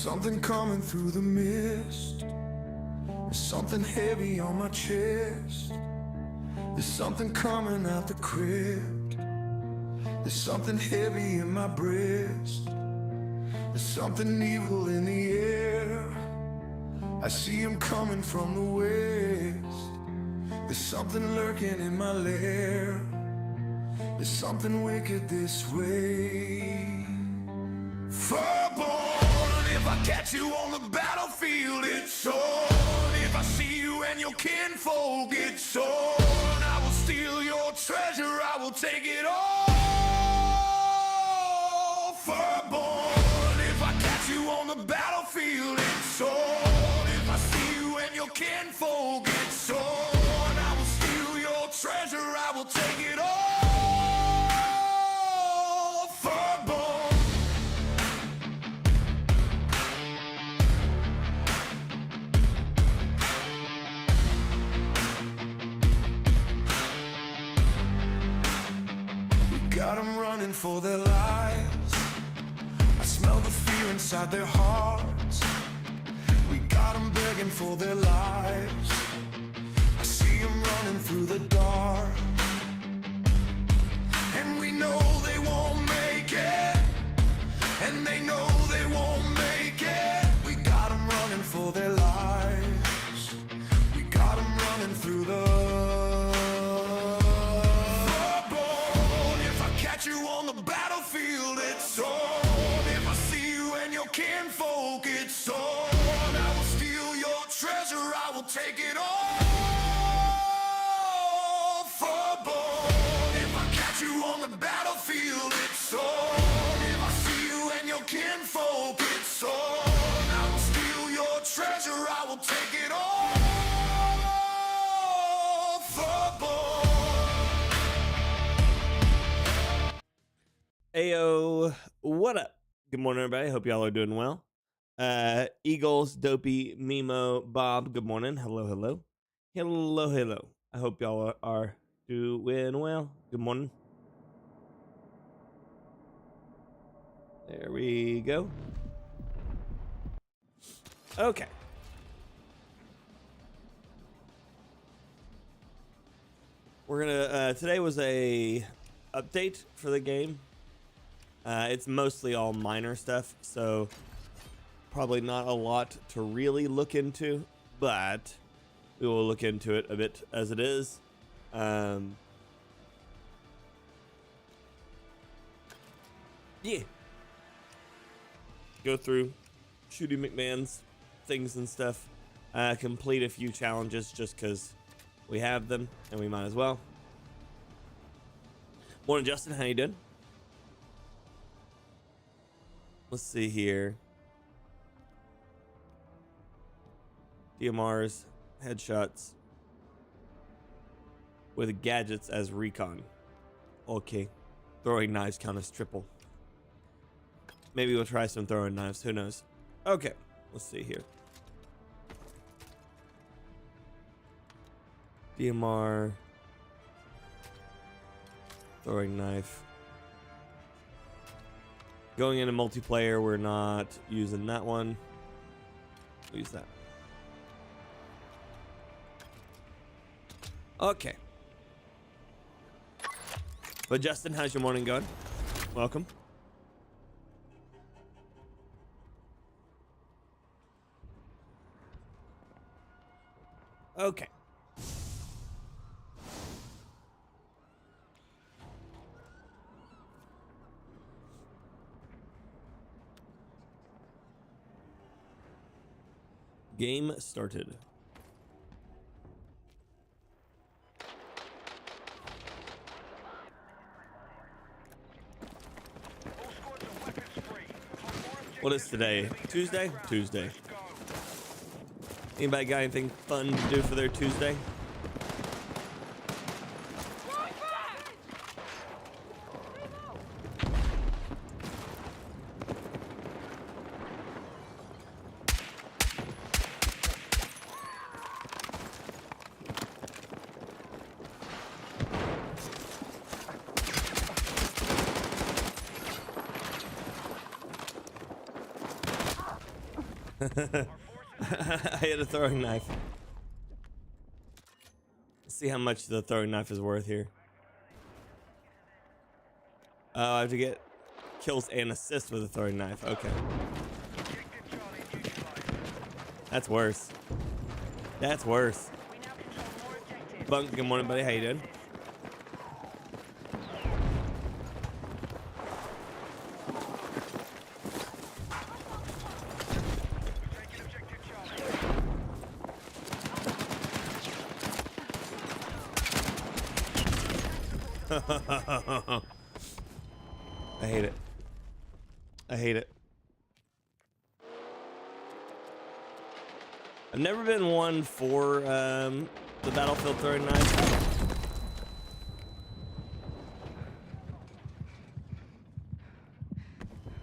something coming through the mist. There's something heavy on my chest. There's something coming out the crypt. There's something heavy in my breast. There's something evil in the air. I see him coming from the west. There's something lurking in my lair. There's something wicked this way. FyrBorne, if I catch you on the battlefield, it's on. If I see you and your kinfolk, it's on. I will steal your treasure, I will take it all. FyrBorne, if I catch you on the battlefield, it's on. If I see you and your kinfolk, it's on. I will steal your treasure, I will take it all. Got them running for their lives. I smell the fear inside their hearts. We got them begging for their lives. I see them running through the dark. And we know they won't make it. And they know they won't make it. We got them running for their lives. We got them running through the you on the battlefield, it's on. If I see you and your kinfolk, it's on. I will steal your treasure, I will take it all. FyrBorne, if I catch you on the battlefield, it's on. If I see you and your kinfolk, it's on. I will steal your treasure, I will take it all. FyrBorne. Ayo, what up? Good morning, everybody. Hope y'all are doing well. Eagles, Dopey, Mimo, Bob, good morning. Hello, hello. Hello, hello. I hope y'all are doing well. Good morning. There we go. Okay. We're gonna, today was a update for the game. It's mostly all minor stuff, so probably not a lot to really look into, but we will look into it a bit as it is. Yeah. Go through Shooty McMahon's things and stuff. Complete a few challenges just because we have them and we might as well. Morning, Justin. How you doing? Let's see here. DMRs, headshots with gadgets as recon. Okay. Throwing knives count as triple. Maybe we'll try some throwing knives. Who knows? Okay. Let's see here. DMR. Throwing knife. Going into multiplayer, we're not using that one. We'll use that. Okay. But Justin, how's your morning going? Welcome. Okay. Game started. What is today? Tuesday? Tuesday. Anybody got anything fun to do for their Tuesday? I hit a throwing knife. Let's see how much the throwing knife is worth here. I have to get kills and assists with a throwing knife. Okay. That's worse. That's worse. Bunk, good morning, buddy. How you doing? I hate it. I hate it. I've never been one for the battlefield throwing knife.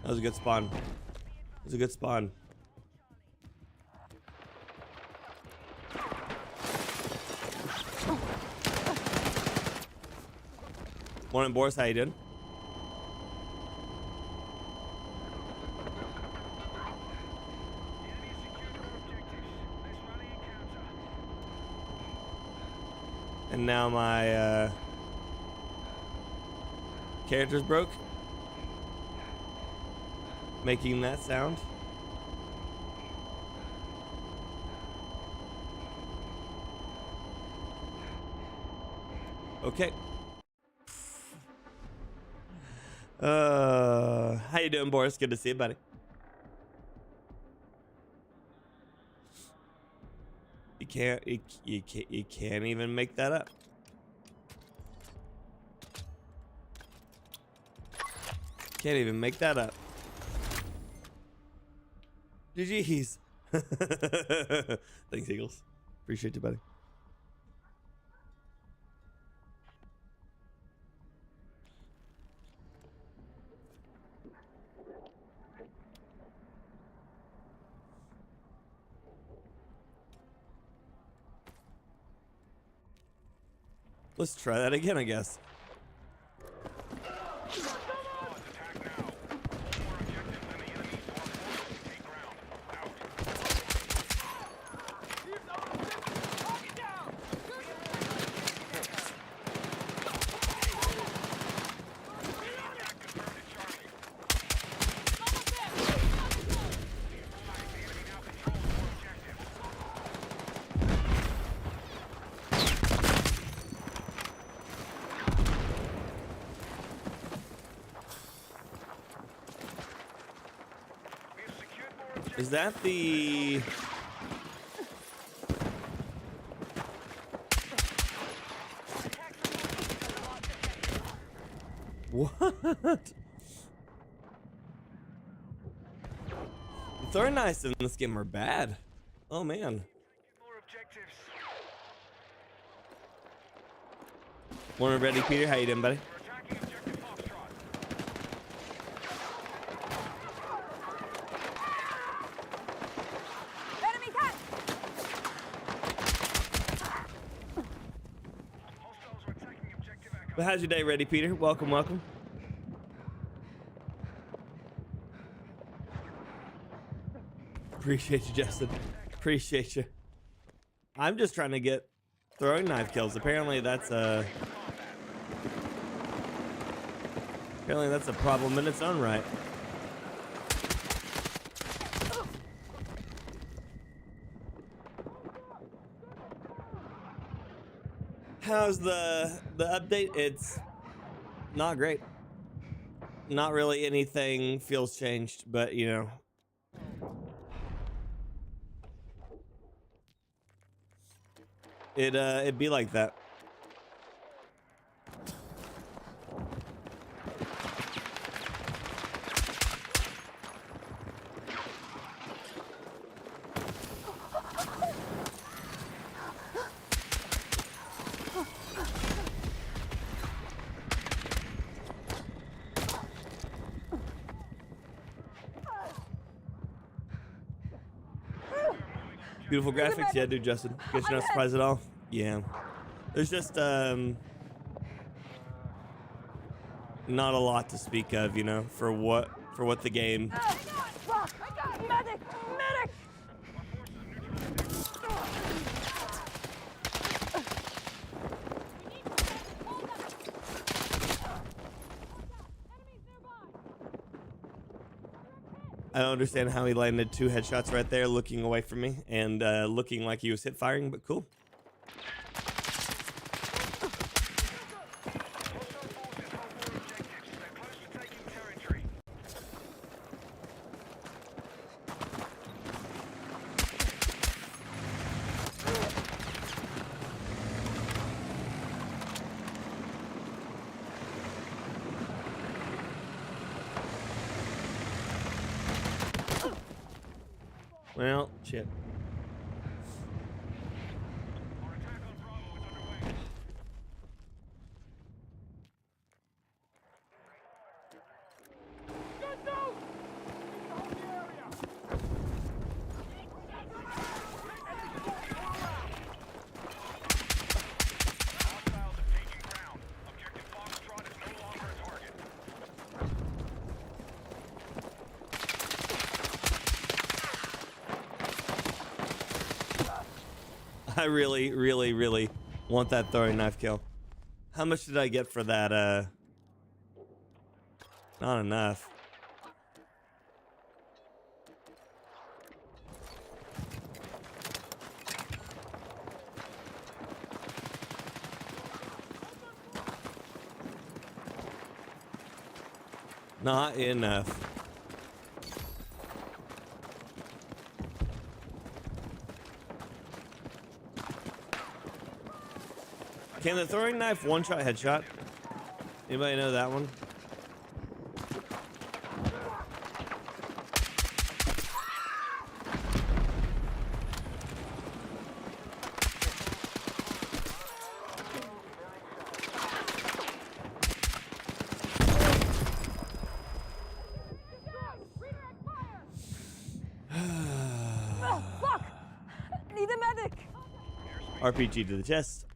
That was a good spawn. It was a good spawn. Morning, Boris. How you doing? And now my character's broke, making that sound. Okay. How you doing, Boris? Good to see you, buddy. You can't even make that up. Can't even make that up. GG's. Thanks, Eagles. Appreciate you, buddy. Let's try that again, I guess. Is that the... What? The throwing knives in this game are bad. Oh man. Morning, ready, Peter. How you doing, buddy? But how's your day, ready, Peter? Welcome, welcome. Appreciate you, Justin. Appreciate you. I'm just trying to get throwing knife kills. Apparently that's a problem in its own right. How's the update? It's not great. Not really anything feels changed, but you know. It'd be like that. Beautiful graphics, yeah, dude, Justin. Guess you're not surprised at all. Yeah, there's just not a lot to speak of, you know, for what the game. Medic! Medic! I don't understand how he landed 2 headshots right there, looking away from me and looking like he was hip firing, but cool. Well, shit. I really, really, really want that throwing knife kill. How much did I get for that? Not enough. Not enough. Can the throwing knife one-shot headshot? Anybody know that one? Fuck! Need a medic! RPG to the chest.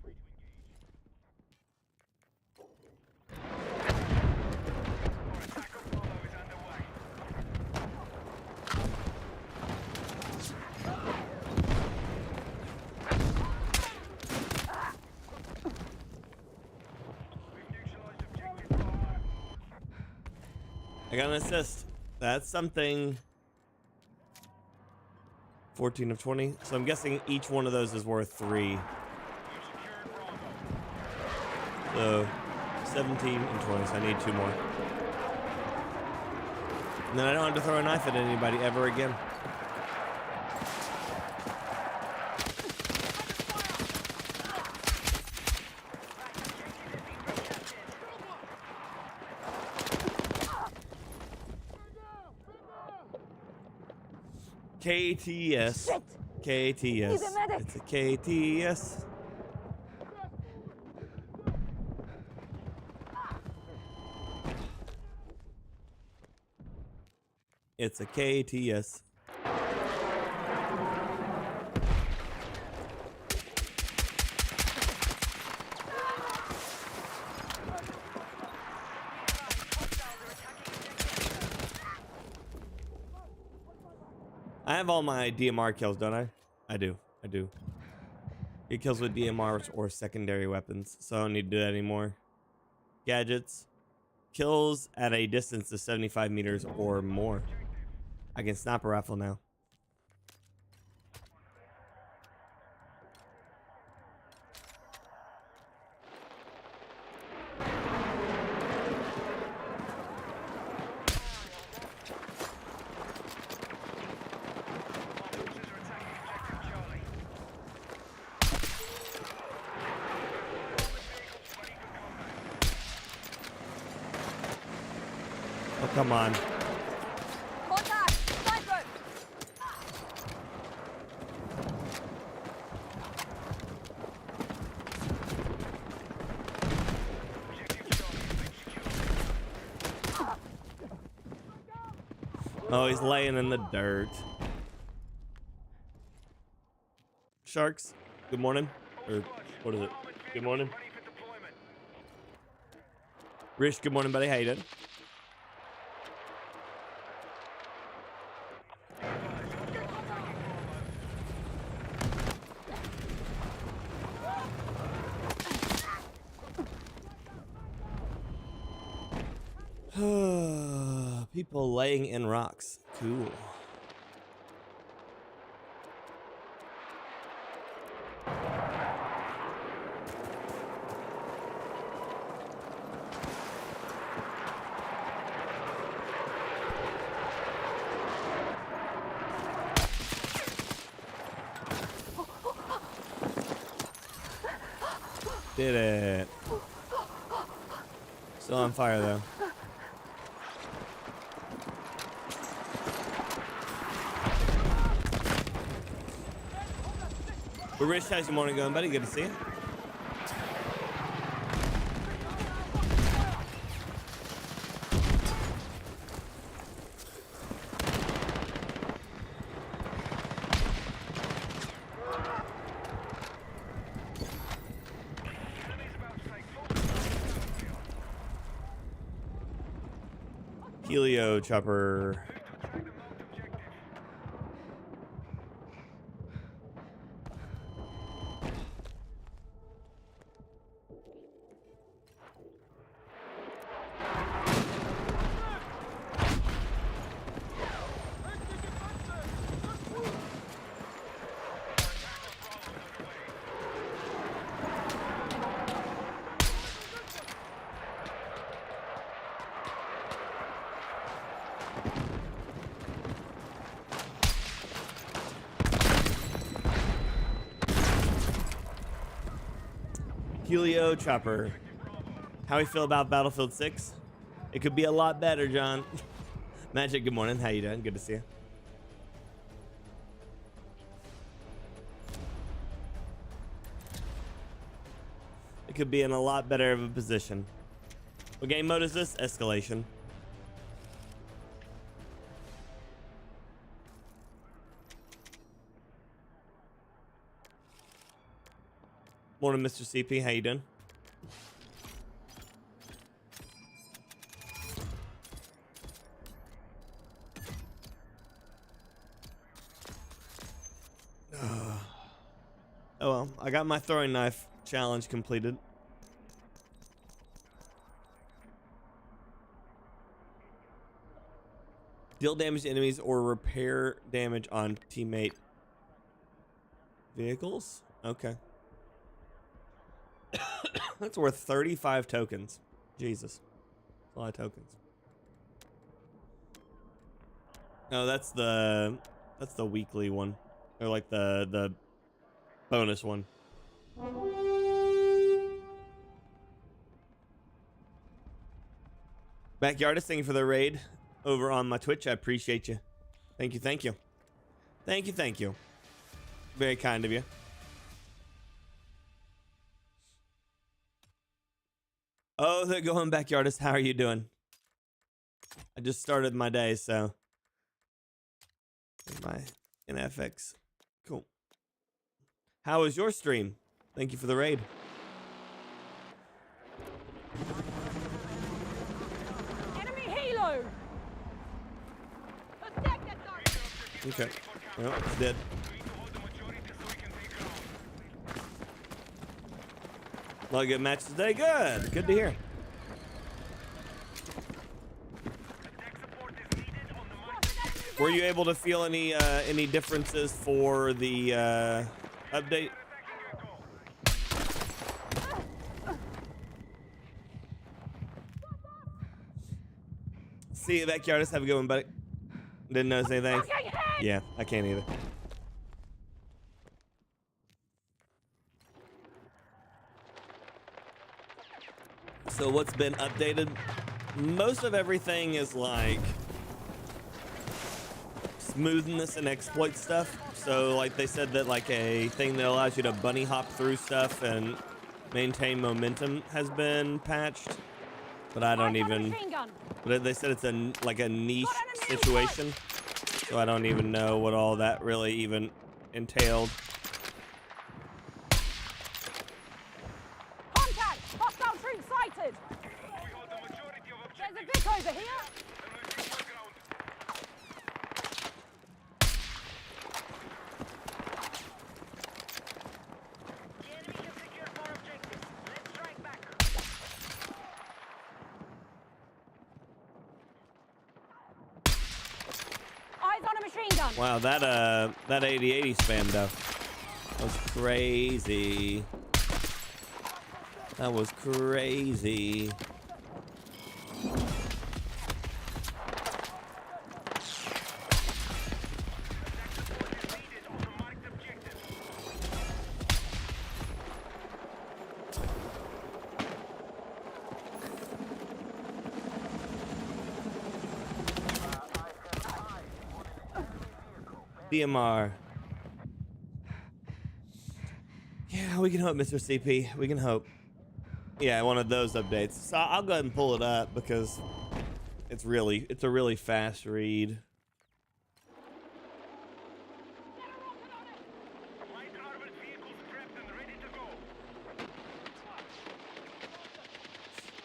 I got an assist. That's something. 14 of 20. So I'm guessing each one of those is worth 3. So 17 and 20. So I need 2 more. And then I don't have to throw a knife at anybody ever again. KTS. Shit. KTS. Need a medic. It's a KTS. It's a KTS. I have all my DMR kills, don't I? I do. Get kills with DMRs or secondary weapons, so I don't need to do that anymore. Gadgets. Kills at a distance of 75 meters or more. I can sniper rifle now. Oh, come on. Contact! Sniper! Oh, he's laying in the dirt. Sharks, good morning. Or what is it? Good morning. Rich, good morning, buddy. How you doing? People laying in rocks. Cool. Did it. Still on fire though. But Rich, how's your morning going, buddy? Good to see you. Helio chopper. Helio chopper. How we feel about Battlefield 6? It could be a lot better, John. Magic, good morning. How you doing? Good to see you. It could be in a lot better of a position. What game mode is this? Escalation. Morning, Mr. CP. How you doing? Oh well, I got my throwing knife challenge completed. Deal damage to enemies or repair damage on teammate vehicles? Okay. That's worth 35 tokens. Jesus. A lot of tokens. No, that's the weekly one. Or like the bonus one. Backyardist, thank you for the raid over on my Twitch. I appreciate you. Thank you, thank you. Thank you, thank you. Very kind of you. Oh, they're going Backyardist. How are you doing? I just started my day, so my NFX. Cool. How was your stream? Thank you for the raid. Enemy helo! Attack that target! Okay. Well, it's dead. A lot of good matches today. Good. Good to hear. Were you able to feel any differences for the update? See you, Backyardist. Have a good one, buddy. Didn't notice anything. Yeah, I can't either. So what's been updated? Most of everything is like smoothness and exploit stuff. So like they said that like a thing that allows you to bunny hop through stuff and maintain momentum has been patched. But I don't even, but they said it's like a niche situation. So I don't even know what all that really even entailed. Contact! Hostile troops sighted! There's a Vic over here! Wow, that 80-80 spam though. That was crazy. That was crazy. DMR. Yeah, we can hope, Mr. CP. We can hope. Yeah, one of those updates. So I'll go ahead and pull it up because it's a really fast read.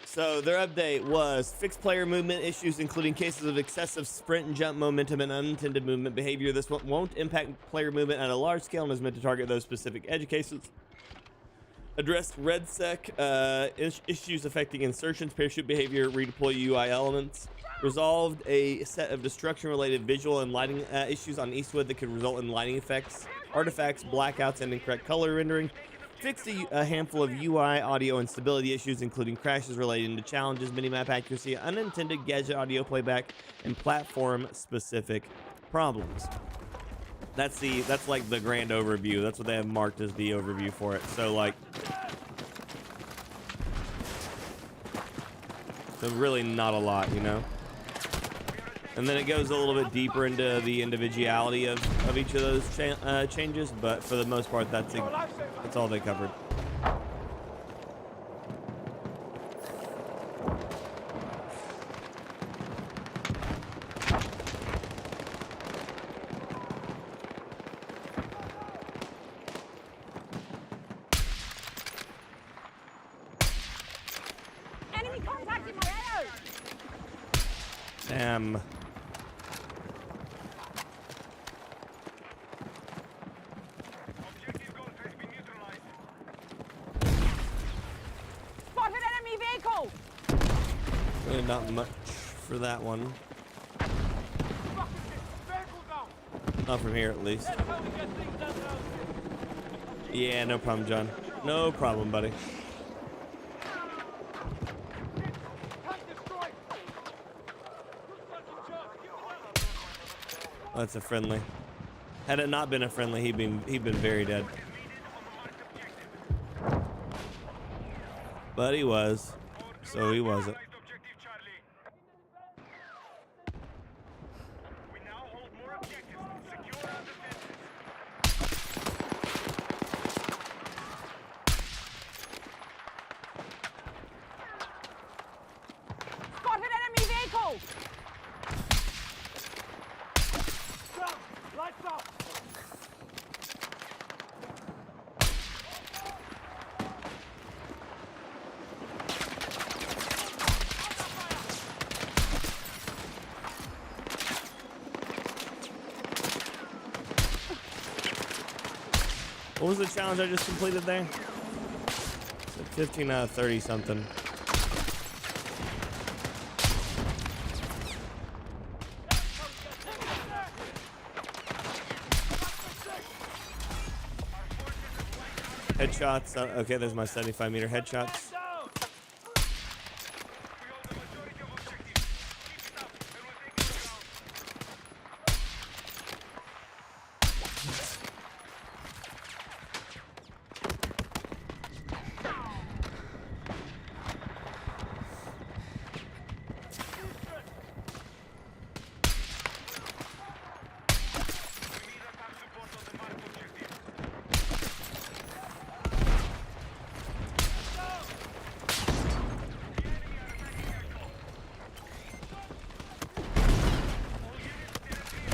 So their update was fixed player movement issues, including cases of excessive sprint and jump momentum and unintended movement behavior. This won't impact player movement at a large scale and is meant to target those specific edge cases. Addressed RedSec issues affecting insertions, parachute behavior, redeploy UI elements. Resolved a set of destruction-related visual and lighting issues on Eastwood that could result in lighting effects, artifacts, blackouts, and incorrect color rendering. Fixed a handful of UI audio and stability issues, including crashes relating to challenges, minimap accuracy, unintended gadget audio playback, and platform-specific problems. That's like the grand overview. That's what they have marked as the overview for it. So like, so really not a lot, you know. And then it goes a little bit deeper into the individuality of each of those changes, but for the most part, that's all they covered. Enemy contact in my AO! Damn. Spotted enemy vehicle! Really not much for that one. Not from here, at least. Yeah, no problem, John. No problem, buddy. Oh, that's a friendly. Had it not been a friendly, he'd been very dead. But he was, so he wasn't. Spotted enemy vehicle! Lights up! What was the challenge I just completed there? 15 out of 30 something. Headshots. Okay, there's my 75-meter headshots.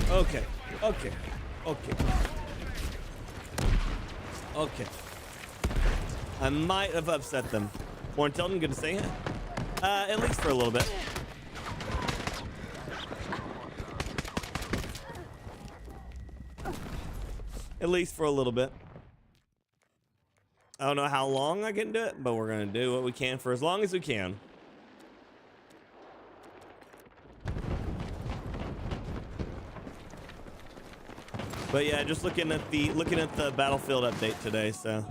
Okay, okay, okay, okay. I might have upset them. Warren Tilton, good to see you. At least for a little bit. At least for a little bit. I don't know how long I can do it, but we're gonna do what we can for as long as we can. But yeah, just looking at the Battlefield update today, so.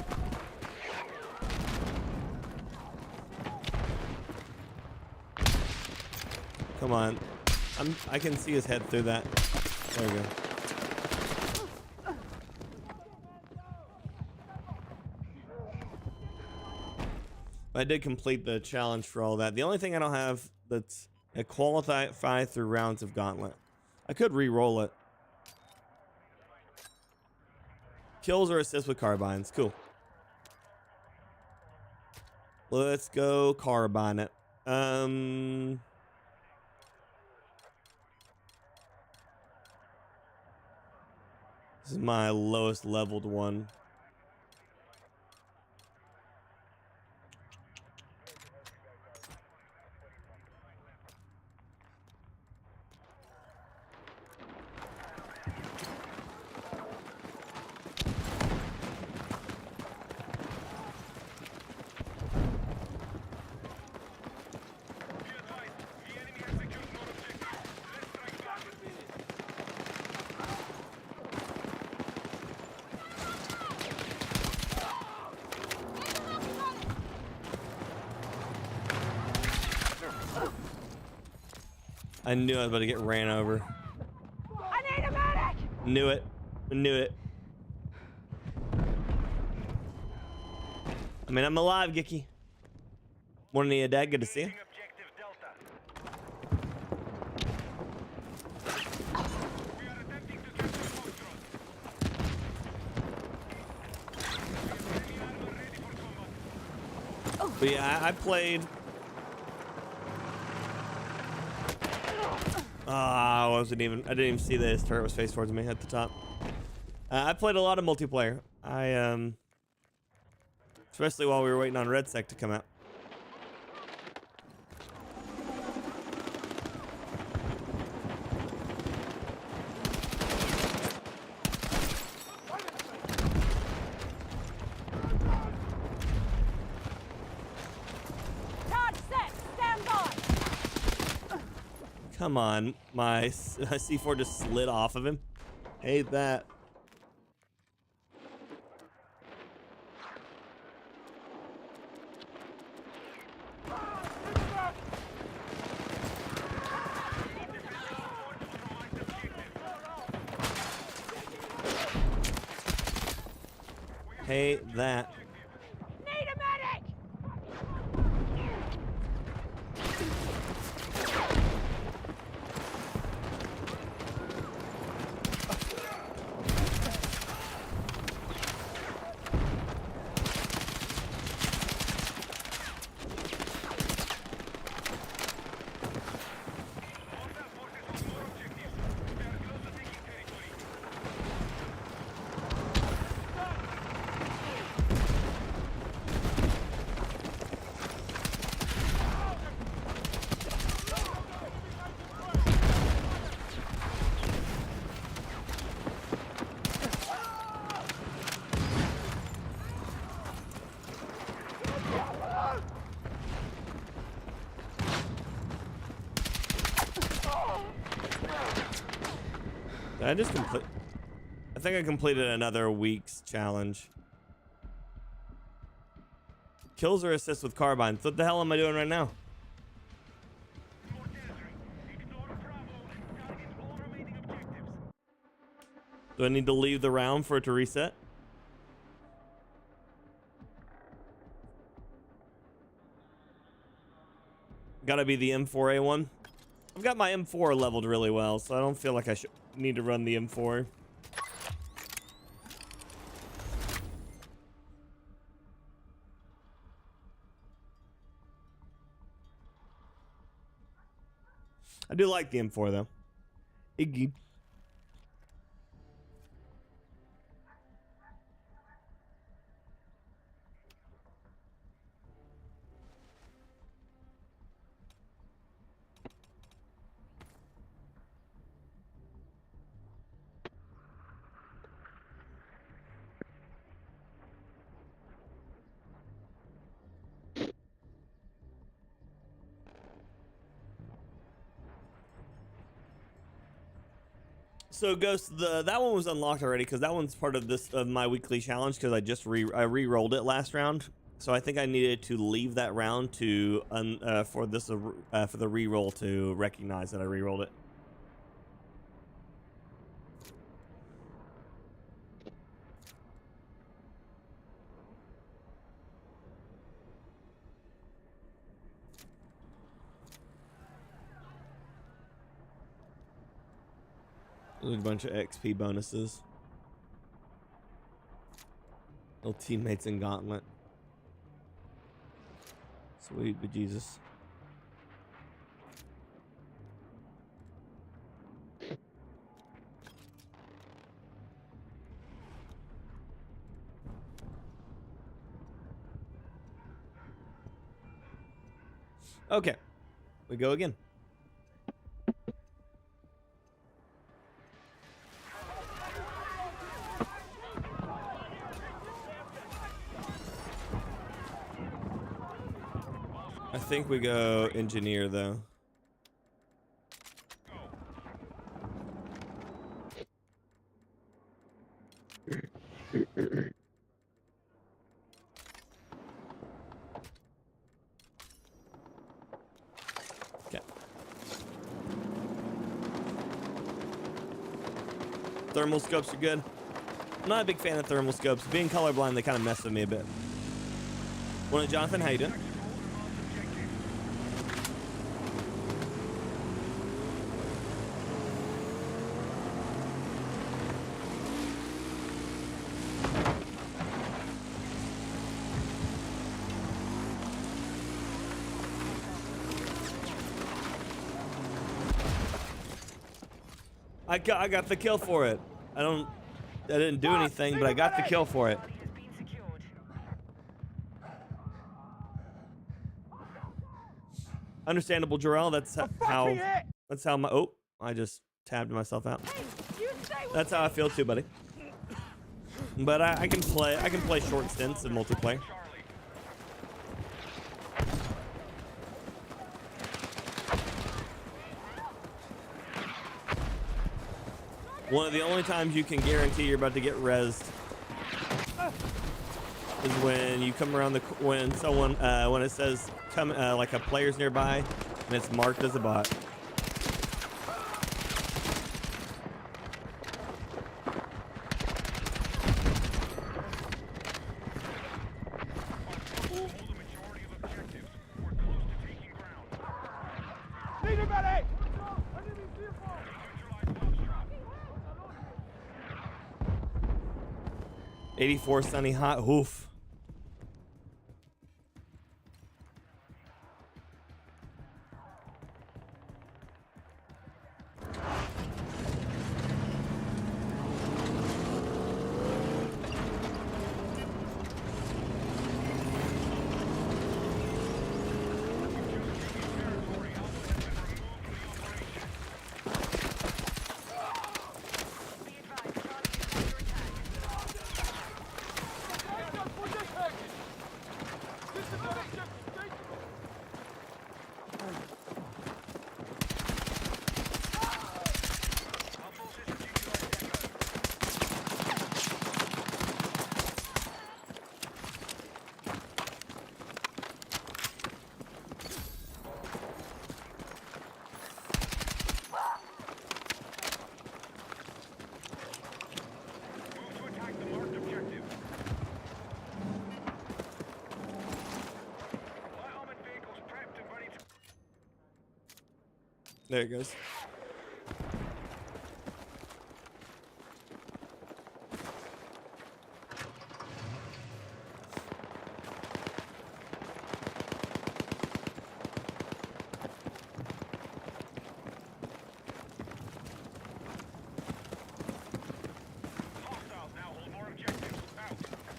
Come on. I can see his head through that. There we go. I did complete the challenge for all that. The only thing I don't have that's a qualify through rounds of Gauntlet. I could re-roll it. Kills or assists with carbines. Cool. Let's go carbine it. This is my lowest leveled one. I knew I was about to get ran over. I need a medic! Knew it. I knew it. I mean, I'm alive, Gicky. Morning to you, Dad. Good to see you. But yeah, I played. I didn't even see that his turret was faced towards me at the top. I played a lot of multiplayer. Especially while we were waiting on Red Sec to come out. Charge set! Stand by! Come on, my C4 just slid off of him. Hate that. Hate that. Need a medic! I think I completed another week's challenge. Kills or assists with carbines. What the hell am I doing right now? Do I need to leave the round for it to reset? Gotta be the M4A one. I've got my M4 leveled really well, so I don't feel like I should need to run the M4. I do like the M4 though. Iggy. So Ghost, that one was unlocked already because that one's part of this of my weekly challenge because I just re-rolled it last round. So I think I needed to leave that round to for the re-roll to recognize that I re-rolled it. There's a bunch of XP bonuses. Little teammates in Gauntlet. Sweet bejesus. Okay, we go again. I think we go engineer though. Okay. Thermal scopes are good. I'm not a big fan of thermal scopes. Being colorblind, they kind of mess with me a bit. Morning, Jonathan. How you doing? I got the kill for it. I didn't do anything, but I got the kill for it. Understandable, Jarrell. That's how my I just tabbed myself out. That's how I feel too, buddy. But I can play short stints in multiplayer. One of the only times you can guarantee you're about to get rezzed is when you come around when it says come like a player's nearby and it's marked as a bot. Leader belly! 84 sunny hot. Oof. There it goes.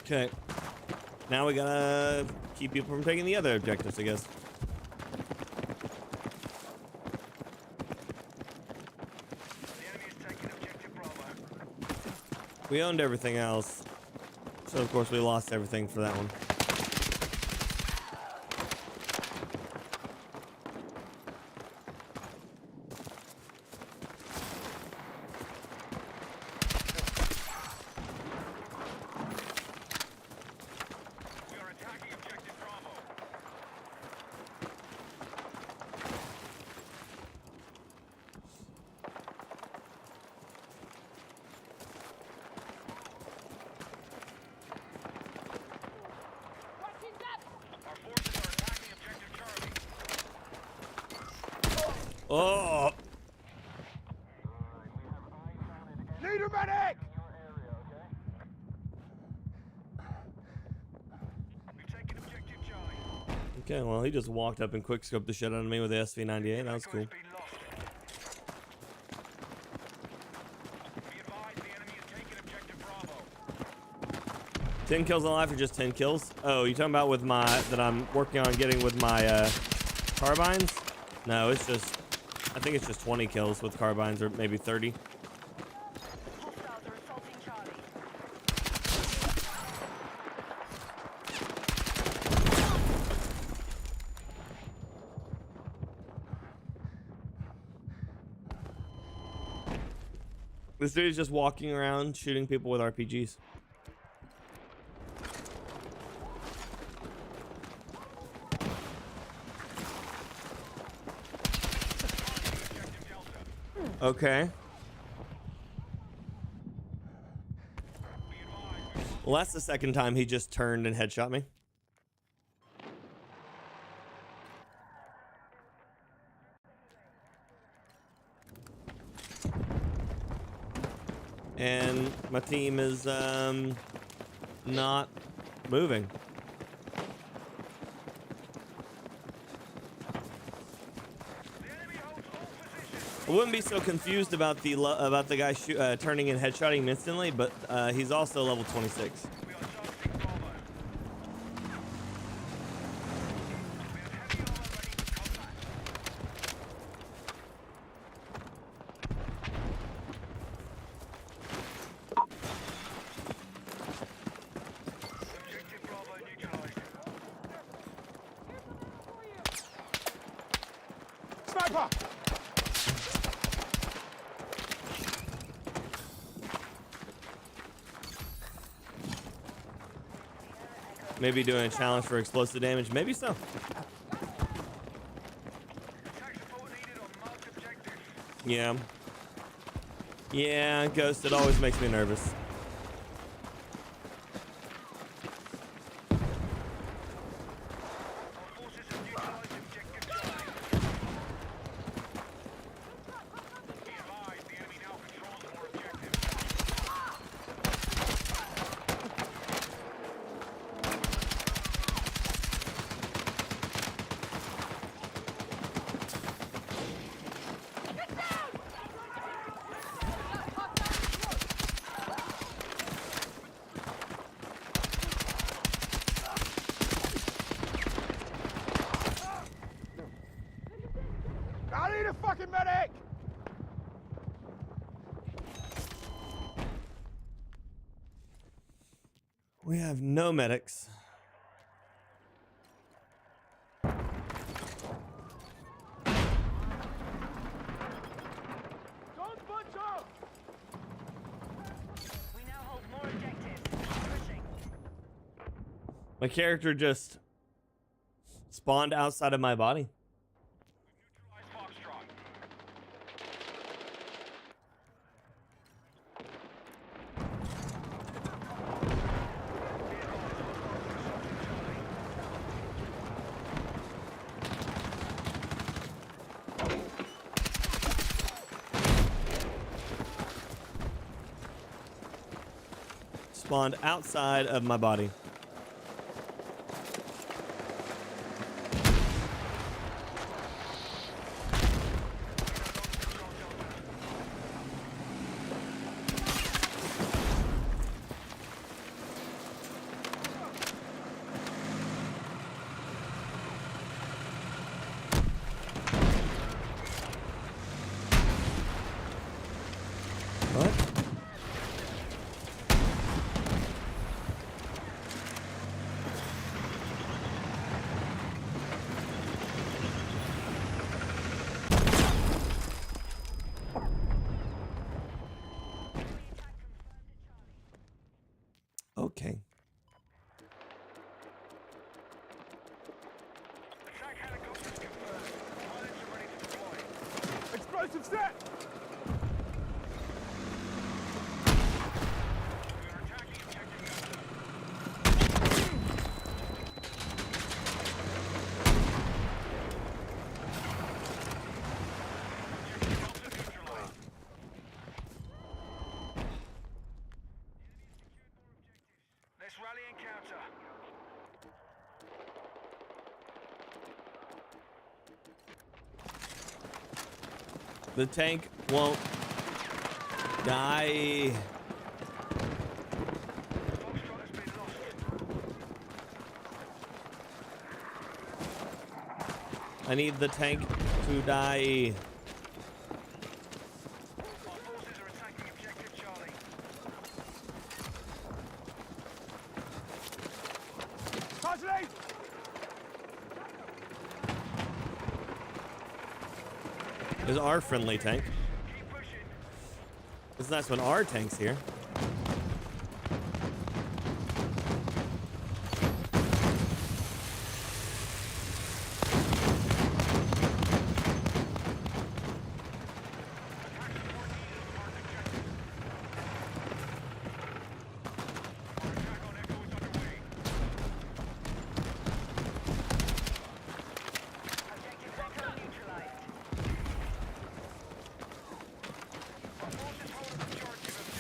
Okay. Now we gotta keep people from taking the other objectives, I guess. We owned everything else, so of course we lost everything for that one. Oh, Need a medic! okay. Well, he just walked up and quick scoped the shit out of me with the SV98. That was cool. 10 kills on life or just 10 kills? Oh, you talking about with my that I'm working on getting with my carbines? No, it's just I think it's just 20 kills with carbines or maybe 30. Hostiles are assaulting Charlie. This dude's just walking around shooting people with RPGs. Okay. Well, that's the second time he just turned and headshot me. And my team is not moving. I wouldn't be so confused about the guy turning and headshotting him instantly, but he's also level 26. Sniper! Maybe doing a challenge for explosive damage. Maybe so. Yeah. Yeah, Ghost, it always makes me nervous. I need a fucking medic! We have no medics. Don't bunch up! We now hold more objectives. Pushing. My character just spawned outside of my body. Spawned outside of my body. What? Okay. Explosive set! Let's rally and counter. The tank won't die. Foxtrot has been lost. I need the tank to die. Our forces are attacking objective Charlie. Casualty! Is our friendly tank. Keep pushing. It's nice when our tank's here. Our attack on Echo is underway. Objective Echo neutralized. Our forces hold a majority of objectives.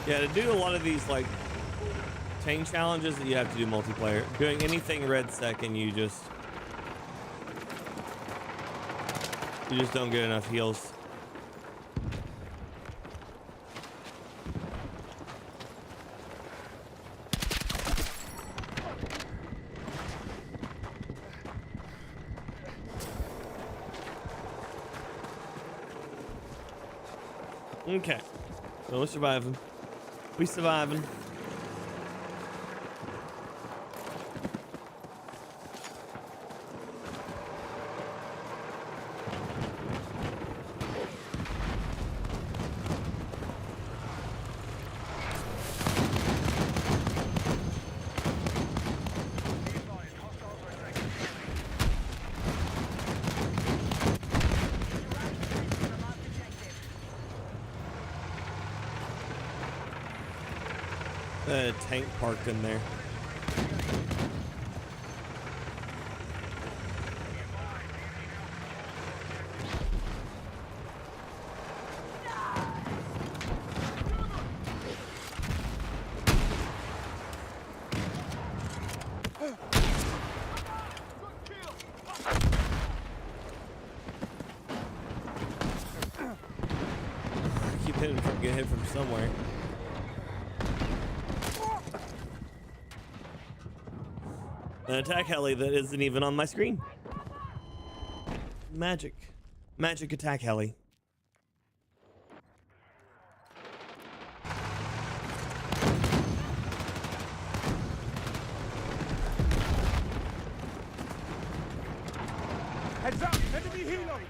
Yeah, to do a lot of these like tank challenges that you have to do multiplayer. Doing anything red second, you just don't get enough heals. Okay, so we're surviving. We surviving. Tank parked in there. I keep hitting from get hit from somewhere. An attack heli that isn't even on my screen. Magic. Magic attack heli. Heads up! Enemy helo!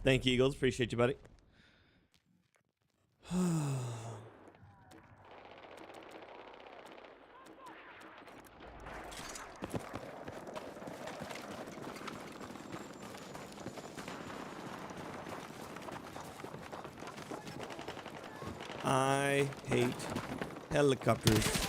Thank you, Eagles. Appreciate you, buddy. I hate helicopters.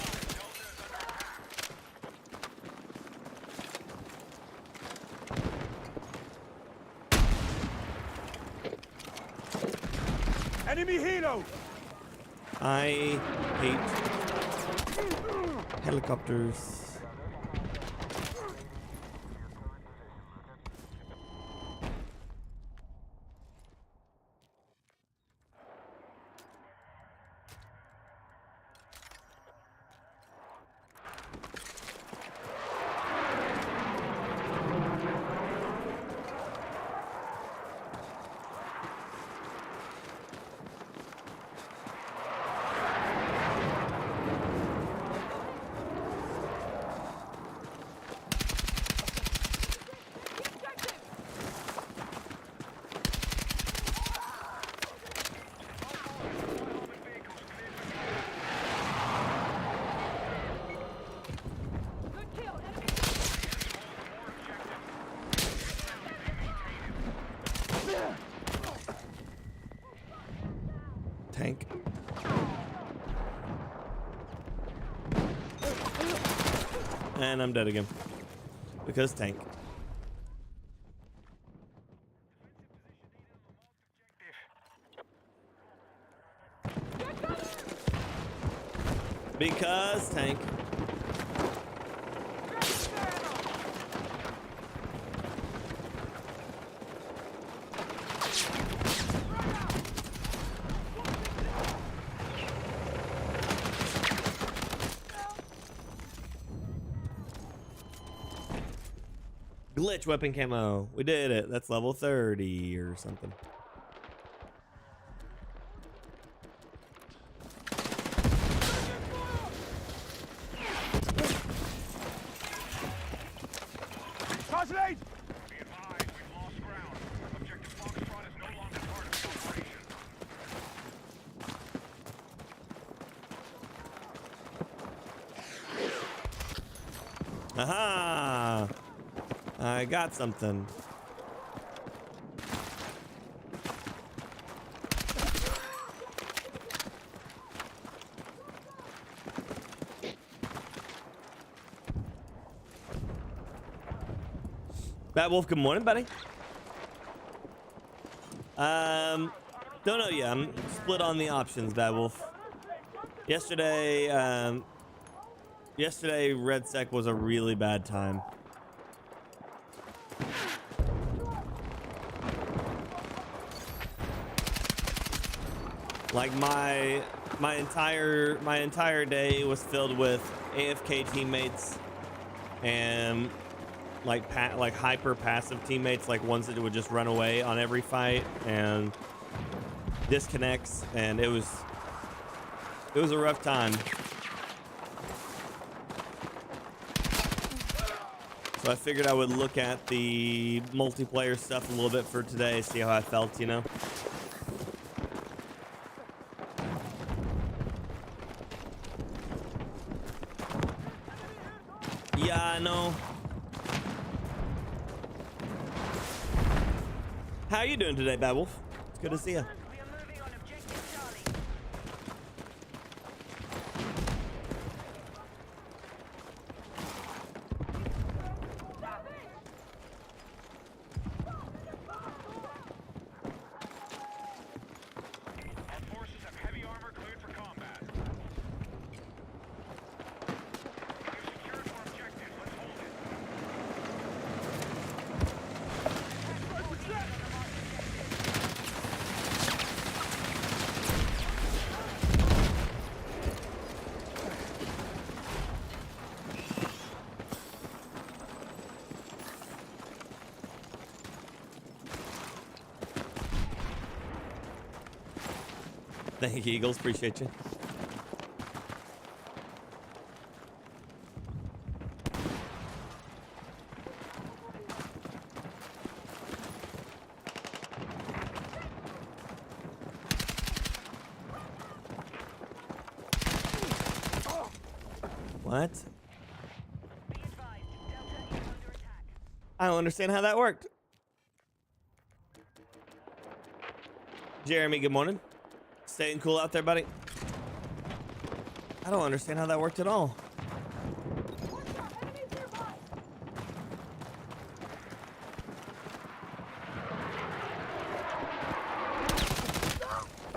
Enemy helo! I hate helicopters. And I'm dead again. Because tank. Because tank. Glitch weapon camo. We did it. That's level 30 or something. Be advised, we've lost ground. Objective Foxtrot is no longer part of the operation. Aha! I got something. Bat Wolf, good morning, buddy. Don't know yet. I'm split on the options, Bat Wolf. Yesterday, Red Sec was a really bad time. Like my entire day was filled with AFK teammates and like hyper passive teammates, like ones that would just run away on every fight and disconnects, and it was a rough time. So I figured I would look at the multiplayer stuff a little bit for today, see how I felt, you know. Yeah, I know. How are you doing today, Bad Wolf? It's good to see you. We are moving on objective Charlie. Our forces have heavy armor cleared for combat. We've secured our objective. Let's hold it. Thank you, Eagles. Appreciate you. What? Be advised, Delta is under attack. I don't understand how that worked. Jeremy, good morning. Staying cool out there, buddy? I don't understand how that worked at all.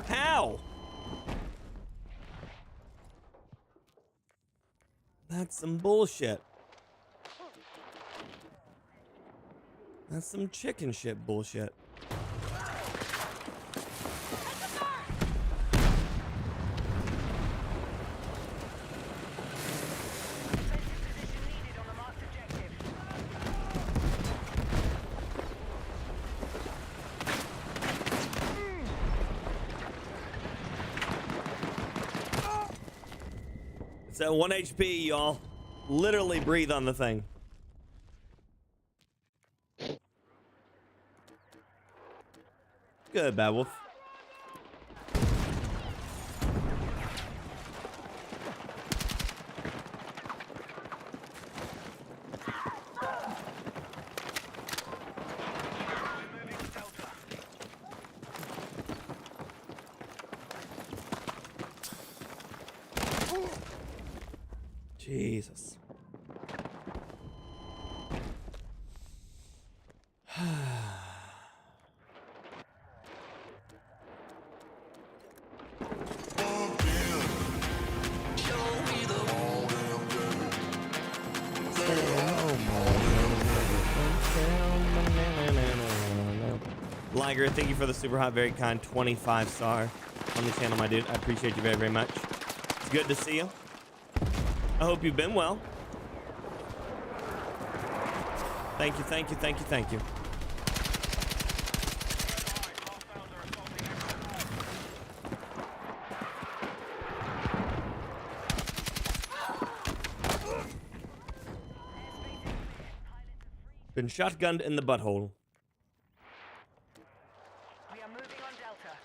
How? That's some bullshit. That's some chicken shit bullshit. It's at 1 HP, y'all. Literally breathe on the thing. Good, Bad Wolf. Jesus. Liger, thank you for the super hot, very kind 25-star on the channel, my dude. I appreciate you very, very much. It's good to see you. I hope you've been well. Thank you, thank you, thank you, thank you. Been shotgunned in the butthole. We are moving on Delta.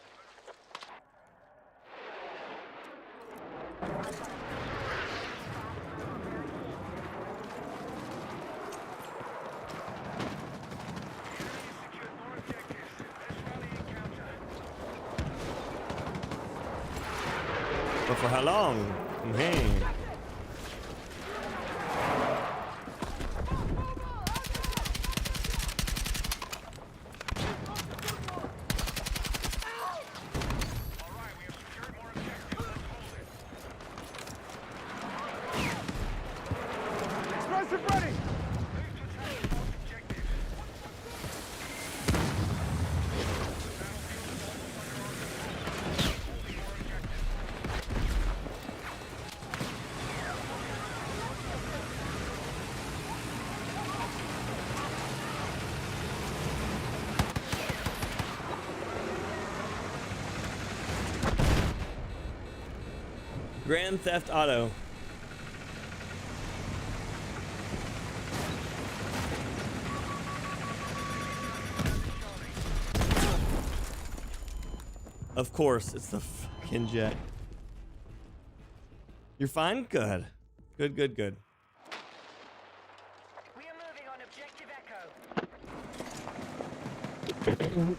But for how long? Man. Explosive ready! Grand Theft Auto. Of course, it's the fucking jet. You're fine? Good. Good, good, good. We are moving on Objective Echo.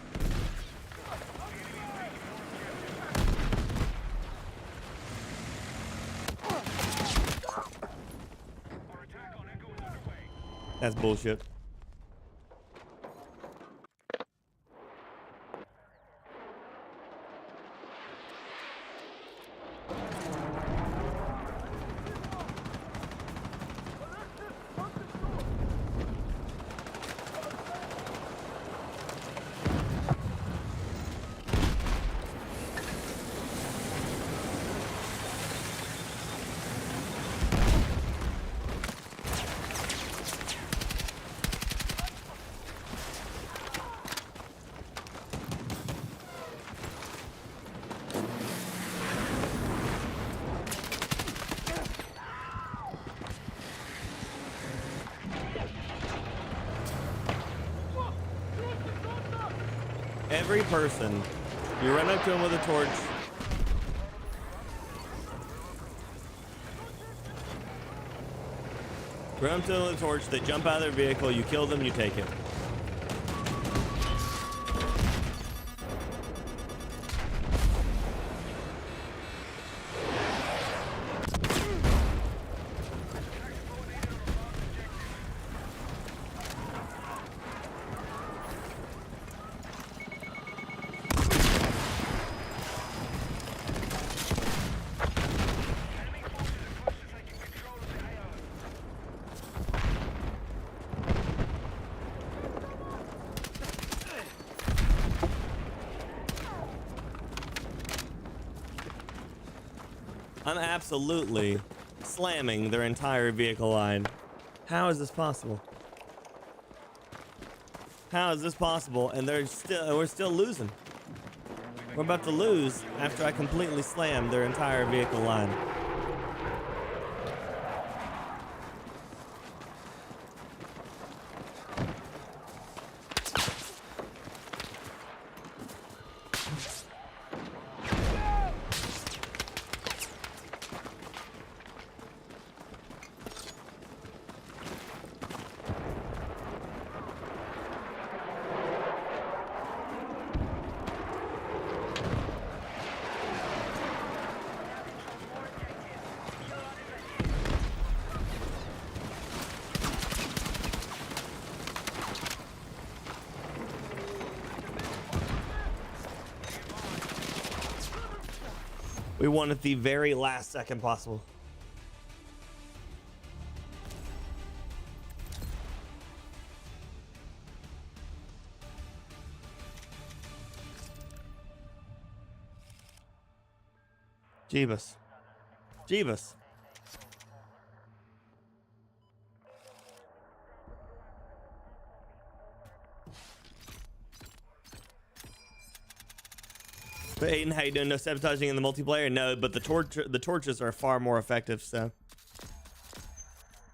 That's bullshit. Every person, you run up to him with a torch. Run up to them with a torch, they jump out of their vehicle, you kill them, you take it. I'm absolutely slamming their entire vehicle line. How is this possible? How is this possible? And we're still losing. We're about to lose after I completely slam their entire vehicle line. We won at the very last second possible. Jeebus. Jeebus. But Aiden, how you doing? No sabotaging in the multiplayer? No, but the torches are far more effective, so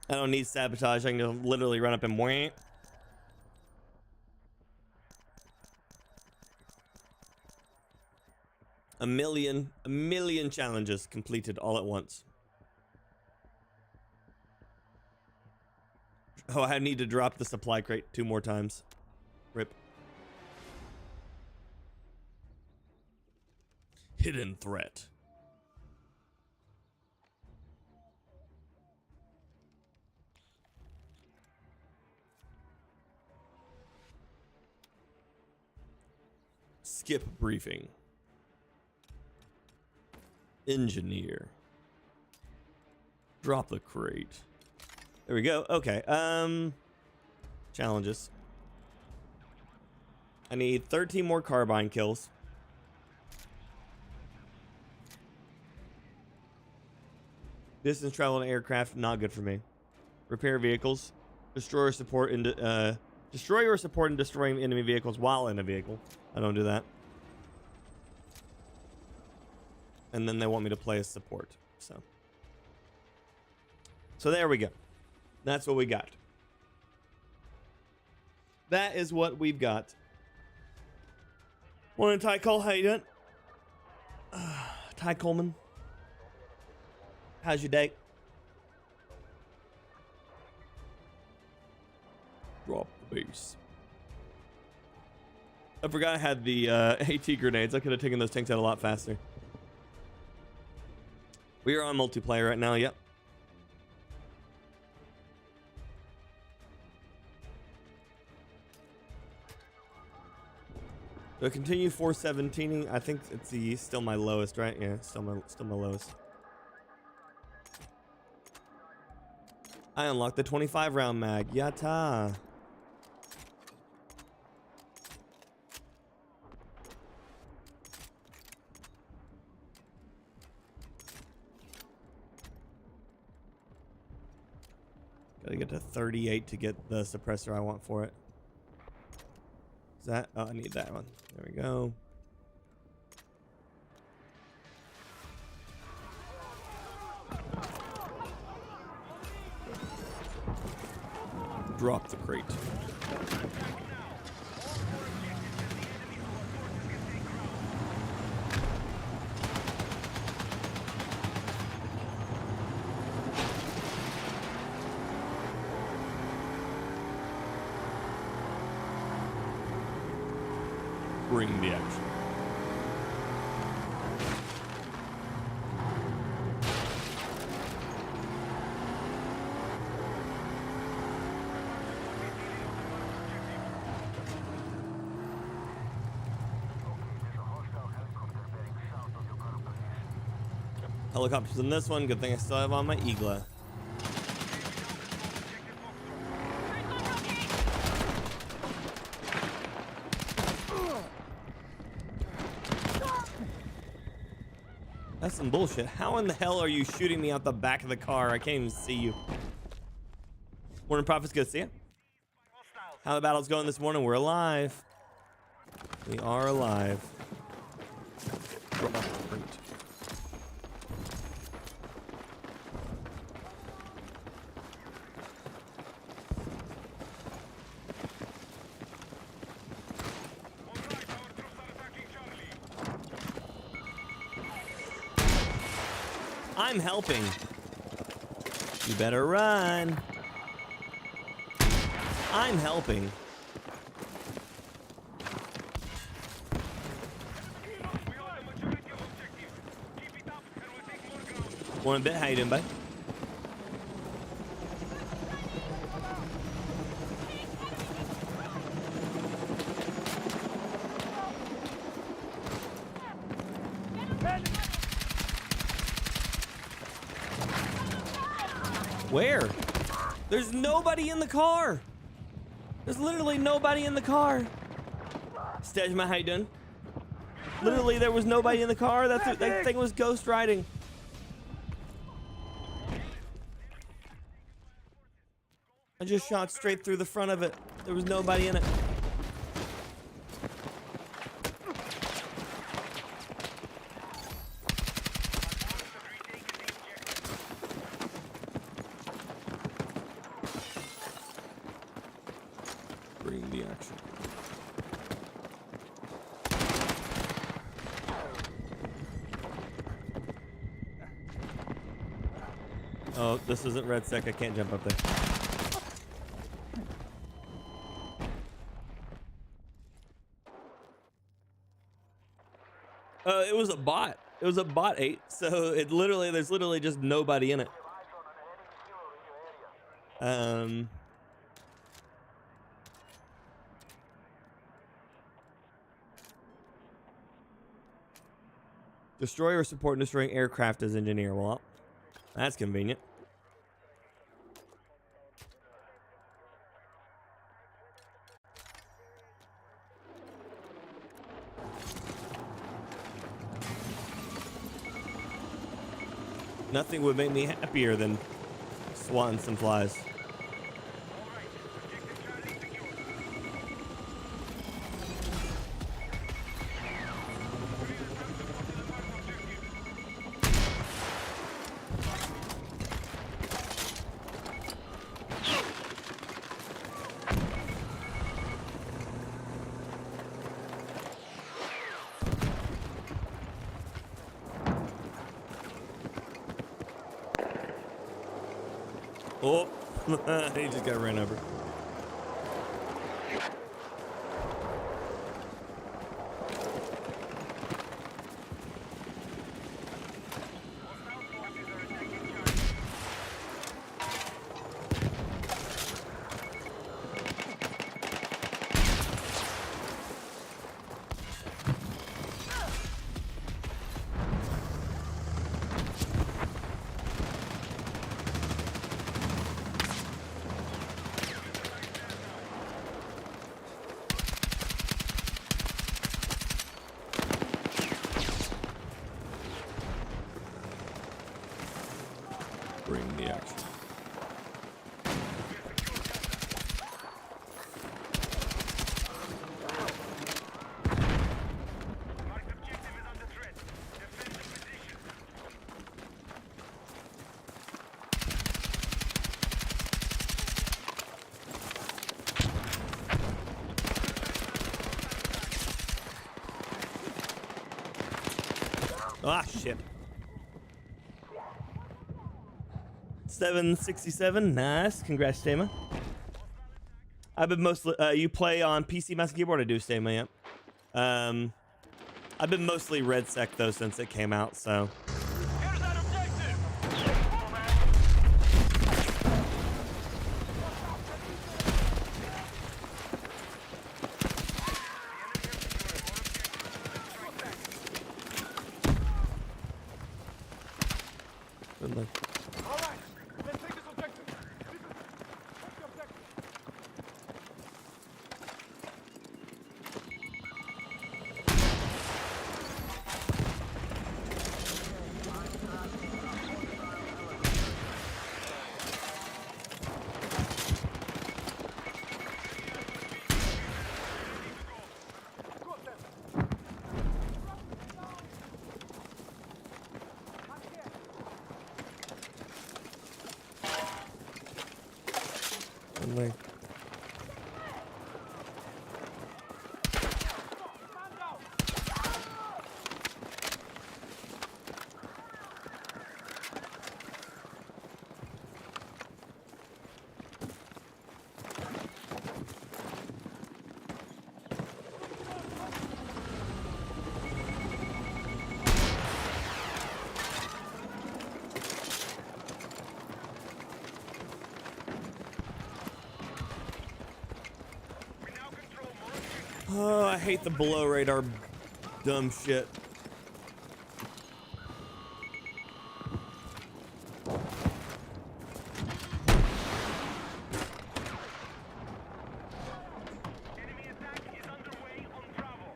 I don't need sabotage. I can literally run up and wham. A million challenges completed all at once. Oh, I need to drop the supply crate 2 more times. Rip. Hidden threat. Skip briefing. Engineer. Drop the crate. There we go. Okay. Challenges. I need 13 more Carbine kills. Distance travel in aircraft, not good for me. Repair vehicles. Destroy or support in destroy or support in destroying enemy vehicles while in a vehicle. I don't do that. And then they want me to play as support. So there we go. That's what we got. That is what we've got. Morning, Ty Cole. How you doing? Ty Coleman. How's your day? Drop the base. I forgot I had the AT grenades. I could have taken those tanks out a lot faster. We are on multiplayer right now. Yep. Do I continue 417ing? I think it's still my lowest, right? Yeah, still my lowest. I unlocked the 25 round mag. Yatta. Gotta get to 38 to get the suppressor I want for it. Is that? Oh, I need that one. There we go. Drop the crate. Bring the action. Helicopters in this one. Good thing I still have on my Eagla. That's some bullshit. How in the hell are you shooting me out the back of the car? I can't even see you. Morning, Prophets. Good to see you. How the battle's going this morning? We're alive. We are alive. I'm helping. You better run. I'm helping. One a bit. How you doing, bud? Where? There's nobody in the car. There's literally nobody in the car. Stejma, how you doing? Literally, there was nobody in the car. That thing was ghost riding. I just shot straight through the front of it. There was nobody in it. Bring the action. Oh, this isn't red sec. I can't jump up there. It was a bot. It was a bot 8. So there's literally just nobody in it. Destroy or support destroying aircraft as engineer. Well, that's convenient. Nothing would make me happier than swatting some flies. Oh, he just got ran over. Bring the action. Marked objective is under threat. Defend the position. Ah, shit. 767, nice. Congrats, Stama. I've been mostly, you play on PC, mouse, and keyboard? I do, Stama, yep. I've been mostly red sec, though, since it came out, so. Here's that objective! Good luck. All right, let's take this objective. Take the objective. Good luck. Oh, I hate the below radar dumb shit. Enemy attack is underway on Bravo.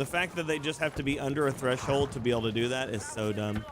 The fact that they just have to be under a threshold to be able to do that is so dumb.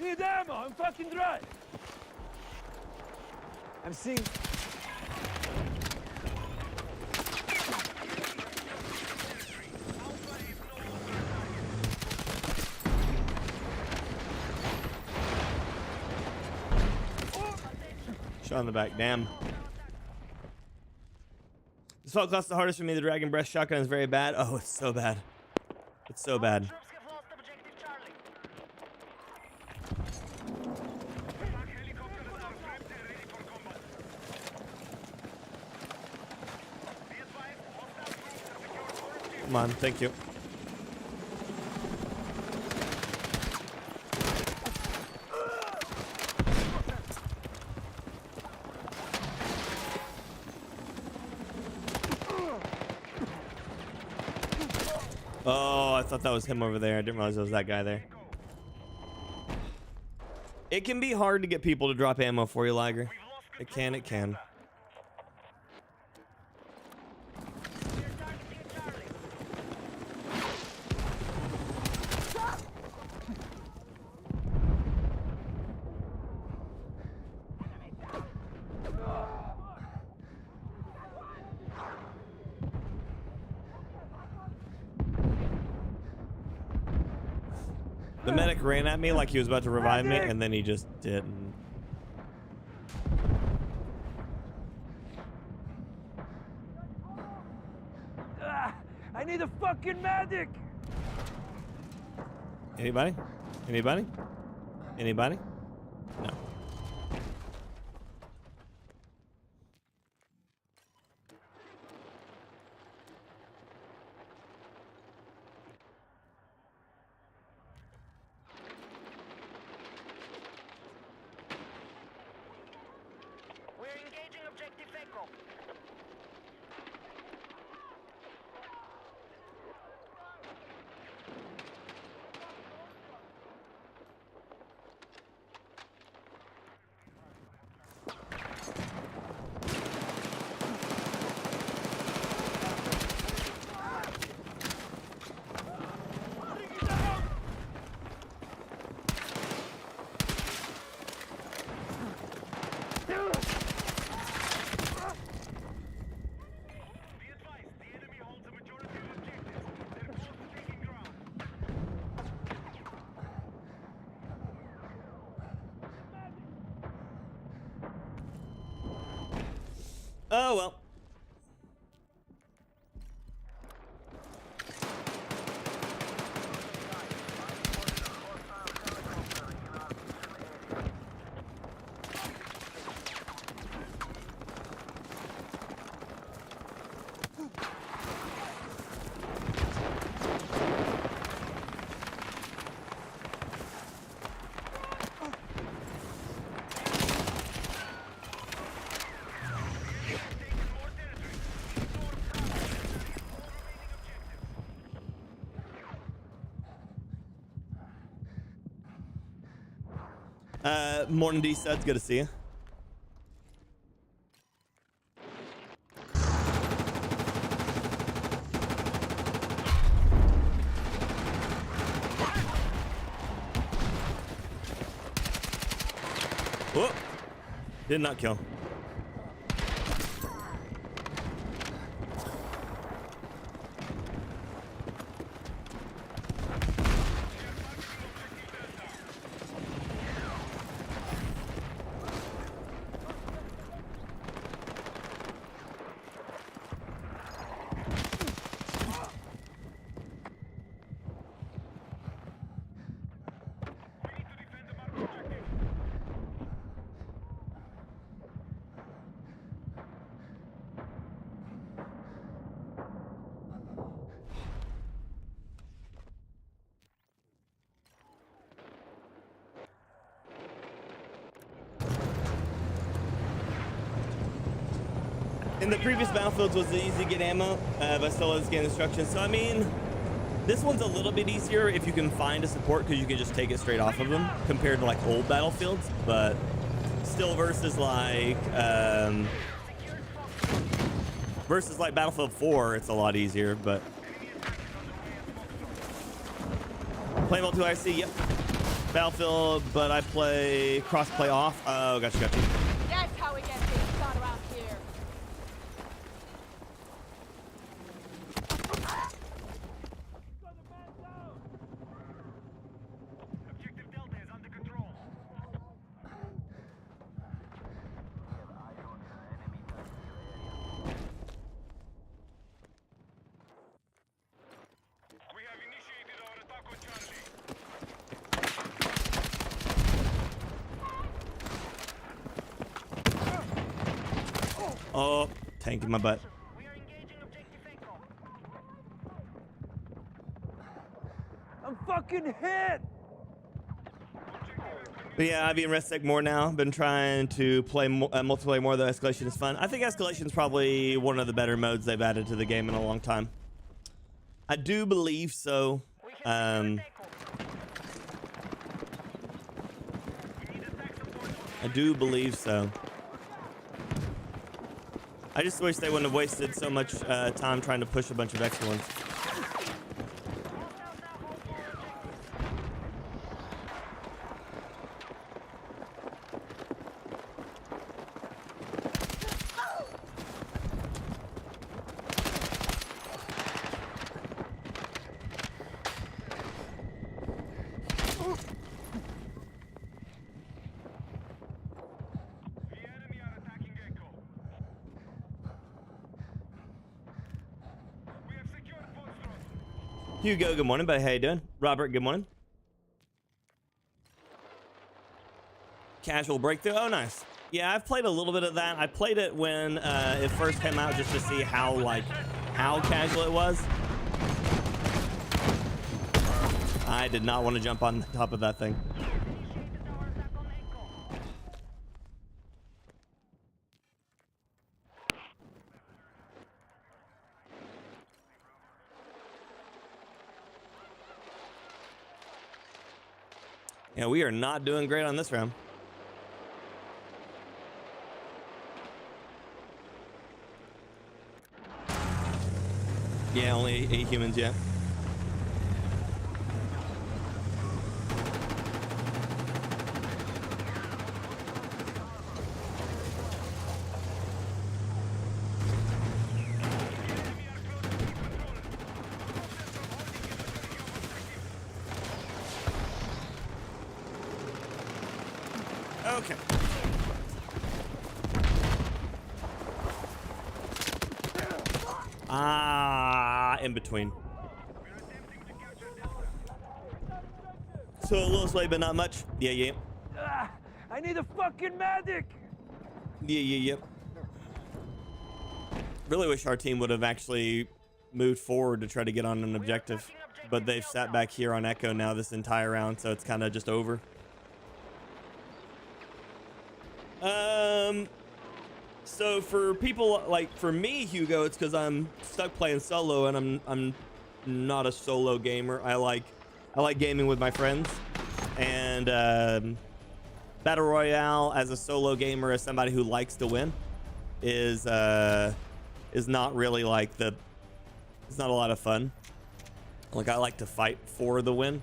Need ammo, I'm fucking dry. I'm seeing... Shot in the back, damn. This felt class the hardest for me. The Dragon Breath shotgun is very bad. Oh, it's so bad. It's so bad. Troops have lost objective Charlie. Attack helicopters are prepped and ready for combat. Be advised, hostile troops have secured core objectives. Come on, thank you. Oh, I thought that was him over there. I didn't realize it was that guy there. It can be hard to get people to drop ammo for you, Liger. It can, it can. We're targeting Charlie. The medic ran at me like he was about to revive me, and then he just didn't. I need a fucking medic! Anybody? Anybody? Anybody? No. We're engaging objective Echo. Be advised, the enemy holds a majority of objectives. They're close to taking ground. Oh well. Morning D Suds, good to see you. Whoop. Did not kill. In the previous battlefields was the easy to get ammo, but still has gain instructions. So I mean, this one's a little bit easier if you can find a support because you can just take it straight off of them compared to like old battlefields. But still, versus like Battlefield 4, it's a lot easier. But play multi IC, yep. Battlefield, but I play cross-play off. Oh, gotcha. That's how we get things done around here. Objective Delta is under control. We have initiated our attack on Charlie. Oh, tanking my butt. We are engaging objective Echo. I'm fucking hit! But yeah, I've been Resec more now. Been trying to play multiplayer more, though Escalation is fun. I think Escalation is probably one of the better modes they've added to the game in a long time. I do believe so. We have secured Echo. I do believe so. I just wish they wouldn't have wasted so much time trying to push a bunch of extra ones. The enemy are attacking Echo. We have secured Foxtrot. Hugo, good morning, buddy. How you doing? Robert, good morning. Casual breakthrough. Oh, nice. Yeah, I've played a little bit of that. I played it when it first came out just to see how casual it was. I did not want to jump on top of that thing. Initiated our attack on Echo. Yeah, we are not doing great on this round. Yeah, only 8 humans yet. Okay. In between. So a little sway, but not much. Yeah. I need a fucking medic! Yep. Really wish our team would have actually moved forward to try to get on an objective, but they've sat back here on Echo now this entire round, so it's kind of just over. So for people like for me, Hugo, it's because I'm stuck playing solo, and I'm not a solo gamer. I like gaming with my friends, and Battle Royale as a solo gamer, as somebody who likes to win, is not really like it's not a lot of fun. Like, I like to fight for the win.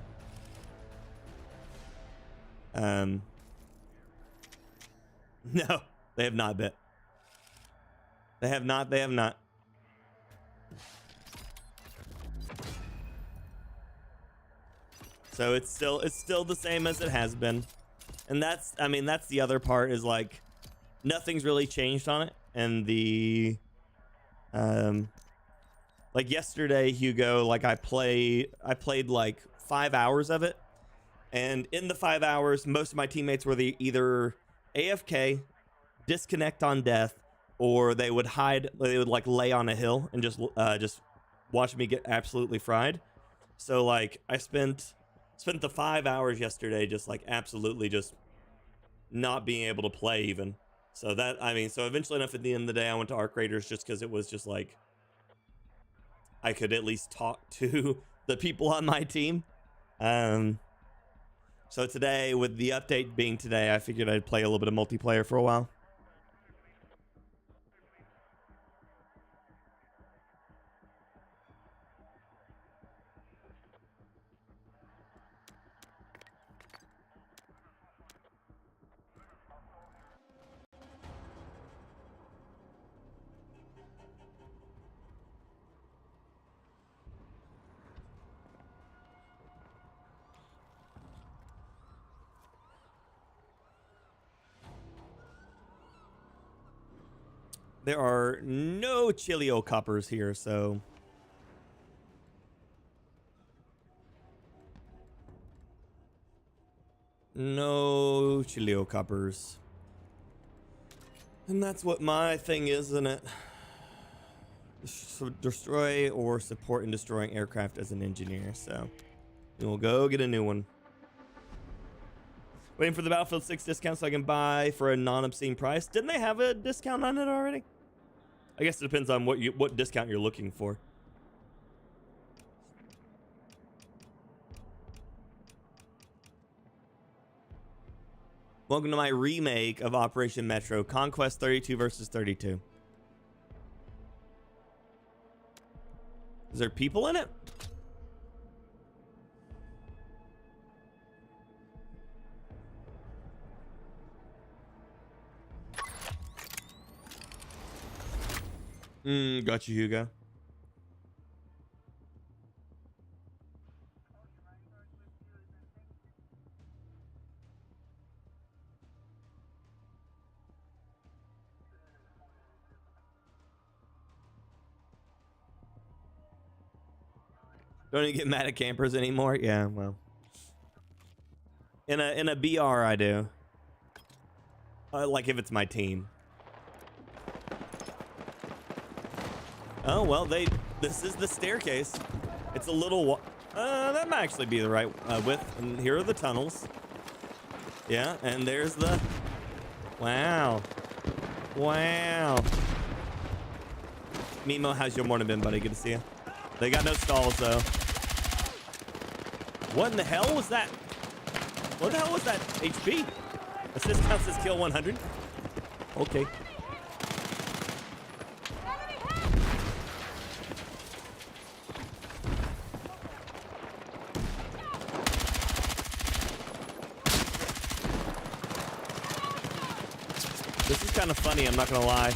No, they have not bit. They have not. They have not. So it's still the same as it has been. And that's, I mean, that's the other part is like nothing's really changed on it. And the like yesterday, Hugo, like I played like 5 hours of it. And in the 5 hours, most of my teammates were either AFK, disconnect on death, or they would hide, they would like lay on a hill and just watch me get absolutely fried. So like I spent the 5 hours yesterday just like absolutely just not being able to play even. So that, I mean, so eventually enough at the end of the day, I went to Arc Raiders just because it was just like I could at least talk to the people on my team. So today, with the update being today, I figured I'd play a little bit of multiplayer for a while. There are no Chilio coppers here, so no Chilio coppers. And that's what my thing is, isn't it? So destroy or support in destroying aircraft as an engineer, so we'll go get a new one. Waiting for the Battlefield 6 discount so I can buy for a non-obscene price. Didn't they have a discount on it already? I guess it depends on what discount you're looking for. Welcome to my remake of Operation Metro, Conquest 32 versus 32. Is there people in it? Got you, Hugo. Don't even get mad at campers anymore. Yeah, well, in a BR I do. Like if it's my team. Oh well, this is the staircase. It's a little that might actually be the right width. And here are the tunnels. Yeah, and there's the wow. Mimo, how's your morning been, buddy? Good to see you. They got no stalls though. What in the hell was that? What the hell was that HP? Assist counts as kill 100. Okay. This is kind of funny, I'm not gonna lie.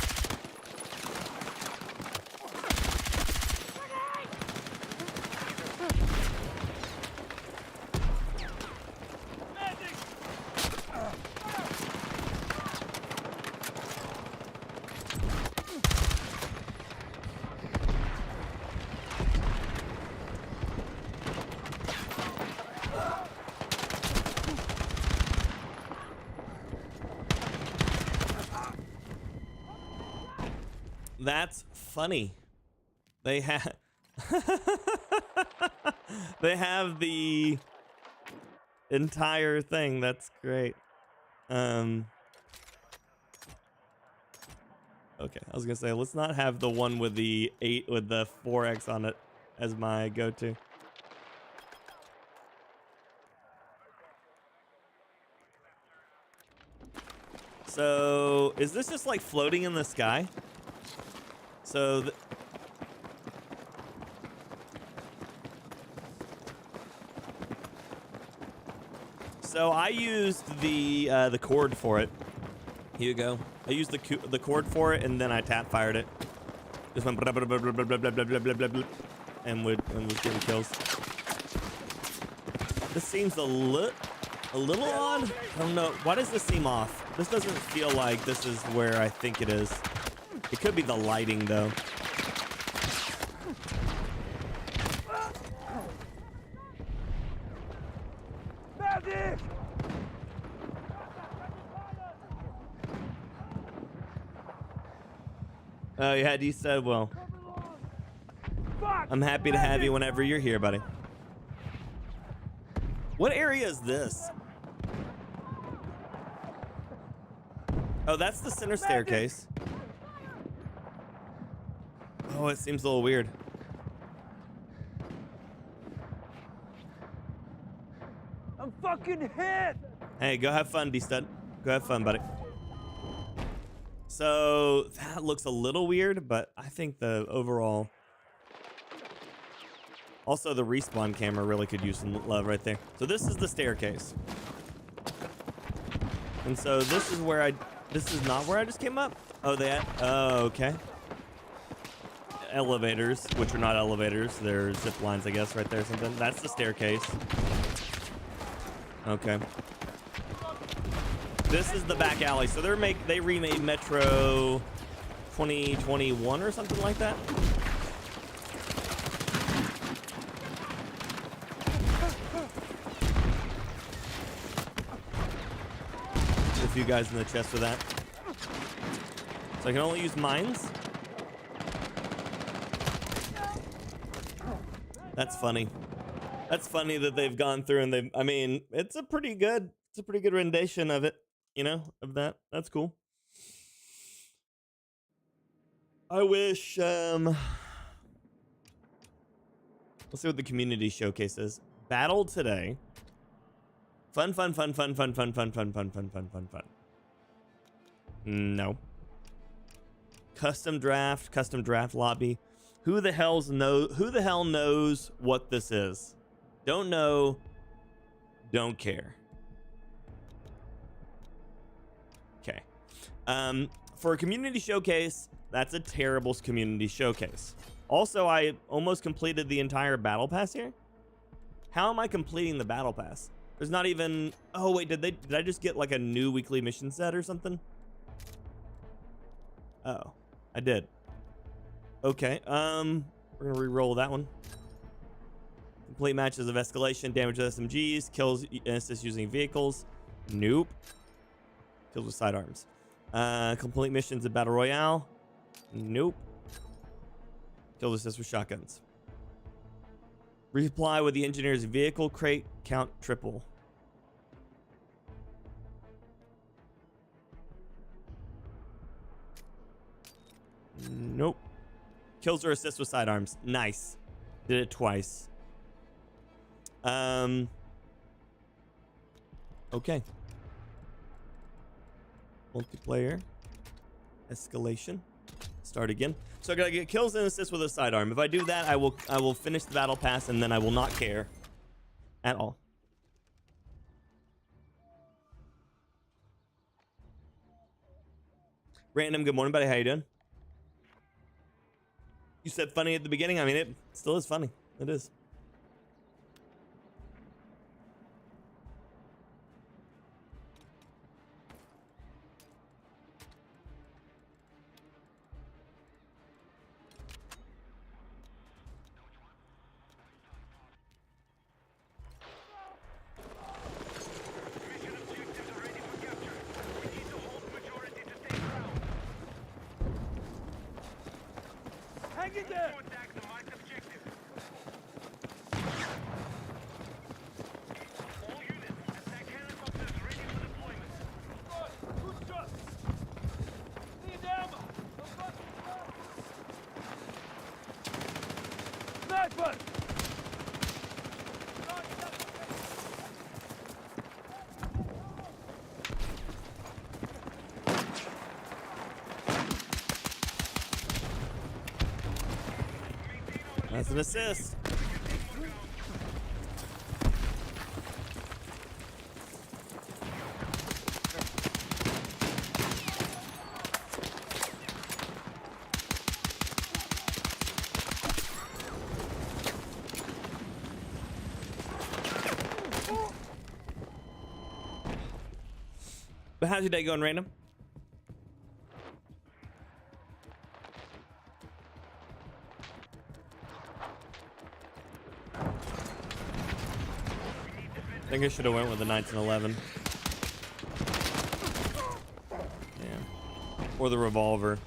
That's funny. They have they have the entire thing. That's great. Okay, I was gonna say let's not have the one with the 4x on it as my go-to. So is this just like floating in the sky? So I used the cord for it, Here you go. I used the cord for it, and then I tap fired it. Just went blah, blah, blah, blah, blah, blah, blah, blah, blah, blah, blah, and was getting kills. This seems a little odd. I don't know. Why does this seem off? This doesn't feel like this is where I think it is. It could be the lighting, though. Medic! Oh, yeah, you said, well, Fuck! I'm happy to have you whenever you're here, buddy. What area is this? Oh, that's the center staircase. Oh, it seems a little weird. I'm fucking hit! Hey, go have fun, D-Stud. Go have fun, buddy. So that looks a little weird, but I think the overall... Also, the respawn camera really could use some love right there. So this is the staircase. And so this is where this is not where I just came up? Oh, oh, okay. Elevators, which are not elevators. They're zip lines, I guess, right there or something. That's the staircase. Okay. This is the back alley. So they remade Metro 2021 or something like that. A few guys in the chest for that. So I can only use mines. That's funny. That's funny that they've gone through and I mean, it's a pretty good rendition of it, you know, of that. That's cool. I wish, let's see what the community showcase is. Battle today. Fun. No. Custom draft lobby. Who the hell knows what this is? Don't know. Don't care. Okay. For a community showcase, that's a terrible community showcase. Also, I almost completed the entire battle pass here. How am I completing the battle pass? There's not even... Oh, wait, did I just get like a new weekly mission set or something? Oh, I did. Okay, we're gonna re-roll that one. Complete matches of escalation, damage with SMGs, kills and assists using vehicles. Nope. Kills with sidearms. Complete missions of Battle Royale. Nope. Kills assists with shotguns. Resupply with the engineer's vehicle crate, count triple. Nope. Kills or assists with sidearms. Nice. Did it twice. Okay. Multiplayer. Escalation. Start again. So I gotta get kills and assists with a sidearm. If I do that, I will finish the battle pass and then I will not care at all. Random, good morning, buddy. How you doing? You said funny at the beginning. I mean, it still is funny. It is. Hang in there! Sniper! That's an assist. But how's your day going, Random? I think I should have went with the 1911. Yeah. Or the revolver.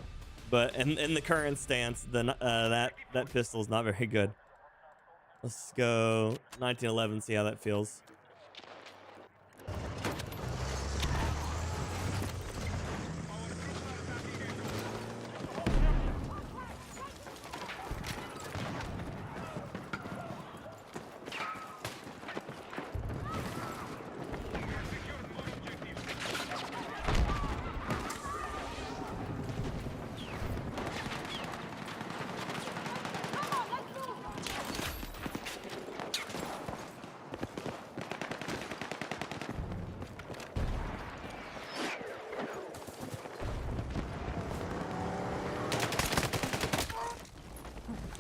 But in the current stance, that pistol is not very good. Let's go 1911, see how that feels.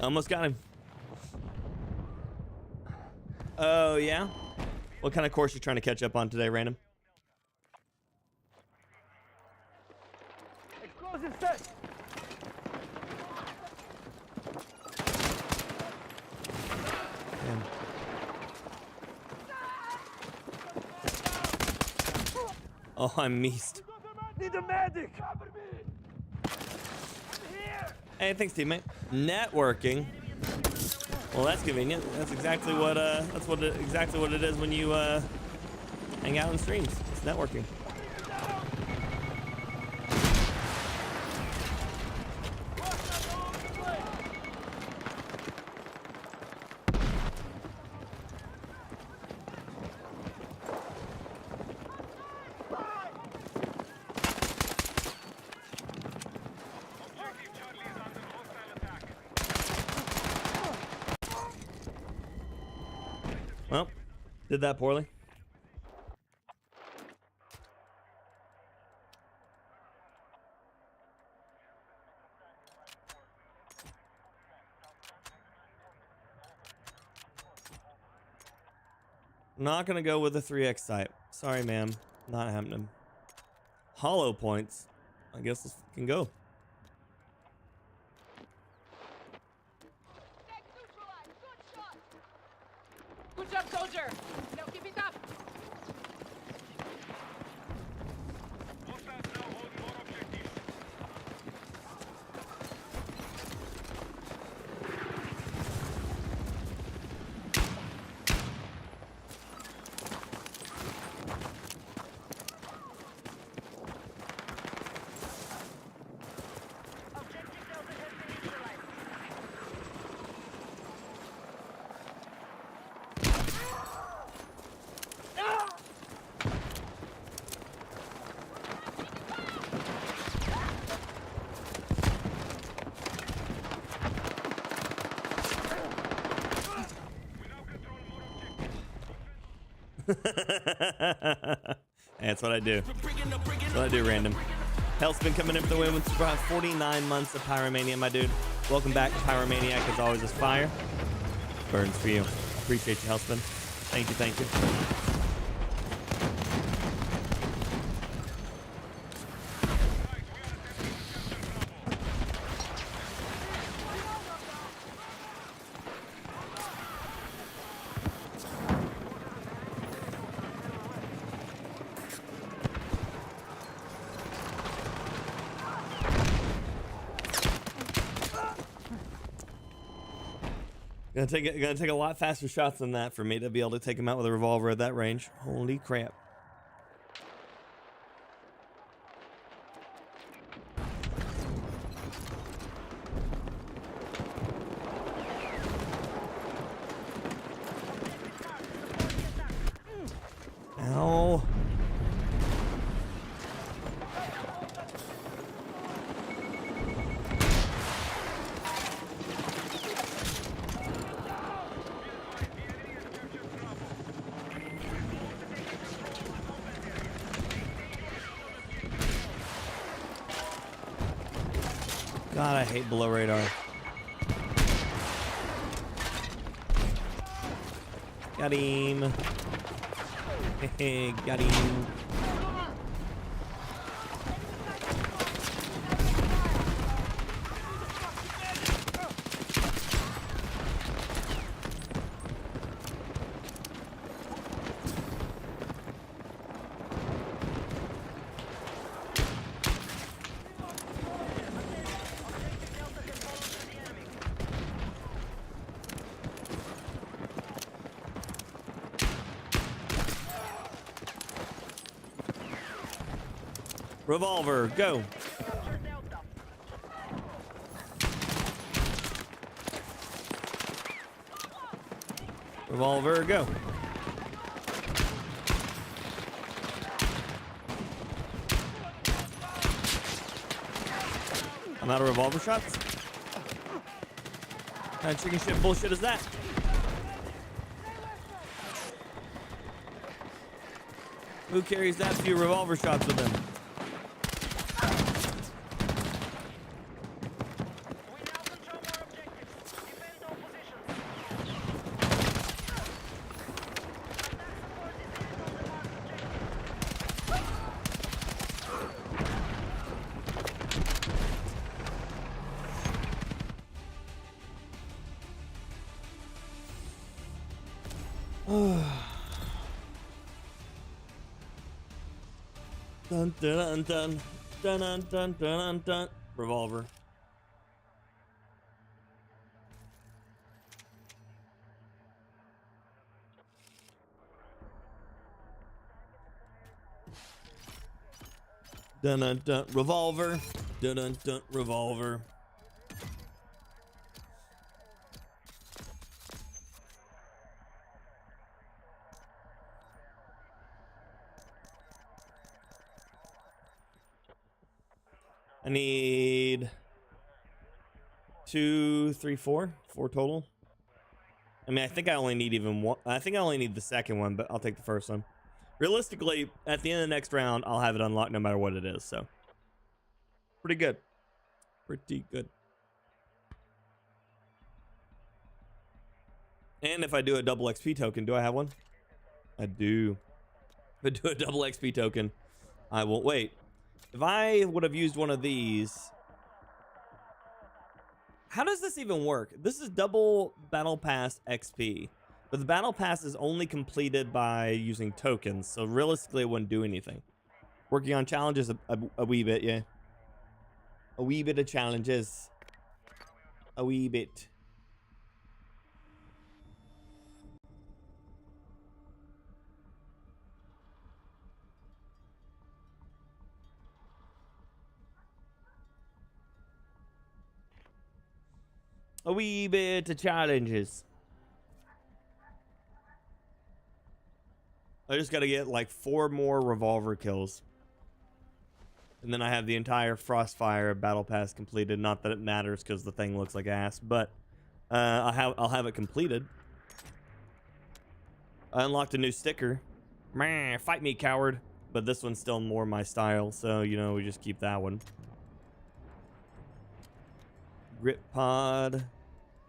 Almost got him. Oh, yeah? What kind of course you trying to catch up on today, Random? Explosive set. Damn. Oh, I missed. Need a medic. Hey, thanks, teammate. Networking. Well, that's convenient. That's exactly what exactly what it is when you hang out on streams. It's networking. Well, did that poorly. Not gonna go with the 3x sight. Sorry, ma'am. Not happening. Hollow points. I guess this can go. Good job, soldier. Now keep it up. Hostiles now hold more objectives. Objective Delta has been neutralized. That's what I do. That's what I do, Random. Health's been coming in for the win with 49 months of Pyromania, my dude. Welcome back to Pyromaniac. As always, is fire. Burns for you. Appreciate you, Healthspin. Thank you, thank you. Gonna take a lot faster shots than that for me to be able to take him out with a revolver at that range. Holy crap. Ow. God, I hate below radar. Got him. Got him. Revolver, go. Capture Delta. Revolver, go. I'm out of revolver shots. What kind of chicken shit bullshit is that? Who carries that few revolver shots with them? We now control more objectives. Defend all positions. Dun dun dun dun dun dun dun dun. Revolver. Dun dun dun. Revolver. Dun dun dun. Revolver. I need 2, 3, 4 total. I mean, I think I only need even one. I think I only need the second one, but I'll take the first one. Realistically, at the end of the next round, I'll have it unlocked no matter what it is. So, pretty good. Pretty good. And if I do a double XP token, do I have one? I do. If I do a double XP token, I won't wait. If I would have used one of these, how does this even work? This is double battle pass XP, but the battle pass is only completed by using tokens, so realistically it wouldn't do anything. Working on challenges a wee bit, yeah. A wee bit of challenges. A wee bit. A wee bit of challenges. I just gotta get like 4 more revolver kills. And then I have the entire Frostfire battle pass completed. Not that it matters because the thing looks like ass, but I'll have it completed. I unlocked a new sticker. Meh, fight me, coward. But this one's still more my style, so you know we just keep that one. Grip pod.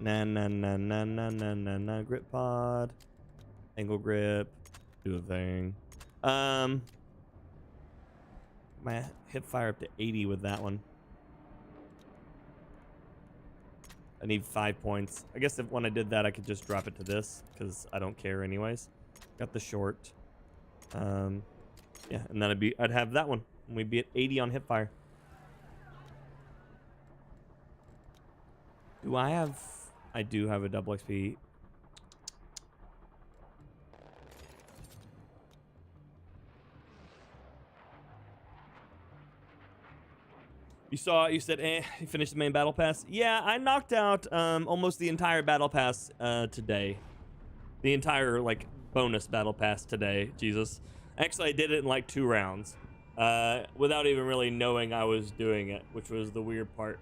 Nah, grip pod. Angle grip. Do a thing. My hip fire up to 80 with that one. I need 5 points. I guess if when I did that, I could just drop it to this because I don't care anyways. Got the short. Yeah, and then I'd have that one. And we'd be at 80 on hip fire. Do I have? I do have a double XP. You said, you finished the main battle pass? Yeah, I knocked out almost the entire battle pass today. The entire, like, bonus battle pass today. Jesus. Actually, I did it in, like, 2 rounds. Without even really knowing I was doing it, which was the weird part.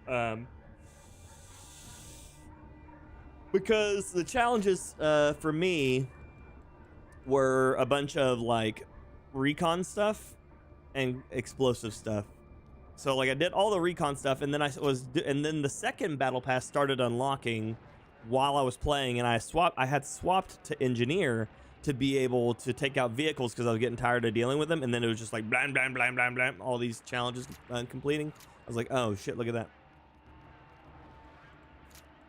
Because the challenges for me were a bunch of, like, recon stuff and explosive stuff. So like I did all the recon stuff, and then and then the second battle pass started unlocking while I was playing, and I had swapped to engineer to be able to take out vehicles because I was getting tired of dealing with them, and then it was just like blam blam blam blam blam, all these challenges completing. I was like, oh shit, look at that.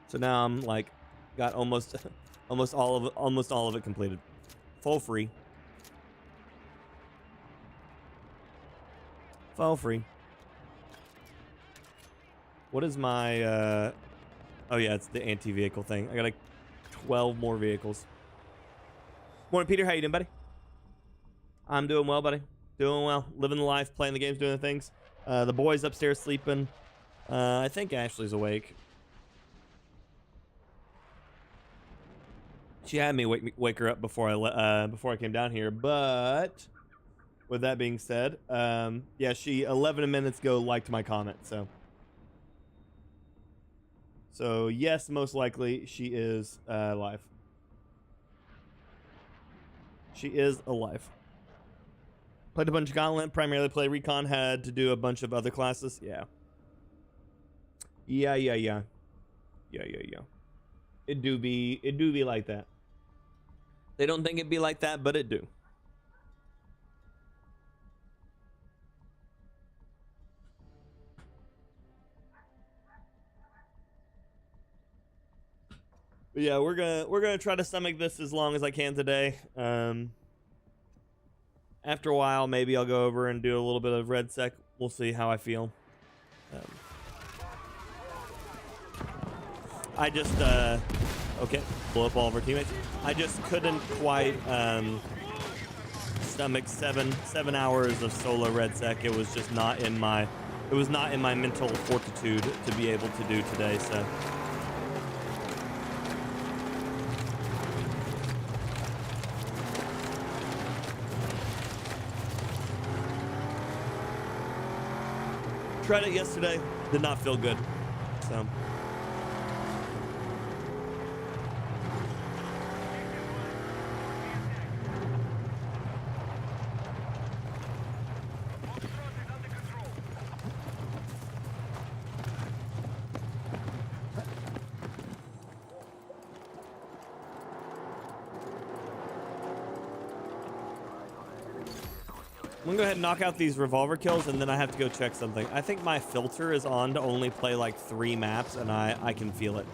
So now I'm like got almost all of it completed, full free. Full free. What is my, oh yeah, it's the anti-vehicle thing. I got like 12 more vehicles. Morning, Peter. How you doing, buddy? I'm doing well, buddy. Doing well. Living the life, playing the games, doing the things. The boys upstairs sleeping. I think Ashley's awake. She had me wake her up before I came down here, but with that being said, yeah, she 11 minutes ago liked my comment, so yes, most likely she is alive. She is alive. Played a bunch of Gauntlet, primarily play Recon, had to do a bunch of other classes. Yeah. Yeah. It do be like that. They don't think it'd be like that, but it do. But yeah, we're gonna try to stomach this as long as I can today. After a while, maybe I'll go over and do a little bit of red sec. We'll see how I feel. I just okay, blow up all of our teammates. I just couldn't quite stomach seven hours of solo red sec. It was just not in my mental fortitude to be able to do today. So. Tried it yesterday, did not feel good. So. I'm gonna go ahead and knock out these revolver kills, and then I have to go check something. I think my filter is on to only play like 3 maps, and I can feel it.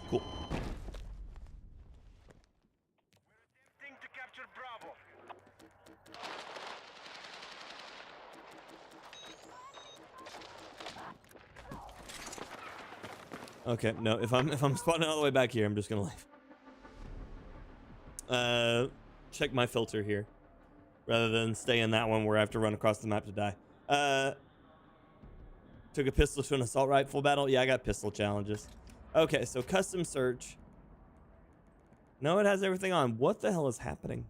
Cool. To capture Bravo. Okay, no, if I'm spawning all the way back here, I'm just gonna leave. Check my filter here, rather than stay in that one where I have to run across the map to die. Took a pistol to an assault rifle battle. Yeah, I got pistol challenges. Okay, so custom search. No, it has everything on. What the hell is happening?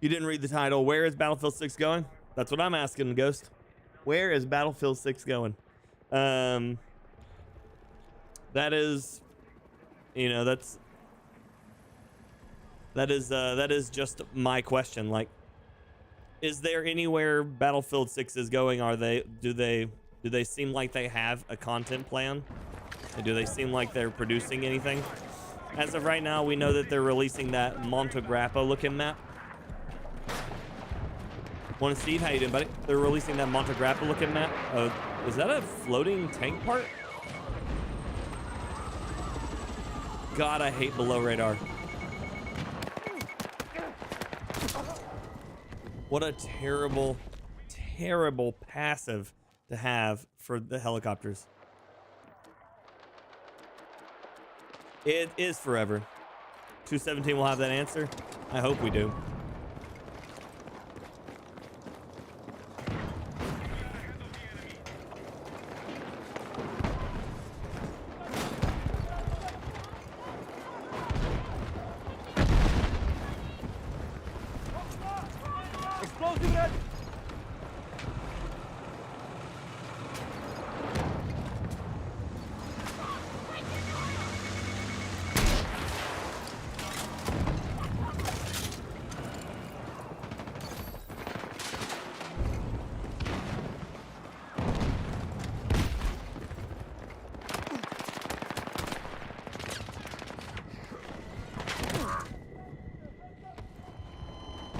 You didn't read the title. Where is Battlefield 6 going? That's what I'm asking, Ghost. Where is Battlefield 6 going? That is, you know, that is just my question. Like, is there anywhere Battlefield 6 is going? Do they seem like they have a content plan? Do they seem like they're producing anything? As of right now, we know that they're releasing that Montegrappa looking map. Morning, Steve. How you doing, buddy? They're releasing that Montegrappa looking map. Is that a floating tank part? God, I hate below radar. What a terrible, terrible passive to have for the helicopters. It is forever. 217 will have that answer. I hope we do.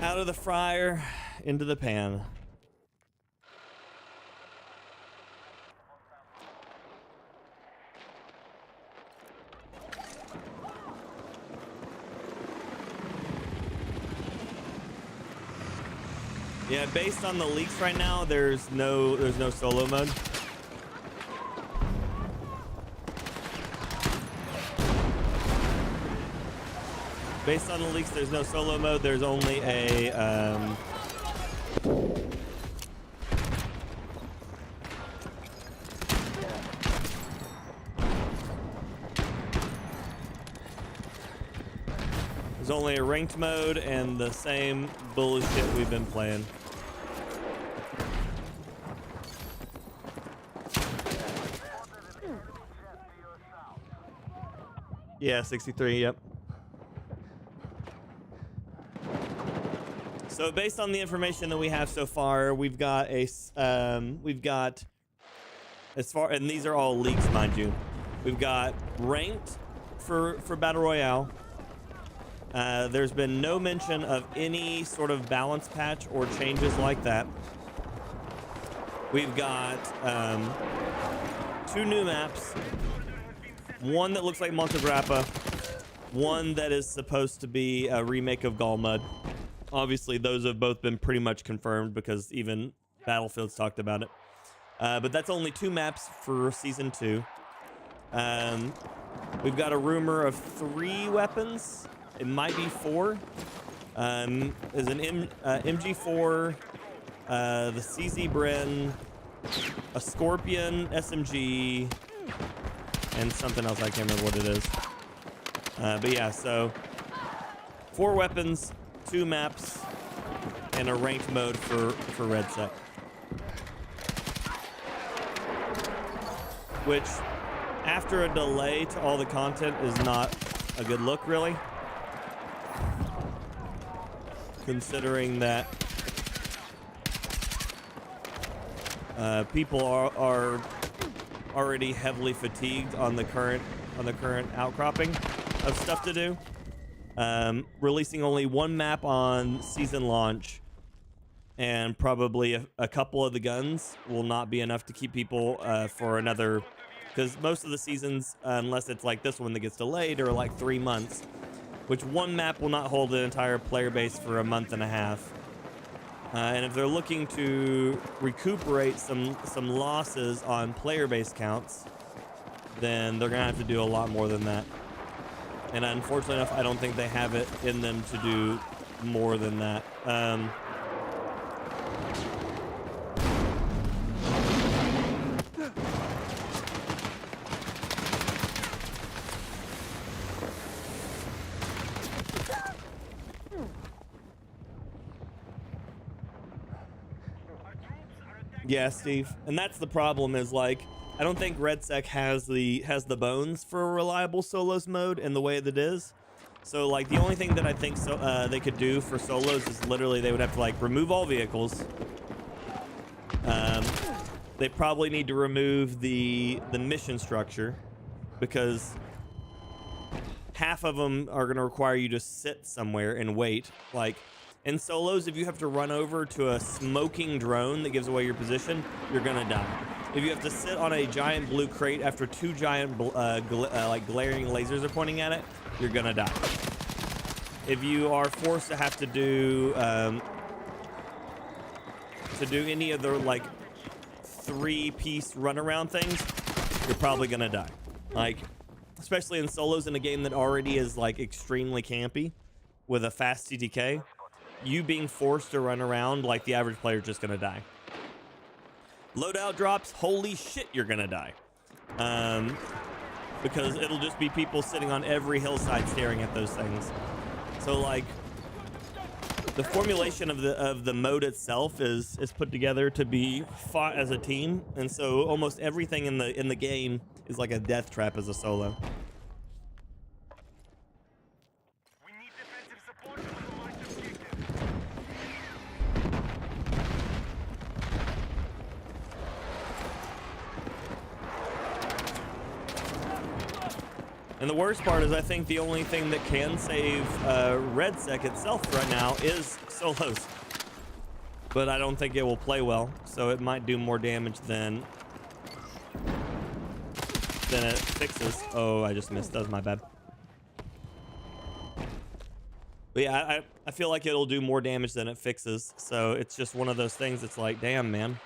Out of the fryer, into the pan. Yeah, based on the leaks right now, there's no solo mode. Based on the leaks, there's no solo mode. There's only a there's only a ranked mode and the same bullshit we've been playing. Yeah, 63. Yep. So based on the information that we have so far, we've got as far, and these are all leaks, mind you. We've got ranked for Battle Royale. There's been no mention of any sort of balance patch or changes like that. We've got 2 new maps. One that looks like Montegrappa. One that is supposed to be a remake of Galmud. Obviously, those have both been pretty much confirmed because even Battlefield's talked about it. But that's only 2 maps for Season 2. We've got a rumor of 3 weapons. It might be 4. There's an MG4, the CZ Bren, a Scorpion SMG, and something else. I can't remember what it is. But yeah, so 4 weapons, 2 maps, and a ranked mode for RedSec. Which, after a delay to all the content, is not a good look, really. Considering that people are already heavily fatigued on the current outcropping of stuff to do. Releasing only 1 map on season launch and probably a couple of the guns will not be enough to keep people for another, because most of the seasons, unless it's like this one that gets delayed, are like 3 months, which 1 map will not hold an entire player base for a month and a half. And if they're looking to recuperate some losses on player base counts, then they're gonna have to do a lot more than that. And unfortunately enough, I don't think they have it in them to do more than that. Yeah, Steve, and that's the problem. Is like, I don't think RedSec has the bones for a reliable solos mode in the way that it is. So like, the only thing that I think they could do for solos is literally they would have to like remove all vehicles. They probably need to remove the mission structure, because half of them are going to require you to sit somewhere and wait. Like, in solos, if you have to run over to a smoking drone that gives away your position, you're gonna die. If you have to sit on a giant blue crate after 2 giant like glaring lasers are pointing at it, you're gonna die. If you are forced to have to do any of the like 3-piece runaround things, you're probably gonna die. Like, especially in solos in a game that already is like extremely campy with a fast CTK. You being forced to run around, like, the average player is just gonna die. Loadout drops, holy shit, you're gonna die. Because it'll just be people sitting on every hillside staring at those things. So like, the formulation of the mode itself is put together to be fought as a team, and so almost everything in the game is like a death trap as a solo. We need defensive support for the launch objective. And the worst part is I think the only thing that can save Red Sec itself right now is solos. But I don't think it will play well, so it might do more damage than it fixes. Oh, I just missed. That was my bad. But yeah, I feel like it'll do more damage than it fixes. So it's just one of those things. It's like, damn, man.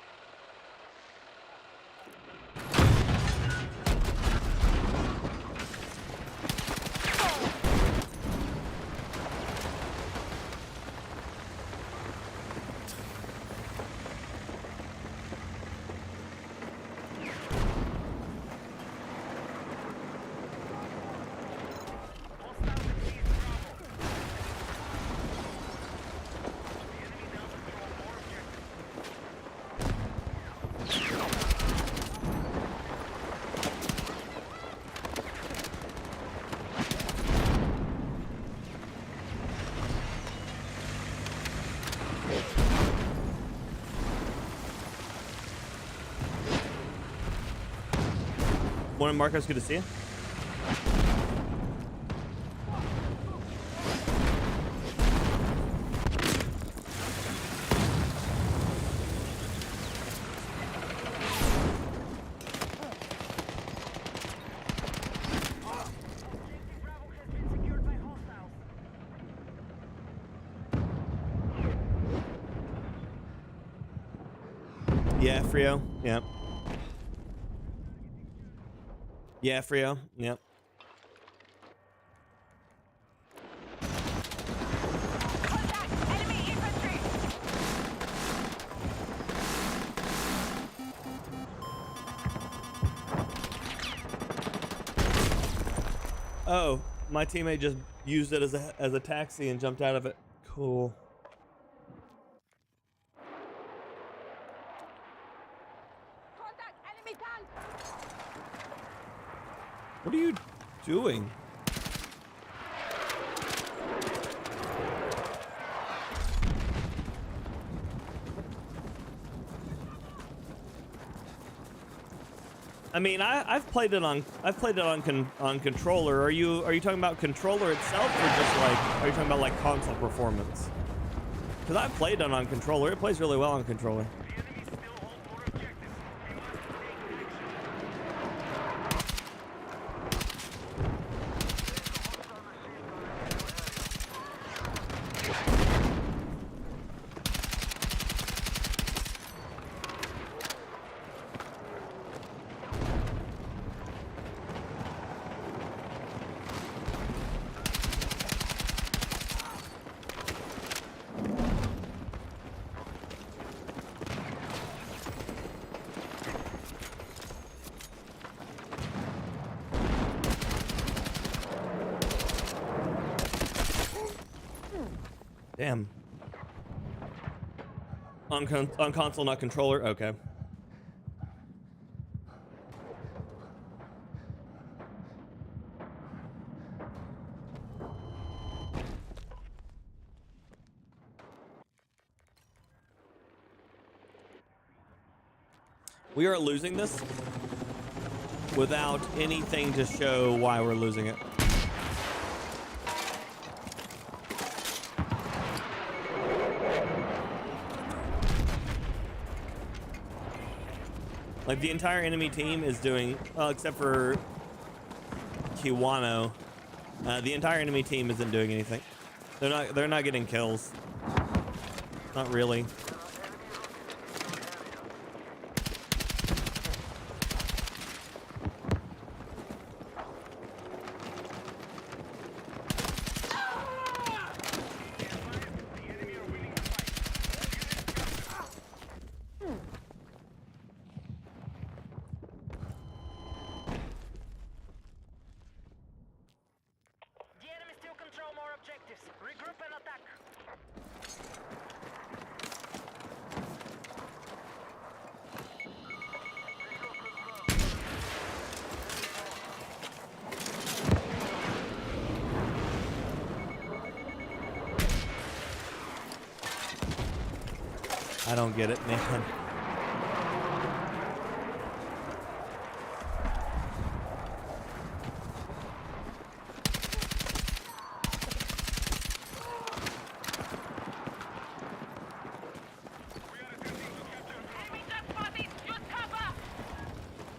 Morning, Marcos. Good to see you. Yeah, Frio. Yep. Yeah, Frio. Yep. Contact! Enemy infantry! Oh, my teammate just used it as a taxi and jumped out of it. Cool. Contact! Enemy tank! What are you doing? I mean, I've played it on controller. Are you talking about controller itself, or just like are you talking about like console performance? Because I've played it on controller. It plays really well on controller. Damn. On console, not controller? Okay. We are losing this without anything to show why we're losing it. Like the entire enemy team is doing, well, except for Kiwano, the entire enemy team isn't doing anything. They're not getting kills. Not really. I don't get it, man.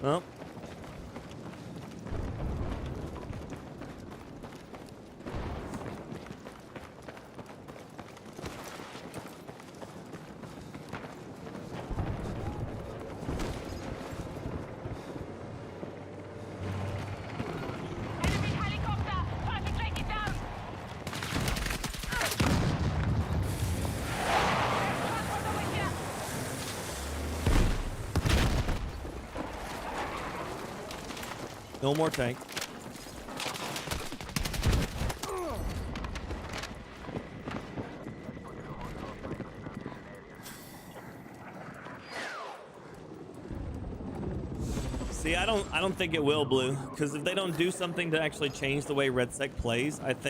Well. Enemy helicopter! Try to take it down! Transport over here! No more tank. See, I don't think it will, Blue, because if they don't do something to actually change the way Red Sec plays, I don't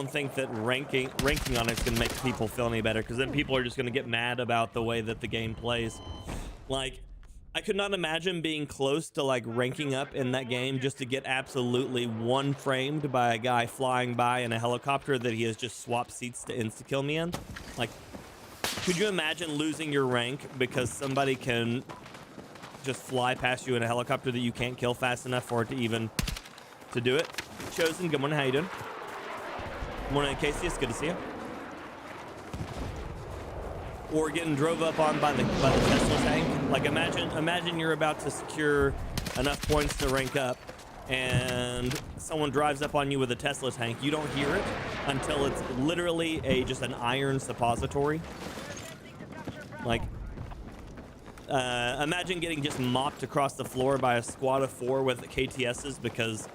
think that ranking on it's gonna make people feel any better, because then people are just gonna get mad about the way that the game plays. Like, I could not imagine being close to like ranking up in that game just to get absolutely one framed by a guy flying by in a helicopter that he has just swapped seats to insta-kill me in. Like, could you imagine losing your rank because somebody can just fly past you in a helicopter that you can't kill fast enough for it to even to do it? Chosen, good morning, how you doing? Good morning, Casey, it's good to see you. Or getting drove up on by the Tesla tank. Like, imagine you're about to secure enough points to rank up, and someone drives up on you with a Tesla tank. You don't hear it until it's literally just an iron suppository. Like, imagine getting just mopped across the floor by a squad of 4 with KTSs because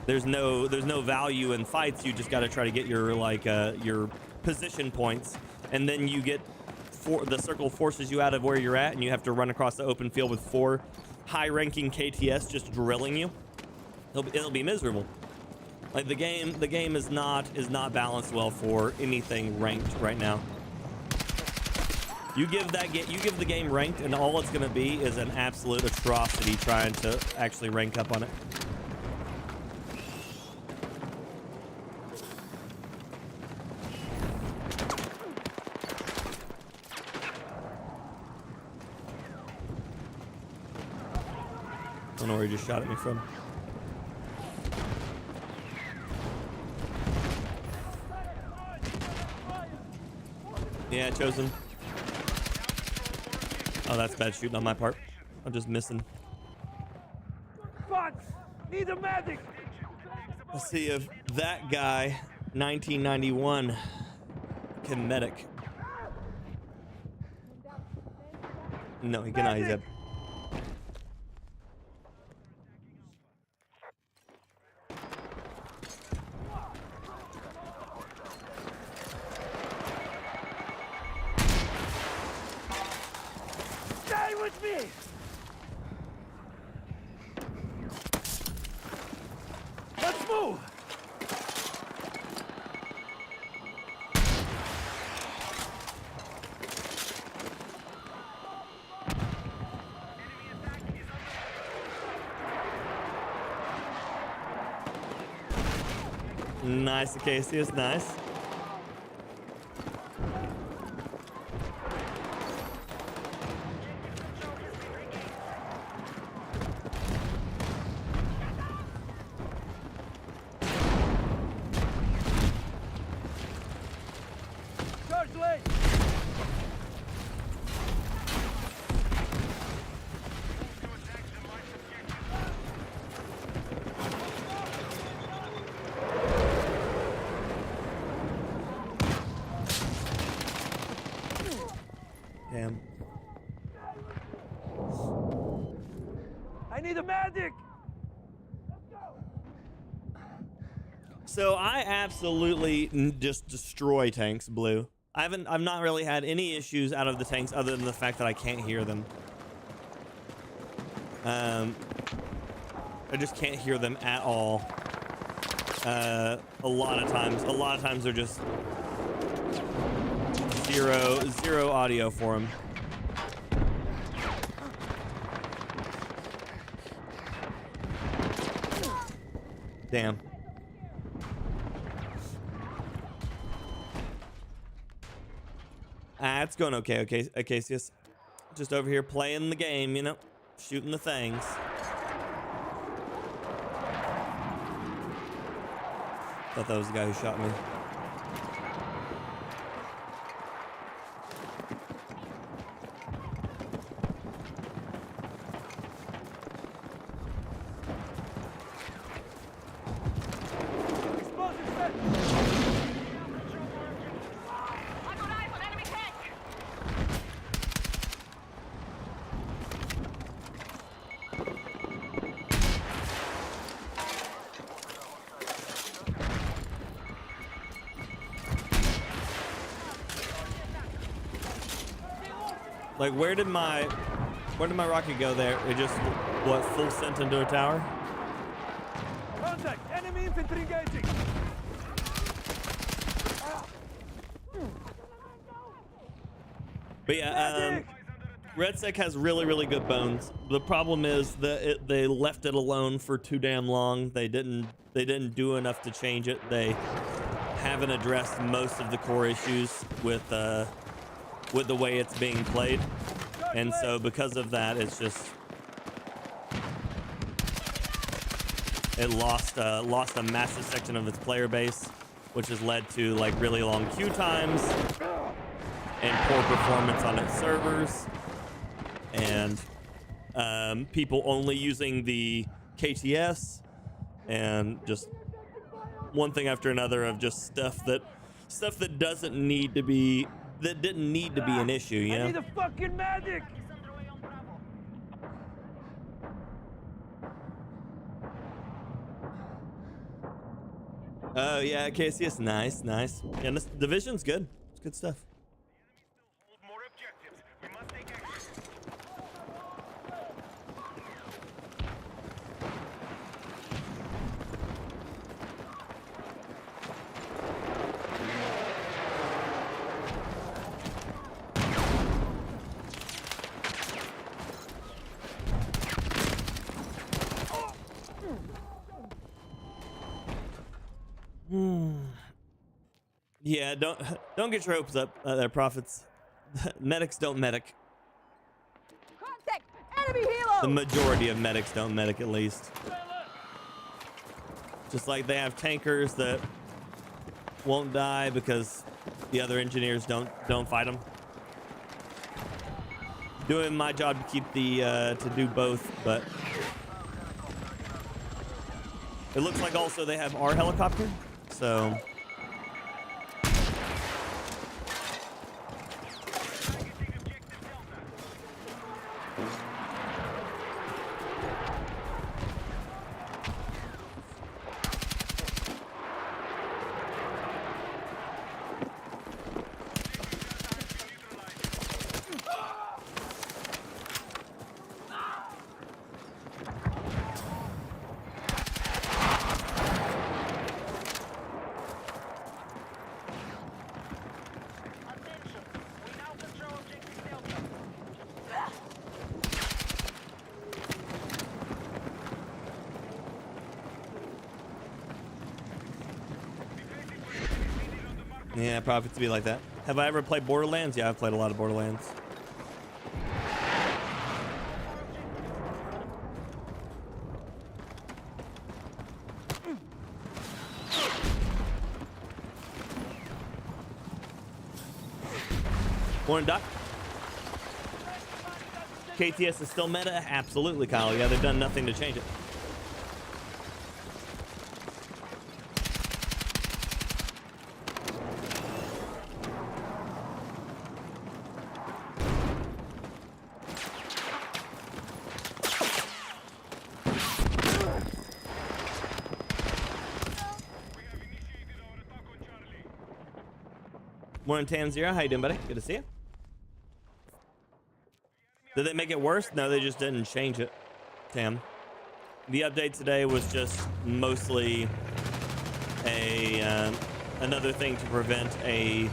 there's no value in fights. You just got to try to get your your position points, and then you get the circle forces you out of where you're at, and you have to run across the open field with 4 high-ranking KTS just drilling you. It'll be miserable. Like, the game is not balanced well for anything ranked right now. You give the game ranked, and all it's gonna be is an absolute atrocity trying to actually rank up on it. I don't know where he just shot at me from. Yeah, Chosen. Oh, that's bad shooting on my part. I'm just missing. Fuck! Need a medic! Let's see if that guy, 1991, can medic. No, he cannot. He's dead. Stay with me! Let's move! Nice, Casey. It's nice. Charge late! Damn. I need a medic! So I absolutely just destroy tanks, Blue. I've not really had any issues out of the tanks other than the fact that I can't hear them. I just can't hear them at all. A lot of times they're just zero audio for them. Damn. It's going okay, Casey. Just over here playing the game, you know. shooting the things. Thought that was the guy who shot me. Explosive set. I got eyes on enemy tank. Like, where did my rocket go there? It just, what, full sent into a tower? Contact. Enemy infantry engaging. But yeah, RedSec has really good bones. The problem is that they left it alone for too damn long. They didn't do enough to change it. They haven't addressed most of the core issues with the way it's being played, and so because of that, it's just it lost a massive section of its player base, which has led to like really long queue times and poor performance on its servers, and people only using the KTS, and just one thing after another of just stuff that didn't need to be an issue, you I know? need a fucking medic. Is underway on Bravo. Oh yeah, KCS, nice. Yeah, this division's good. It's good stuff. Hold more objectives. We must take action. Yeah, don't get your hopes up, there, Prophets. Medics don't medic. Contact. Enemy helo. The majority of medics don't medic, at least. Just like they have tankers that won't die because the other engineers don't fight them. Doing my job to keep the to do both, but it looks like also they have our helicopter, so. Attention. We now control objective Delta. Yeah, Prophets to be like that. Have I ever played Borderlands? Yeah, I've played a lot of Borderlands. Morning, Doc. KTS is still meta? Absolutely, Kyle. Yeah, they've done nothing to change it. Morning, Tanzira. How you doing, buddy? Good to see you. Did they make it worse? No, they just didn't change it, Tam. The update today was just mostly a another thing to prevent an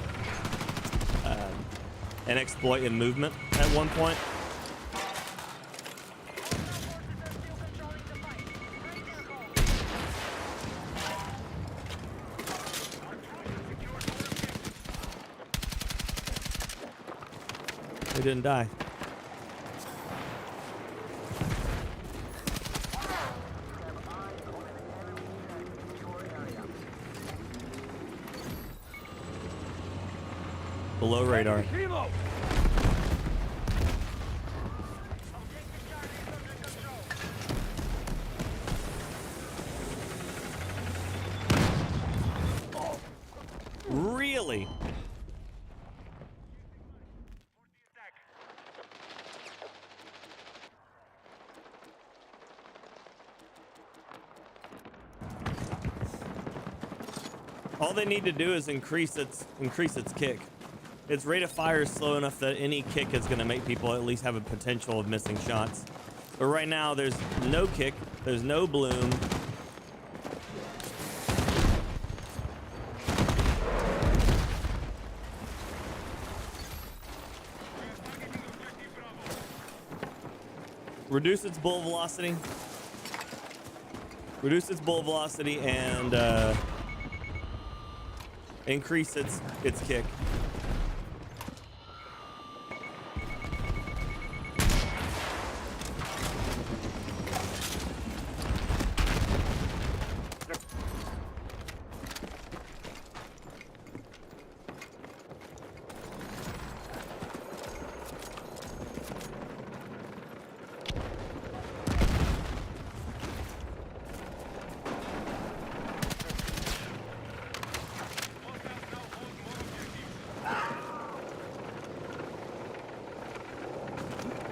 exploit in movement at one point. They didn't die. Below radar. Kilo. Objective Charlie is under control. Really? Attack. All they need to do is increase its kick. Its rate of fire is slow enough that any kick is going to make people at least have a potential of missing shots. But right now, there's no kick, there's no bloom. Reduce its bullet velocity. Reduce its bullet velocity and increase its kick.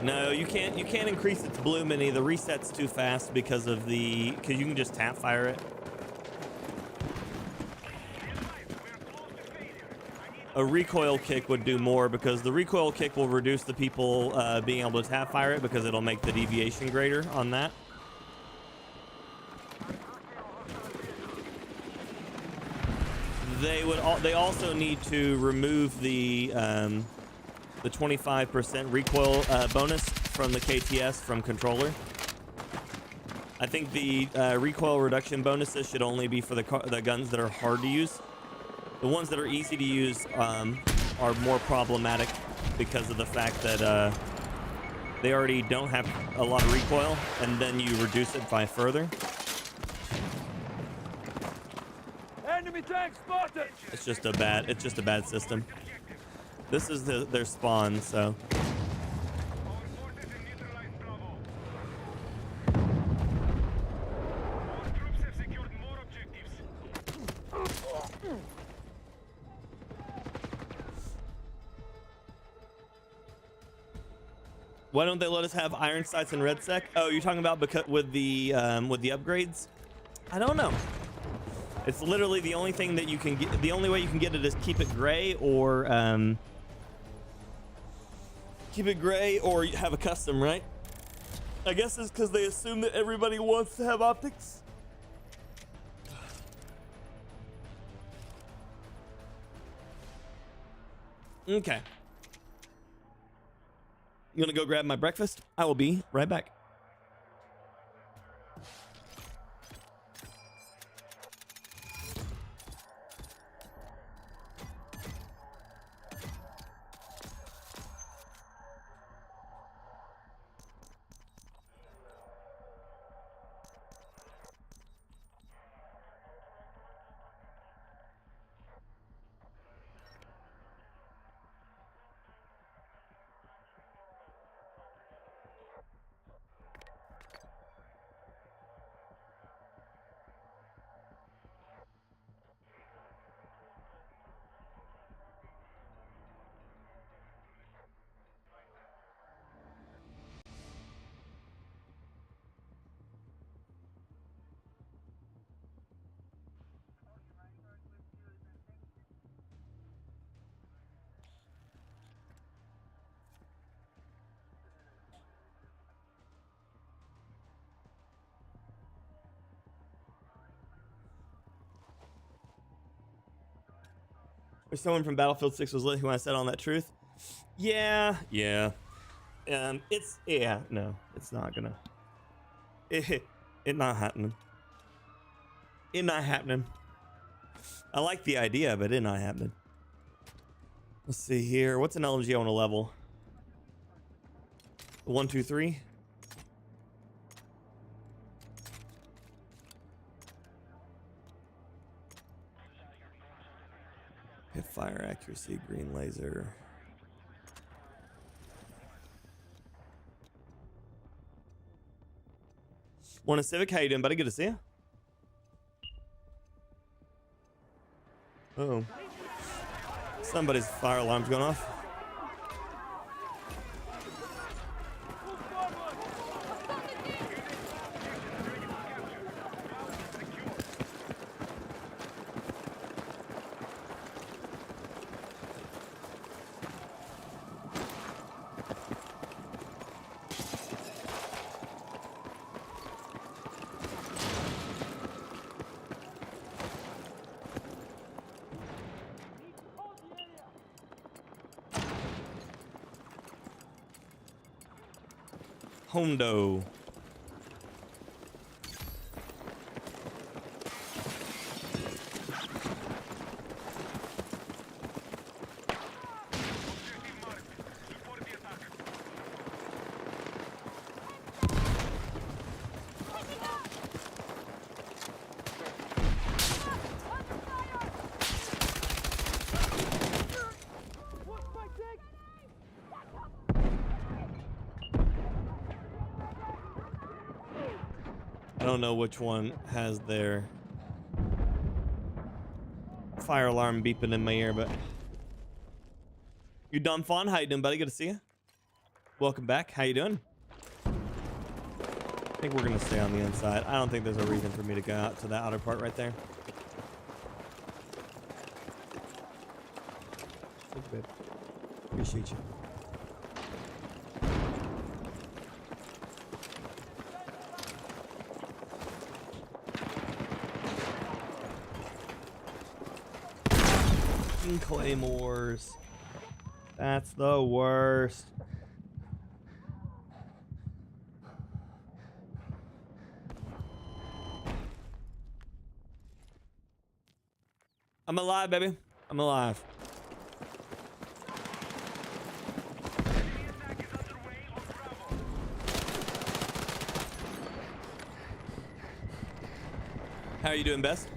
No, you can't increase its bloom any. The reset's too fast because you can just tap fire it. A recoil kick would do more because the recoil kick will reduce the people being able to tap fire it because it'll make the deviation greater on that. They also need to remove the 25% recoil bonus from the KTS from controller. I think the recoil reduction bonuses should only be for the guns that are hard to use. The ones that are easy to use are more problematic because of the fact that they already don't have a lot of recoil, and then you reduce it by further. Enemy tank spotted. It's just a bad system. This is their spawn, so. Our forces have neutralized Bravo. Our troops have secured more objectives. Why don't they let us have iron sights and red sec? Oh, you're talking about because with the upgrades? I don't know. It's literally the only thing that you can get. The only way you can get it is keep it gray or have a custom, right? I guess it's because they assume that everybody wants to have optics. Okay. You gonna go grab my breakfast? I will be right back. Or someone from Battlefield 6 was listening when I said on that truth. Yeah. No, it's not gonna. It not happening. It not happening. I like the idea, but it not happening. Let's see here. What's an LMG I want to level? 1, 2, 3. Hip fire accuracy, green laser. Want a Civic? How you doing, buddy? Good to see you. Uh-oh. Somebody's fire alarm's going off. Hondo. I don't know which one has their fire alarm beeping in my ear, but you dumb fawn, how you doing, buddy? Good to see you. Welcome back. How you doing? I think we're gonna stay on the inside. I don't think there's a reason for me to go out to that outer part right there. Thank you, babe. Appreciate you. Claymores. That's the worst. I'm alive, baby. I'm alive. How are you doing, Best?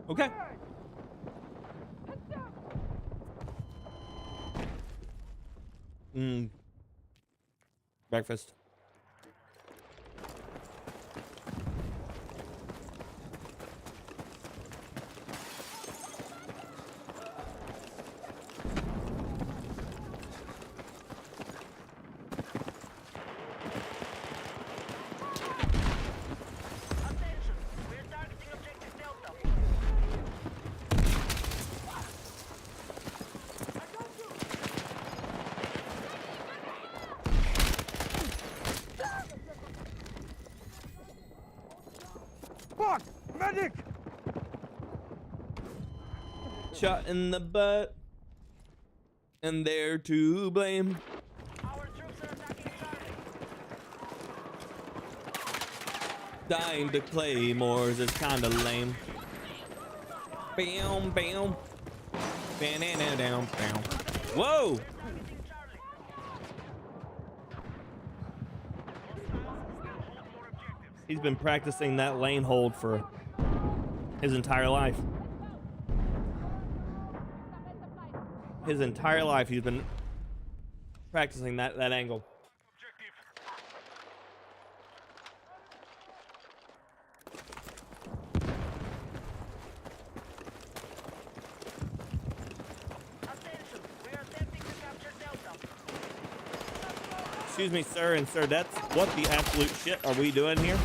Okay. Breakfast. Attention, we're targeting objective Delta. Fuck! Medic! Shot in the butt. And they're to blame. Our troops are attacking Charlie. Dying to claymores is kinda lame. Bam, bam. Banana down, bam. Whoa! Targeting Charlie. He's been practicing that lane hold for his entire life. His entire life he's been practicing that angle. Attention, we are attempting to capture Delta. Excuse me, sir and sirdettes. What the absolute shit are we doing here?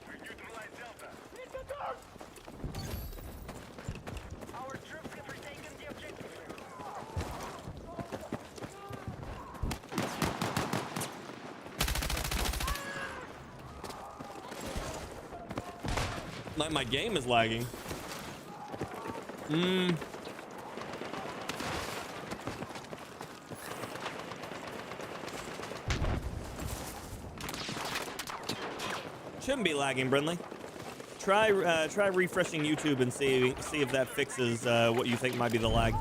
We neutralized Delta. Our troops have retaken the objective. My game is lagging. Shouldn't be lagging, Brindley. Try refreshing YouTube and see if that fixes what you think might be the lag.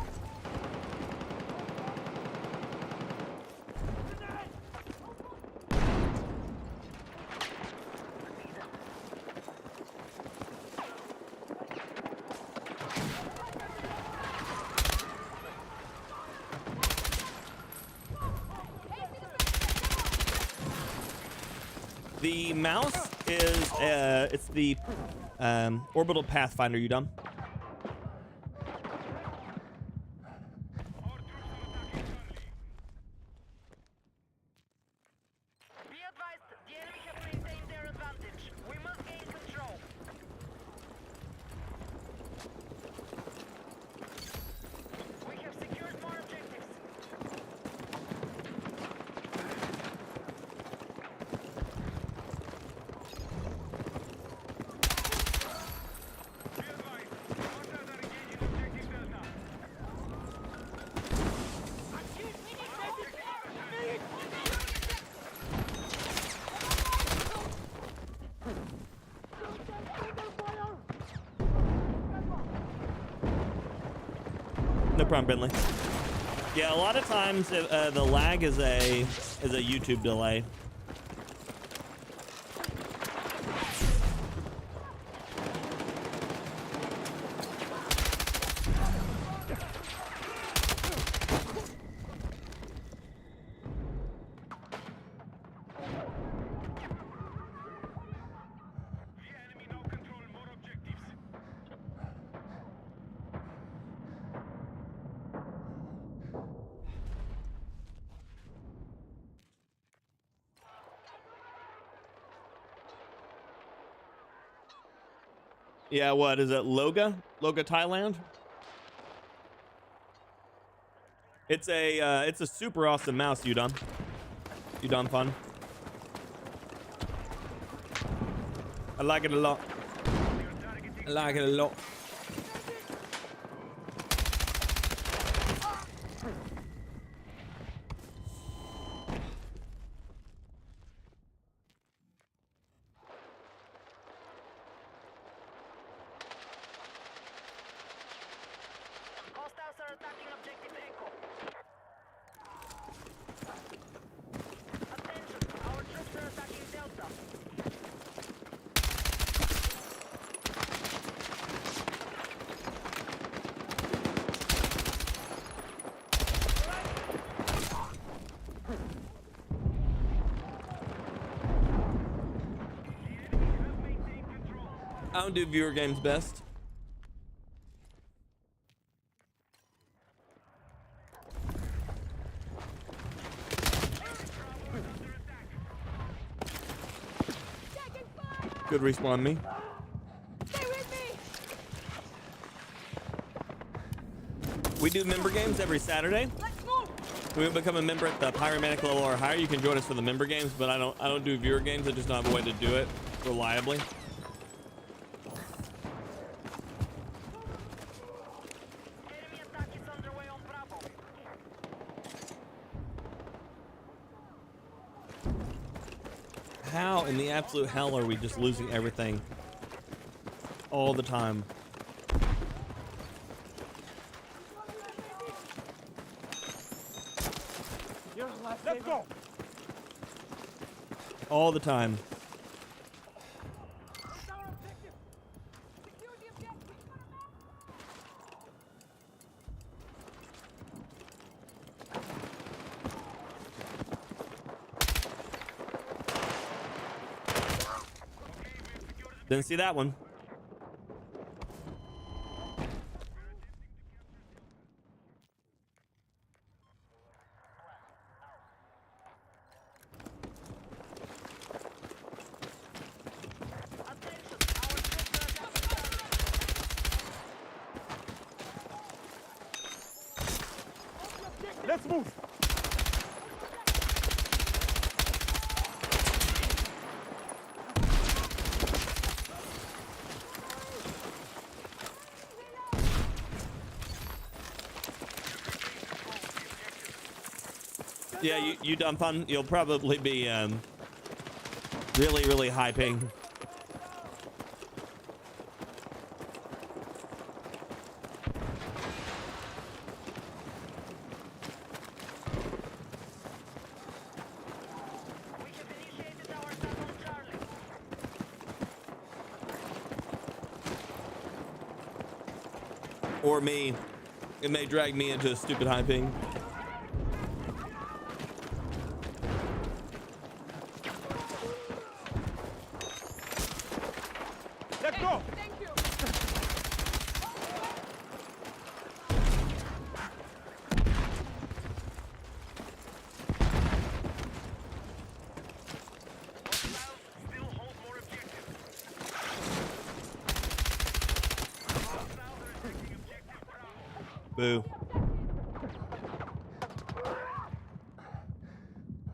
The mouse is it's the orbital pathfinder. You dumb? Be advised, the enemy have maintained their advantage. We must gain control. We have secured more objectives. Be advised. Hostiles are engaging objective Delta. No problem, Brindley. Yeah, a lot of times the lag is a YouTube delay. The enemy now control more objectives. Yeah, what is it? Loga, Thailand. It's a super awesome mouse, you dumb fun. I like it a lot. I like it a lot. Hostiles are attacking objective Echo. Attention, our troops are attacking Delta. I don't do viewer games best. Good respawn me. Stay with me. We do member games every Saturday. Let's move. When we become a member at the Pyromanic level or higher, you can join us for the member games, but I don't do viewer games. I just don't have a way to do it reliably. Enemy attack is underway on Bravo. How in the absolute hell are we just losing everything all the time? Let's go. All the time. Our objective. Secure the objective. Didn't see that one. Let's move. Yeah, you dumb fun. You'll probably be really high ping. We have initiated our attack on Charlie. Or me. It may drag me into a stupid high ping. Let's go. Thank you. Still hold more objectives. Boo.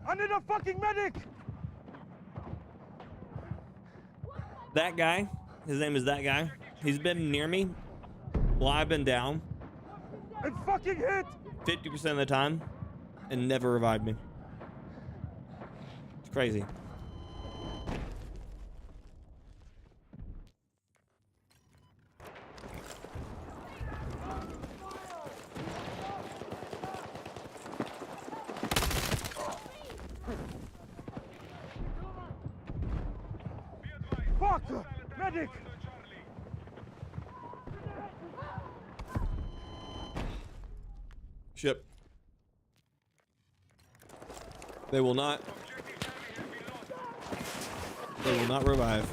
I need a fucking medic. That guy, his name is that guy. He's been near me while I've been down And fucking hit. 50% of the time and never revived me. It's crazy. Fuck. Medic. Ship. They will not. They will not revive.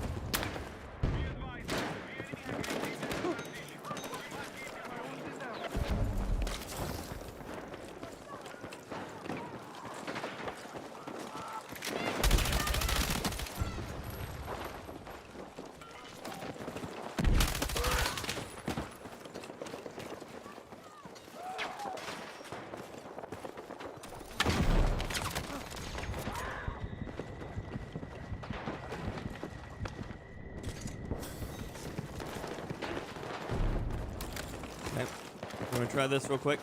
Okay. I'm gonna try this real quick.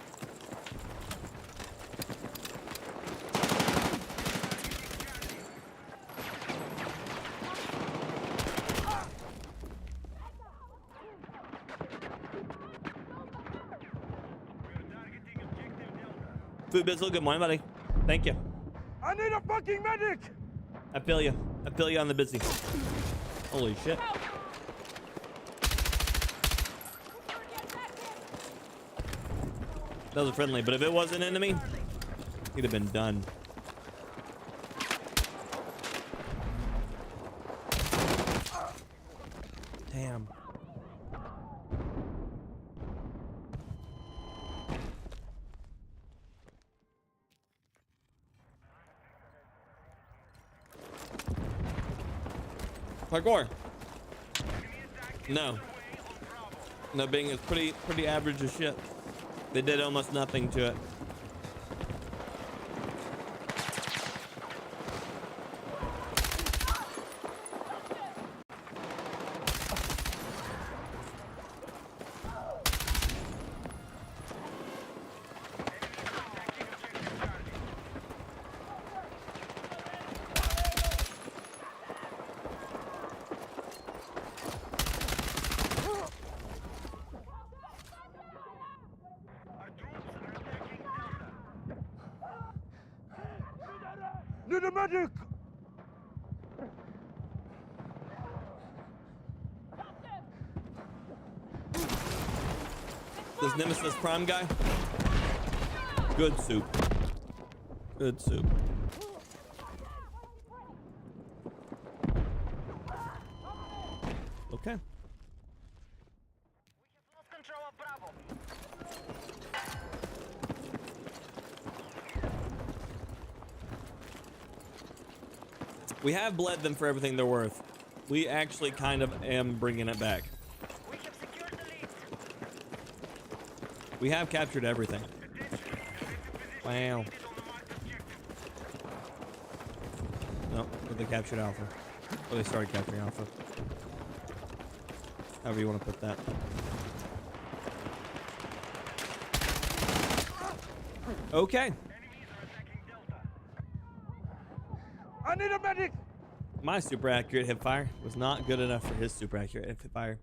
Food Bizzle, good morning, buddy. Thank you. I need a fucking medic. I feel you. I feel you on the busy. Holy shit. That was a friendly, but if it was an enemy, he'd have been done. Damn. Parkour. No. No, Bing is pretty average as shit. They did almost nothing to it. Need a medic. This Nemesis Prime guy, good soup. Good soup. Okay. Lost control of Bravo. We have bled them for everything they're worth. We actually kind of am bringing it back. We have secured the lead. We have captured everything. Wow. No, but they captured Alpha. Oh, they started capturing Alpha. However you want to put that. Okay. I need a medic! My super accurate hip fire was not good enough for his super accurate hip fire.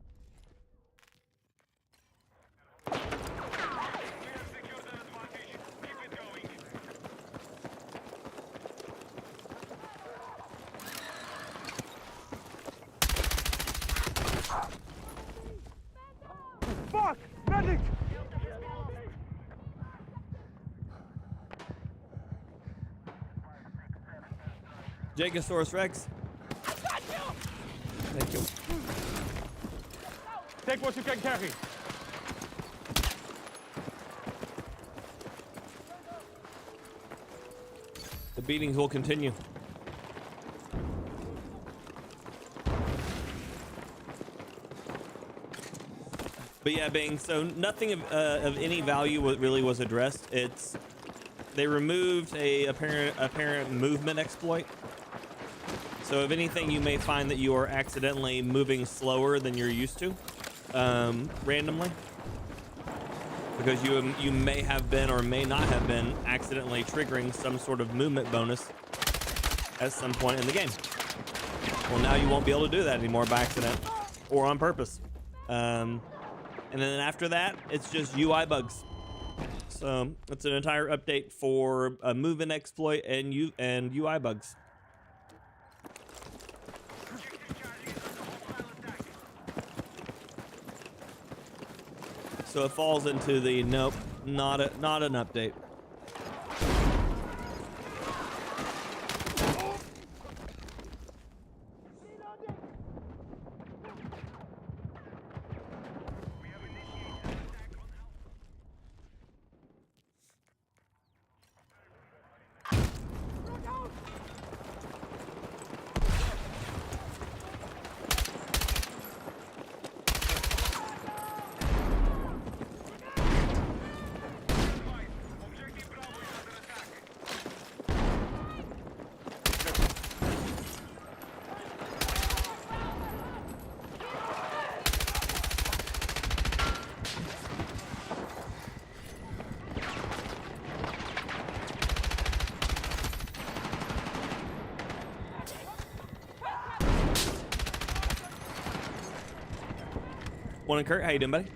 Fuck! Medic! Jagosaurus Rex. Thank you. Take what you can carry. The beatings will continue. But yeah, Bing, so nothing of any value really was addressed. They removed a apparent movement exploit. So if anything, you may find that you are accidentally moving slower than you're used to, randomly. Because you may have been or may not have been accidentally triggering some sort of movement bonus at some point in the game. Well, now you won't be able to do that anymore by accident or on purpose. And then after that, it's just UI bugs. So it's an entire update for a movement exploit and UI bugs. So it falls into the nope, not an update. Morning, Kurt. How you doing, buddy?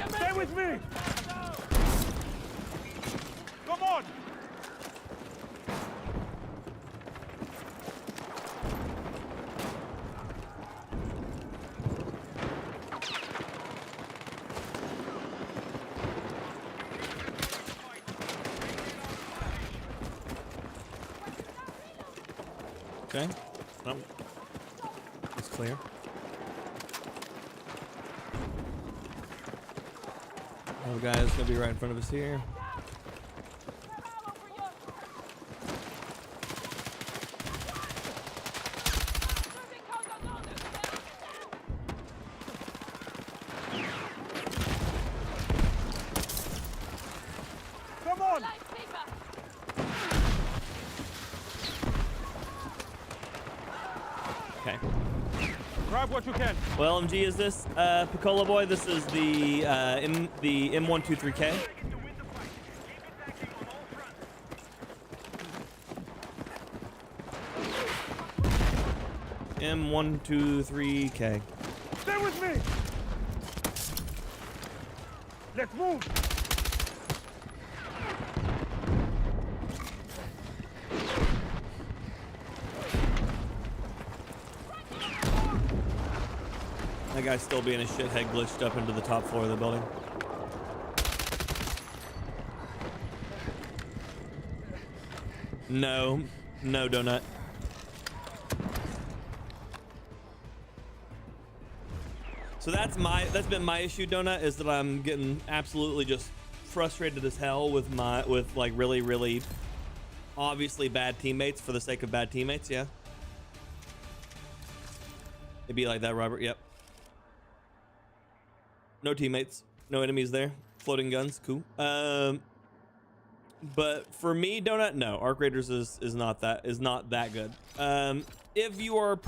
Stay with me! Come on! Okay. Well, it's clear. Oh, guys, gonna be right in front of us here. Come on! Okay. Grab what you can. Well, MG, is this Piccolo boy? This is the M123K. M123K. Stay with me! Let's move! That guy's still being a shithead, glitched up into the top floor of the building. No, Donut. So that's been my issue, Donut, is that I'm getting absolutely just frustrated as hell with like really, really obviously bad teammates for the sake of bad teammates, yeah. It'd be like that, Robert. Yep. No teammates, no enemies there. Floating guns, cool. But for me, Donut, no. Arc Raiders is not that good. If you are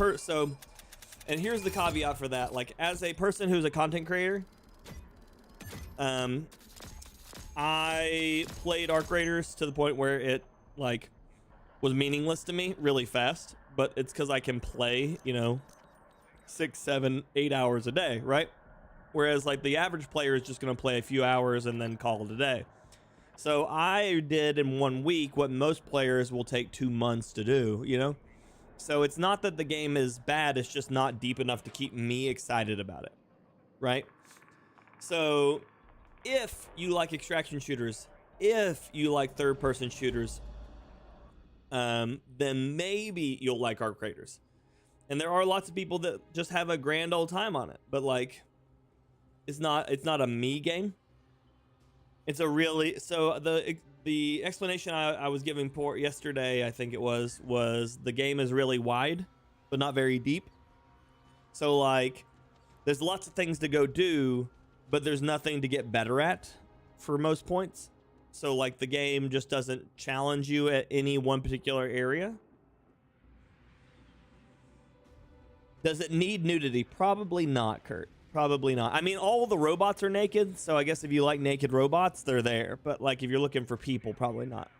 and here's the caveat for that. Like, as a person who's a content creator, I played Arc Raiders to the point where it like was meaningless to me really fast. But it's because I can play, you know, 6, 7, 8 hours a day, right? Whereas like the average player is just going to play a few hours and then call it a day. So I did in 1 week what most players will take 2 months to do, you know? So it's not that the game is bad, it's just not deep enough to keep me excited about it, right? So if you like extraction shooters, if you like third-person shooters, then maybe you'll like Arc Raiders. And there are lots of people that just have a grand old time on it, but like, it's not a me game. It's a really, so the explanation I was giving Port yesterday, I think it was the game is really wide, but not very deep. So like, there's lots of things to go do, but there's nothing to get better at for most points. So like the game just doesn't challenge you at any one particular area. Does it need nudity? Probably not, Kurt. Probably not. I mean, all the robots are naked, so I guess if you like naked robots, they're there. But like, if you're looking for people, probably not.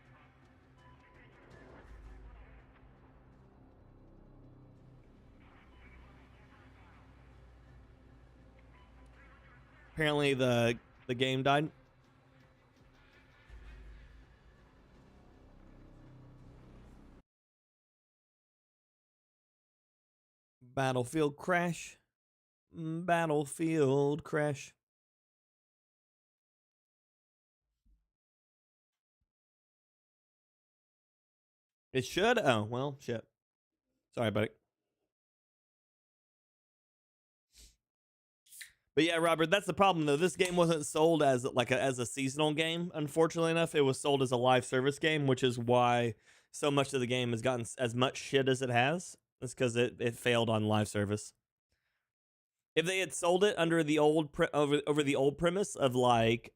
Apparently, the game died. Battlefield crash. Battlefield crash. It should. Oh, well, shit. Sorry, buddy. But yeah, Robert, that's the problem though. This game wasn't sold as like as a seasonal game. Unfortunately enough, it was sold as a live service game, which is why so much of the game has gotten as much shit as it has. It's because it failed on live service. If they had sold it under the old over the old premise of like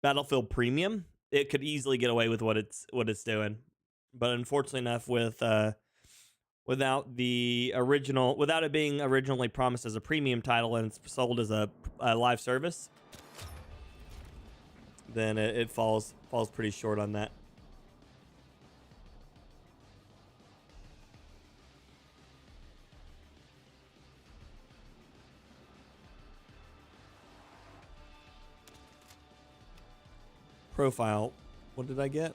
Battlefield Premium, it could easily get away with what it's doing. But unfortunately enough, with without it being originally promised as a premium title and it's sold as a live service, then it falls pretty short on that. Profile. What did I get?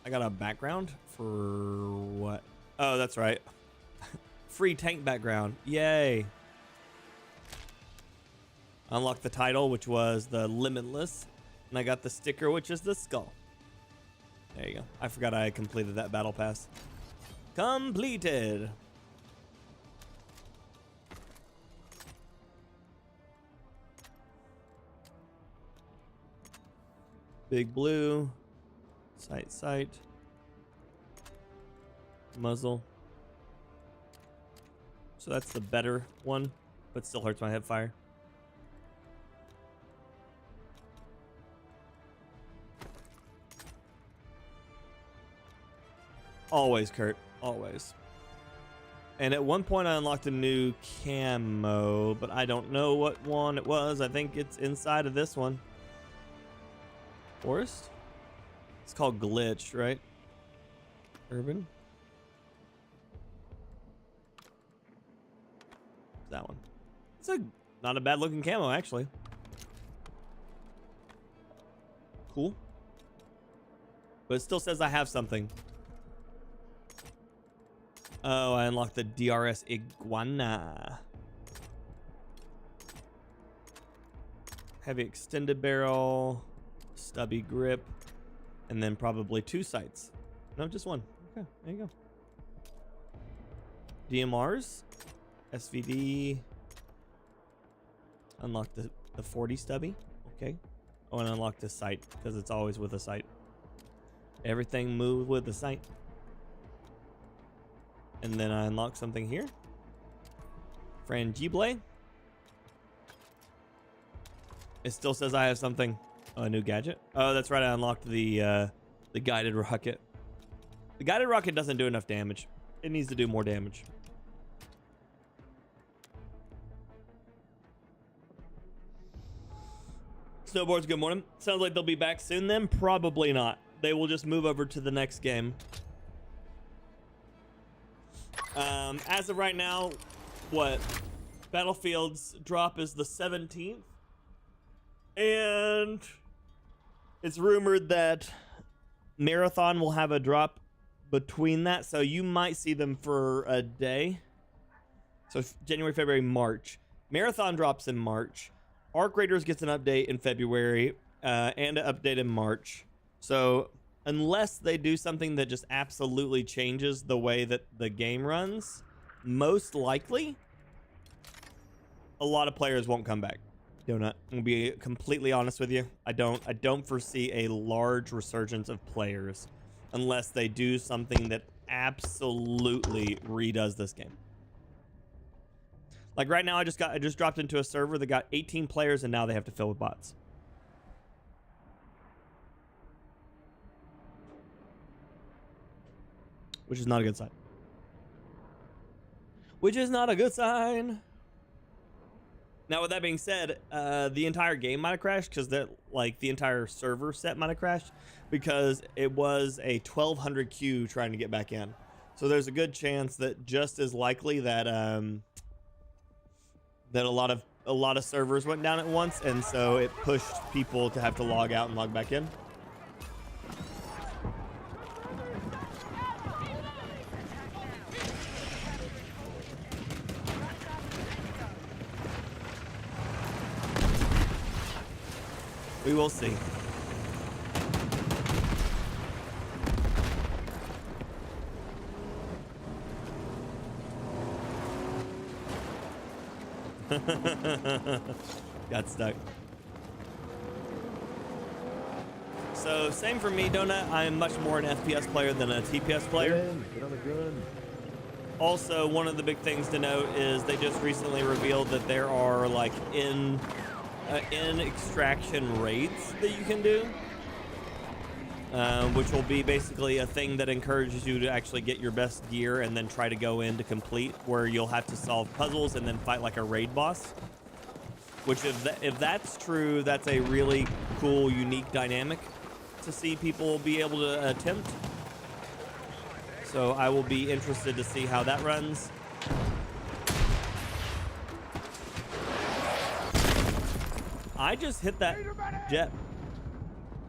I got a background for what? Oh, that's right. Free tank background. Yay. Unlocked the title, which was the Limitless. And I got the sticker, which is the skull. There you go. I forgot I completed that battle pass. Completed. Big blue. Sight. Muzzle. So that's the better one, but still hurts my hip fire. Always, Kurt. Always. And at one point I unlocked a new camo, but I don't know what one it was. I think it's inside of this one. Forest? It's called Glitch, right? Urban? That one. It's not a bad looking camo, actually. Cool. But it still says I have something. Oh, I unlocked the DRS Iguana. Heavy extended barrel. Stubby grip. And then probably 2 sights. No, just 1. Okay, there you go. DMRs. SVD. Unlock the 40 stubby. Okay. Oh, and unlock the sight because it's always with a sight. Everything moves with the sight. And then I unlock something here. Frangible. It still says I have something. Oh, a new gadget. Oh, that's right. I unlocked the guided rocket. The guided rocket doesn't do enough damage. It needs to do more damage. Snowboards, good morning. Sounds like they'll be back soon then. Probably not. They will just move over to the next game. As of right now, what? Battlefield's drop is the 17th. And it's rumored that Marathon will have a drop between that. So you might see them for a day. So January, February, March. Marathon drops in March. Arc Raiders gets an update in February and an update in March. So unless they do something that just absolutely changes the way that the game runs, most likely a lot of players won't come back. I'm gonna be completely honest with you. I don't foresee a large resurgence of players unless they do something that absolutely redoes this game. Like right now, I just dropped into a server that got 18 players, and now they have to fill with bots. Which is not a good sign. Which is not a good sign. Now, with that being said, the entire game might have crashed because the entire server set might have crashed because it was a 1200 queue trying to get back in. So there's a good chance that just as likely that that a lot of servers went down at once, and so it pushed people to have to log out and log back in. We will see. Got stuck. So same for me, Donut. I'm much more an FPS player than a TPS player. Get on the gun. Also, one of the big things to note is they just recently revealed that there are like in extraction raids that you can do, which will be basically a thing that encourages you to actually get your best gear and then try to go in to complete, where you'll have to solve puzzles and then fight like a raid boss. Which, if that's true, that's a really cool, unique dynamic to see people be able to attempt. So I will be interested to see how that runs. I just hit that jet.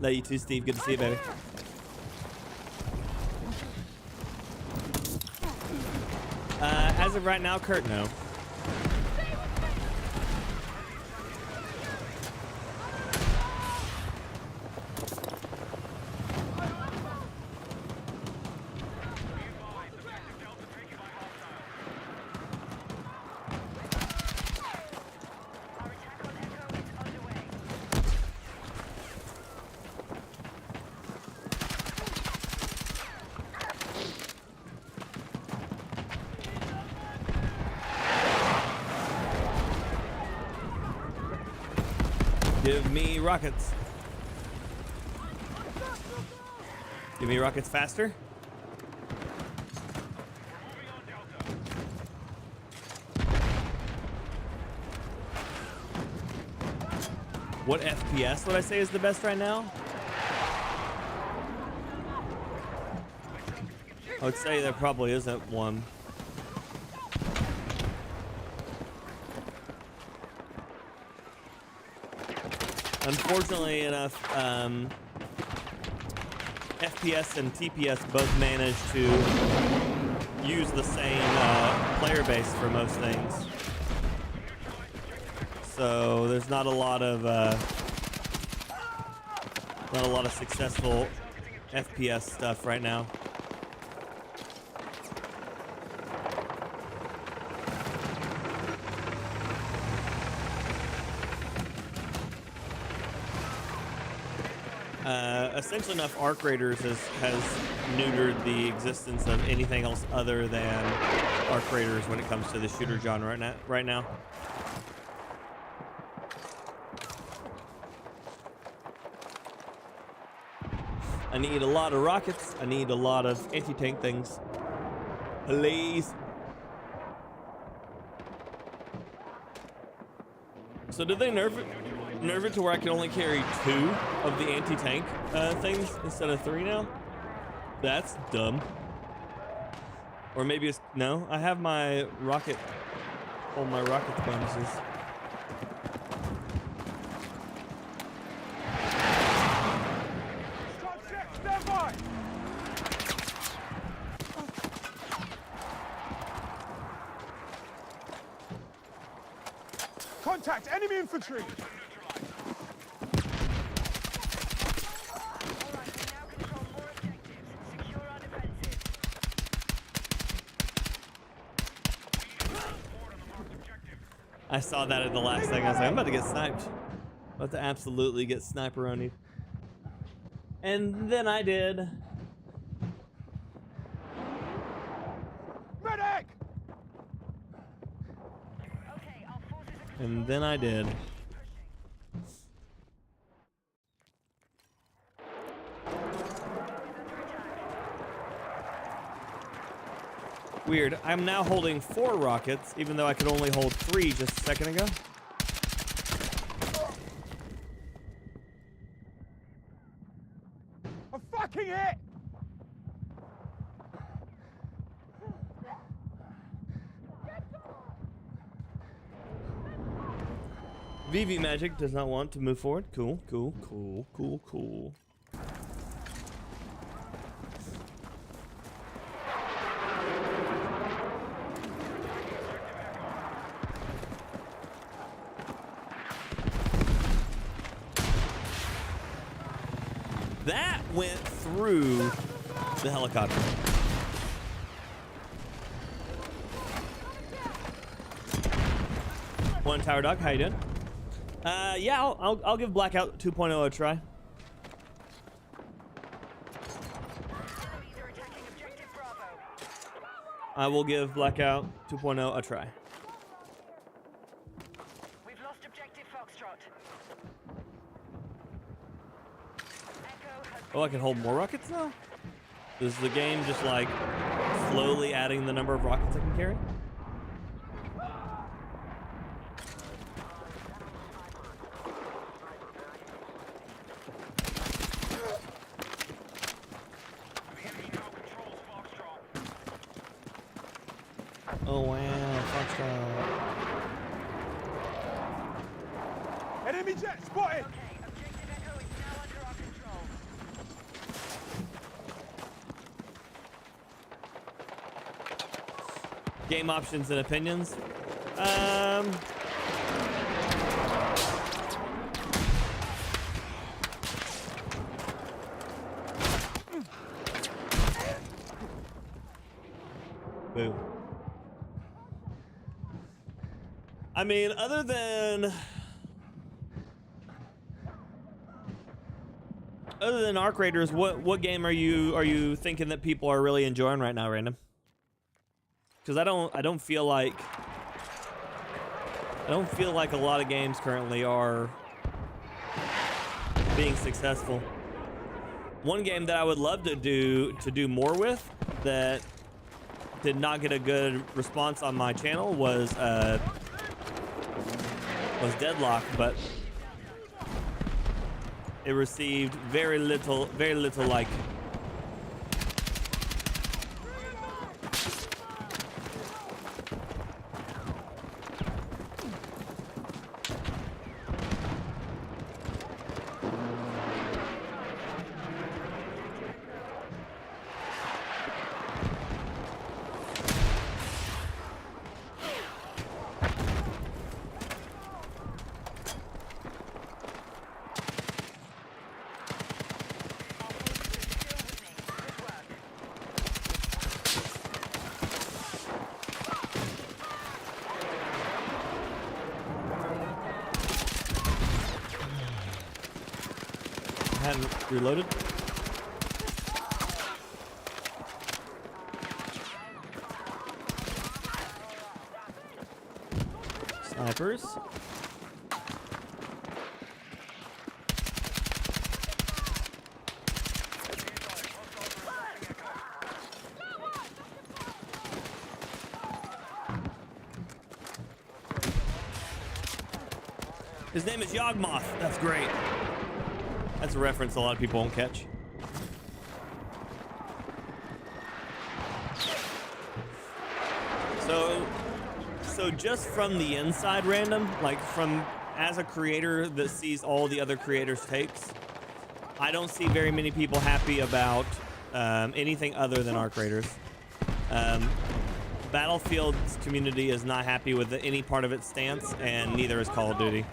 Love you too, Steve. Good to see you, baby. As of right now, Kurt, no. Give me rockets. Give me rockets faster. What FPS would I say is the best right now? I would say there probably isn't one. Unfortunately enough, FPS and TPS both manage to use the same player base for most things. So there's not a lot of successful FPS stuff right now. essentially enough arc raiders has neutered the existence of anything else other than arc raiders when it comes to the shooter genre right now. I need a lot of rockets. I need a lot of anti-tank things. Please. So did they nerf it to where I can only carry 2 of the anti-tank things instead of 3 now? That's dumb. Or maybe it's no. I have my rocket, all my rocket bonuses. Stand by! Contact enemy infantry! Alright, we now control more objectives. Secure our defenses. I saw that at the last thing. I was like, I'm about to get sniped. About to absolutely get sniperonied. And then I did. Medic! Okay, our forces are And then I did. Weird. I'm now holding 4 rockets, even though I could only hold 3 just a second ago. I'm fucking hit! VV Magic does not want to move forward. Cool, cool, cool, cool, cool. That went through the helicopter. One Tower Dog, how you doing? Yeah, I'll give Blackout 2.0 a try. Enemies are attacking objective Bravo. I will give Blackout 2.0 a try. We've lost objective Foxtrot. Echo has Oh, I can hold more rockets now? Is the game just like slowly adding the number of rockets I can carry? Oh wow, Foxtrot. Enemy jet spotted! Okay, objective Echo is now under our control. Game options and opinions. Boo. I mean, other than Arc Raiders, what game are you thinking that people are really enjoying right now, Random? Because I don't feel like a lot of games currently are being successful. One game that I would love to do more with that did not get a good response on my channel was Deadlock, but it received very little like. hadn't reloaded. Snipers. His name is Yawgmoth. That's great. That's a reference a lot of people won't catch. So just from the inside random, like from as a creator that sees all the other creators' takes, I don't see very many people happy about anything other than our creators. Battlefield's community is not happy with any part of its stance, and neither is Call of Duty.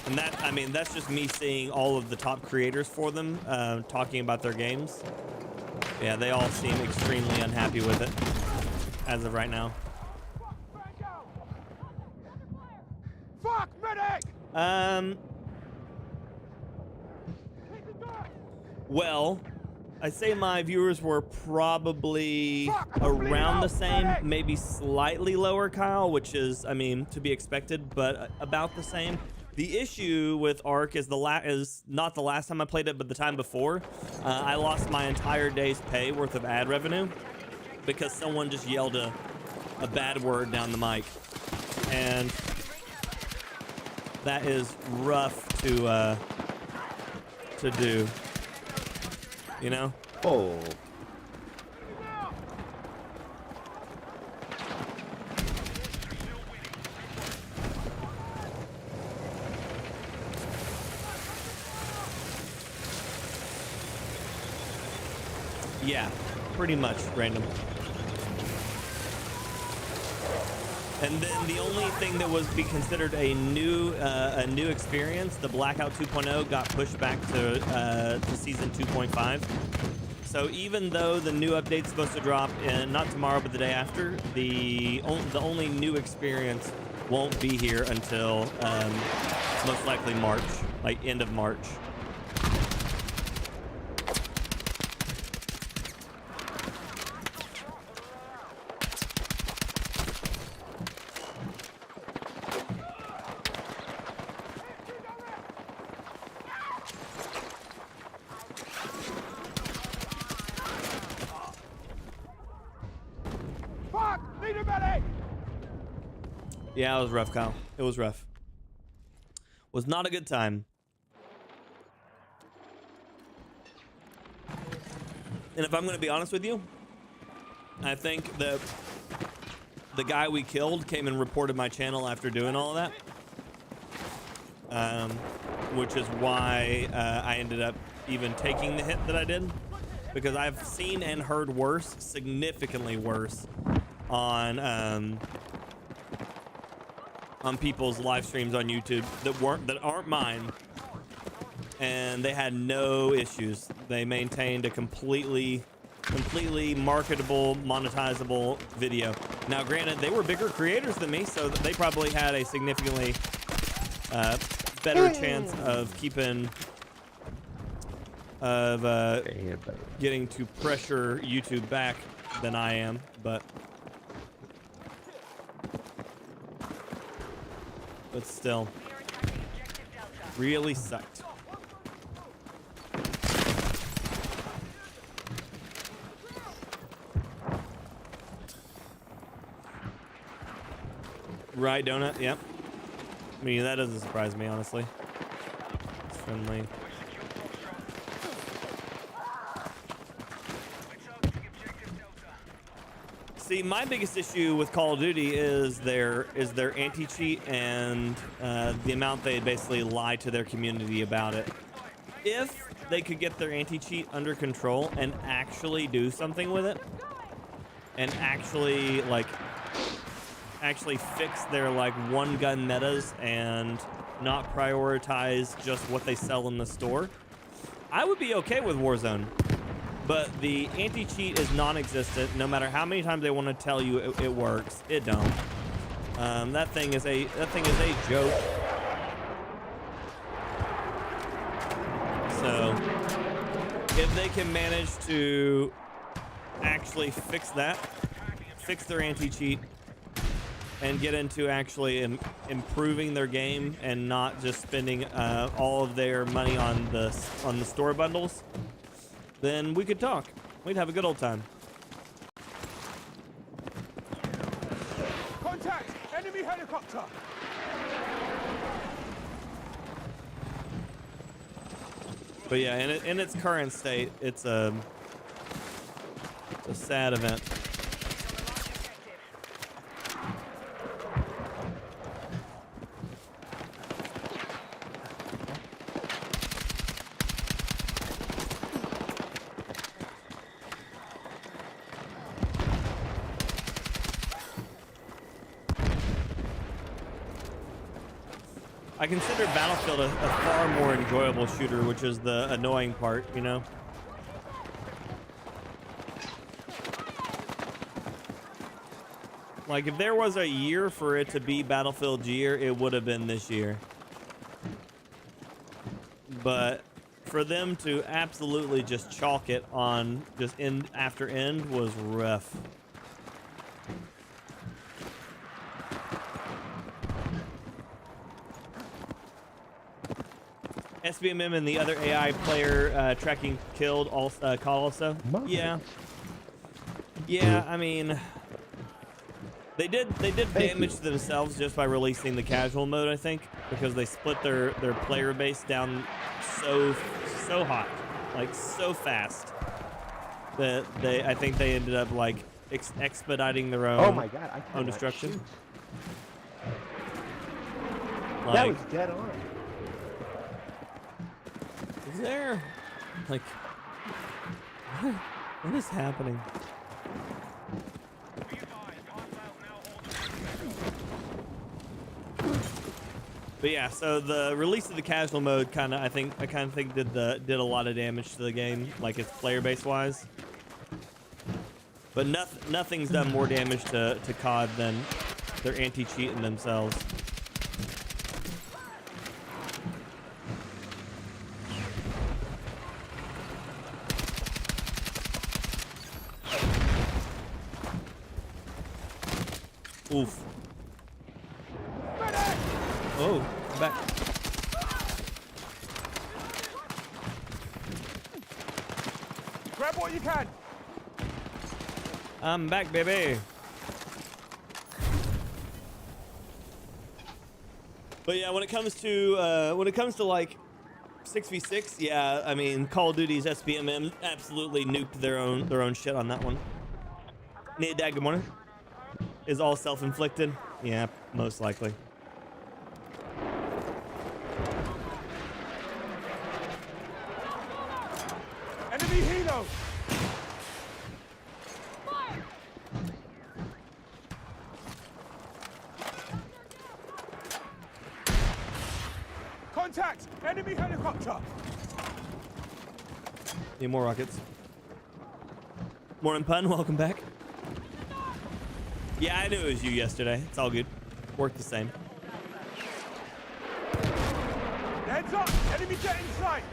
And that, I mean, that's just me seeing all of the top creators for them talking about their games. Yeah, they all seem extremely unhappy with it as of right now. Fuck, medic! Well, I'd say my viewers were probably around the same, maybe slightly lower, Kyle, which is, I mean, to be expected, but about the same. The issue with Ark is is not the last time I played it, but the time before. I lost my entire day's pay worth of ad revenue because someone just yelled a bad word down the mic, and that is rough to do. You know? Oh. Yeah, pretty much random. And then the only thing that was be considered a new experience, the Blackout 2.0, got pushed back to season 2.5. So even though the new update's supposed to drop in not tomorrow but the day after, the only new experience won't be here until most likely March, like end of March. Yeah, it was rough, Kyle. It was rough. Was not a good time. And if I'm going to be honest with you, I think that the guy we killed came and reported my channel after doing all of that. Which is why I ended up even taking the hit that I did. Because I've seen and heard worse, significantly worse, on people's live streams on YouTube that aren't mine, and they had no issues. They maintained a completely marketable, monetizable video. Now, granted, they were bigger creators than me, so they probably had a significantly better chance of getting to pressure YouTube back than I am, but still, really sucked. Right, donut, yep. I mean, that doesn't surprise me, honestly. It's friendly. See, my biggest issue with Call of Duty is their anti-cheat and the amount they basically lie to their community about it. If they could get their anti-cheat under control and actually do something with it, and actually fix their one-gun metas and not prioritize just what they sell in the store, I would be okay with Warzone. But the anti-cheat is non-existent. No matter how many times they want to tell you it works, it don't. That thing is a joke. So if they can manage to actually fix that, fix their anti-cheat, and get into actually improving their game and not just spending all of their money on the store bundles, then we could talk. We'd have a good old time. Contact! Enemy helicopter! But yeah, in its current state, it's a sad event. I consider Battlefield a far more enjoyable shooter, which is the annoying part, you know? Like, if there was a year for it to be Battlefield's year, it would have been this year. But for them to absolutely just chalk it on just end after end was rough. SBMM and the other AI player tracking killed also. Yeah. Yeah, I mean, they did damage to themselves just by releasing the casual mode, I think, because they split their player base down so hot, like so fast, that I think they ended up like expediting their own. Oh my God! I own destruction. shoot. Like, That was dead on. is there like what is happening? But yeah, so the release of the casual mode I kind of think did a lot of damage to the game, like its player base wise. But nothing's done more damage to COD than their anti-cheat in themselves. Oof. Oh, I'm back. Grab what you can! I'm back, baby. But yeah, when it comes to like 6v6, yeah, I mean, Call of Duty's SBMM absolutely nuked their own shit on that one. Nate Dad, good morning. Is all self-inflicted? Yeah, most likely. Enemy helo! Contact! Enemy helicopter! Need more rockets. Morning, Pun. Welcome back. Yeah, I knew it was you yesterday. It's all good. Worked the same. Heads up! Enemy jet in sight!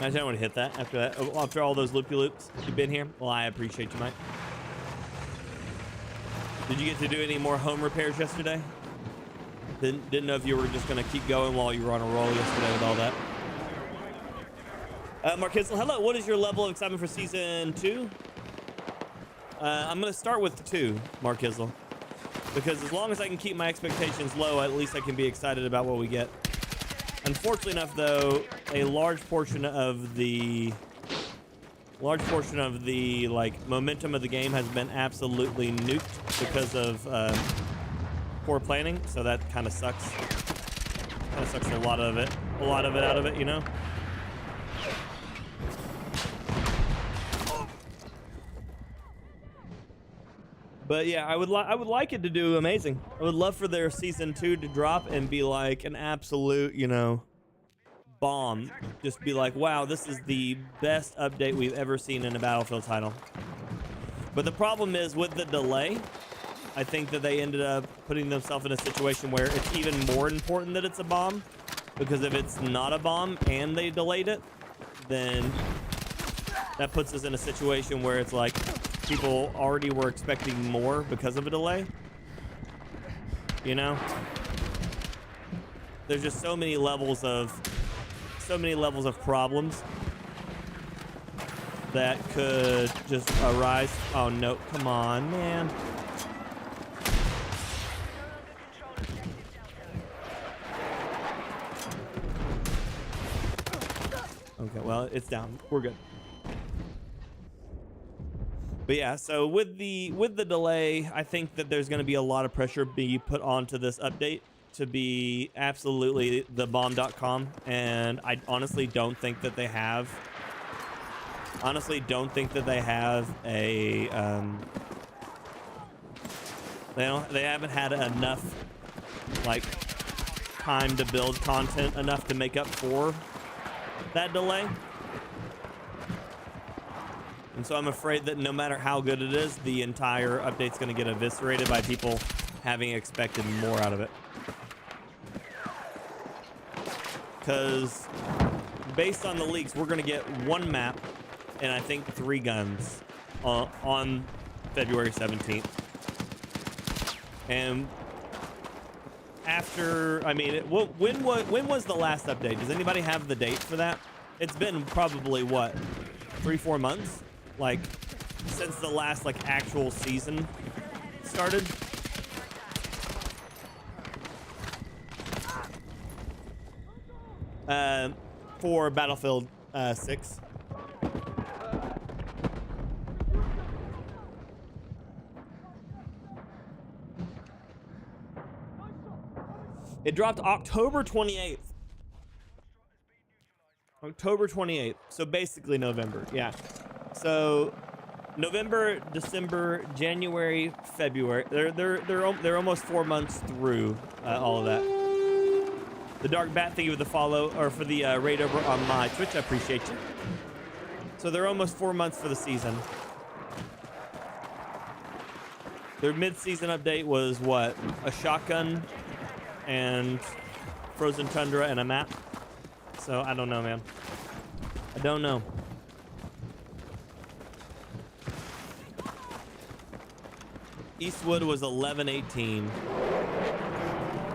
Imagine I would hit that after that. After all those loopy-loops you've been here. Well, I appreciate you, Mike. Did you get to do any more home repairs yesterday? Didn't know if you were just gonna keep going while you were on a roll yesterday with all that. Mark Kissel, hello. What is your level of excitement for season 2? I'm gonna start with 2, Mark Kissel, because as long as I can keep my expectations low, at least I can be excited about what we get. Unfortunately enough, though, a large portion of the like momentum of the game has been absolutely nuked because of poor planning. So that kind of sucks. Kind of sucks a lot of it out of it, you know. But yeah, I would like it to do amazing. I would love for their season 2 to drop and be like an absolute, you know, bomb. Just be like, wow, this is the best update we've ever seen in a Battlefield title. But the problem is with the delay, I think that they ended up putting themselves in a situation where it's even more important that it's a bomb, because if it's not a bomb and they delayed it, then that puts us in a situation where it's like people already were expecting more because of a delay. You know, there's just so many levels of problems that could just arise. Oh no, come on, man. Okay, well, it's down. We're good. But yeah, so with the delay, I think that there's going to be a lot of pressure be put onto this update to be absolutely the bomb.com, and I honestly don't think that they have a they haven't had enough like time to build content enough to make up for that delay. And so I'm afraid that no matter how good it is, the entire update's going to get eviscerated by people having expected more out of it. Because based on the leaks, we're going to get one map and I think 3 guns on February 17th. And after, I mean, when was the last update? Does anybody have the date for that? It's been probably, what, 3-4 months? Like, since the last, like, actual season started? For Battlefield 6. It dropped October 28th. October 28th. So basically November. Yeah. So November, December, January, February. They're almost 4 months through all of that. The Dark Bat, thank you for the follow or for the raid over on my Twitch. I appreciate you. So they're almost 4 months for the season. Their mid-season update was what? A shotgun and frozen tundra and a map. So I don't know, man. I don't know. Eastwood was 11/18.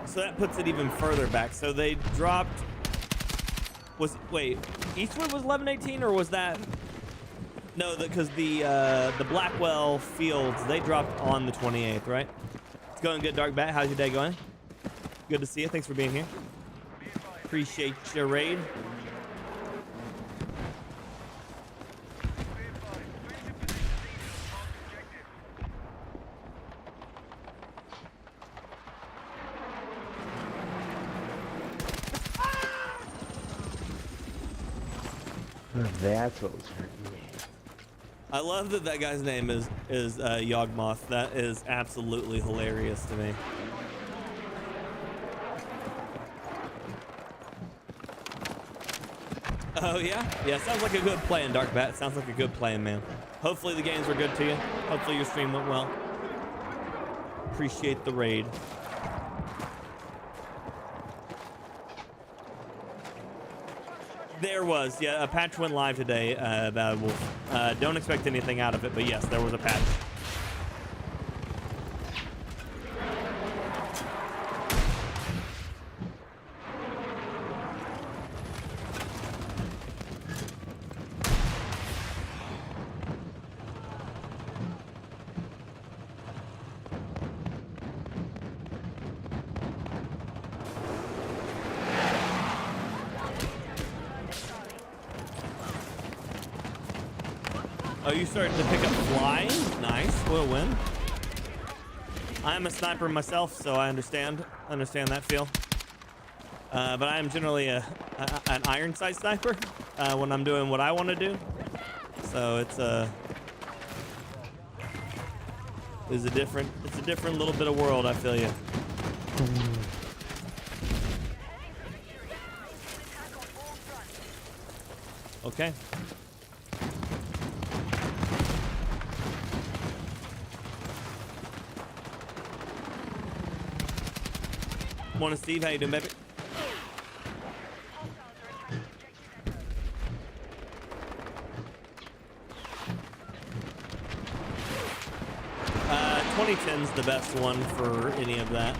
So that puts it even further back. So they dropped. Wait, Eastwood was 11/18, or was that? No, because the Blackwell Fields, they dropped on the 28th, right? It's going good, Dark Bat. How's your day going? Good to see you. Thanks for being here. Appreciate your raid. That's what was hurting me. I love that guy's name is Yawgmoth. That is absolutely hilarious to me. Oh yeah? Yeah, sounds like a good plan, Dark Bat. Sounds like a good plan, man. Hopefully the games were good to you. Hopefully your stream went well. Appreciate the raid. There was, yeah, a patch went live today, Bad Wolf. Don't expect anything out of it, but yes, there was a patch. Oh, you started to pick up flying? Nice, what a win. I'm a sniper myself, so I understand that feel. But I am generally an iron sight sniper when I'm doing what I want to do. So it's a different little bit of world. I feel you. Okay. Morning, Steve. How you doing, baby? 2010's the best one for any of that.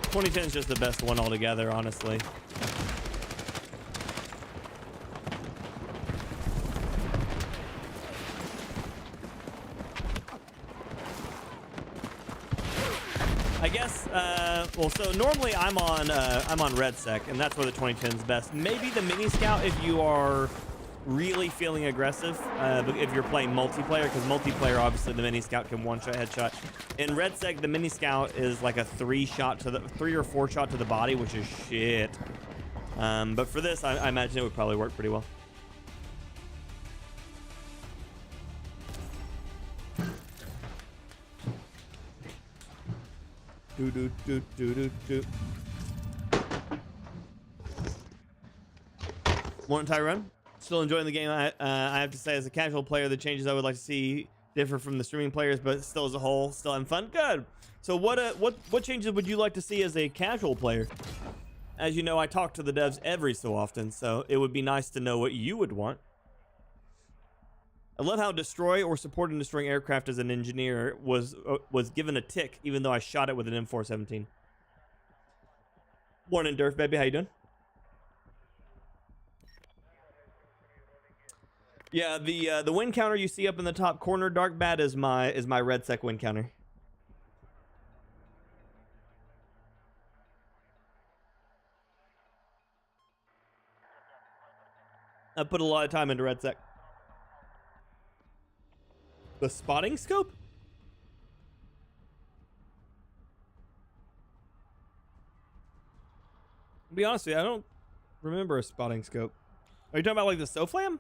2010's just the best one altogether, honestly. I guess, well, so normally I'm on Red Sec, and that's where the 2010's best. Maybe the Mini Scout if you are really feeling aggressive, if you're playing multiplayer, because multiplayer, obviously, the Mini Scout can one-shot, headshot. In Red Sec, the Mini Scout is like a 3 or 4 shot to the body, which is shit. But for this, I imagine it would probably work pretty well. Do do do do do do. Morning, Tyrone. Still enjoying the game. I have to say, as a casual player, the changes I would like to see differ from the streaming players, but still as a whole, still having fun. Good. So what changes would you like to see as a casual player? As you know, I talk to the devs every so often, so it would be nice to know what you would want. I love how destroy or support in destroying aircraft as an engineer was given a tick, even though I shot it with an M417. Morning, Durf, baby. How you doing? Yeah, the win counter you see up in the top corner, Dark Bat, is my Red Sec win counter. I put a lot of time into Red Sec. The spotting scope? To be honest with you, I don't remember a spotting scope. Are you talking about like the SOFLAM?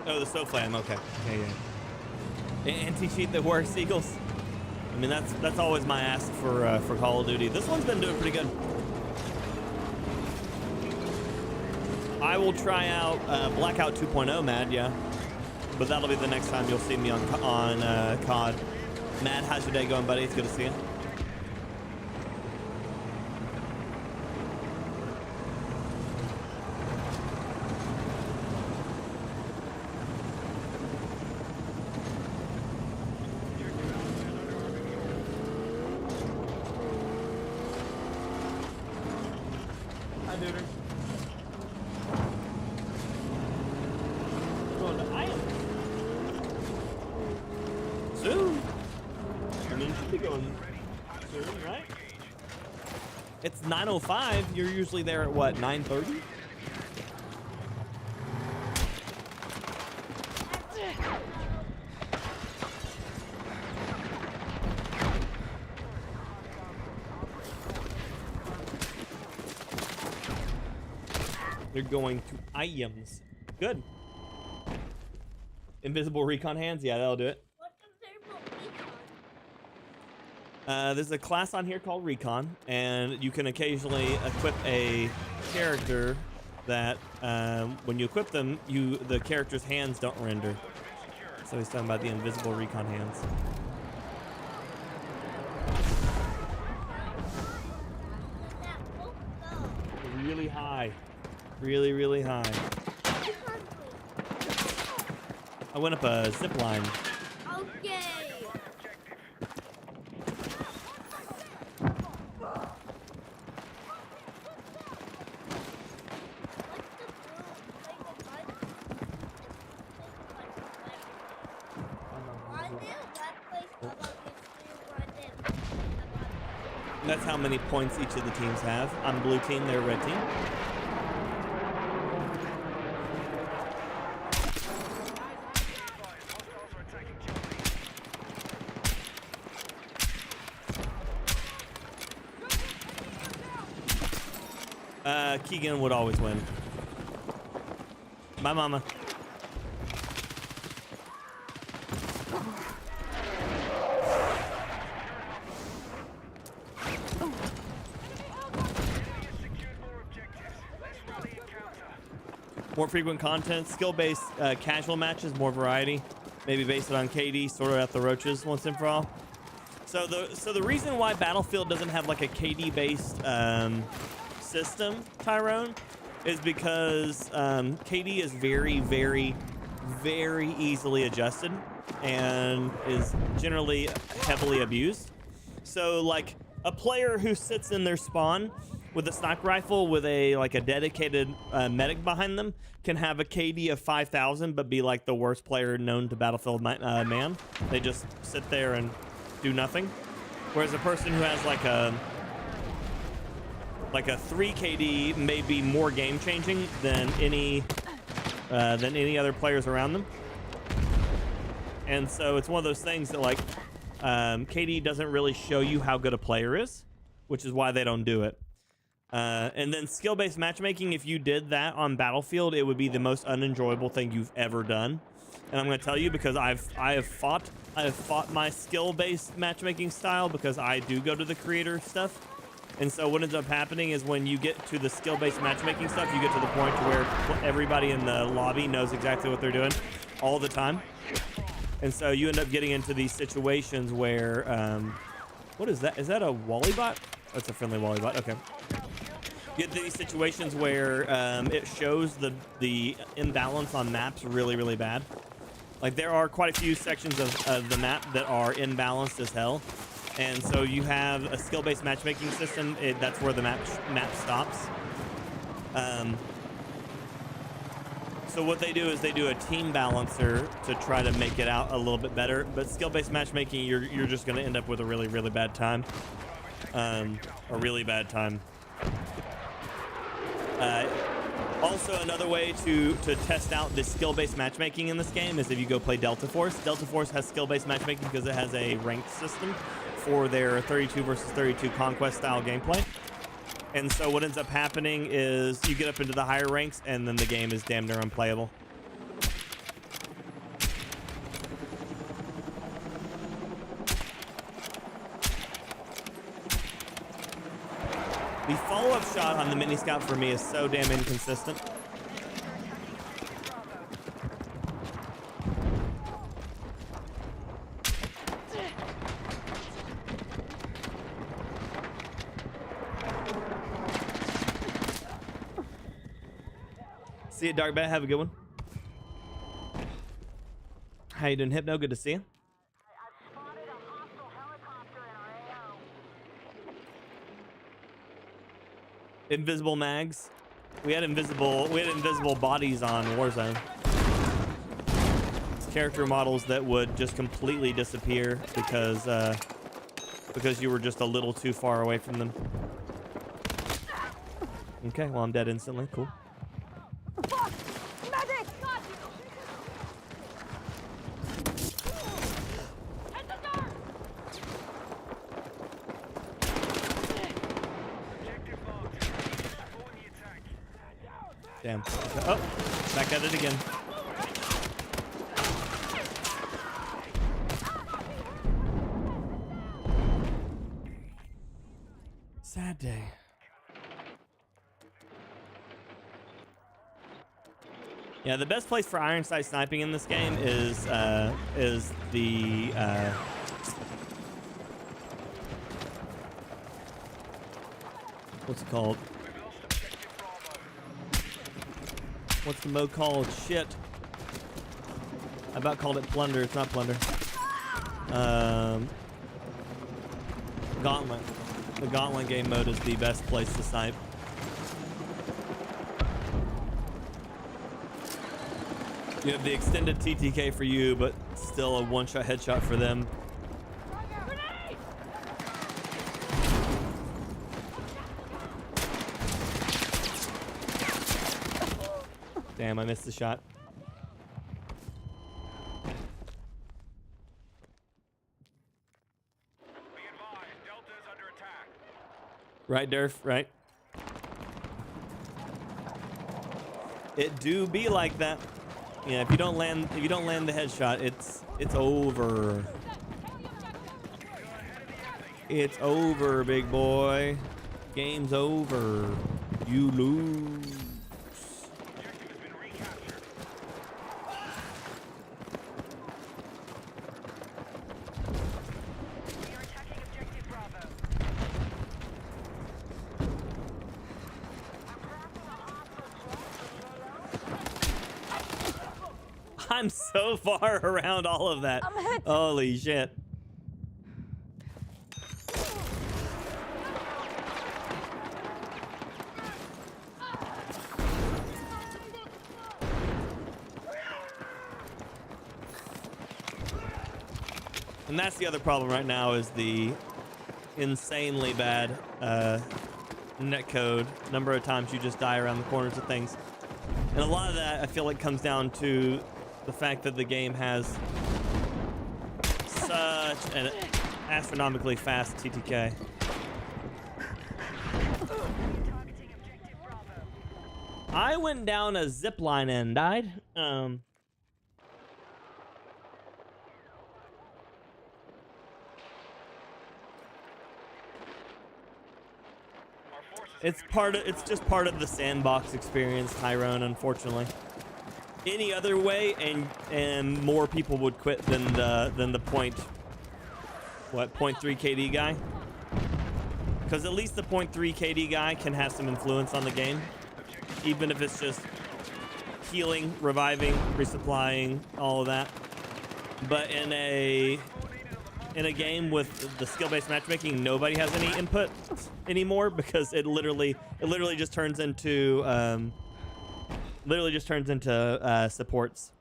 Oh, the SOFLAM, okay. Yeah. Anti-cheat that works, Eagles. I mean, that's always my ask for Call of Duty. This one's been doing pretty good. I will try out Blackout 2.0, Mad, yeah. But that'll be the next time you'll see me on COD. Mad, how's your day going, buddy? It's good to see you. Hi, dude. Going to Iron. Soon. I mean, should be going soon, right? It's 9:05. You're usually there at what, 9:30? They're going to items. Good. Invisible recon hands? Yeah, that'll do it. There's a class on here called Recon, and you can occasionally equip a character that when you equip them, the character's hands don't render. So he's talking about the invisible recon hands. Really high. Really, really high. I went up a zip line. Okay. That's how many points each of the teams have. I'm blue team, they're red team. Keegan would always win. Bye, mama. More frequent content, skill-based casual matches, more variety. Maybe based on KD, sort of at the roaches once and for all. So the reason why Battlefield doesn't have like a KD-based system, Tyrone, is because KD is very, very, very easily adjusted and is generally heavily abused. So like a player who sits in their spawn with a sniper rifle with a dedicated medic behind them can have a KD of 5,000 but be like the worst player known to Battlefield man. They just sit there and do nothing. Whereas a person who has like a 3 KD may be more game changing than any other players around them. And so it's one of those things that like KD doesn't really show you how good a player is, which is why they don't do it. And then skill-based matchmaking, if you did that on Battlefield, it would be the most unenjoyable thing you've ever done. And I'm going to tell you because I have fought my skill-based matchmaking style because I do go to the creator stuff. And so what ends up happening is when you get to the skill-based matchmaking stuff, you get to the point where everybody in the lobby knows exactly what they're doing all the time. And so you end up getting into these situations where, what is that? Is that a wally bot? That's a friendly wally bot. Okay. You get to these situations where it shows the imbalance on maps really, really bad. Like there are quite a few sections of the map that are imbalanced as hell. And so you have a skill-based matchmaking system. That's where the map stops. So what they do is they do a team balancer to try to make it out a little bit better. But skill-based matchmaking, you're just going to end up with a really, really bad time. A really bad time. Also, another way to test out the skill-based matchmaking in this game is if you go play Delta Force. Delta Force has skill-based matchmaking because it has a ranked system for their 32 versus 32 conquest style gameplay. And so what ends up happening is you get up into the higher ranks and then the game is damn near unplayable. The follow-up shot on the mini scout for me is so damn inconsistent. See you, Dark Bat. Have a good one. How you doing, Hypno? Good to see you. Invisible mags. We had invisible bodies on Warzone. It's character models that would just completely disappear because you were just a little too far away from them. Okay, well I'm dead instantly. Cool. Medic! Damn. Oh, back at it again. Sad day. Yeah, the best place for iron sight sniping in this game is the what's it called? What's the mode called? Shit. I about called it Plunder. It's not Plunder. Gauntlet. The Gauntlet game mode is the best place to snipe. You have the extended TTK for you, but still a one-shot headshot for them. Damn, I missed the shot. Be advised, Delta is under attack. Right, Durf, right? It do be like that. Yeah, if you don't land the headshot, it's over. It's over, big boy. Game's over. You lose. Objective has been recaptured. We are attacking objective Bravo. I'm so far around all of that. I'm hit. Holy shit. And that's the other problem right now is the insanely bad netcode. Number of times you just die around the corners of things. And a lot of that I feel like comes down to the fact that the game has such an astronomically fast TTK. Targeting objective Bravo. I went down a zip line and died. Our forces It's just part of the sandbox experience, Tyrone, unfortunately. Any other way and more people would quit than the point 0.3 KD guy. Because at least the 0.3 KD guy can have some influence on the game. Even if it's just healing, reviving, resupplying, all of that. But in a game with the skill-based matchmaking, nobody has any input anymore because it literally just turns into supports.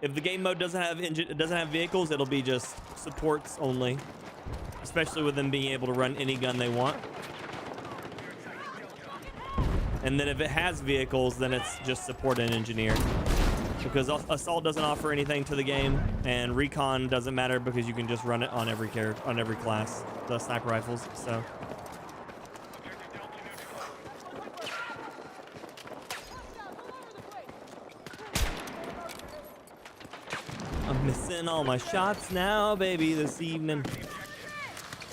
If the game mode doesn't have vehicles, it'll be just supports only, especially with them being able to run any gun they want. And then if it has vehicles, then it's just support and engineer. Because assault doesn't offer anything to the game, and recon doesn't matter because you can just run it on every character, on every class, the sniper rifles. So I'm missing all my shots now, baby, this evening.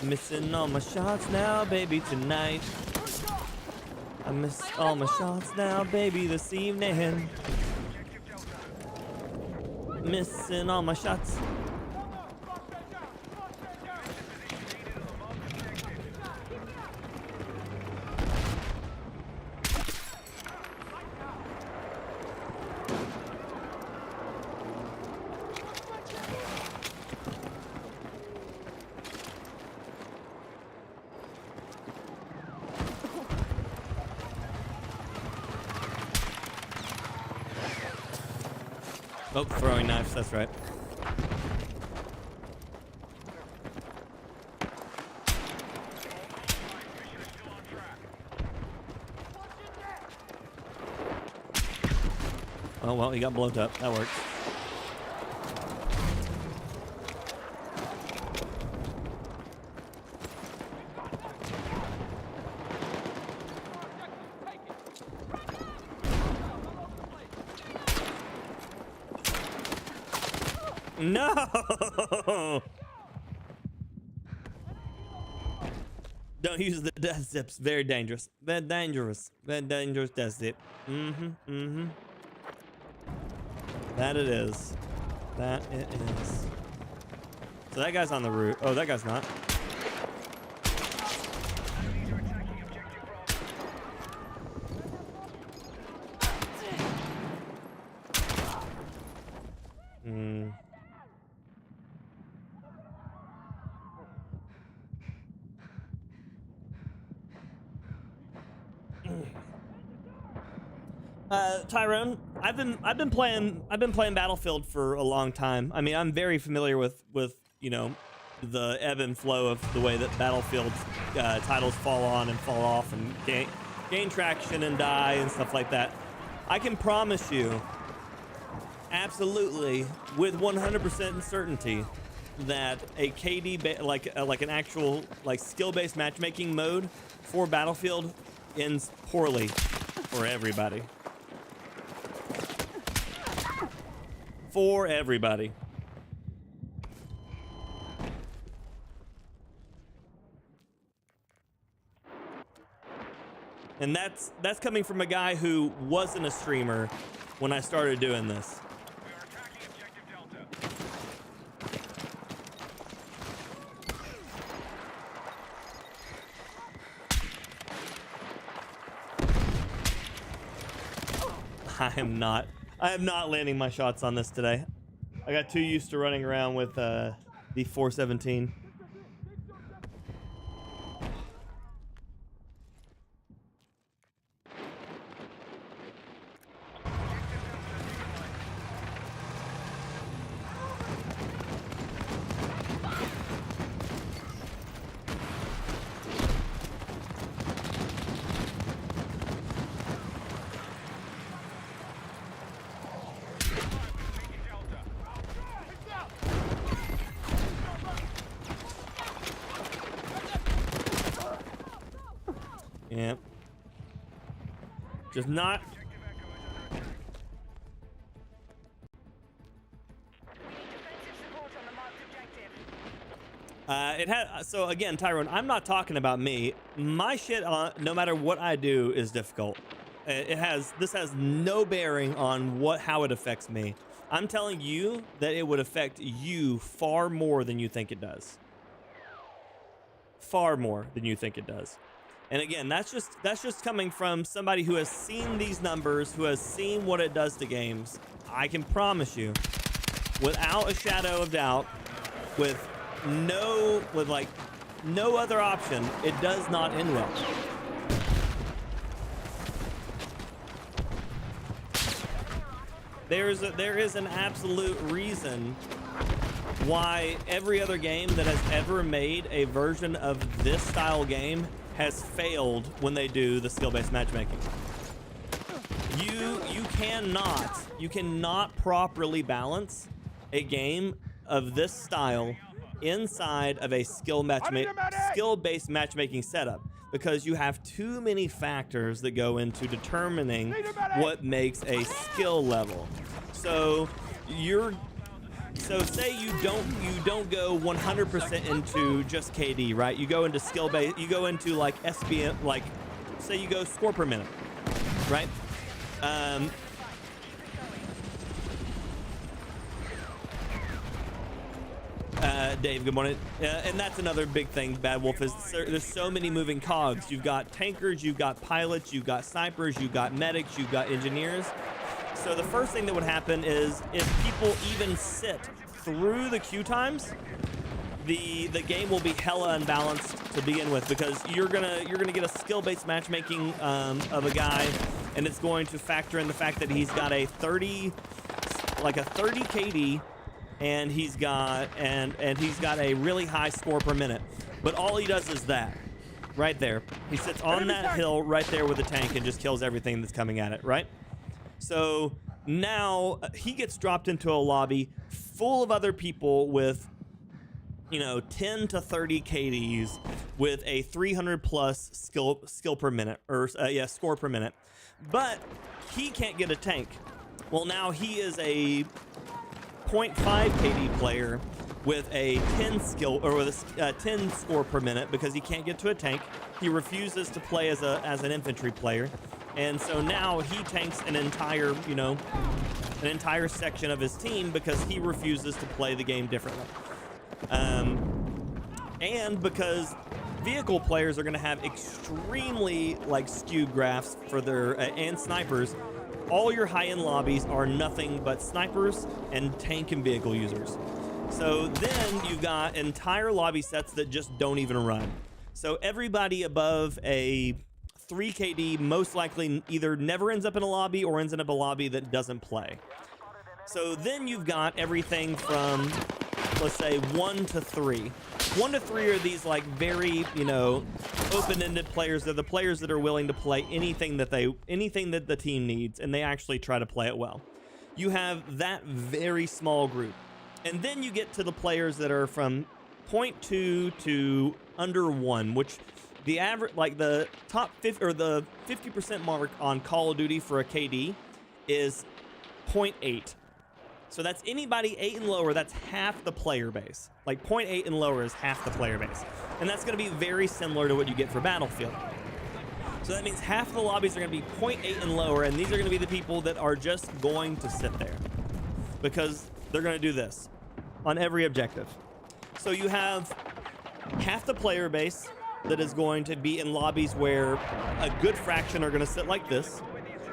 Missing all my shots now, baby, tonight. I miss all my shots now, baby, this evening. Missing all my shots. Oh, throwing knives, that's right. Oh, well, he got blown up. That works. No! Don't use the death zips. Very dangerous. Very dangerous. Very dangerous death zip. That it is. That it is. So that guy's on the roof. Oh, that guy's not. Tyrone, I've been playing Battlefield for a long time. I mean, I'm very familiar with you know, the ebb and flow of the way that Battlefield's titles fall on and fall off, and gain traction and die and stuff like that. I can promise you, absolutely, with 100% certainty, that a KD like an actual like skill-based matchmaking mode for Battlefield ends poorly for everybody. For everybody. And that's coming from a guy who wasn't a streamer when I started doing this. We are attacking objective Delta. I am not landing my shots on this today. I got too used to running around with the 417. Yep. Just not. It had so again, Tyrone. I'm not talking about me. My shit, no matter what I do, is difficult. This has no bearing on how it affects me. I'm telling you that it would affect you far more than you think it does. Far more than you think it does. And again, that's just coming from somebody who has seen these numbers, who has seen what it does to games. I can promise you, without a shadow of doubt, with no other option, it does not end well. There is an absolute reason why every other game that has ever made a version of this style game has failed when they do the skill-based matchmaking. You cannot properly balance a game of this style inside of a skill-based matchmaking setup, because you have too many factors that go into determining what makes a skill level. So say you don't go 100% into just KD, right? You go into skill base, you go into like SBM, like say you go score per minute, right? Dave, good morning. And that's another big thing, Bad Wolf, is there's so many moving cogs. You've got tankers, you've got pilots, you've got snipers, you've got medics, you've got engineers. So the first thing that would happen is if people even sit through the queue times, the game will be hella unbalanced to begin with, because you're gonna get a skill-based matchmaking of a guy, and it's going to factor in the fact that he's got a 30 KD, and he's got a really high score per minute. But all he does is that right there. He sits on that hill right there with a tank and just kills everything that's coming at it, right? So now he gets dropped into a lobby full of other people with, 10 to 30 KDs with a 300 plus skill per minute, or score per minute. But he can't get a tank. Well, now he is a 0.5 KD player with a 10 skill, or with a 10 score per minute, because he can't get to a tank. He refuses to play as an infantry player. And so now he tanks an entire section of his team because he refuses to play the game differently. And because vehicle players are going to have extremely skewed graphs for their and snipers, all your high-end lobbies are nothing but snipers and tank and vehicle users. So then you've got entire lobby sets that just don't even run. So everybody above a 3 KD most likely either never ends up in a lobby or ends up in a lobby that doesn't play. So then you've got everything from let's say 1 to 3. 1 to 3 are these like very, you know, open-ended players. They're the players that are willing to play anything that the team needs, and they actually try to play it well. You have that very small group. And then you get to the players that are from 0.2 to under 1, which the average, like the top 50 or the 50% mark on Call of Duty for a KD is 0.8. So that's anybody 8 and lower. That's half the player base. Like 0.8 and lower is half the player base. And that's going to be very similar to what you get for Battlefield. So that means half the lobbies are going to be 0.8 and lower. And these are going to be the people that are just going to sit there because they're going to do this on every objective. So you have half the player base that is going to be in lobbies where a good fraction are going to sit like this.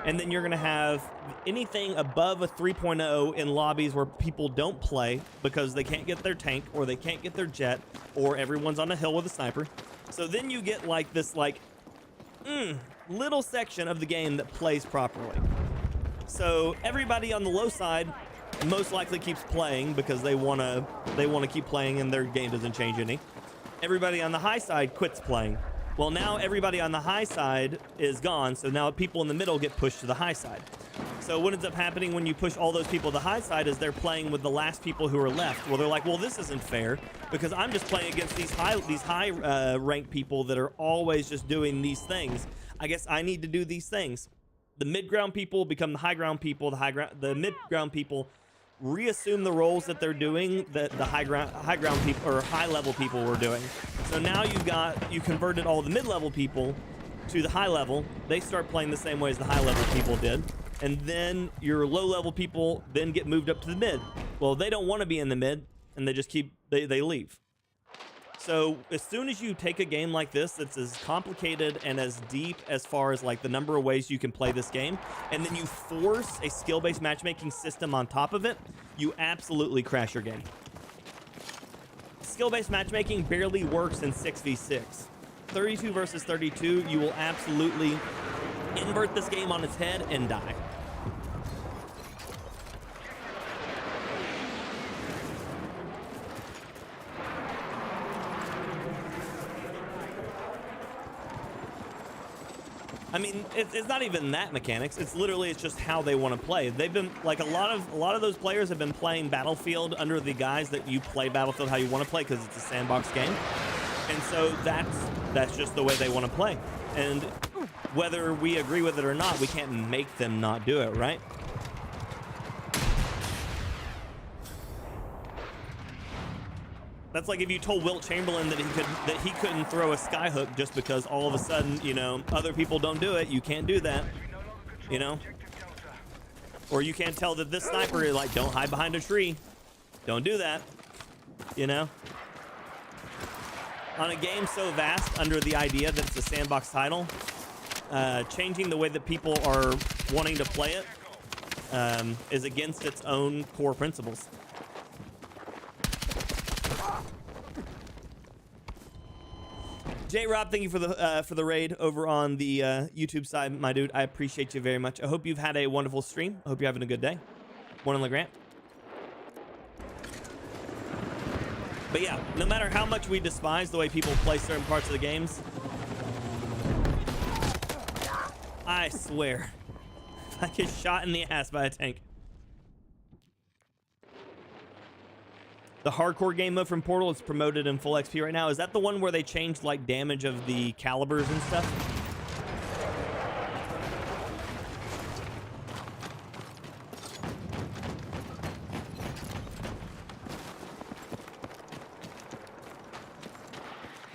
And then you're going to have anything above a 3.0 in lobbies where people don't play because they can't get their tank or they can't get their jet or everyone's on a hill with a sniper. So then you get like this like little section of the game that plays properly. So everybody on the low side most likely keeps playing because they want to keep playing and their game doesn't change any. Everybody on the high side quits playing. Well, now everybody on the high side is gone, so now people in the middle get pushed to the high side. So what ends up happening when you push all those people to the high side is they're playing with the last people who are left. Well, they're like, well, this isn't fair because I'm just playing against these high ranked people that are always just doing these things. I guess I need to do these things. The mid-ground people become the high-ground people. The mid-ground people reassume the roles that they're doing that the high ground people or high level people were doing. So now you converted all the mid-level people to the high level. They start playing the same way as the high level people did. And then your low level people then get moved up to the mid. Well, they don't want to be in the mid and they just they leave. So as soon as you take a game like this that's as complicated and as deep as far as like the number of ways you can play this game, and then you force a skill-based matchmaking system on top of it, you absolutely crash your game. Skill-based matchmaking barely works in 6v6. 32 versus 32, you will absolutely invert this game on its head and die. I mean, it's not even that mechanics. It's just how they want to play. They've been like a lot of those players have been playing Battlefield under the guise that you play Battlefield how you want to play because it's a sandbox game, and so that's just the way they want to play. And whether we agree with it or not, we can't make them not do it, right? That's like if you told Wilt Chamberlain that he couldn't throw a skyhook just because all of a sudden, you know, other people don't do it. You can't do that, you know? Or you can't tell that this sniper is like, don't hide behind a tree. Don't do that, you know? On a game so vast under the idea that it's a sandbox title, changing the way that people are wanting to play it is against its own core principles. J-Rob, thank you for the raid over on the YouTube side, my dude. I appreciate you very much. I hope you've had a wonderful stream. I hope you're having a good day. Morning, LeGrant. But yeah, no matter how much we despise the way people play certain parts of the games, I swear, I get shot in the ass by a tank. The hardcore game mode from Portal is promoted in full XP right now. Is that the one where they changed like damage of the calibers and stuff?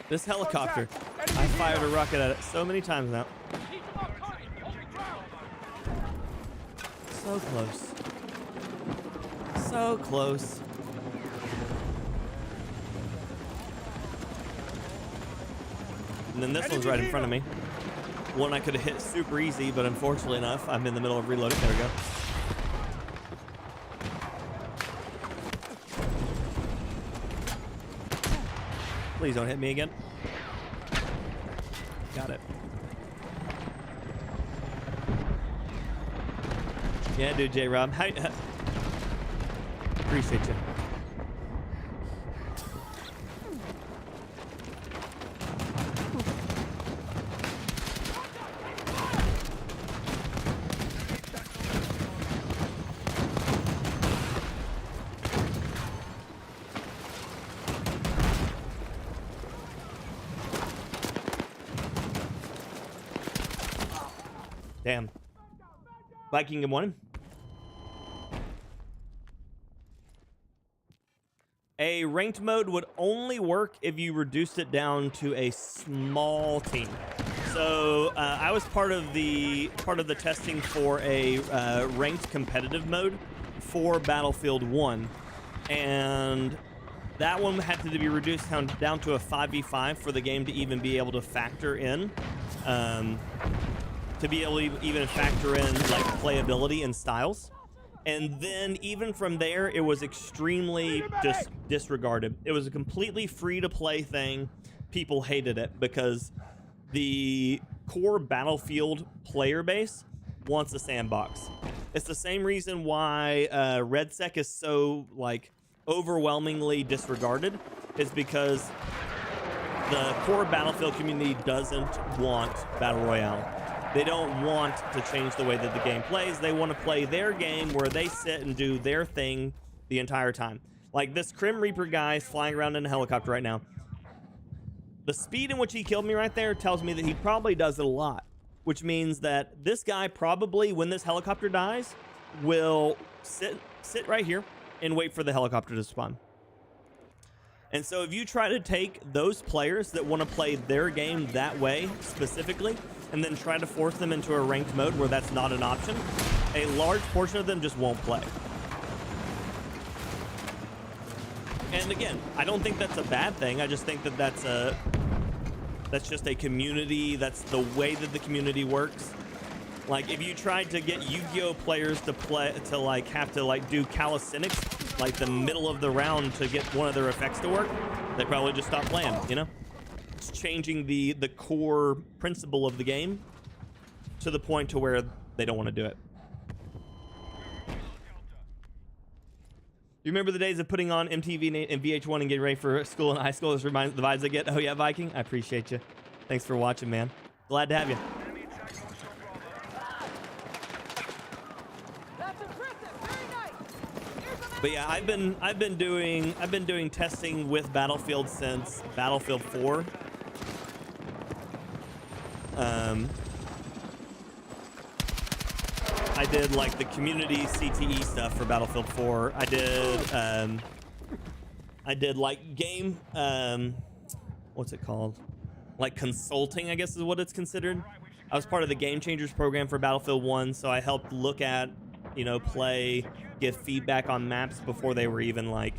This helicopter, I fired a rocket at it so many times now. So close. So close. And then this one's right in front of me. One I could have hit super easy, but unfortunately enough, I'm in the middle of reloading. There we go. Please don't hit me again. Got it. Yeah, dude, J-Rob. Appreciate you. Damn. Viking, good morning. A ranked mode would only work if you reduced it down to a small team. So I was part of the testing for a ranked competitive mode for Battlefield 1, and that one had to be reduced down to a 5v5 for the game to even be able to factor in, even factor in like playability and styles. And then even from there, it was extremely just disregarded. It was a completely free-to-play thing. People hated it because the core Battlefield player base wants a sandbox. It's the same reason why RedSec is so like overwhelmingly disregarded, is because the core Battlefield community doesn't want Battle Royale. They don't want to change the way that the game plays. They want to play their game where they sit and do their thing the entire time. Like this Crim Reaper guy is flying around in a helicopter right now. The speed in which he killed me right there tells me that he probably does it a lot, which means that this guy probably, when this helicopter dies, will sit right here and wait for the helicopter to spawn. And so if you try to take those players that want to play their game that way specifically, and then try to force them into a ranked mode where that's not an option, a large portion of them just won't play. And again, I don't think that's a bad thing. I just think that that's just a community. That's the way that the community works. Like if you tried to get Yu-Gi-Oh players to have to do calisthenics like the middle of the round to get one of their effects to work, they probably just stop playing, you know? It's changing the core principle of the game to the point to where they don't want to do it. You remember the days of putting on MTV and VH1 and getting ready for school and high school? This reminds the vibes I get. Oh yeah, Viking, I appreciate you. Thanks for watching, man. Glad to have you. That's impressive. Very nice. Here's some But yeah, I've been doing testing with Battlefield since Battlefield 4. I did like the community CTE stuff for Battlefield 4. I did like game, what's it called? Like consulting, I guess is what it's considered. I was part of the Game Changers program for Battlefield 1, so I helped look at, play, give feedback on maps before they were even like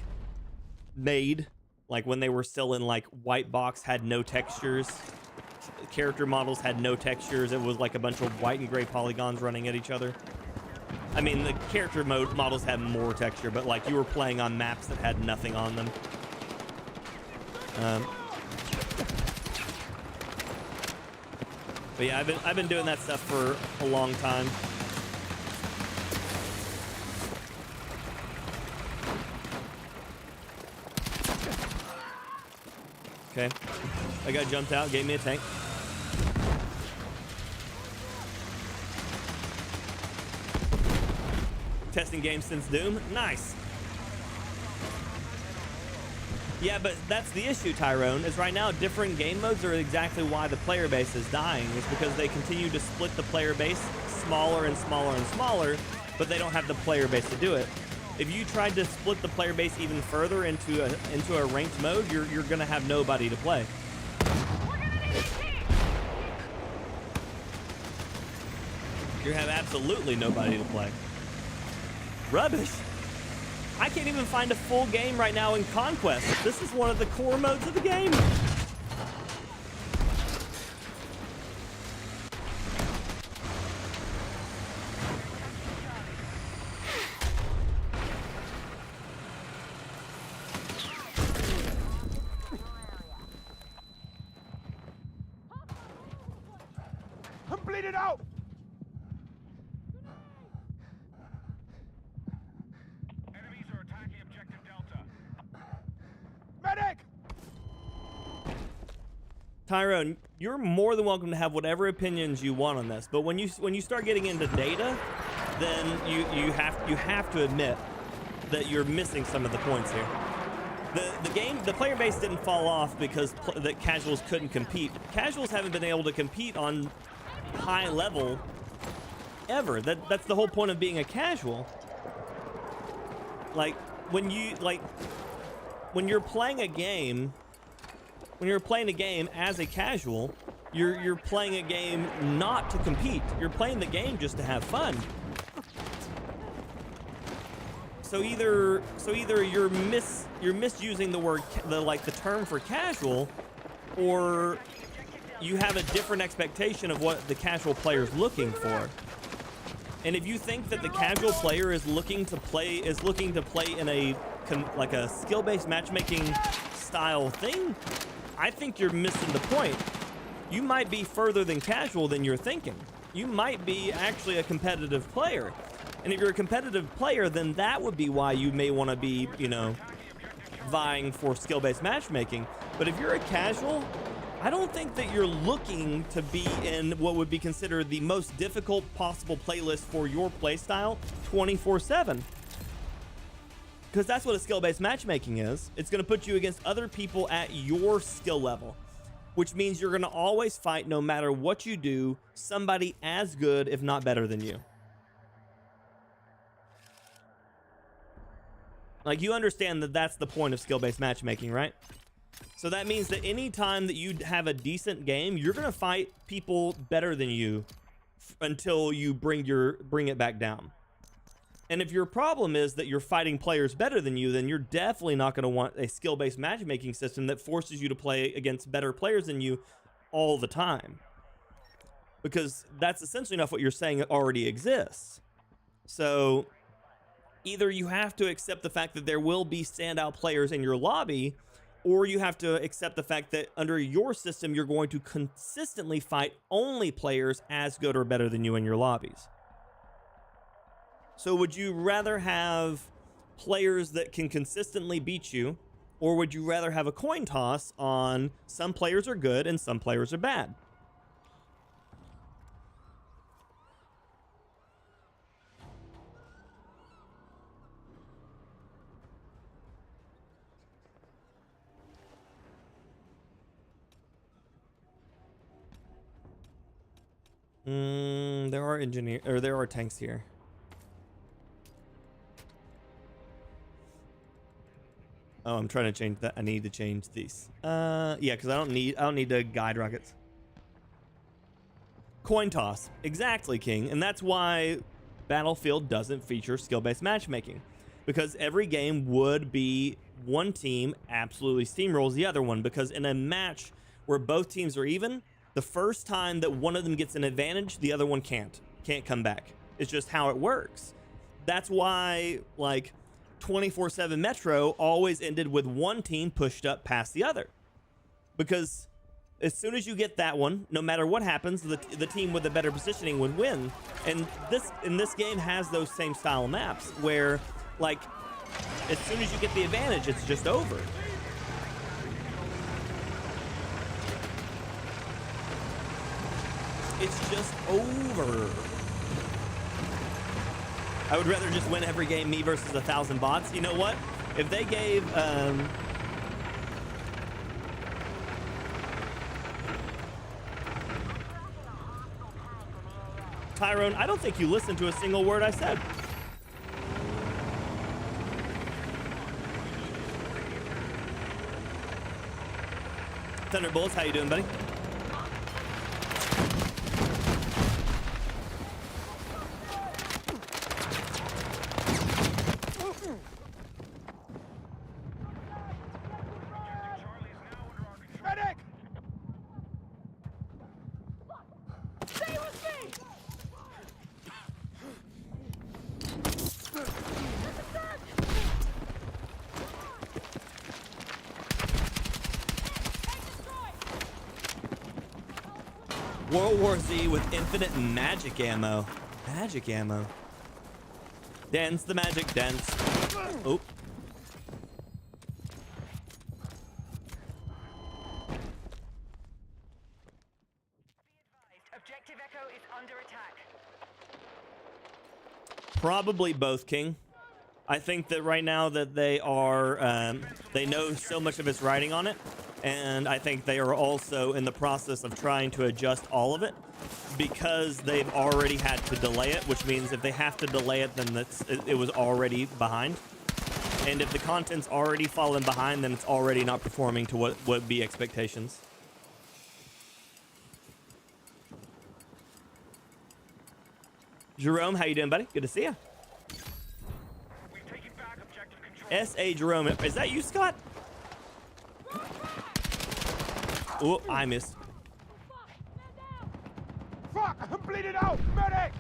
made, like when they were still in like white box, had no textures. Character models had no textures. It was like a bunch of white and gray polygons running at each other. I mean, the character models had more texture, but like you were playing on maps that had nothing on them. But yeah, I've been doing that stuff for a long time. Okay, I got jumped out, gave me a tank. Testing games since Doom, nice. Yeah, but that's the issue, Tyrone, is right now different game modes are exactly why the player base is dying, is because they continue to split the player base smaller and smaller and smaller, but they don't have the player base to do it. If you tried to split the player base even further into a ranked mode, you're gonna have nobody to play. You have absolutely nobody to play. Rubbish. I can't even find a full game right now in Conquest. This is one of the core modes of the game. I'm bleeding out! Enemies are attacking objective Delta. Medic! Tyrone, you're more than welcome to have whatever opinions you want on this, but when you start getting into data, then you have to admit that you're missing some of the points here. The player base didn't fall off because that casuals couldn't compete. Casuals haven't been able to compete on high level ever. That's the whole point of being a casual. Like when you're playing a game, as a casual, you're playing a game not to compete. You're playing the game just to have fun. So either you're misusing the word, the term for casual, or you have a different expectation of what the casual player is looking for. And if you think that the casual player is looking to play in a skill-based matchmaking style thing, I think you're missing the point. You might be further than casual than you're thinking. You might be actually a competitive player. And if you're a competitive player, then that would be why you may want to be, vying for skill-based matchmaking. But if you're a casual, I don't think that you're looking to be in what would be considered the most difficult possible playlist for your playstyle 24/7. Because that's what a skill-based matchmaking is. It's going to put you against other people at your skill level, which means you're going to always fight, no matter what you do, somebody as good, if not better than you. Like, you understand that that's the point of skill-based matchmaking, right? So that means that any time that you have a decent game, you're going to fight people better than you until you bring it back down. And if your problem is that you're fighting players better than you, then you're definitely not going to want a skill-based matchmaking system that forces you to play against better players than you all the time. Because that's essentially not what you're saying already exists. So either you have to accept the fact that there will be standout players in your lobby, or you have to accept the fact that under your system, you're going to consistently fight only players as good or better than you in your lobbies. So would you rather have players that can consistently beat you, or would you rather have a coin toss on some players are good and some players are bad? There are tanks here. Oh, I'm trying to change that. I need to change these. Yeah, because I don't need to guide rockets. Coin toss. Exactly, King. And that's why Battlefield doesn't feature skill-based matchmaking. Because every game would be one team absolutely steamrolls the other one. Because in a match where both teams are even, the first time that one of them gets an advantage, the other one can't come back. It's just how it works. That's why, like, 24/7 Metro always ended with one team pushed up past the other. Because as soon as you get that one, no matter what happens, the team with the better positioning would win. And this game has those same style maps where, like, as soon as you get the advantage, it's just over. It's just over. I would rather just win every game, me versus 1,000 bots. You know what? If they gave Tyrone, I don't think you listened to a single word I said. Thunderbolts, how you doing, buddy? World War Z with infinite magic ammo. Magic ammo. Dance the magic dance. Oh. Objective Echo is under attack. Probably both, King. I think that right now that they are, they know so much of it's riding on it, And I think they are also in the process of trying to adjust all of it because they've already had to delay it, which means if they have to delay it, then it was already behind. And if the content's already fallen behind, then it's already not performing to what would be expectations. Jerome, how you doing, buddy? Good to see you. We've taken back objective control. S.A. Jerome, is that you, Scott? Oh, I missed. Fuck! I'm bleeding out! Medic!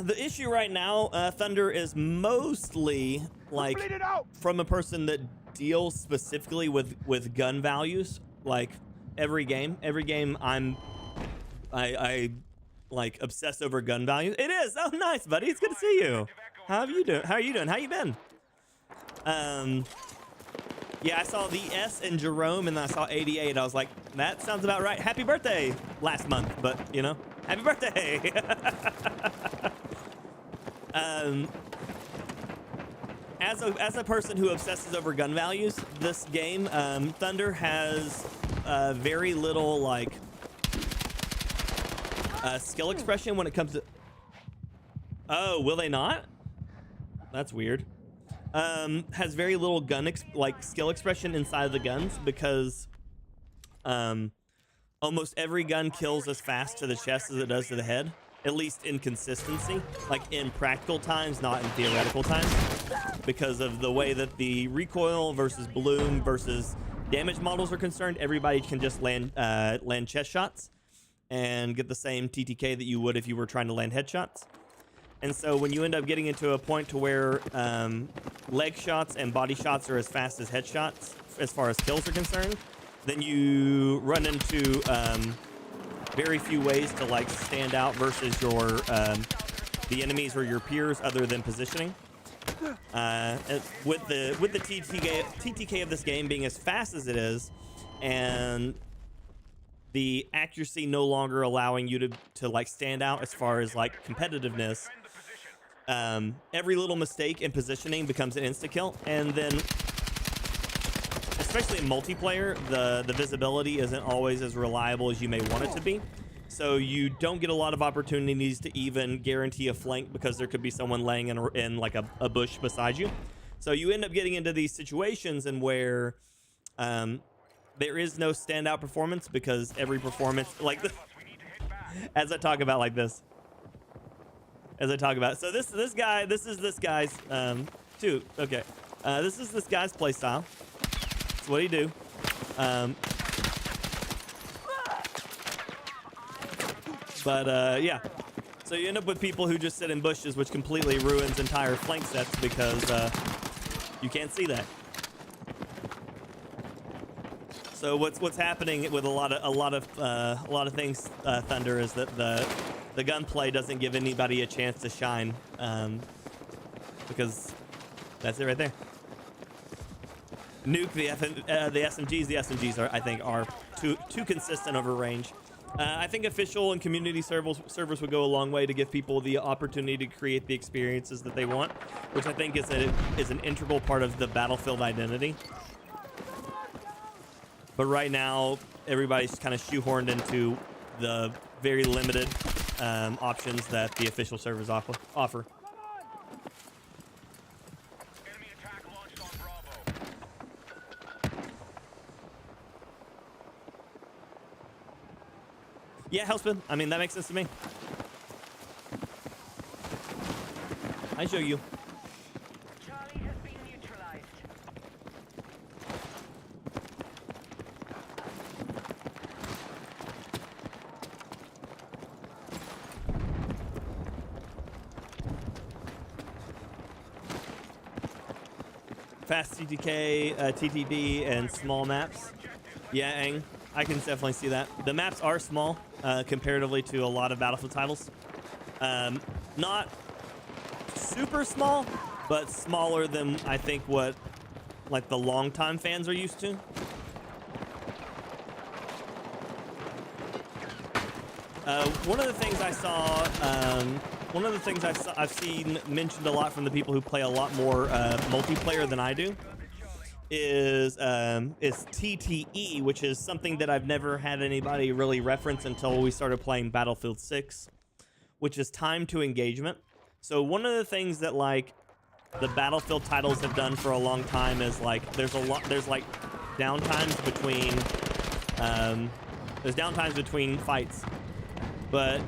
The issue right now, Thunder, is mostly like Bleed it out! from a person that deals specifically with gun values. Like every game I like obsess over gun values. It is. Oh, nice, buddy. It's good to see you. How are you doing? How you been? Yeah, I saw the S in Jerome and then I saw 88. I was like, that sounds about right. Happy birthday last month, but you know, happy birthday. As a person who obsesses over gun values, this game, Thunder has very little like skill expression when it comes to. Oh, will they not? That's weird. Has very little gun skill expression inside of the guns because almost every gun kills as fast to the chest as it does to the head, at least in consistency, like in practical times, not in theoretical times, because of the way that the recoil versus bloom versus damage models are concerned. Everybody can just land chest shots and get the same TTK that you would if you were trying to land headshots. And so when you end up getting into a point to where leg shots and body shots are as fast as headshots as far as kills are concerned, then you run into very few ways to like stand out versus your the enemies or your peers other than positioning. With the TTK of this game being as fast as it is, and the accuracy no longer allowing you to like stand out as far as like competitiveness, every little mistake in positioning becomes an insta kill, and then especially in multiplayer, the visibility isn't always as reliable as you may want it to be. So you don't get a lot of opportunities to even guarantee a flank because there could be someone laying in like a bush beside you. So you end up getting into these situations and where there is no standout performance because every performance, like as I talk about like this, so this is this guy's too. Okay, this is this guy's play style. That's what he do. Yeah. So you end up with people who just sit in bushes, which completely ruins entire flank sets because you can't see that. So what's happening with a lot of things, Thunder, is that the gunplay doesn't give anybody a chance to shine, because that's it right there. Nuke the SMGs. The SMGs are, I think, are too consistent over range. I think official and community servers would go a long way to give people the opportunity to create the experiences that they want, which I think is an integral part of the Battlefield identity. But right now, everybody's kind of shoehorned into the very limited options that the official servers offer. Enemy attack launched on Bravo. Yeah, Hellspin. I mean, that makes sense to me. I show you. Charlie has been neutralized. Fast TTK, TTD, and small maps. Yeah, Aang, I can definitely see that. The maps are small comparatively to a lot of Battlefield titles. Not super small, but smaller than I think what like the longtime fans are used to. One of the things I've seen mentioned a lot from the people who play a lot more multiplayer than I do is TTE, which is something that I've never had anybody really reference until we started playing Battlefield 6, which is time to engagement. So one of the things that like the Battlefield titles have done for a long time is like there's like downtimes between fights, but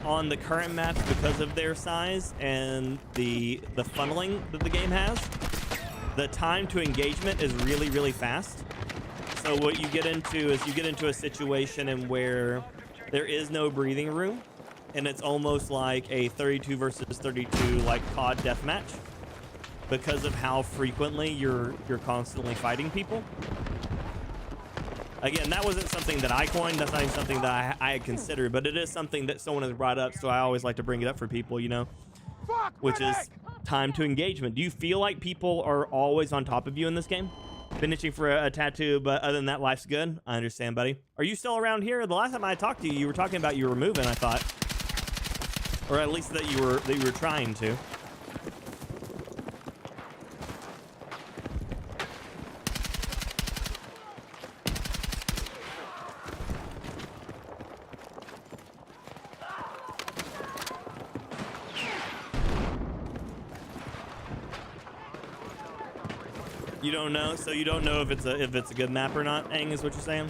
on the current maps, because of their size and the funneling that the game has, the time to engagement is really, really fast. So what you get into is you get into a situation in where there is no breathing room, and it's almost like a 32 versus 32 like COD deathmatch because of how frequently you're constantly fighting people. Again, that wasn't something that I coined. That's not even something that I had considered, but it is something that someone has brought up, so I always like to bring it up for people, you know, which is time to engagement. Do you feel like people are always on top of you in this game? Been itching for a tattoo, but other than that, life's good. I understand, buddy. Are you still around here? The last time I talked to you, you were talking about you were moving, I thought, or at least that you were trying to. You don't know, so you don't know if it's a good map or not. Aang, is what you're saying?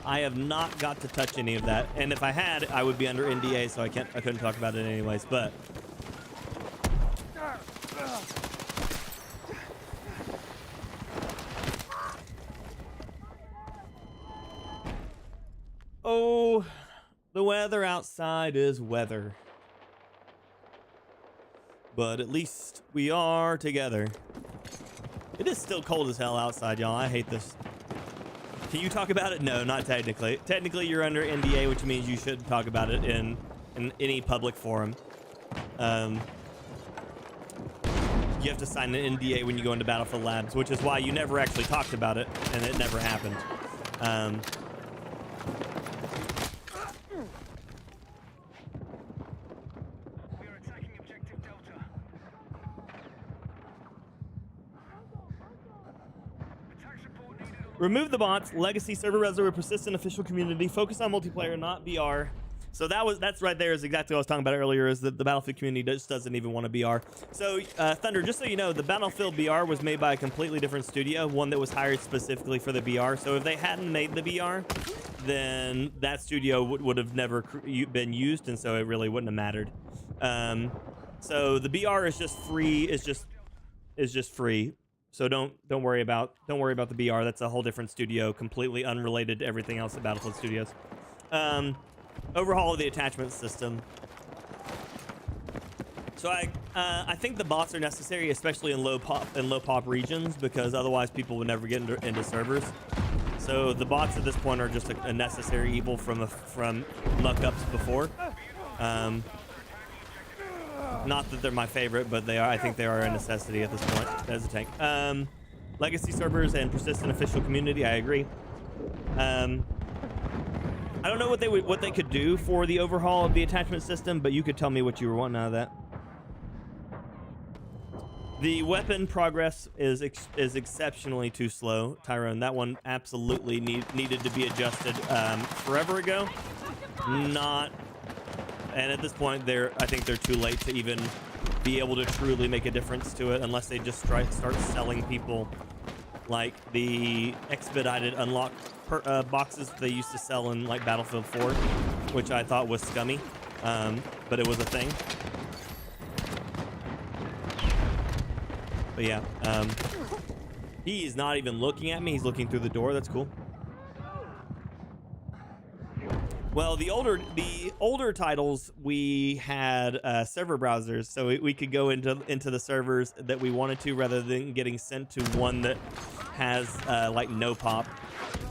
I have not got to touch any of that, and if I had, I would be under NDA, so I couldn't talk about it anyways. But oh, the weather outside is weather. But at least we are together. It is still cold as hell outside, y'all. I hate this. Can you talk about it? No, not technically. Technically, you're under NDA, which means you shouldn't talk about it in any public forum. You have to sign an NDA when you go into Battlefield Labs, which is why you never actually talked about it, and it never happened. Remove the bots, legacy, server browser, persistent official community, focus on multiplayer, not BR. So that's right there is exactly what I was talking about earlier, is that the Battlefield community just doesn't even want a BR. So Thunder, just so you know, the Battlefield BR was made by a completely different studio, one that was hired specifically for the BR. So if they hadn't made the BR, then that studio would have never been used, and so it really wouldn't have mattered. So the BR is just free, is just free. So don't worry about the BR. That's a whole different studio, completely unrelated to everything else at Battlefield Studios. Overhaul of the attachment system. So I think the bots are necessary, especially in low pop regions, because otherwise people would never get into servers. So the bots at this point are just a necessary evil from muck ups before. Not that they're my favorite, but they are. I think they are a necessity at this point as a tank. Legacy servers and persistent official community. I agree. I don't know what they could do for the overhaul of the attachment system, but you could tell me what you were wanting out of that. The weapon progress is exceptionally too slow, Tyrone. That one absolutely needed to be adjusted forever ago. And at this point, I think they're too late to even be able to truly make a difference to it, unless they just start selling people like the expedited unlock boxes they used to sell in like Battlefield 4, which I thought was scummy, but it was a thing. But yeah, he is not even looking at me. He's looking through the door. That's cool. Well, the older titles, we had server browsers, so we could go into the servers that we wanted to, rather than getting sent to one that has like no pop.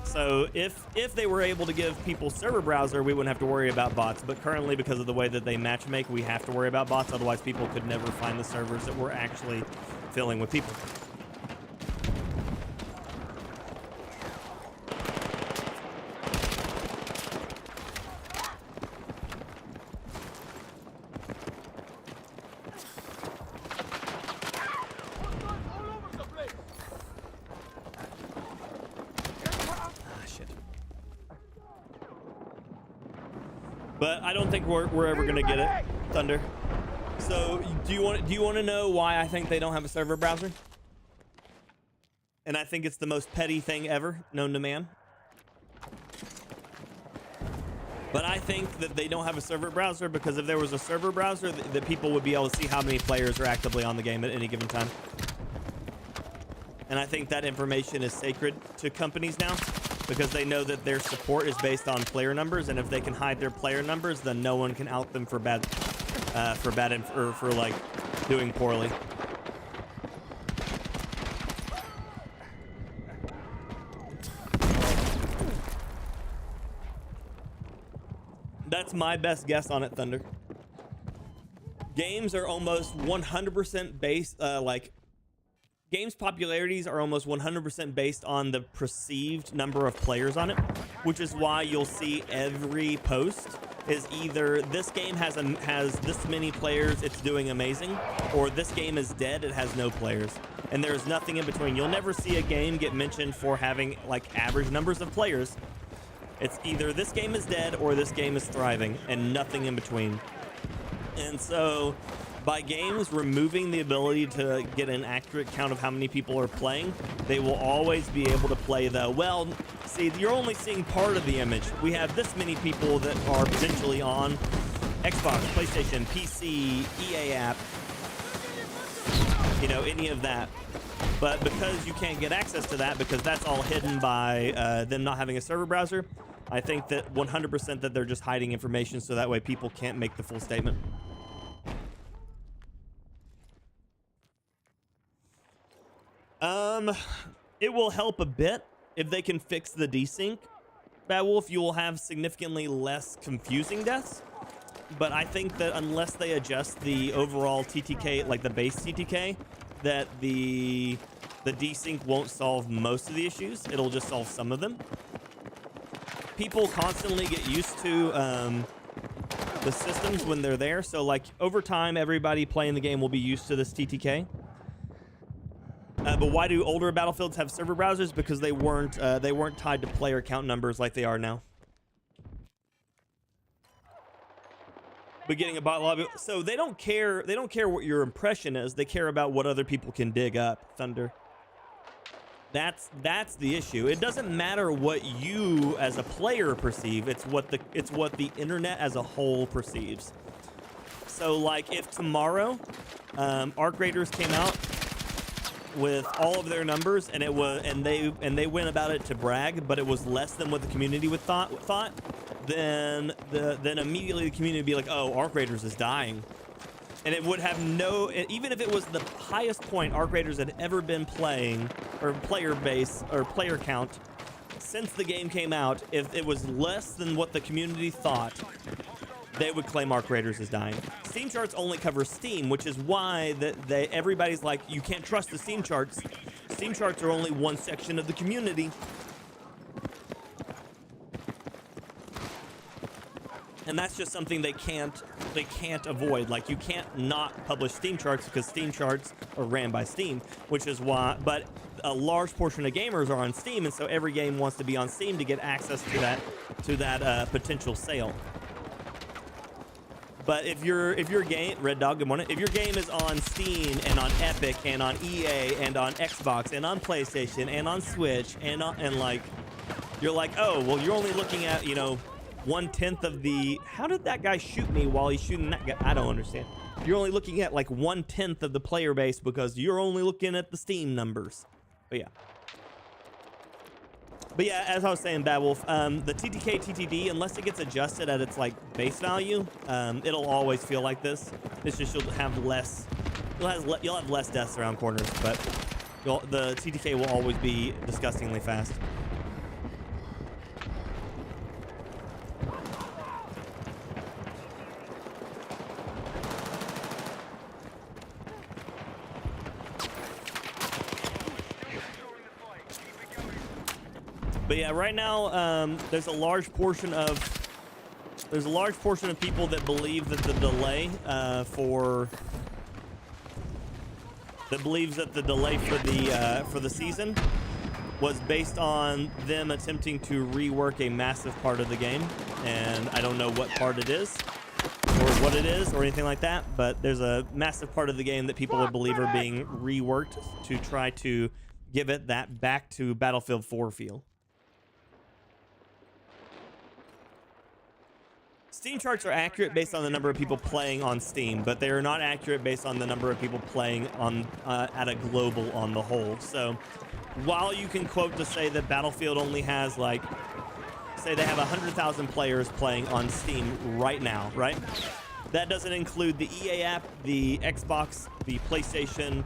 So if they were able to give people server browser, we wouldn't have to worry about bots. But currently, because of the way that they matchmake, we have to worry about bots. Otherwise, people could never find the servers that we're actually filling with people. But I don't think we're ever gonna get it, Thunder. So do you want to know why I think they don't have a server browser? And I think it's the most petty thing ever known to man. But I think that they don't have a server browser because if there was a server browser, that people would be able to see how many players are actively on the game at any given time. And I think that information is sacred to companies now because they know that their support is based on player numbers, and if they can hide their player numbers, then no one can out them for like doing poorly. That's my best guess on it, Thunder. Games are almost 100% based, games popularities are almost 100% based on the perceived number of players on it, which is why you'll see every post is either this game has this many players, it's doing amazing, or this game is dead, it has no players. And there's nothing in between. You'll never see a game get mentioned for having like average numbers of players. It's either this game is dead or this game is thriving, and nothing in between. And so by games removing the ability to get an accurate count of how many people are playing, they will always be able to play the, well, see, you're only seeing part of the image. We have this many people that are potentially on Xbox, PlayStation, PC, EA app, you know, any of that. But because you can't get access to that, because that's all hidden by them not having a server browser, I think that 100% that they're just hiding information so that way people can't make the full statement. It will help a bit if they can fix the desync. Bad Wolf, you will have significantly less confusing deaths. But I think that unless they adjust the overall TTK, like the base TTK, that the desync won't solve most of the issues. It'll just solve some of them. People constantly get used to the systems when they're there. So like over time, everybody playing the game will be used to this TTK. But why do older Battlefields have server browsers? Because they weren't tied to player count numbers like they are now. Beginning a bot lobby, so they don't care what your impression is. They care about what other people can dig up. Thunder. That's the issue. It doesn't matter what you as a player perceive. It's what the internet as a whole perceives. So like if tomorrow, Arc Raiders came out with all of their numbers and they went about it to brag, but it was less than what the community would thought. Then immediately the community would be like, oh, Arc Raiders is dying. And it would have no, even if it was the highest point Arc Raiders had ever been playing, or player base, or player count, since the game came out, if it was less than what the community thought, they would claim Arc Raiders is dying. Steam charts only cover Steam, which is why everybody's like, you can't trust the Steam charts. Steam charts are only one section of the community. And that's just something they can't avoid. Like you can't not publish Steam charts because Steam charts are ran by Steam, which is why, but a large portion of gamers are on Steam, and so every game wants to be on Steam to get access to that potential sale. But if your game, Red Dog, good morning. If your game is on Steam and on Epic and on EA and on Xbox and on PlayStation and on Switch and like, you're like, oh, well, you're only looking at, you know, 1/10 of the, how did that guy shoot me while he's shooting that guy? I don't understand. You're only looking at like 1/10 of the player base because you're only looking at the Steam numbers. But yeah, as I was saying, Bad Wolf, the TTK TTD, unless it gets adjusted at its like base value, it'll always feel like this. It's just you'll have less deaths around corners, but the TTK will always be disgustingly fast. But yeah, right now there's a large portion of people that believe that the delay for the season was based on them attempting to rework a massive part of the game. and I don't know what part it is or what it is or anything like that, but there's a massive part of the game that people believe are being reworked to try to give it that back to Battlefield 4 feel. Steam charts are accurate based on the number of people playing on Steam, but they are not accurate based on the number of people playing on at a global on the whole. So while you can quote to say that Battlefield only has, like, say they have 100,000 players playing on Steam right now, right? That doesn't include the EA app, the Xbox, the PlayStation,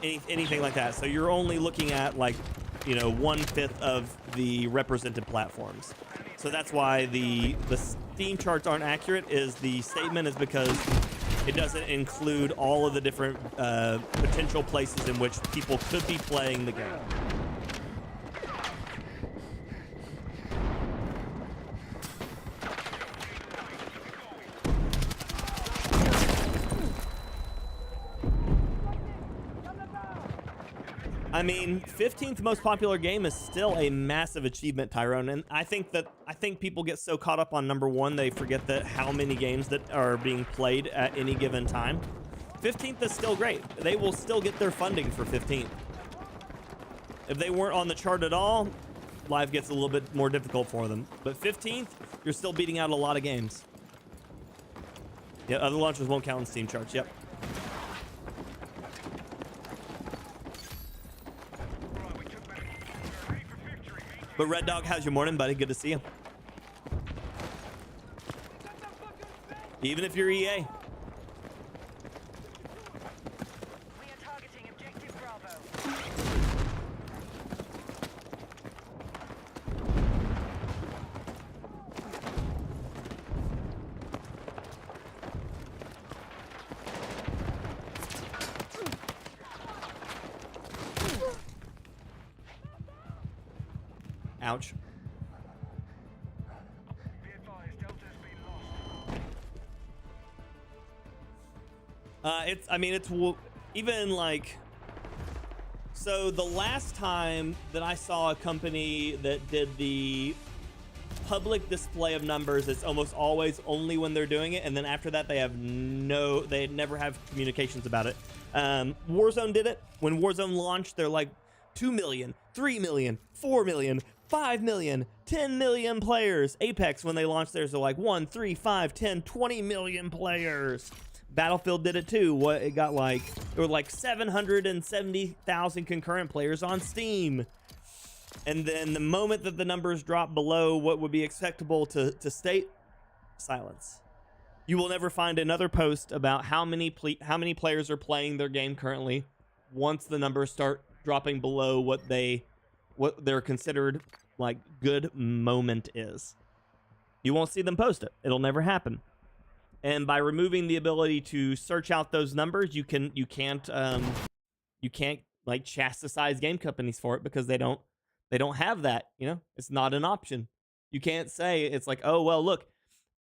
anything like that. So you're only looking at, like, you know, 1/5 of the represented platforms. So that's why the Steam charts aren't accurate. Is the statement is because it doesn't include all of the different potential places in which people could be playing the game. I mean, 15th most popular game is still a massive achievement, Tyrone, and I think people get so caught up on number one they forget that how many games that are being played at any given time. 15th is still great. They will still get their funding for 15th. If they weren't on the chart at all, life gets a little bit more difficult for them. But 15th, you're still beating out a lot of games. Yeah, other launchers won't count in Steam charts. Yep. But Red Dog, how's your morning, buddy? Good to see you. Even if you're EA. We are targeting objective Bravo. Ouch. Be advised, Delta's been lost. I mean, it's even like, so the last time that I saw a company that did the public display of numbers, it's almost always only when they're doing it, and then after that they never have communications about it. Warzone did it. When Warzone launched, they're like 2 million, 3 million, 4 million, 5 million, 10 million players. Apex, when they launched theirs, they're like 1, 3, 5, 10, 20 million players. Battlefield did it too. It got like, there were like 770,000 concurrent players on Steam. And then the moment that the numbers drop below what would be acceptable to state, silence. You will never find another post about how many players are playing their game currently once the numbers start dropping below what they're considered like good moment is. You won't see them post it. It'll never happen. And by removing the ability to search out those numbers, you can't like chastise game companies for it, because they don't have that, you know? It's not an option. You can't say, it's like, oh well, look,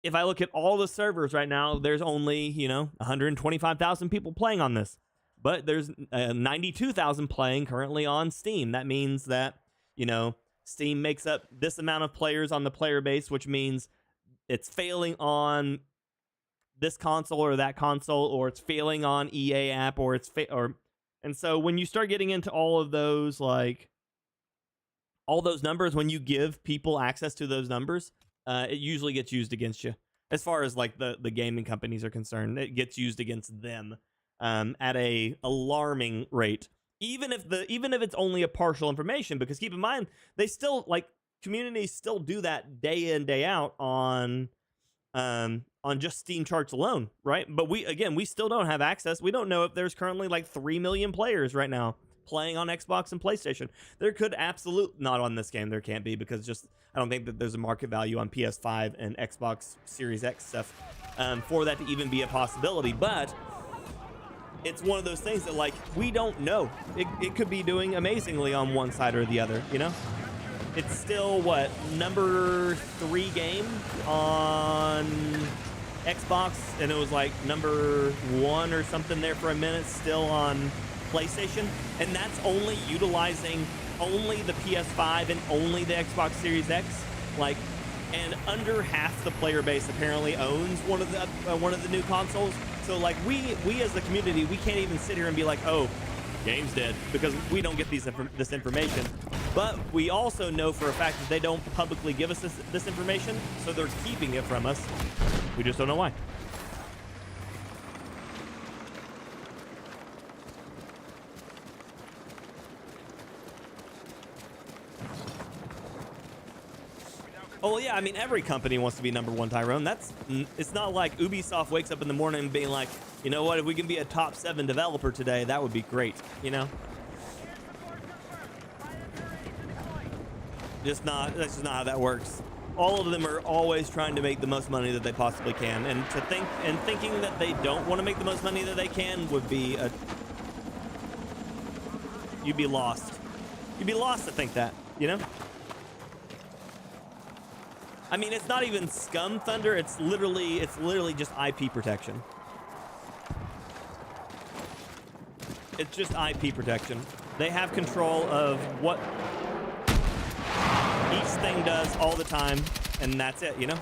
if I look at all the servers right now, there's only, 125,000 people playing on this. But there's 92,000 playing currently on Steam. That means that, Steam makes up this amount of players on the player base, which means it's failing on this console or that console, or it's failing on EA app, or and so when you start getting into all of those, like all those numbers, when you give people access to those numbers, it usually gets used against you. As far as like the gaming companies are concerned, it gets used against them at a alarming rate. Even if it's only a partial information, because keep in mind, they still, like, communities still do that day in, day out on just Steam charts alone, right? But we still don't have access. We don't know if there's currently like 3 million players right now playing on Xbox and PlayStation. There could not on this game, there can't be, because I don't think that there's a market value on PS5 and Xbox Series X stuff for that to even be a possibility. But it's one of those things that, like, we don't know. It could be doing amazingly on one side or the other, It's still, what, number 3 game on Xbox, and it was like number 1 or something there for a minute still on PlayStation, and that's only utilizing only the PS5 and only the Xbox Series X. Like, and under half the player base apparently owns one of the new consoles. So like we as the community, we can't even sit here and be like, oh, game's dead, because we don't get this information. But we also know for a fact that they don't publicly give us this information, so they're keeping it from us. We just don't know why. Oh yeah, I mean, every company wants to be #1, Tyrone. It's not like Ubisoft wakes up in the morning and being like, you know what, if we can be a top 7 developer today, that would be great, you know? That's just not how that works. All of them are always trying to make the most money that they possibly can, and thinking that they don't want to make the most money that they can would be you'd be lost. You'd be lost to think that, you know? I mean, it's not even scum thunder. It's literally just IP protection. It's just IP protection. They have control of what each thing does all the time, and that's it, you know?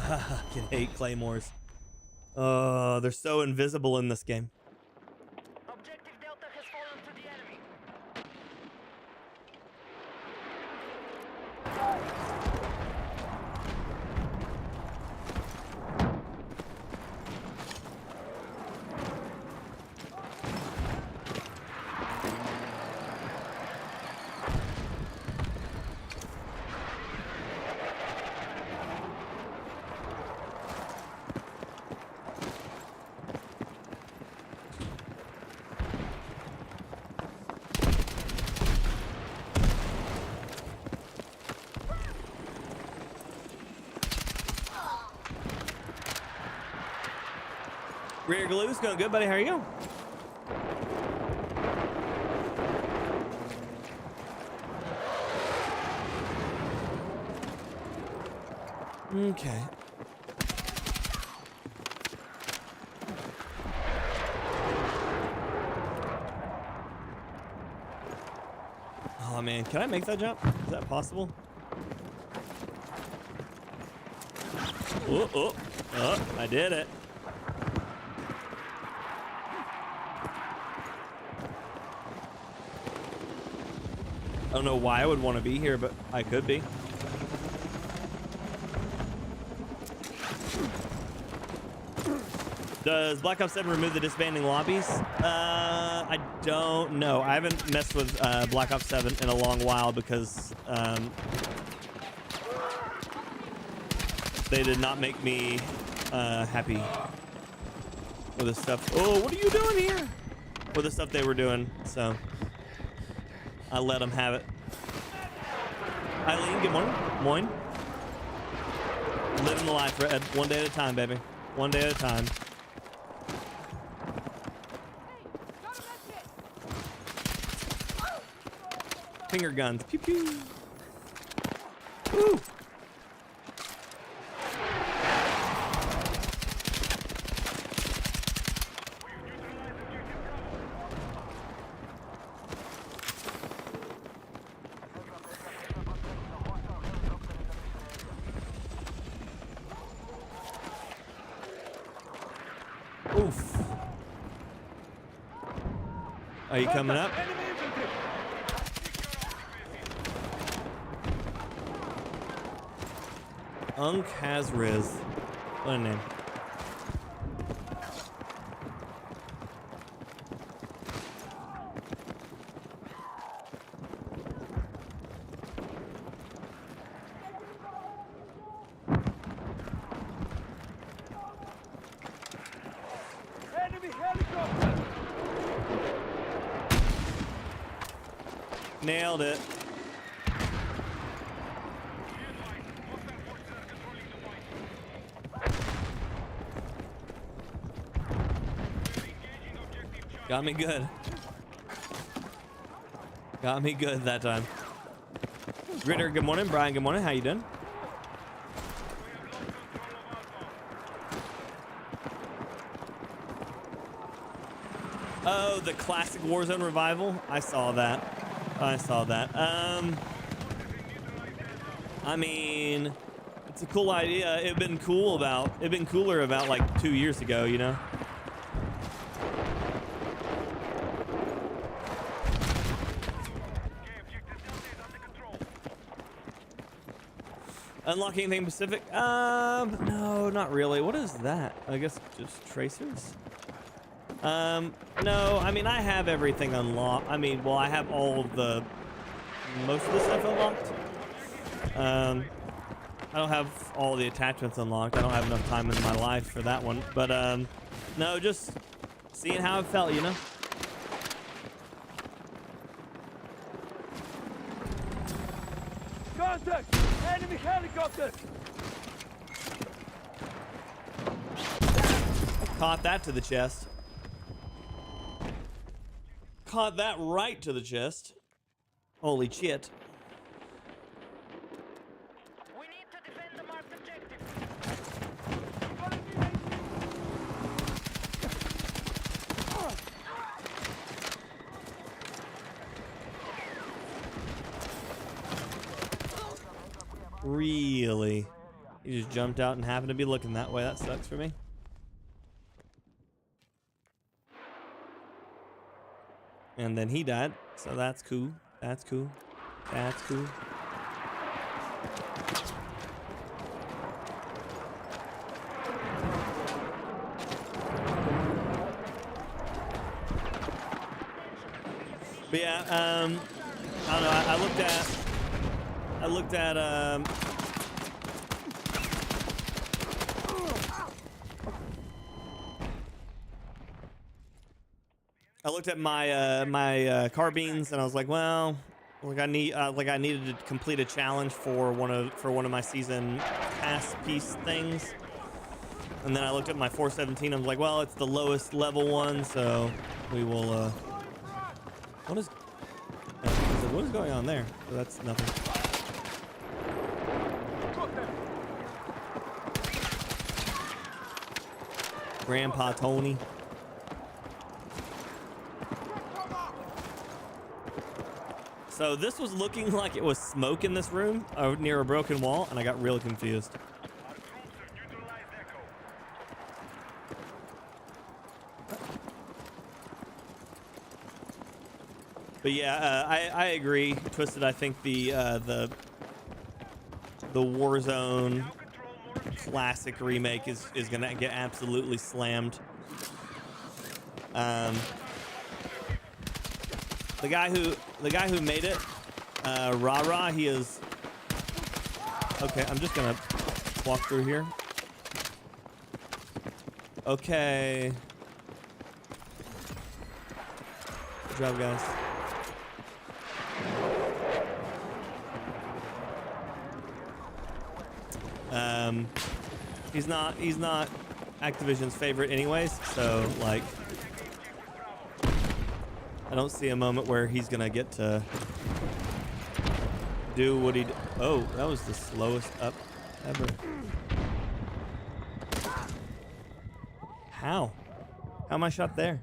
I fucking hate claymores. Oh, they're so invisible in this game. Objective Delta has fallen to the enemy. Rear glue's going good, buddy. How are you? Okay. Oh man, can I make that jump? Is that possible? Oh, I did it. I don't know why I would want to be here, but I could be. Does Black Ops 7 remove the disbanding lobbies? I don't know. I haven't messed with Black Ops 7 in a long while because they did not make me happy with the stuff. Oh, what are you doing here? With the stuff they were doing, so I let them have it. Eileen, good morning. Moin. Living the life, Red. One day at a time, baby. One day at a time. Finger guns. Pew pew. Woo. Oof. Are you coming up? Unk has Riz. What a name. Enemy helicopter! Nailed it. Got me good. Got me good that time. Ritter, good morning. Brian, good morning. How you doing? Oh, the classic Warzone revival. I saw that. I saw that. I mean, it's a cool idea. It'd been cooler about like 2 years ago, you know? Unlocking anything specific? No, not really. What is that? I guess just tracers? No, I mean, I have everything unlocked. I mean, well, I have all of most of the stuff unlocked. I don't have all the attachments unlocked. I don't have enough time in my life for that one. But, no, just seeing how it felt, you know? Contact! Enemy helicopter! Caught that to the chest. Caught that right to the chest. Holy shit. We need to defend the marked objective. Really? He just jumped out and happened to be looking that way. That sucks for me. And then he died, so that's cool. That's cool. That's cool. But yeah, I don't know. I looked at my carbines, and I was like, well, like I needed to complete a challenge for one of my season pass piece things. And then I looked at my 417. I was like, well, it's the lowest level one, so we will. What is going on there? So that's nothing. Grandpa Tony. So this was looking like it was smoke in this room near a broken wall, and I got real confused. But yeah, I agree, Twisted. I think the Warzone classic remake is gonna get absolutely slammed. The guy who made it, Rara, he is. Okay, I'm just gonna walk through here. Okay. Good job, guys. He's not Activision's favorite anyways, so like I don't see a moment where he's gonna get to do what he oh, that was the slowest up ever. How am I shot there?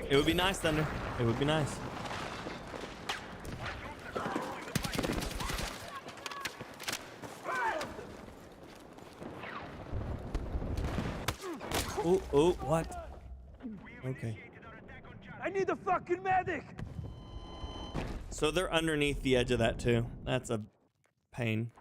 It would be nice, Thunder. It would be nice. Oh, what? Okay. I need a fucking medic! So they're underneath the edge of that too. That's a pain.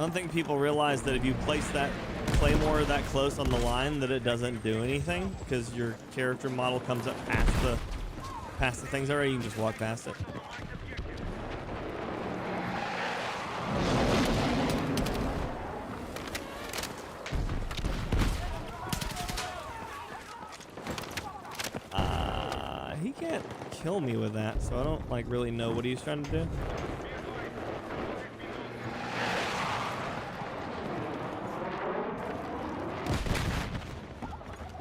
don't think people realize that if you place that claymore that close on the line that it doesn't do anything because your character model comes up past the things already. You can just walk past it. He can't kill me with that, so I don't like really know what he's trying to do.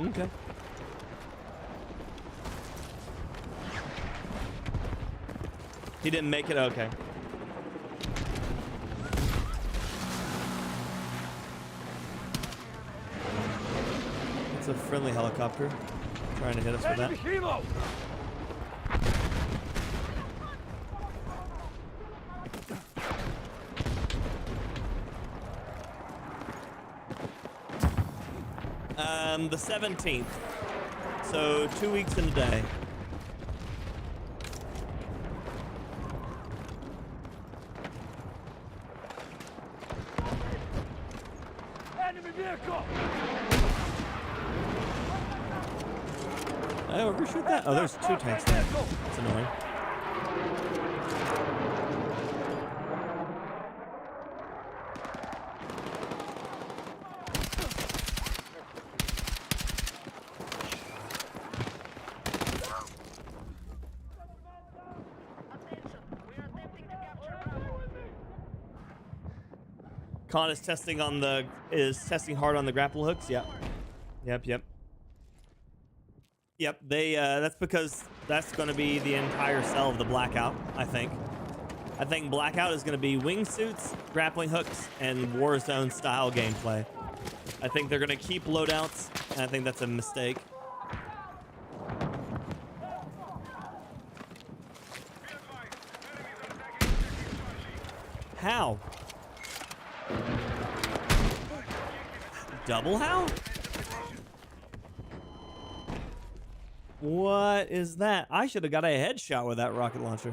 Okay. He didn't make it. Okay. It's a friendly helicopter trying to hit us with that. Helo! 'The 17th. So 2 weeks in a day. Enemy vehicle! Did I overshoot that? Oh, there's 2 tanks there. That's annoying. Con is testing hard on the grapple hooks. Yep. Yep. They that's because that's going to be the entire sell of the Blackout. I think Blackout is going to be wingsuits, grappling hooks, and Warzone style gameplay. I think they're going to keep loadouts, and I think that's a mistake. How? Double how? What is that? I should have got a headshot with that rocket launcher.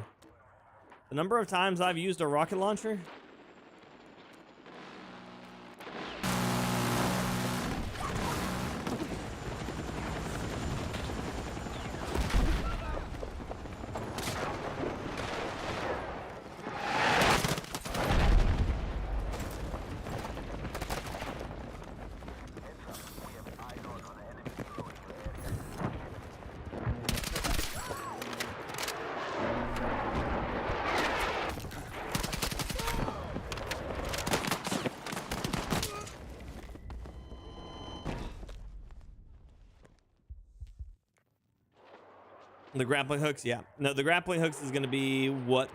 The number of times I've used a rocket launcher. The grappling hooks, yeah. No, the grappling hooks is going to be what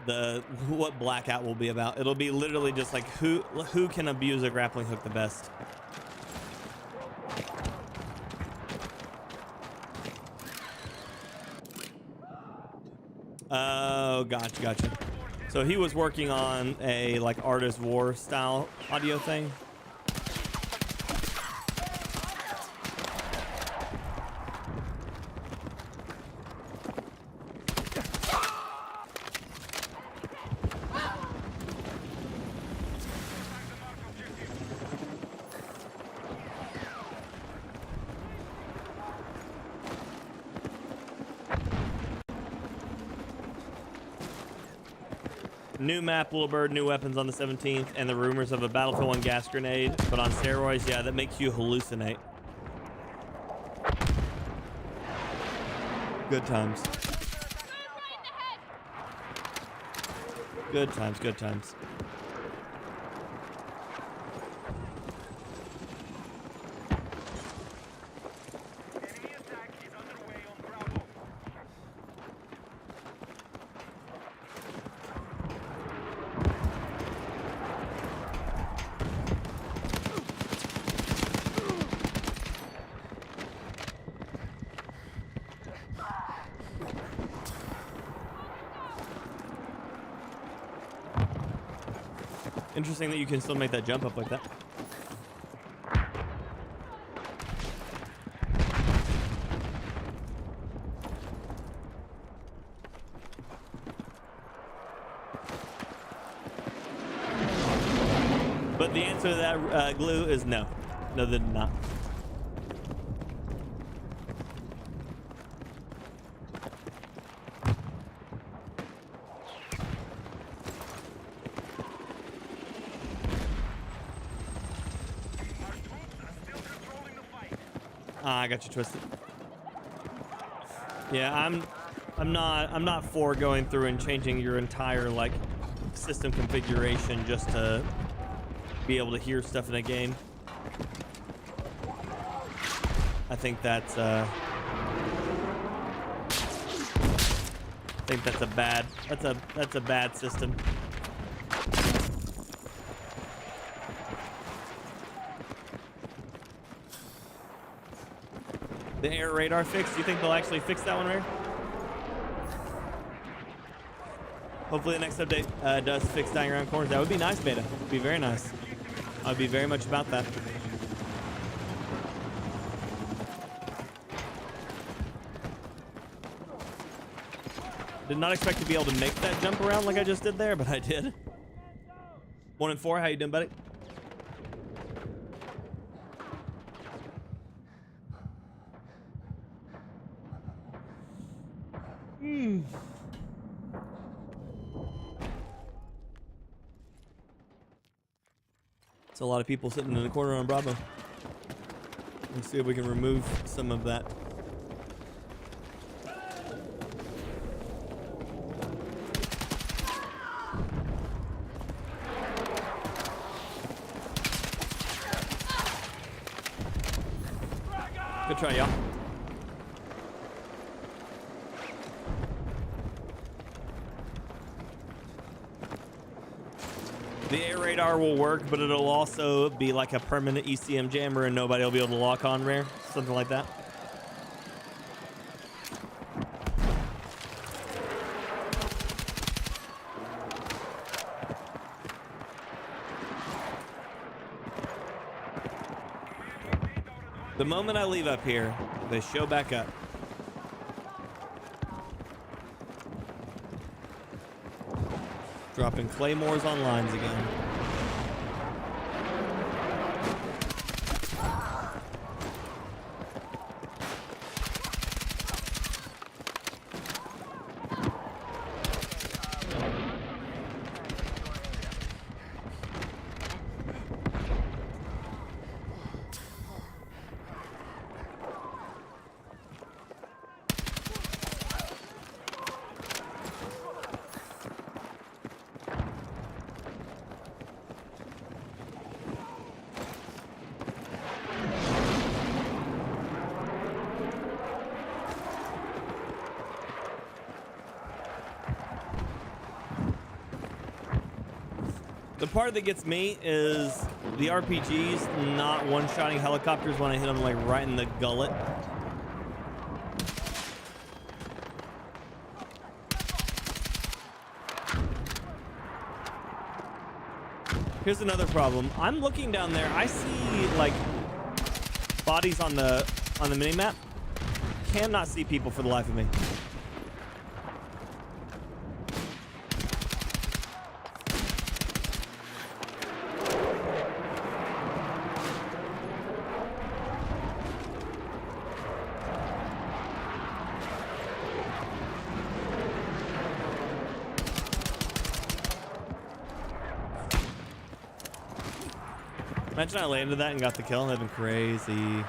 Blackout will be about. It'll be literally just like who can abuse a grappling hook the best. Oh, gotcha. So he was working on a like Art is War style audio thing. New map, Little Bird, new weapons on the 17th, and the rumors of a Battlefield 1 gas grenade, but on steroids, yeah, that makes you hallucinate. Good times. Good times. Interesting that you can still make that jump up like that. But The answer to that, Glue, is no. No, they did not. Ah, I got you twisted. Yeah, I'm not for going through and changing your entire like system configuration just to be able to hear stuff in a game. I think that's a bad system. The air radar fix, do you think they'll actually fix that one, Rare? Hopefully the next update does fix dying around corners. That would be nice, Beta. It would be very nice. I'd be very much about that. Did not expect to be able to make that jump around like I just did there, but I did. 1 and 4, how you doing, buddy? It's a lot of people sitting in the corner on Bravo. Let's see if we can remove some of that. Good try, y'all. The air radar will work, but it'll also be like a permanent ECM jammer and nobody will be able to lock on Rare. Something like that. The moment I leave up here, they show back up. Dropping claymores on lines again. The part that gets me is the RPGs not one-shotting helicopters when I hit them like right in the gullet. Here's another problem. I'm looking down there. I see like bodies on the mini-map. Cannot see people for the life of me. Imagine I landed that and got the kill, that'd been crazy.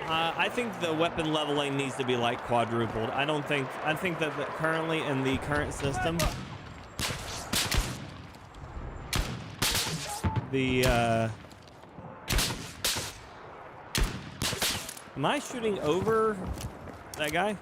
I think the weapon leveling needs to be like quadrupled. I think that currently in the current system, am I shooting over that guy?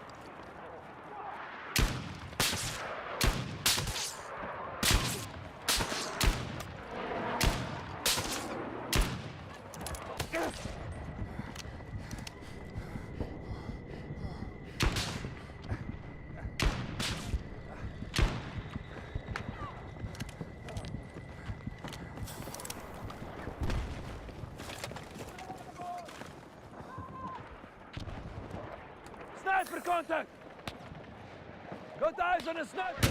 Sniper contact! Got eyes on a sniper!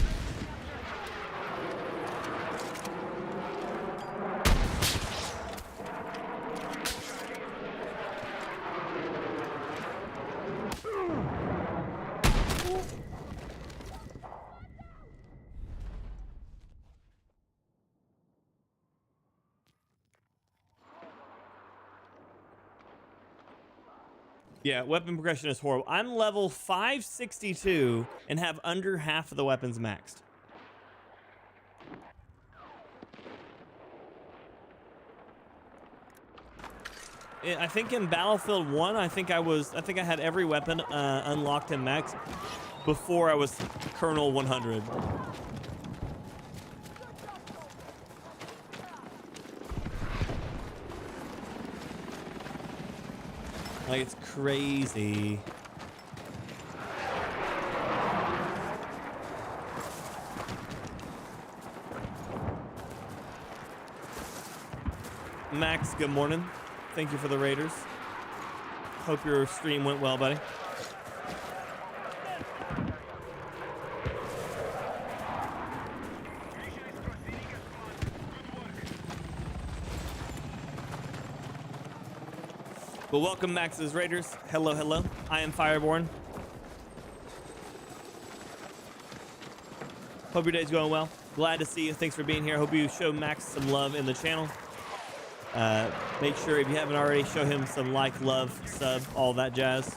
Yeah, weapon progression is horrible. I'm level 562 and have under half of the weapons maxed. I think in Battlefield 1, I think I had every weapon unlocked and maxed before I was Colonel 100. Like, it's crazy. Max, good morning. Thank you for the Raiders. Hope your stream went well, buddy. Well, welcome, Max's Raiders. Hello, hello. I am FyrBorne. Hope your day's going well. Glad to see you. Thanks for being here. Hope you show Max some love in the channel. Make sure, if you haven't already, show him some like, love, sub, all that jazz.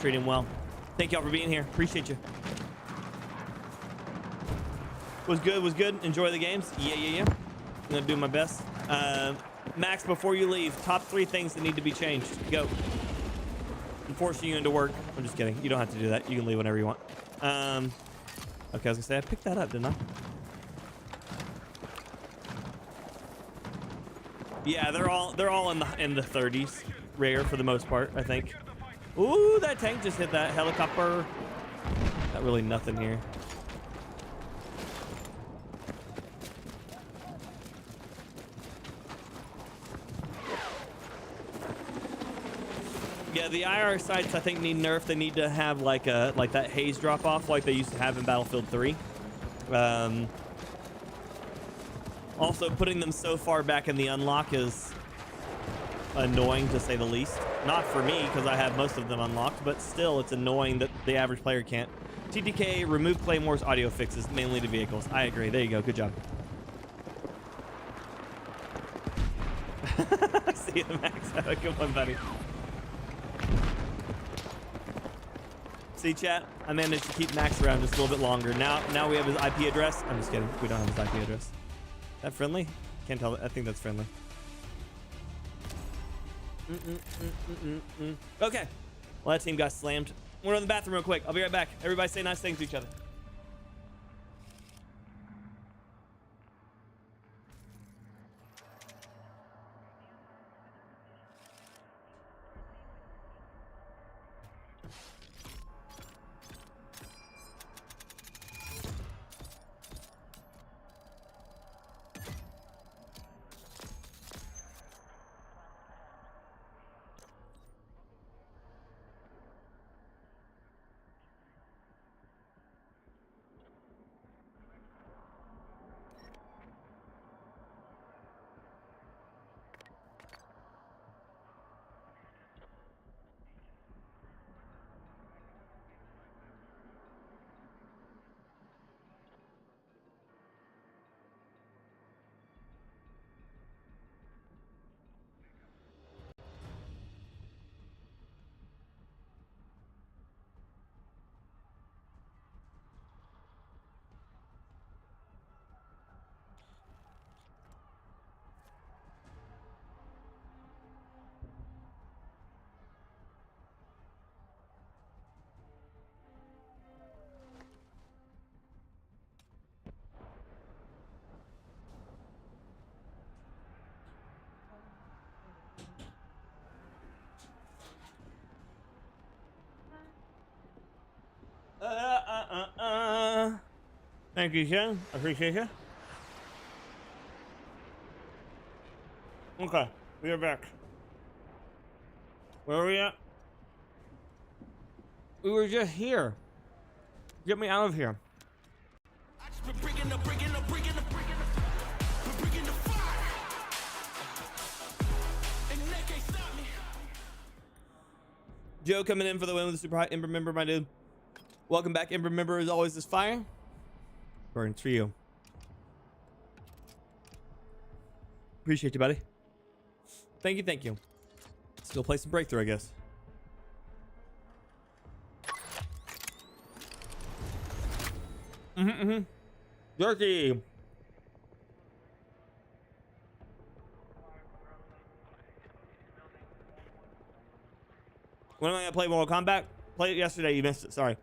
Treat him well. Thank y'all for being here. Appreciate you. Was good, was good. Enjoy the games. Yeah. I'm gonna do my best. Max, before you leave, top 3 things that need to be changed. Go. I'm forcing you into work. I'm just kidding. You don't have to do that. You can leave whenever you want. Okay, I was gonna say I picked that up, didn't I? Yeah, they're all in the 30s, rare for the most part, I think. Ooh, that tank just hit that helicopter. Not really nothing here. Yeah, the IR sights I think need nerfed. They need to have like that haze drop off like they used to have in Battlefield 3. Also, putting them so far back in the unlock is annoying, to say the least. Not for me, because I have most of them unlocked, but still, it's annoying that the average player can't. TTK, remove Claymore's audio fixes, mainly to vehicles. I agree. There you go. Good job. See you, Max. Have a good one, buddy. See, chat? I managed to keep Max around just a little bit longer. Now we have his IP address. I'm just kidding. We don't have his IP address. That friendly? Can't tell. I think that's friendly. Okay. Well, that team got slammed. We're in the bathroom real quick. I'll be right back. Everybody say nice things to each other. Thank you, Ken. I appreciate you. Okay, we are back. Where are we at? We were just here. Get me out of here. Joe coming in for the win with the super high Ember member, my dude. Welcome back, Ember member. As always, this fire burns for you. Appreciate you, buddy. Thank you, thank you. Still play some breakthrough, I guess. Jerky. When am I gonna play Mortal Kombat? Played it yesterday. You missed it. Sorry.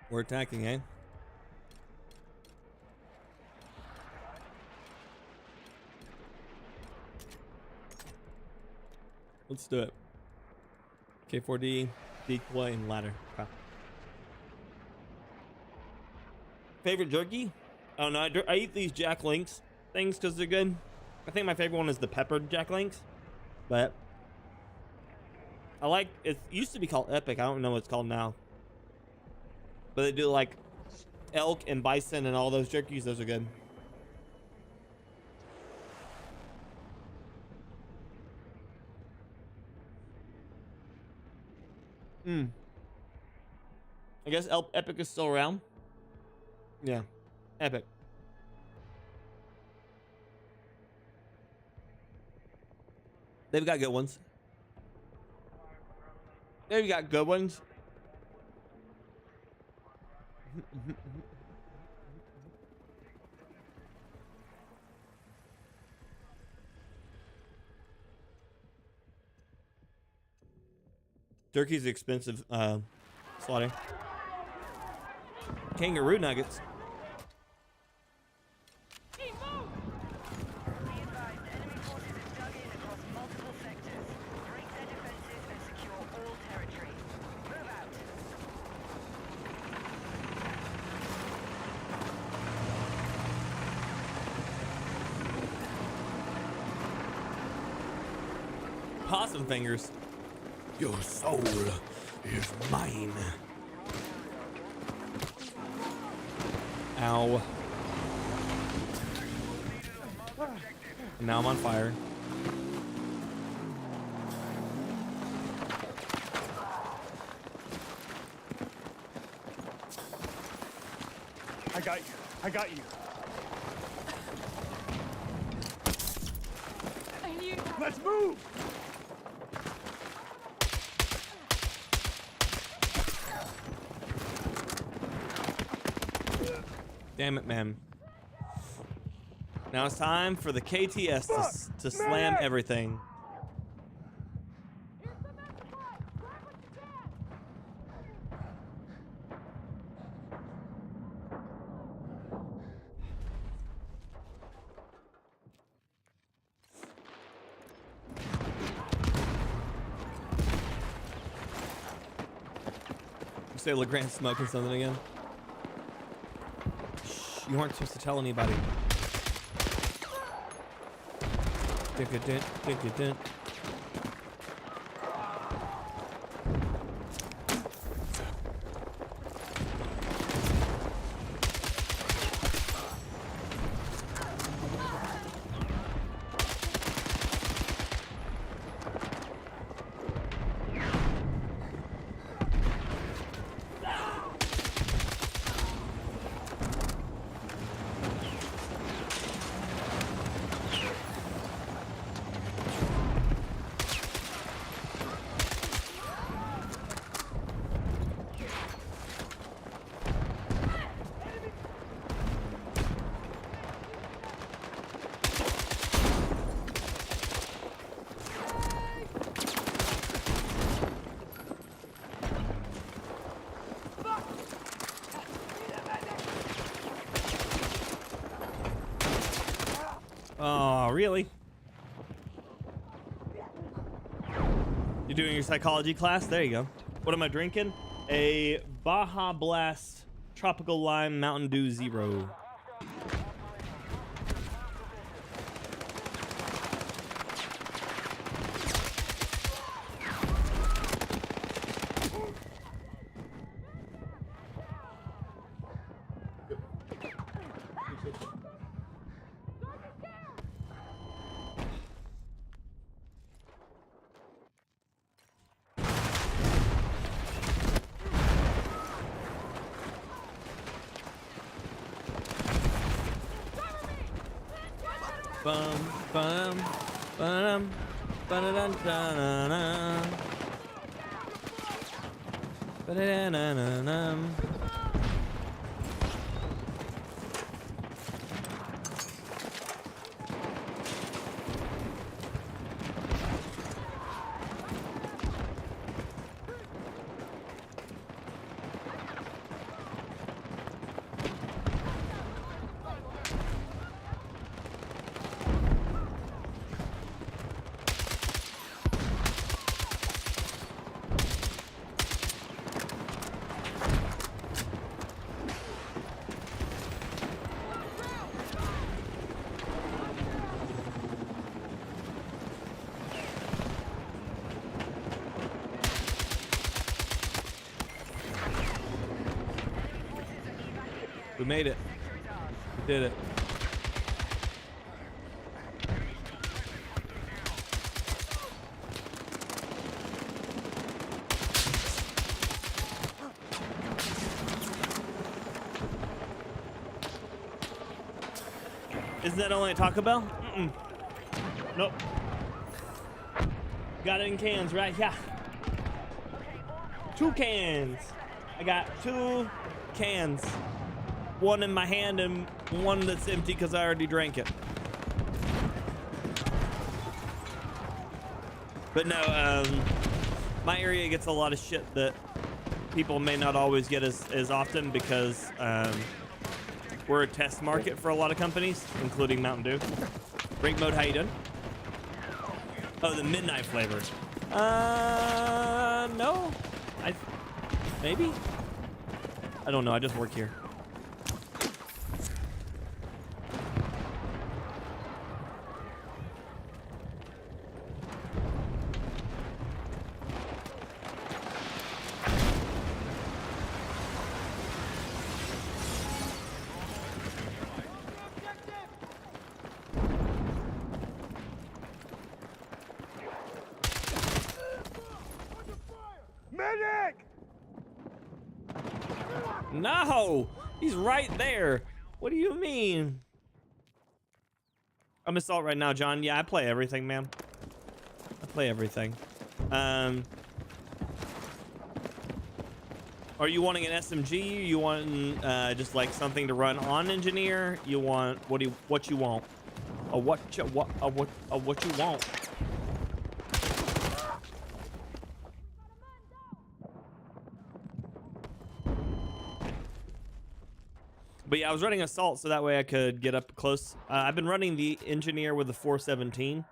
We're attacking, eh? Let's do it. K4D, decoy, and ladder. Okay. Favorite jerky? Oh no, I eat these Jack Links things because they're good. I think my favorite one is the peppered Jack Links, but I like it. Used to be called Epic. I don't know what it's called now, but they do like elk and bison and all those jerkies. Those are good. I guess Epic is still around. Yeah, Epic. They've got good ones. They've got good ones. Turkey's expensive, slaughter. Kangaroo nuggets. Be advised, enemy forces have dug in across multiple sectors. Break their defenses and secure all territory. Move out. Possum fingers. Your soul is mine. Ow. And now I'm on fire. I got you. I got you. Let's move! Damn it, man. Now it's time for the KTS to slam everything. Here's the message board. Grab what you can. You say LeGrand's smoking something again? Shh, you weren't supposed to tell anybody. Dink-a-dint, dink-a-dint. Oh, really? You're doing your psychology class? There you go. What am I drinking? A Baja Blast Tropical Lime Mountain Dew Zero. Bum bum bum ba-da-dun, da-na-na. Ba-da-da-na-na-na. We made it. We did it. Isn't that only a Taco Bell? Mm-mm. Nope. Got it in cans right here. 2 cans. I got 2 cans. One in my hand and one that's empty because I already drank it. But no, my area gets a lot of shit that people may not always get as often because we're a test market for a lot of companies, including Mountain Dew. Break mode, how you doing? Oh, the midnight flavor. No. Maybe? I don't know, I just work here. Medic! No, he's right there. What do you mean? I'm assault right now, John. Yeah, I play everything, man. I play everything. Are you wanting an SMG? You want just like something to run on engineer? You want what you want? What you want? But yeah, I was running assault so that way I could get up close. I've been running the engineer with the 417.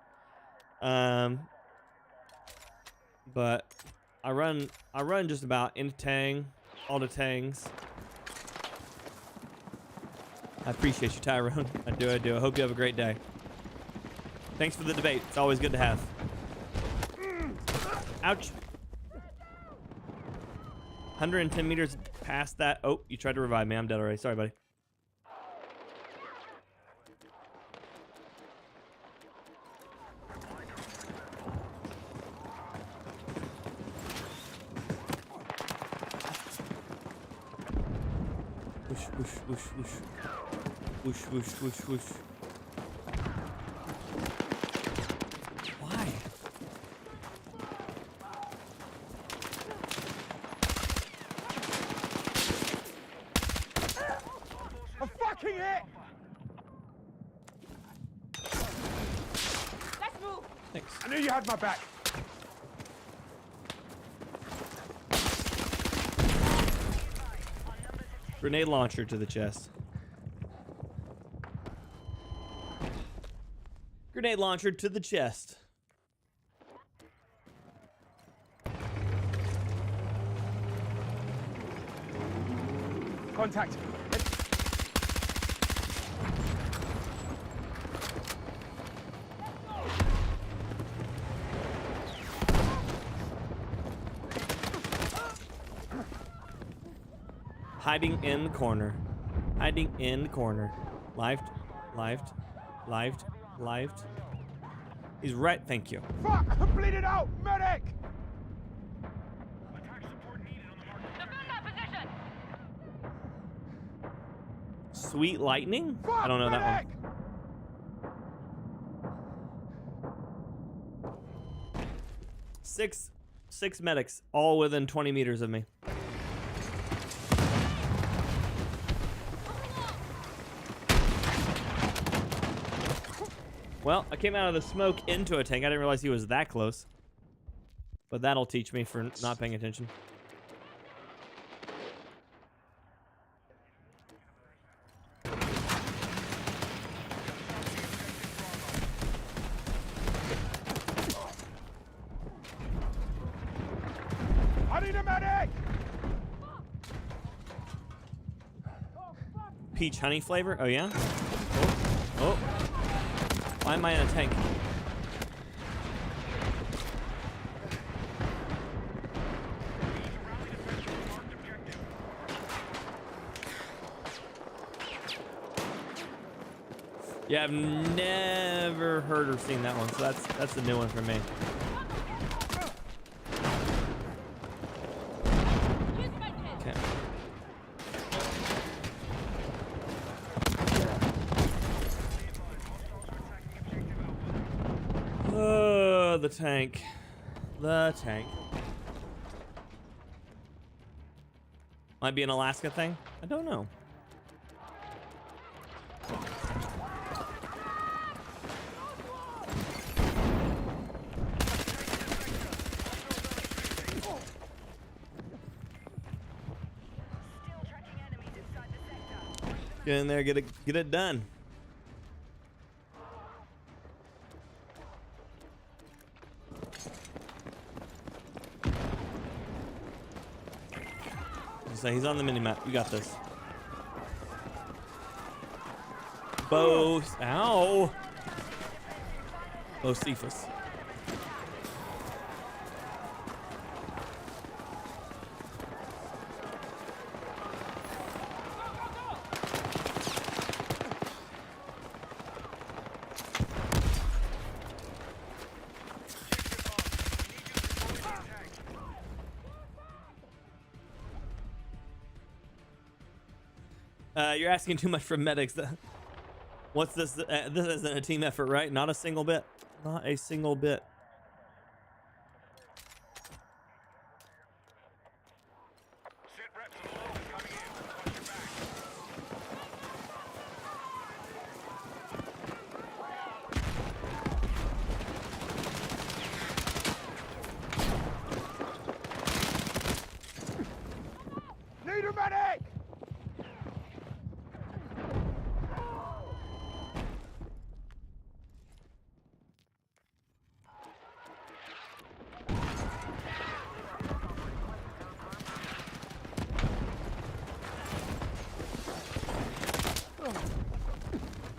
But I run just about any tang, all the tangs. I appreciate you, Tyrone. I do. I hope you have a great day. Thanks for the debate. It's always good to have. Ouch. 110 meters past that. Oh, you tried to revive me. I'm dead already. Sorry, buddy. Whoosh, whoosh, whoosh, whoosh. Whoosh, whoosh, whoosh, whoosh. Why? I'm fucking hit! Let's move. Thanks. I knew you had my back. Grenade launcher to the chest. Grenade launcher to the chest. Contact. Hiding in the corner. Hiding in the corner. Lived. He's right, thank you. Fuck! I'm bleeding out! Medic! Defend that position! Sweet lightning? Fuck, I don't know that medic! one. Six medics, all within 20 meters of me. Well, I came out of the smoke into a tank. I didn't realize he was that close. But that'll teach me for not paying attention. I need a medic! Peach honey flavor? Oh, yeah? Oh. Why am I in a tank? Yeah, I've never heard or seen that one, so that's a new one for me. Okay. The tank. The tank. Might be an Alaska thing? I don't know. Get in there, get it done. So he's on the minimap. You got this. Ow! Bocephus. You're asking too much from medics. What's this? This isn't a team effort, right? Not a single bit. Not a single bit. Sit reps and load coming in. Watch your back. Need a medic!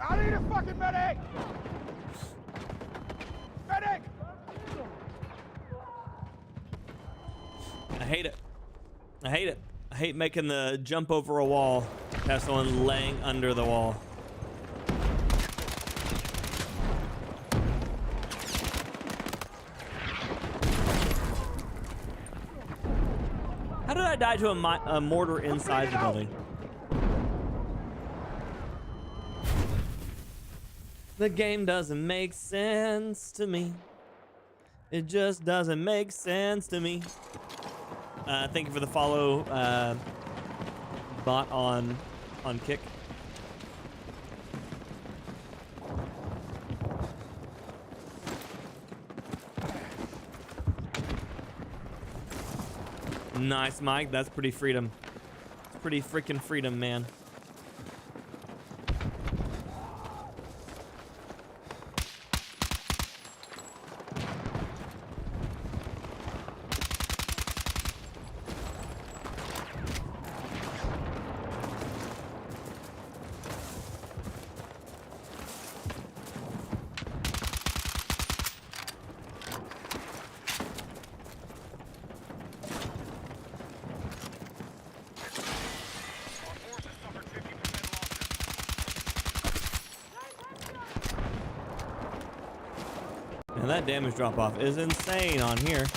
I need a fucking medic! Medic! I hate it. I hate it. I hate making the jump over a wall. Have someone laying under the wall. How did I die to a mortar inside the building? The game doesn't make sense to me. It just doesn't make sense to me. Thank you for the follow, bot on Kick. Nice, Mike. That's pretty freedom. It's pretty freaking freedom, man. Our forces suffered And that damage drop off is insane on here.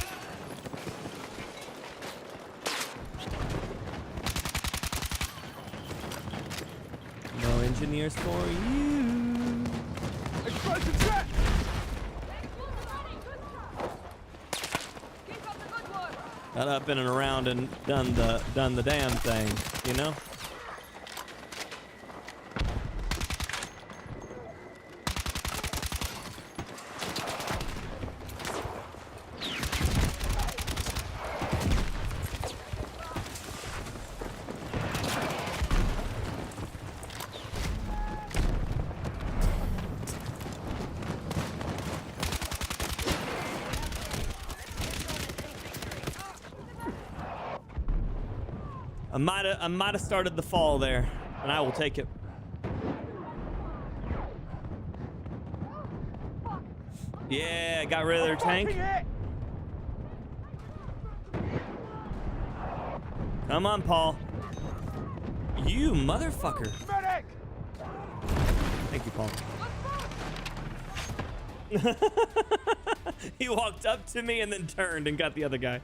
No engineers for you. Explosive threat! Keep up the good work. Got up in and around and done the damn thing, you know? I might have started the fall there, and I will take it. Yeah, got rid of their tank. Come on, Paul. You motherfucker. Medic! Thank you, Paul. He walked up to me and then turned and got the other guy.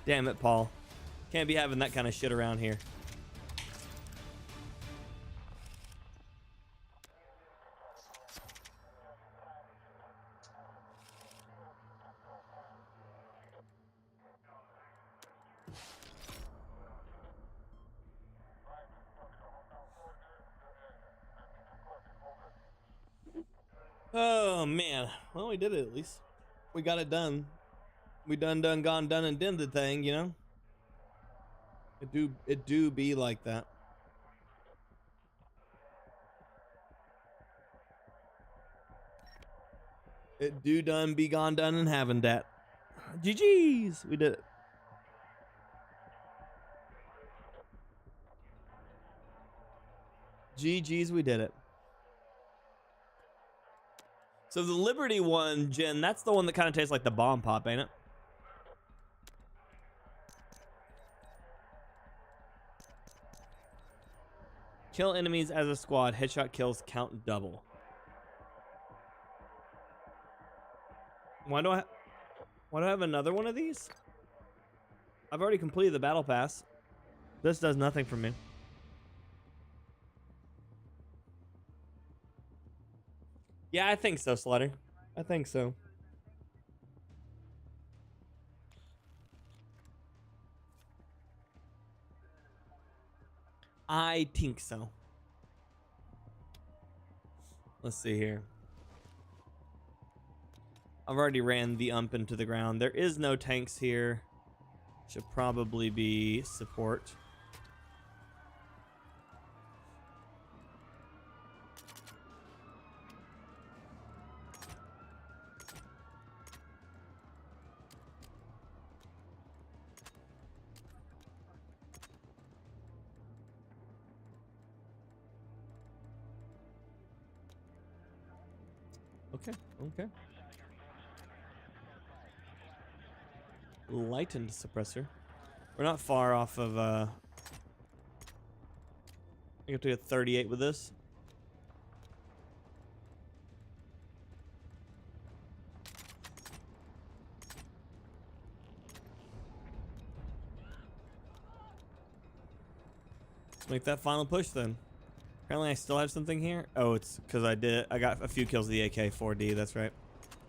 Damn it, Paul. Can't be having that kind of shit around here. Oh man, well, we did it at least. We got it done. We done gone done and did the thing, you know. It do be like that. It do done be gone done and having that. GG's, we did it. GG's, we did it. So the Liberty one, Jen, that's the one that kind of tastes like the bomb pop, ain't it? Kill enemies as a squad. Headshot kills count double. Why do I have another one of these? I've already completed the battle pass. This does nothing for me. Yeah, I think so, Slutter. I think so. I think so. Let's see here. I've already ran the ump into the ground. There is no tanks here. Should probably be support. Okay. Lightened suppressor. We're not far off of I have to get 38 with this. Let's make that final push then. Apparently I still have something here. Oh, it's because I got a few kills of the AK-4D, that's right.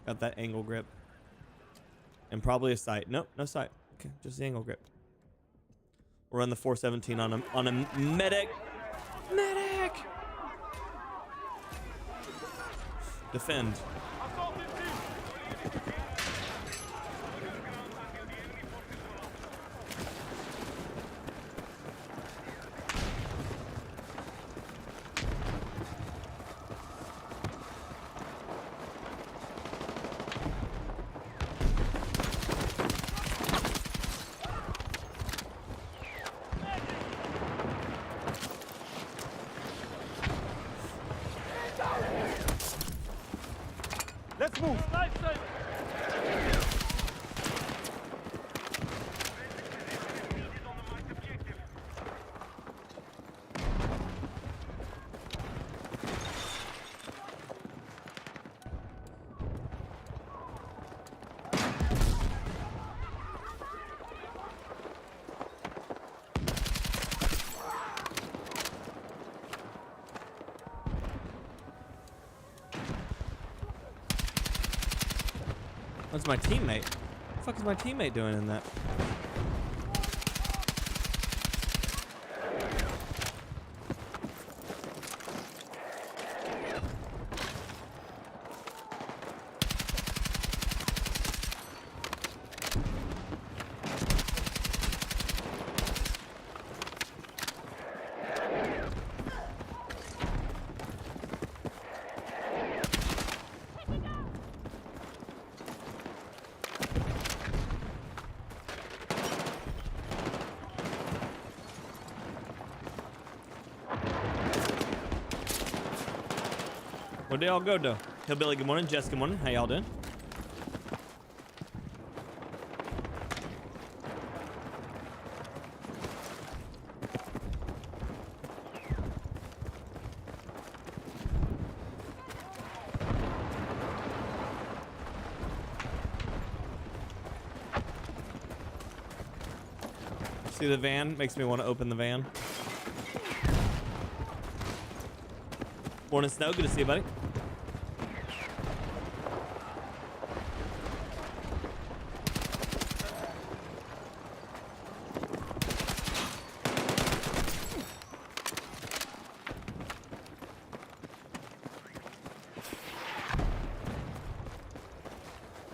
Got that angle grip. And probably a sight. Nope, no sight. Okay, just the angle grip. We'll run the 417 on a medic. Medic! Defend. Let's move! Lifesaver! That's my teammate. What the fuck is my teammate doing in that? Where'd they all go, though? Hillbilly, good morning. Jess, good morning. How y'all doing? See the van? Makes me want to open the van. Morning, Snow. Good to see you, buddy.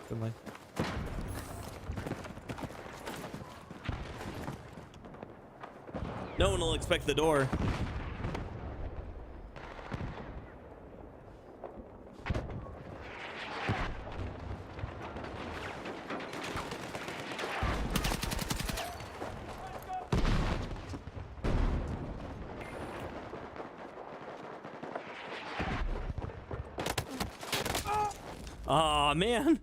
Good night. No one will expect the door. Oh man,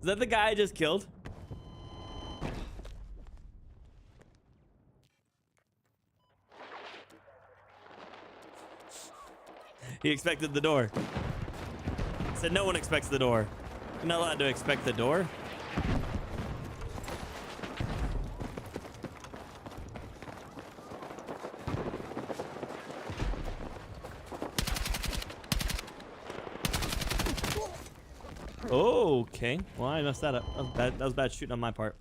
is that the guy I just killed? He expected the door. Said no one expects the door. You're not allowed to expect the door. Okay. Well, I messed that up. That was bad shooting on my part.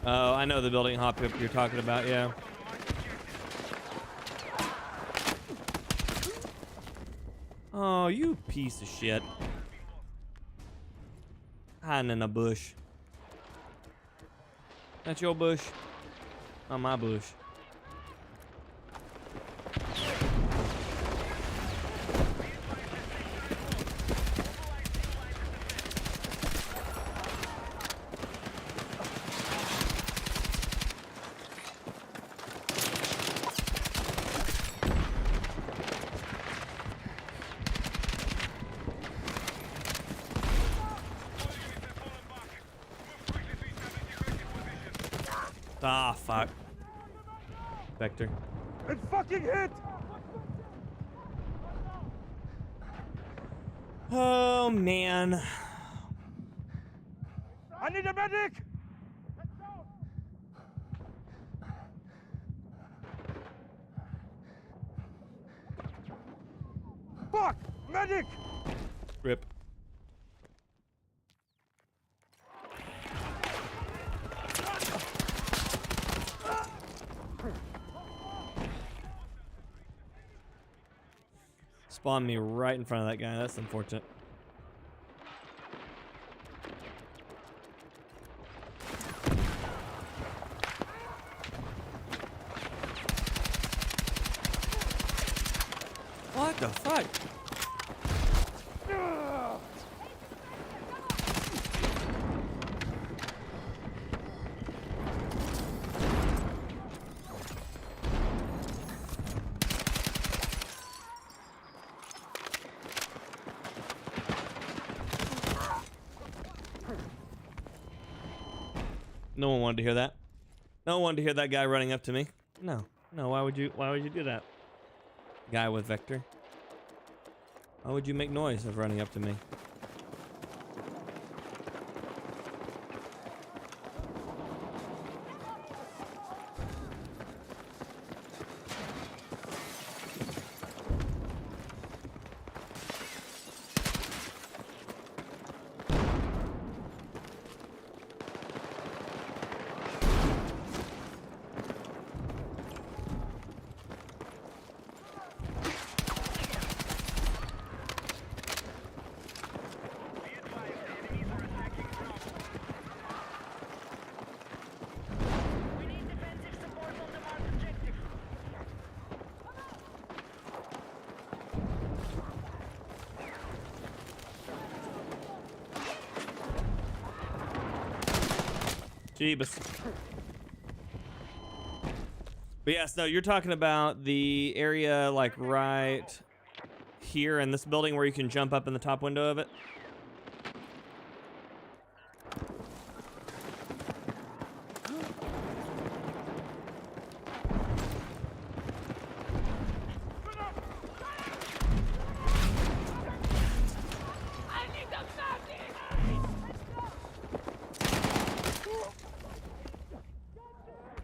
Oh, I know the building hop you're talking about, yeah. Oh, you piece of shit. Hiding in a bush. That's your bush? Not my bush. Ah, fuck. Vector. It fucking hit! Oh, man. I need a medic! Fuck! Medic! Rip. Spawned me right in front of that guy. That's unfortunate. What the fuck? No one wanted to hear that. No one wanted to hear that guy running up to me. No. No, why would you do that? Guy with Vector. Why would you make noise of running up to me? Jeebus. But yes, no, you're talking about the area like right here in this building where you can jump up in the top window of it.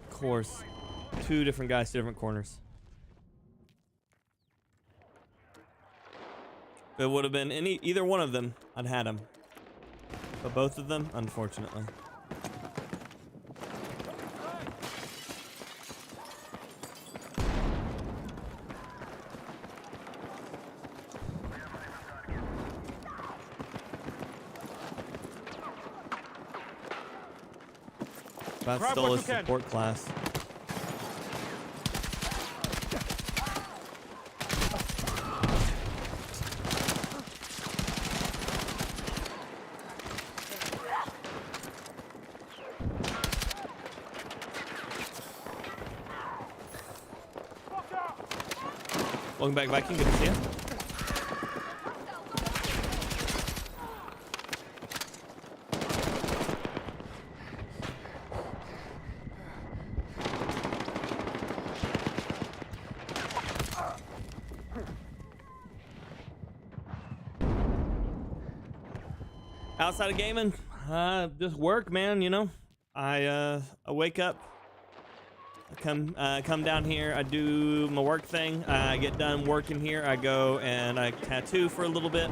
Of course. Two different guys, two different corners. If it would have been either one of them, I'd had them. But both of them, unfortunately. About Grab stole what his you can. support class. Welcome back, Viking. Good to see you. Outside of gaming, just work, man. You know, I wake up, I come down here, I do my work thing, I get done working here, I go and I tattoo for a little bit,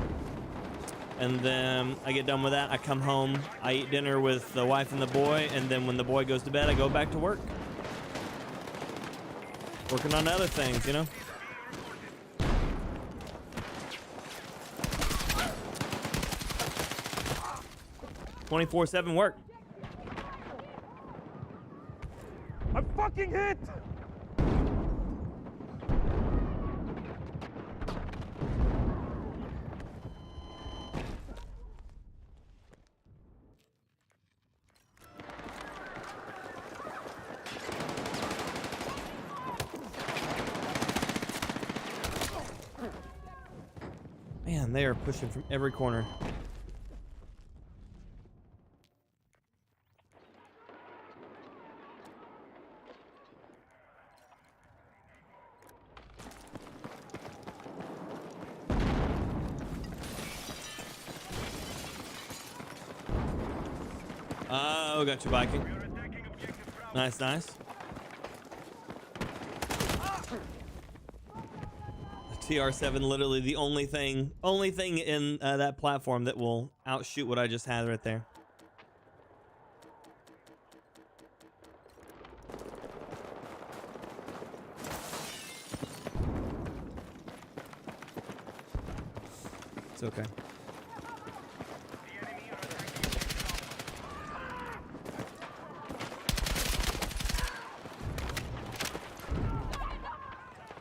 and then I get done with that, I come home, I eat dinner with the wife and the boy, and then when the boy goes to bed, I go back to work. Working on other things, you know? "24/7 work." I'm fucking hit! Man, they are pushing from every corner. Oh, got you, Viking. Nice, nice. TR7, literally the only thing in that platform that will outshoot what I just had right there. It's okay.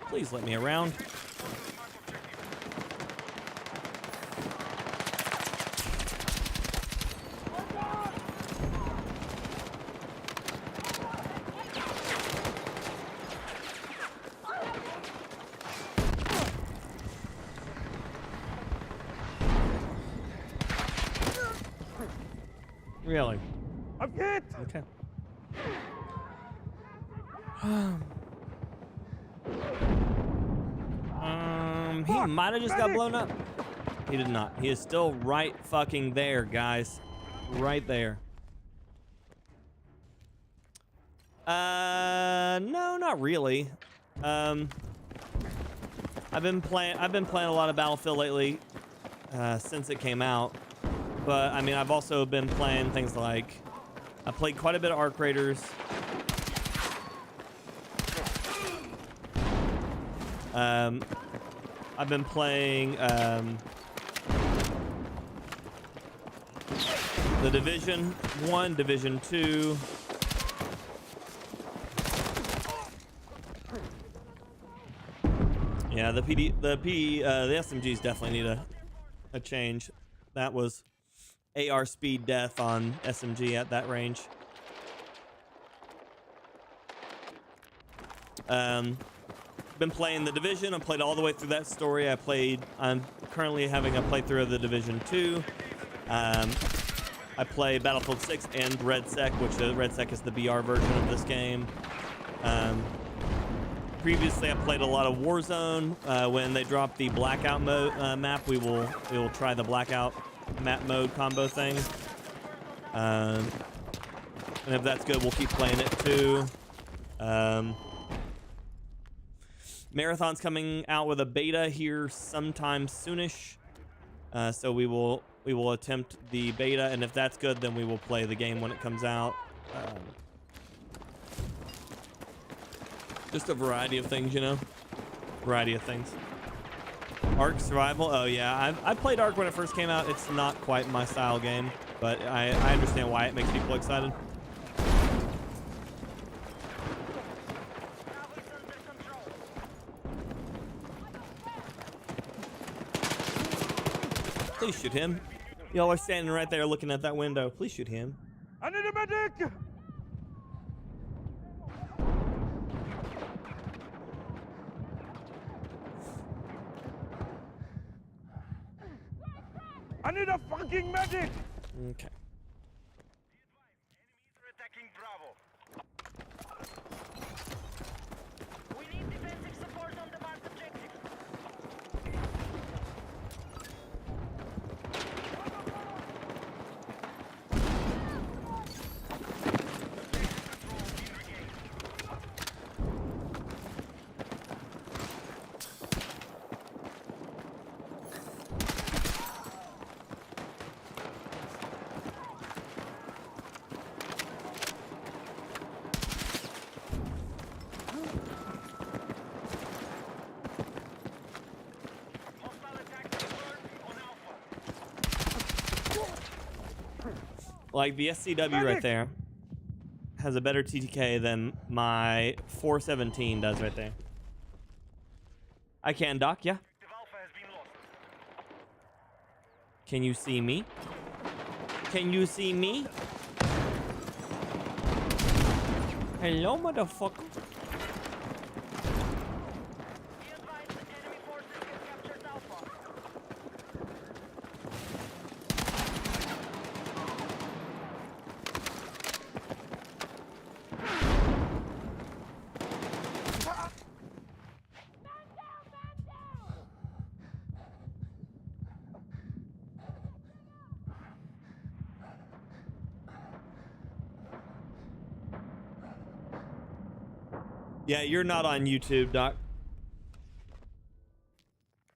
Please let me around. Really? I'm hit! Okay. He might have just got blown up. He did not. He is still right fucking there, guys. Right there. No, not really. I've been playing a lot of Battlefield lately, since it came out. But I mean, I've also been playing things like, I played quite a bit of Arc Raiders. I've been playing the Division 1, Division 2. Yeah, the SMGs definitely need a change. That was AR speed death on SMG at that range. Been playing the Division. I played all the way through that story. I'm currently having a playthrough of the Division 2. I play Battlefield 6 and RedSec, which RedSec is the BR version of this game. Previously, I played a lot of Warzone. When they drop the Blackout map, we will try the Blackout map mode combo thing. And if that's good, we'll keep playing it too. Marathon's coming out with a beta here sometime soonish. So we will attempt the beta, and if that's good, then we will play the game when it comes out. Just a variety of things, you know? Variety of things. Ark Survival, oh yeah, I played Ark when it first came out. It's not quite my style game, but I understand why it makes people excited. Please shoot him. Y'all are standing right there looking at that window. Please shoot him. I need a medic! I need a fucking medic! Okay. Enemies are attacking Bravo. We need defensive support on the marked objective. Like the SCW right there has a better TTK than my 417 does right there. I can, Doc, yeah. Alpha has been lost. Can you see me? Can you see me? Hello, motherfucker. Be advised that enemy forces have captured Alpha. Yeah, you're not on YouTube, Doc.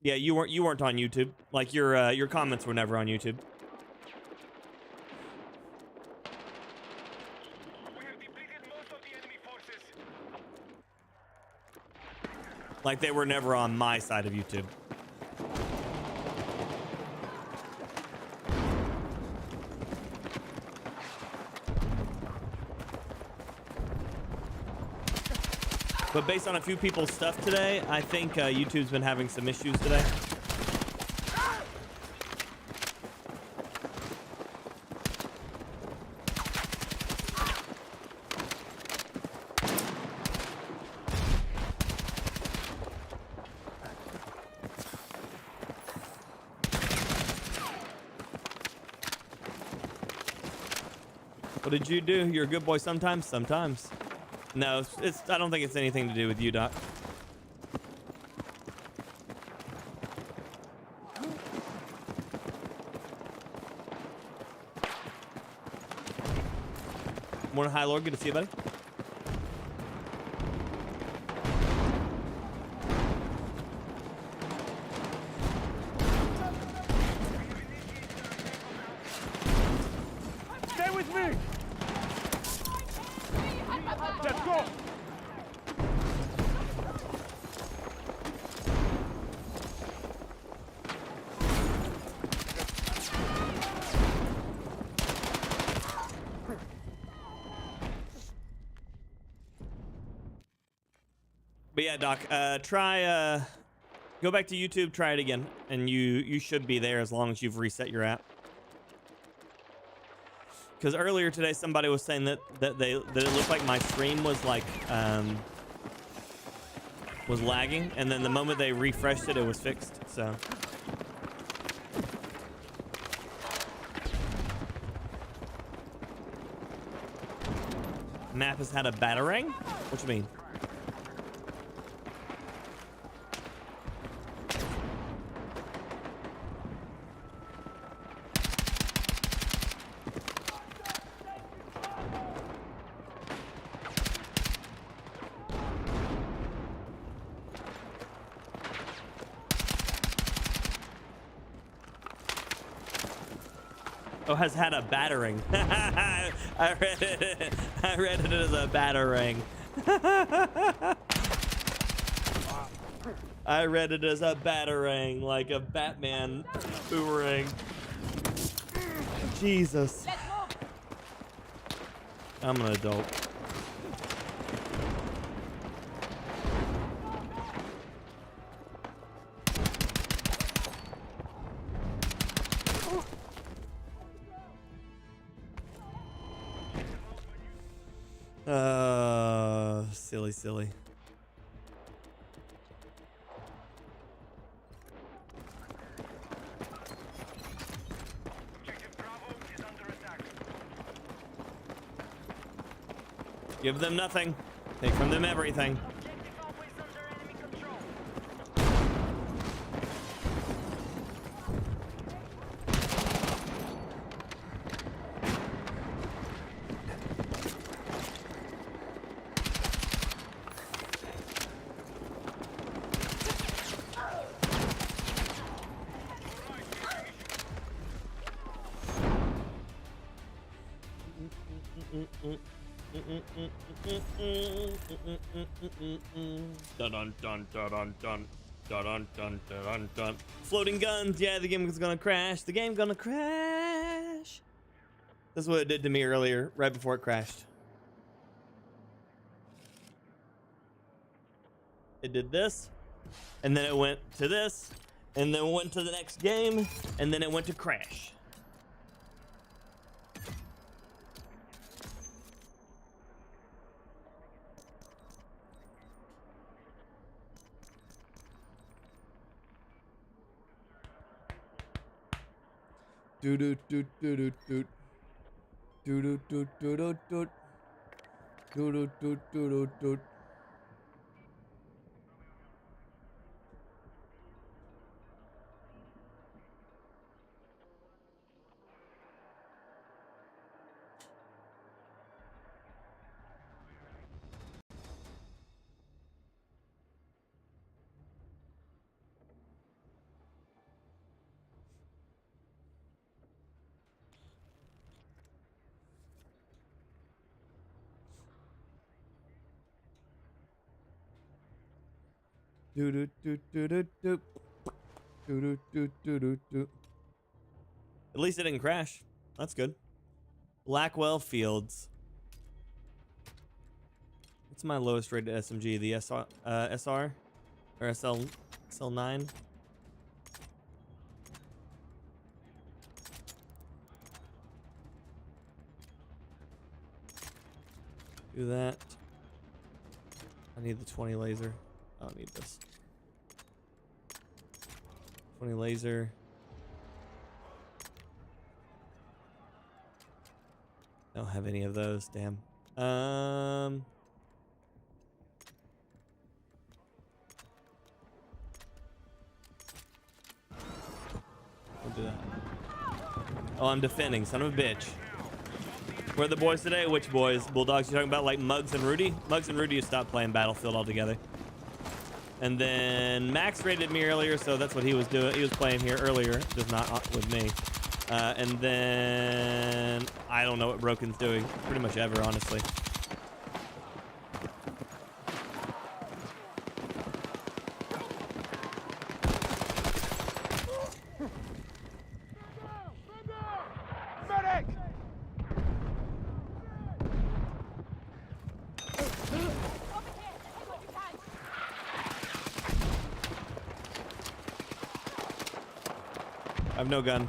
Yeah, you weren't on YouTube. Like your comments were never on YouTube. We have depleted most of the enemy forces. Like they were never on my side of YouTube. But based on a few people's stuff today, I think YouTube's been having some issues today. What did you do? You're a good boy sometimes? Sometimes. No, I don't think it's anything to do with you, Doc. Morning, High Lord. Good to see you, buddy. Stay with me! Let's go! But yeah, Doc, try go back to YouTube, try it again, and you should be there as long as you've reset your app. Because earlier today, somebody was saying that it looked like my stream was like was lagging, and then the moment they refreshed it, it was fixed. So. Map has had a batarang? What you mean? Oh, has had a battering. I read it as a battering. I read it as a batarang, like a Batman boomerang. Jesus. I'm an adult. Silly. Objective Bravo is under attack. Give them nothing. Take from them everything. Objective Alpha is under enemy control. Dun. Floating guns. Yeah, the game is gonna crash. The game's gonna crash. That's what it did to me earlier, right before it crashed. It did this, and then it went to this, and then went to the next game, and then it went to crash. Do do do do do do do do do do do do do do do do. Do do do do do do do do do do do. At least it didn't crash. That's good. Blackwell Fields. What's my lowest rated SMG? The SR or SL9? Do that. I need the 20 laser. I don't need this. 20 laser. Don't have any of those, damn. We'll do that. Oh, I'm defending, son of a bitch. Where are the boys today? Which boys? Bulldogs? You talking about like Muggs and Rudy? Muggs and Rudy stopped playing Battlefield altogether. And then Max raided me earlier, so that's what he was doing. He was playing here earlier, just not with me. And then I don't know what Broken's doing. Pretty much ever, honestly. Medic! I have no gun.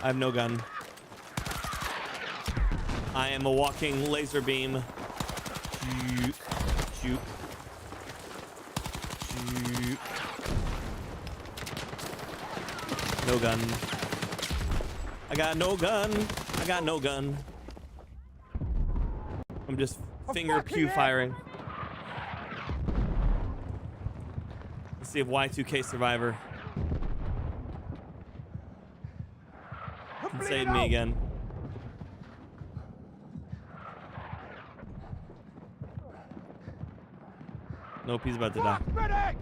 I have no gun. I am a walking laser beam. Shoot. Shoot. Shoot. No gun. I got no gun. I got no gun. I'm just finger pew firing. Let's see if Y2K Survivor can save me again. Nope, he's about to die. Medic!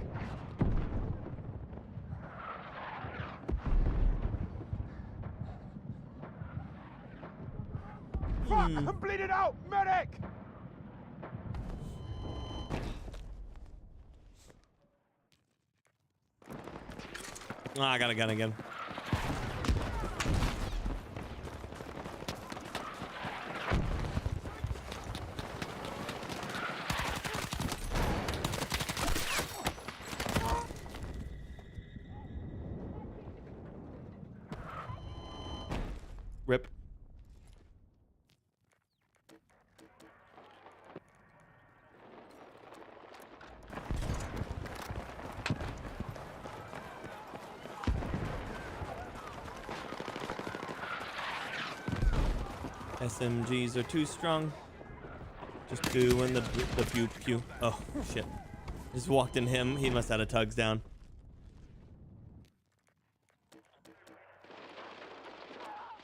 Fuck! I'm bleeding out! Medic! Oh, I got a gun again. Rip. SMGs are too strong. Just doing the pew pew. Oh shit! Just walked in him. He must have had a tugs down.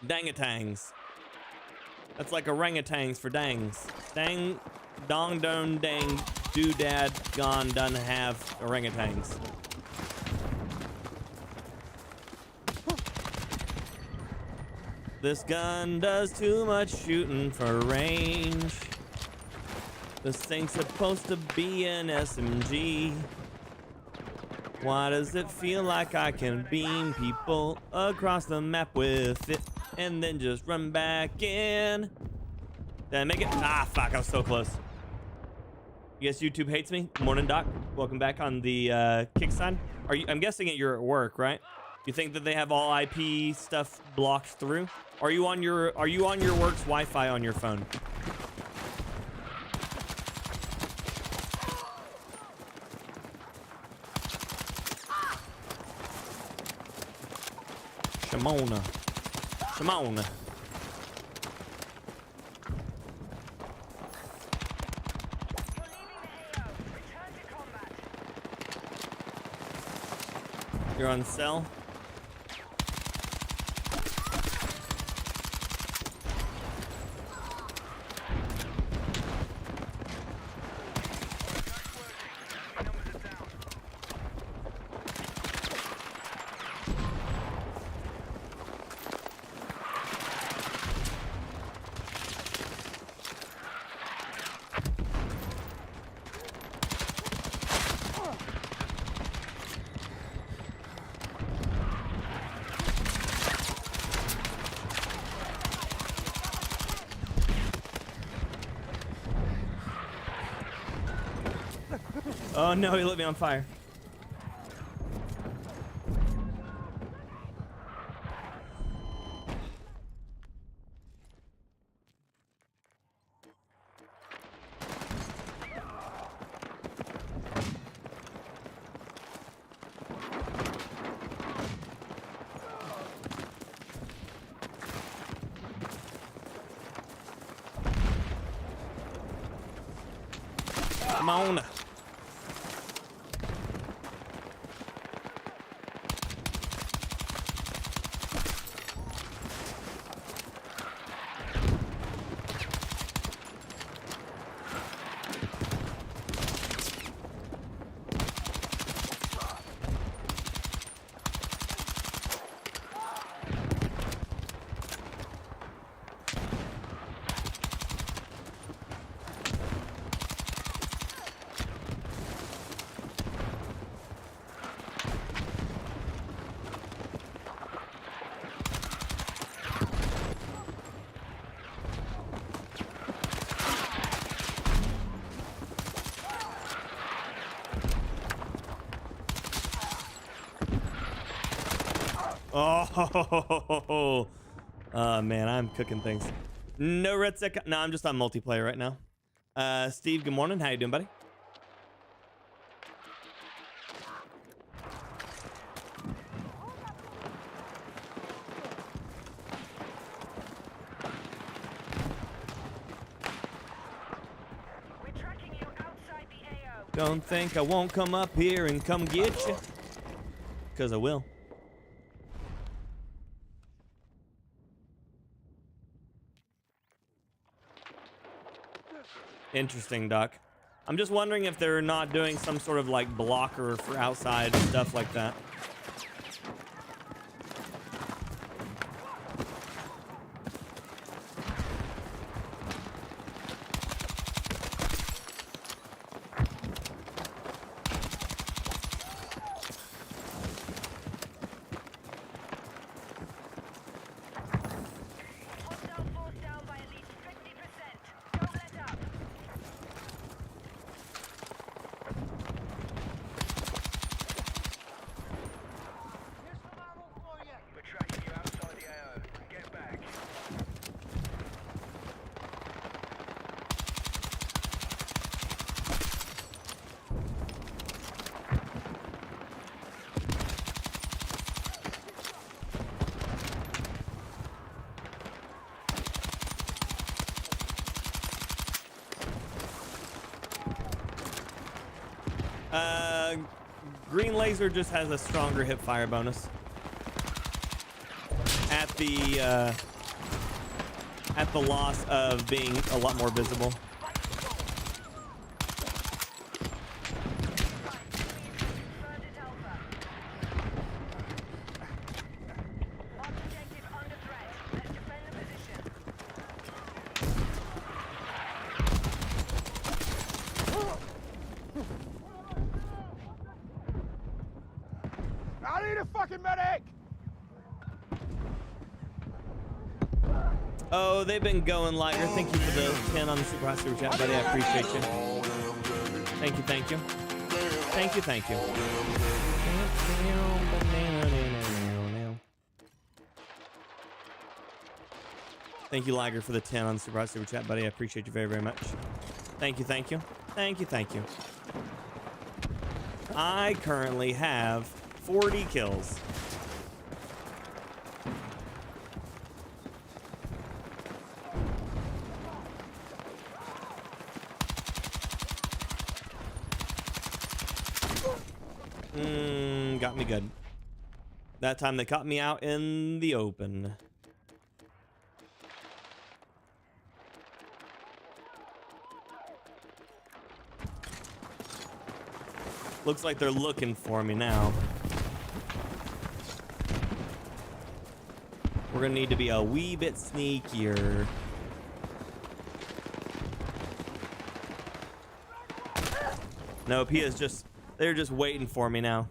Dangatangs. That's like orangutans for dangs. Dang, dong, dong, dang, doodad, gone, done, have orangutans. This gun does too much shooting for range. This thing's supposed to be an SMG. Why does it feel like I can beam people across the map with it and then just run back in? Did I make it? Ah, fuck, I was so close. You guess YouTube hates me? Morning, Doc. Welcome back on the kick side. Are you? I'm guessing you're at work, right? You think that they have all IP stuff blocked through? Are you on your work's Wi-Fi on your phone? Shimona. Shimona. You're leaving the AO. Return to combat. You're on cell. Oh no, he lit me on fire. Come on. Oh, man, I'm cooking things. No red sec. No, I'm just on multiplayer right now. Steve, good morning. How you doing, buddy? We're tracking you outside the AO. Don't think I won't come up here and come get you. Because I will. Interesting, Doc. I'm just wondering if they're not doing some sort of like blocker for outside stuff like that. Hostile force down by at least 50%. Don't let up. We're tracking you outside the AO. Get back. Green laser just has a stronger hip fire bonus. At the loss of being a lot more visible. Confirmed at Alpha. Mark objective under threat. Let's defend the position. I need a fucking medic! Oh, they've been going lighter. Thank you for the 10 on the super hot super chat, buddy. I appreciate you. Thank you, thank you. Thank you, thank you. Thank you, Liger, for the 10 on the super hot super chat, buddy. I appreciate you very, very much. Thank you, thank you. Thank you, thank you. I currently have 40 kills. Got me good. That time they caught me out in the open. Looks like they're looking for me now. We're gonna need to be a wee bit sneakier. Nope, they're just waiting for me now.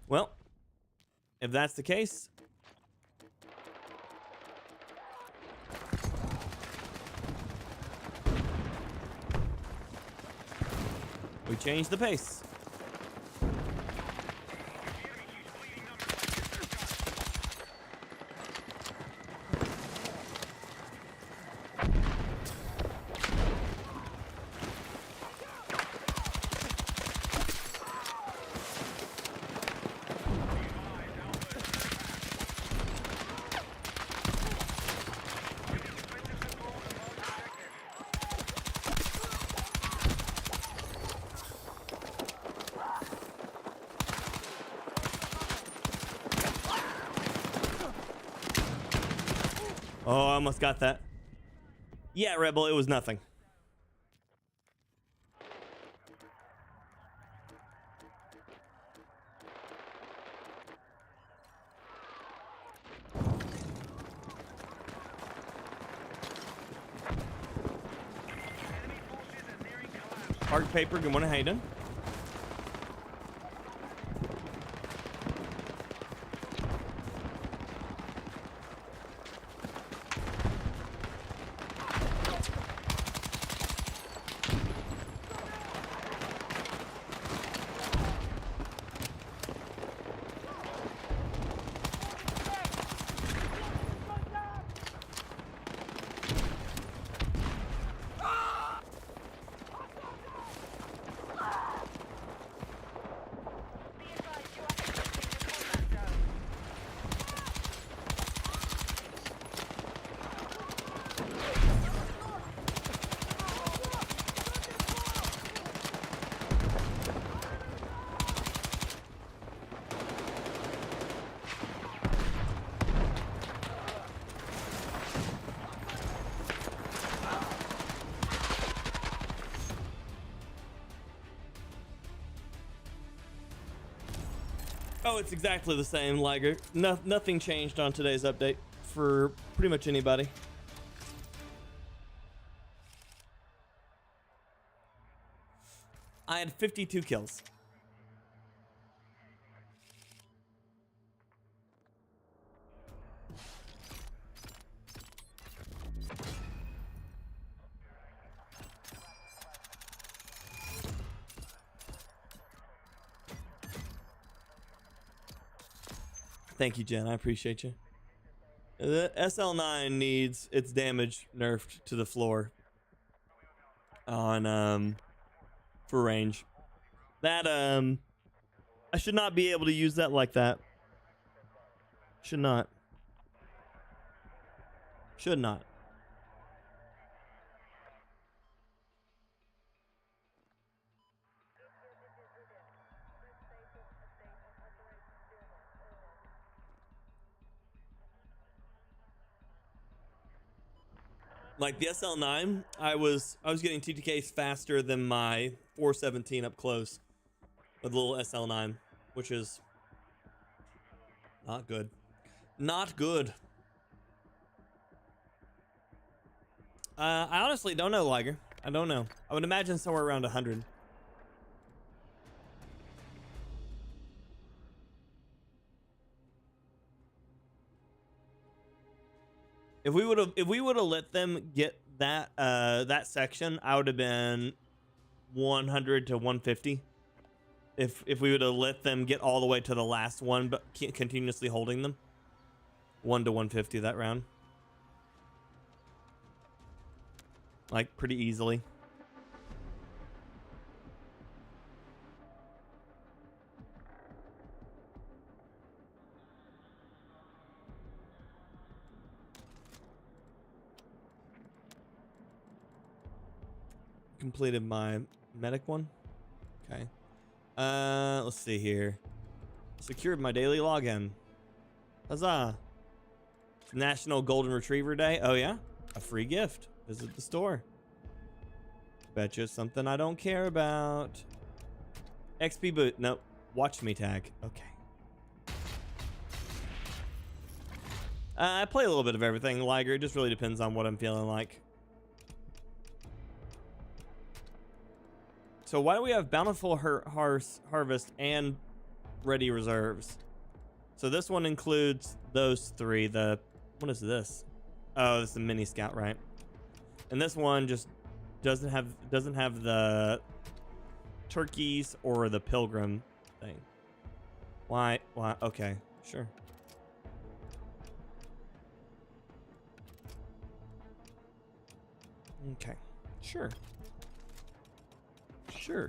Well, if that's the case, we change the pace. Oh, I almost got that. Yeah, Rebel, it was nothing. Park Paper, good morning, how you doing? Oh, it's exactly the same, Liger. Nothing changed on today's update for pretty much anybody. I had 52 kills. Thank you, Jen. I appreciate you. The SL9 needs its damage nerfed to the floor on for range. That I should not be able to use that like that. Should not. Should not. Like the SL9, I was getting TTKs faster than my 417 up close with the little SL9, which is not good. Not good. I honestly don't know, Liger. I don't know. I would imagine somewhere around 100. If we would have let them get that that section, I would have been 100 to 150. If we would have let them get all the way to the last one, but continuously holding them, 1 to 150 that round, like pretty easily. Completed my medic one. Okay. Let's see here. Secured my daily login. Huzzah. National Golden Retriever Day. Oh yeah? A free gift. Visit the store. Betcha it's something I don't care about. XP boot. Nope. Watch me tag. Okay. I play a little bit of everything, Liger. It just really depends on what I'm feeling like. So why do we have Bountiful Harvest and Ready Reserves? So this one includes those three. What is this? Oh, this is a mini scout, right? And this one just doesn't have the turkeys or the pilgrim thing. Why? Okay, sure. Okay, sure. Sure.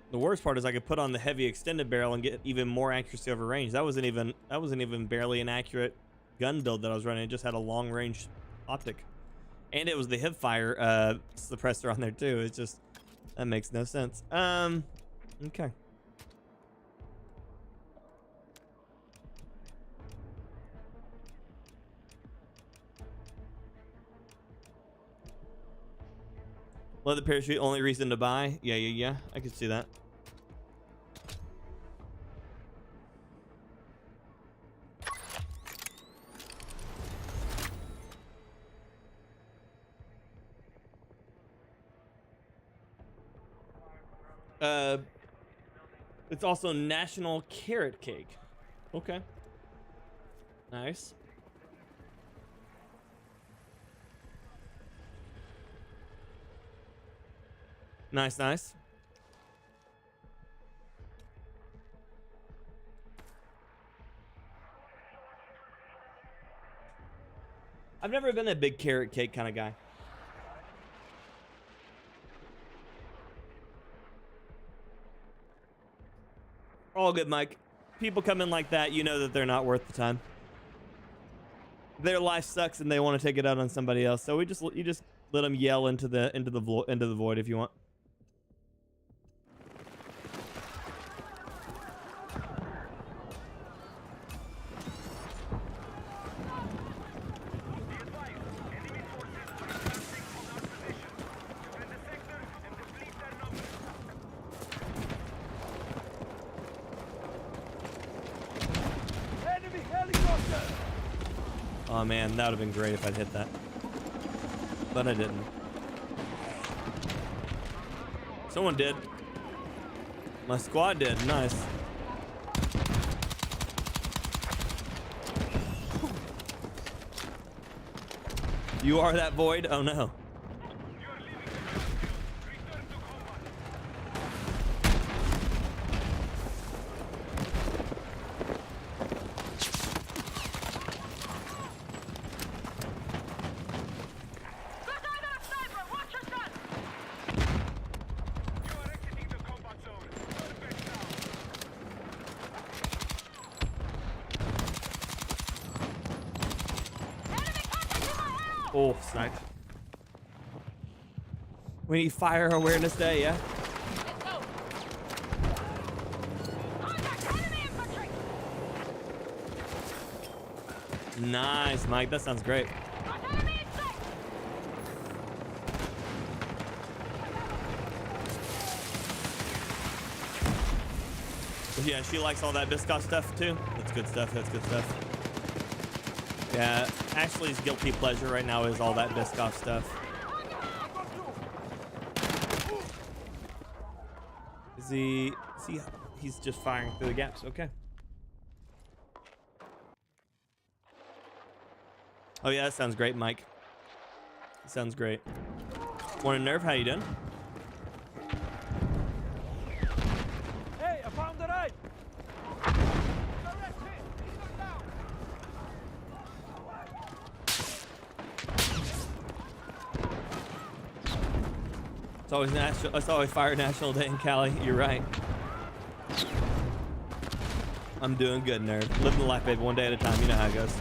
The worst part is I could put on the heavy extended barrel and get even more accuracy over range. That wasn't even barely an accurate gun build that I was running. It just had a long range optic, and it was the hip fire suppressor on there too. It's just, that makes no sense. Okay. Leather parachute, only reason to buy. Yeah. I can see that. It's also National Carrot Cake. Okay. Nice. Nice. I've never been a big carrot cake kind of guy. All good, Mike. People come in like that, you know that they're not worth the time. Their life sucks and they want to take it out on somebody else. So you just let them yell into the void if you want. Oh man, that would have been great if I'd hit that. But I didn't. Someone did. My squad did. Nice. You are that void? Oh no. Oh, sniped. We need fire awareness day, yeah? Let's go. Contact enemy infantry. Nice, Mike. That sounds great. Got enemy in sight. Yeah, she likes all that Biscoff stuff too. That's good stuff. That's good stuff. Yeah, Ashley's guilty pleasure right now is all that Biscoff stuff. Is he? He's just firing through the gaps. Okay. Oh yeah, that sounds great, Mike. Sounds great. Morning, Nerve. How you doing? Hey, I found the right. It's always Fire National Day in Cali. You're right. I'm doing good, Nerd. Living the life, baby, one day at a time. You know how it goes.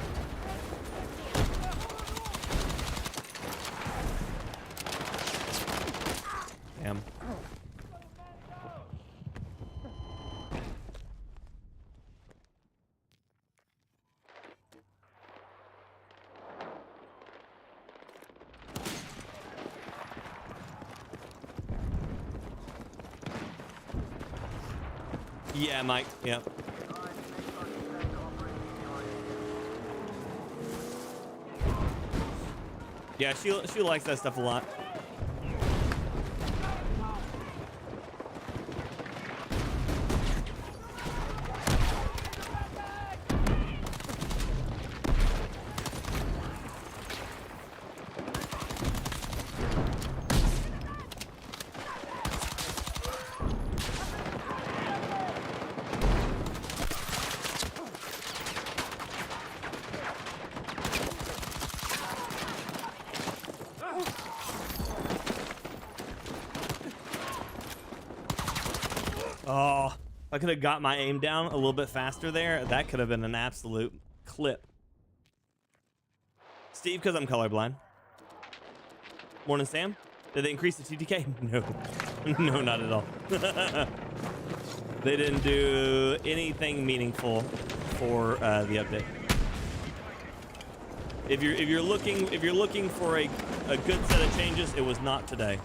Damn. Yeah, Mike. Yep. Yeah, she likes that stuff a lot. Oh, if I could have got my aim down a little bit faster there, that could have been an absolute clip. Steve, because I'm colorblind. Morning, Sam. Did they increase the TTK? No. No, not at all. They didn't do anything meaningful for the update. If you're looking for a good set of changes, it was not today.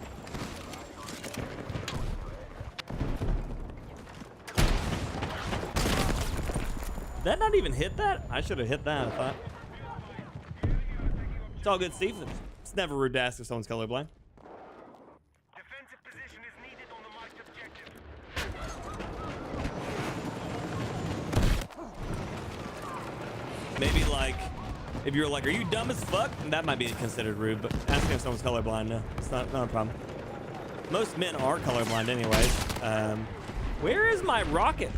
Did that not even hit that? I should have hit that, I thought. It's all good, Steve. It's never rude to ask if someone's colorblind. Defensive position is needed on the marked objective. Maybe like, if you're like, are you dumb as fuck? That might be considered rude, but asking if someone's colorblind, no, it's not a problem. Most men are colorblind anyways. Where is my rocket?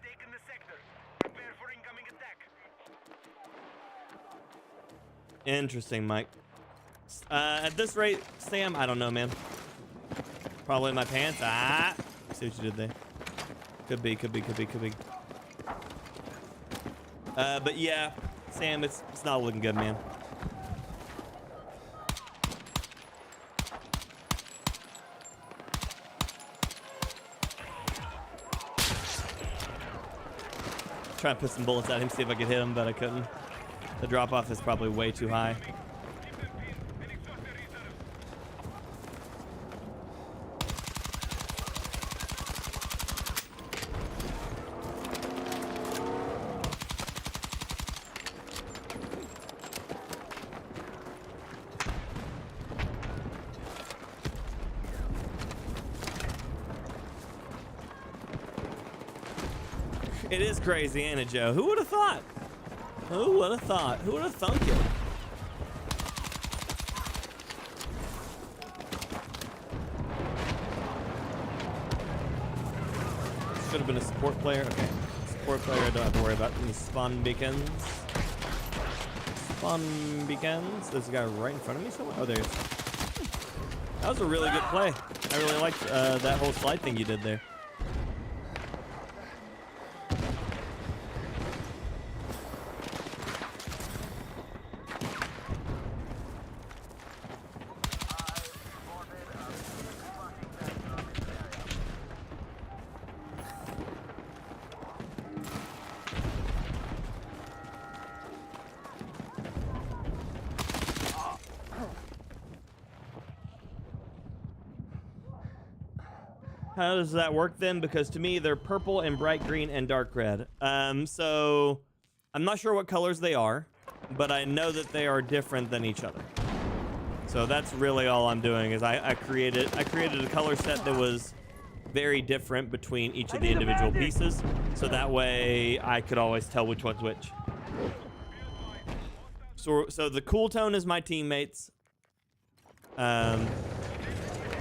Taking the sector. Prepare for incoming attack. Interesting, Mike. At this rate, Sam, I don't know, man. Probably my pants. Ah, see what you did there. Could be. But yeah, Sam, it's not looking good, man. Try to put some bullets at him, see if I could hit him, but I couldn't. The drop off is probably way too high. Keep them pinned and exhaust their reserves. It is crazy, ain't it, Joe? Who would have thought? Who would have thought? Who would have thunk it? Should have been a support player. Okay. Support player, I don't have to worry about any spawn beacons. Spawn beacons. There's a guy right in front of me somewhere. Oh, there he is. That was a really good play. I really liked that whole slide thing you did there. How does that work then? Because to me, they're purple and bright green and dark red. So I'm not sure what colors they are, but I know that they are different than each other. So that's really all I'm doing is I created a color set that was very different between each of the individual pieces. So that way I could always tell which one's which. So the cool tone is my teammates.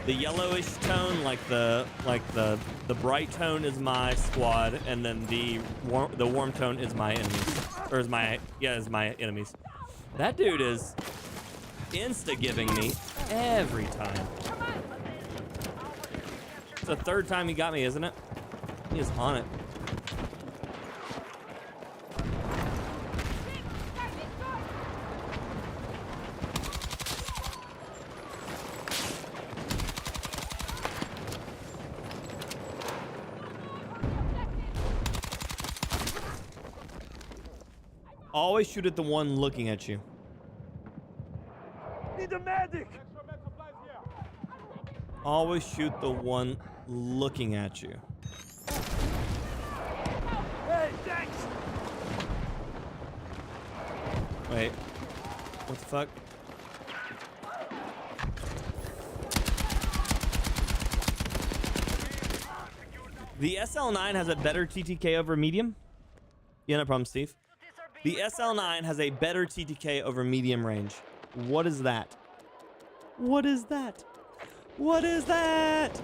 The yellowish tone, like the bright tone, is my squad, and then the warm tone is my enemies, or is my enemies. That dude is insta giving me every time. It's the third time he got me, isn't it? He is on it. Always shoot at the one looking at you. Need a medic! Always shoot the one looking at you. Hey, thanks! Wait. What the fuck? The SL9 has a better TTK over medium? Yeah, no problem, Steve. The SL9 has a better TTK over medium range. What is that? What is that? What is that?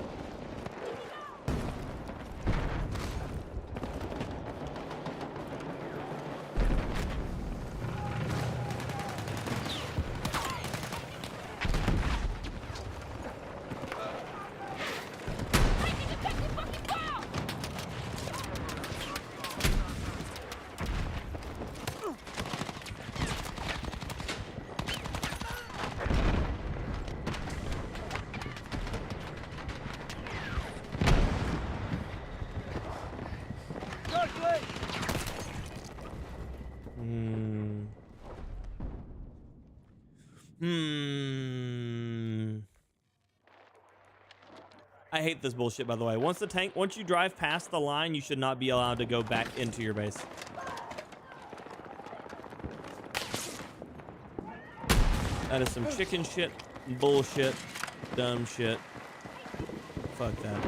I hate this bullshit, by the way. Once you drive past the line, you should not be allowed to go back into your base. That is some chicken shit, bullshit, dumb shit. Fuck that.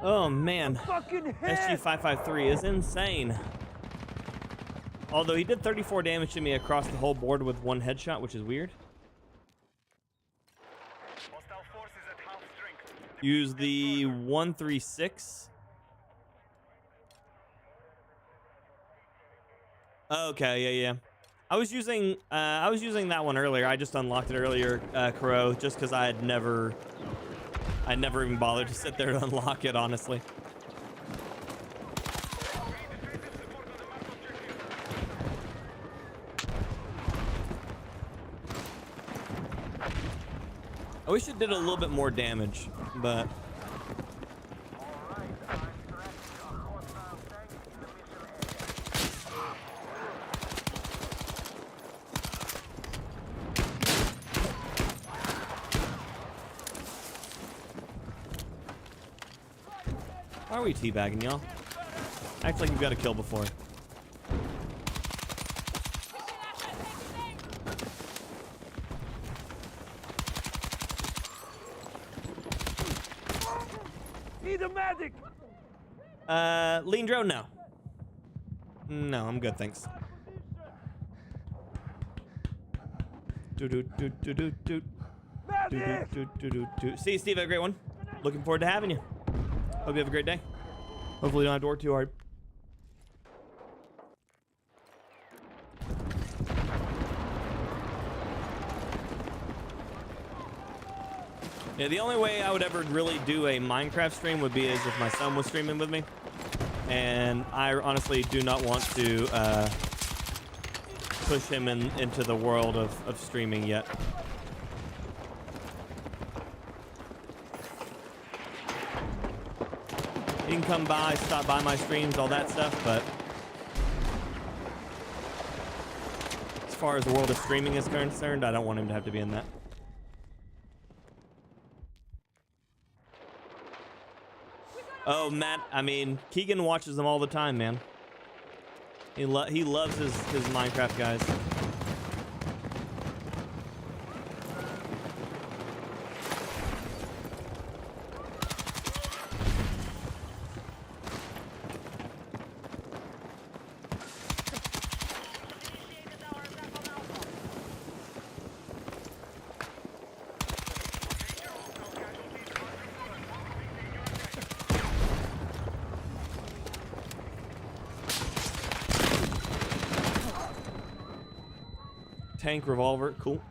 Oh man, Fucking hit! SG553 is insane. Although he did 34 damage to me across the whole board with one headshot, which is weird. Hostile forces at half strength. Use the 136. Okay, yeah. I was using that one earlier. I just unlocked it earlier, Crow, just because I'd never even bothered to sit there to unlock it, honestly. I wish it did a little bit more damage, but why are we teabagging, y'all? Act like you've got a kill before. Need a medic! Lean drone, no. No, I'm good, thanks. See you, Steve. Have a great one. Looking forward to having you. Hope you have a great day. Hopefully you don't have to work too hard. Yeah, the only way I would ever really do a Minecraft stream would be as if my son was streaming with me. And I honestly do not want to push him into the world of streaming yet. He can come by, stop by my streams, all that stuff, but as far as the world of streaming is concerned, I don't want him to have to be in that. Oh, Matt, I mean, Keegan watches them all the time, man. He loves his Minecraft guys. Tank revolver, cool.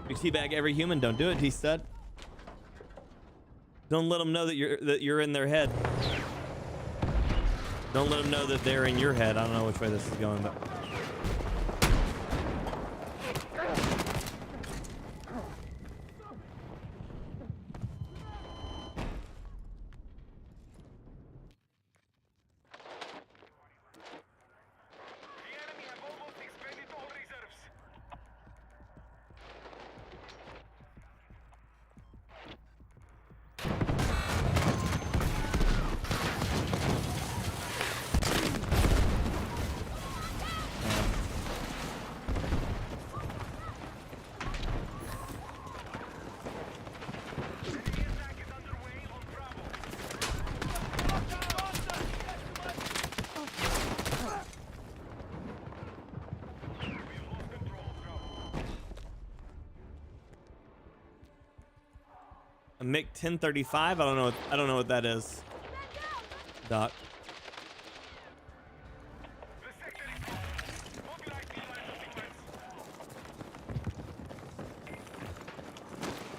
You teabag every human, don't do it, T-Stud. Don't let them know that you're in their head. Don't let them know that they're in your head. I don't know which way this is going, but a MiG 1035. I don't know what that is. Doc.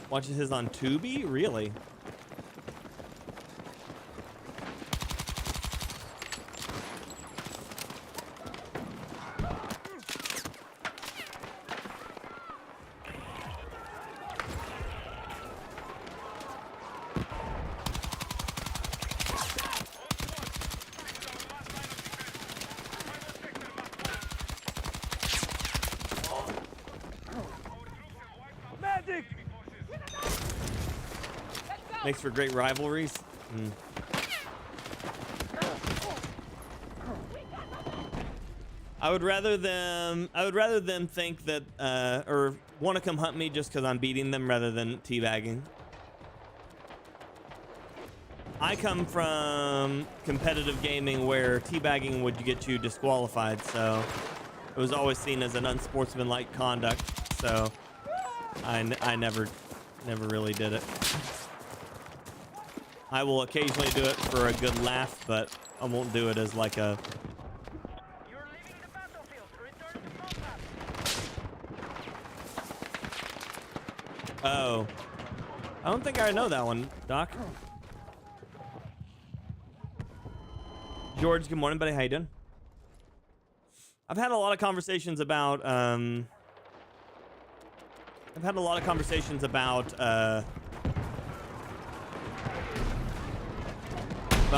Watches his on Tubi? Really? Makes for great rivalries. I would rather them think that or want to come hunt me just because I'm beating them rather than teabagging. I come from competitive gaming where teabagging would get you disqualified, so it was always seen as an unsportsmanlike conduct. So I never really did it. I will occasionally do it for a good laugh, but I won't do it as like a. You're leaving the battlefield. Return to combat. Oh, I don't think I know that one, Doc. George, good morning, buddy. How you doing? I've had a lot of conversations about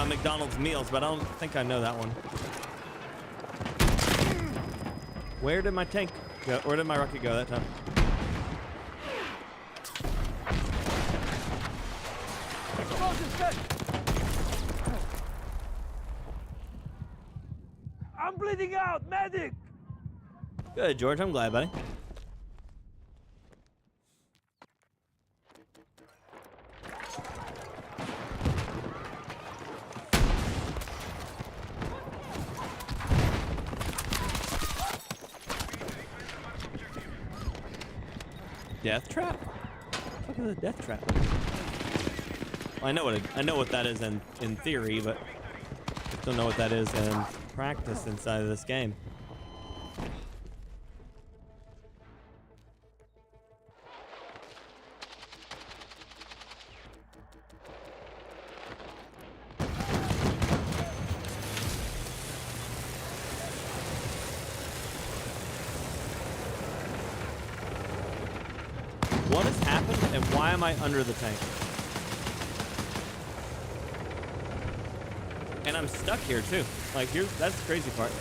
McDonald's meals, but I don't think I know that one. Where did my tank go? Where did my rocket go that time? Explosion's dead. I'm bleeding out, medic. Good, George. I'm glad, buddy. Death trap? What the fuck is a death trap? Well, I know what that is in theory, but I don't know what that is in practice inside of this game. What has happened and why am I under the tank? And I'm stuck here too. Like that's the crazy part.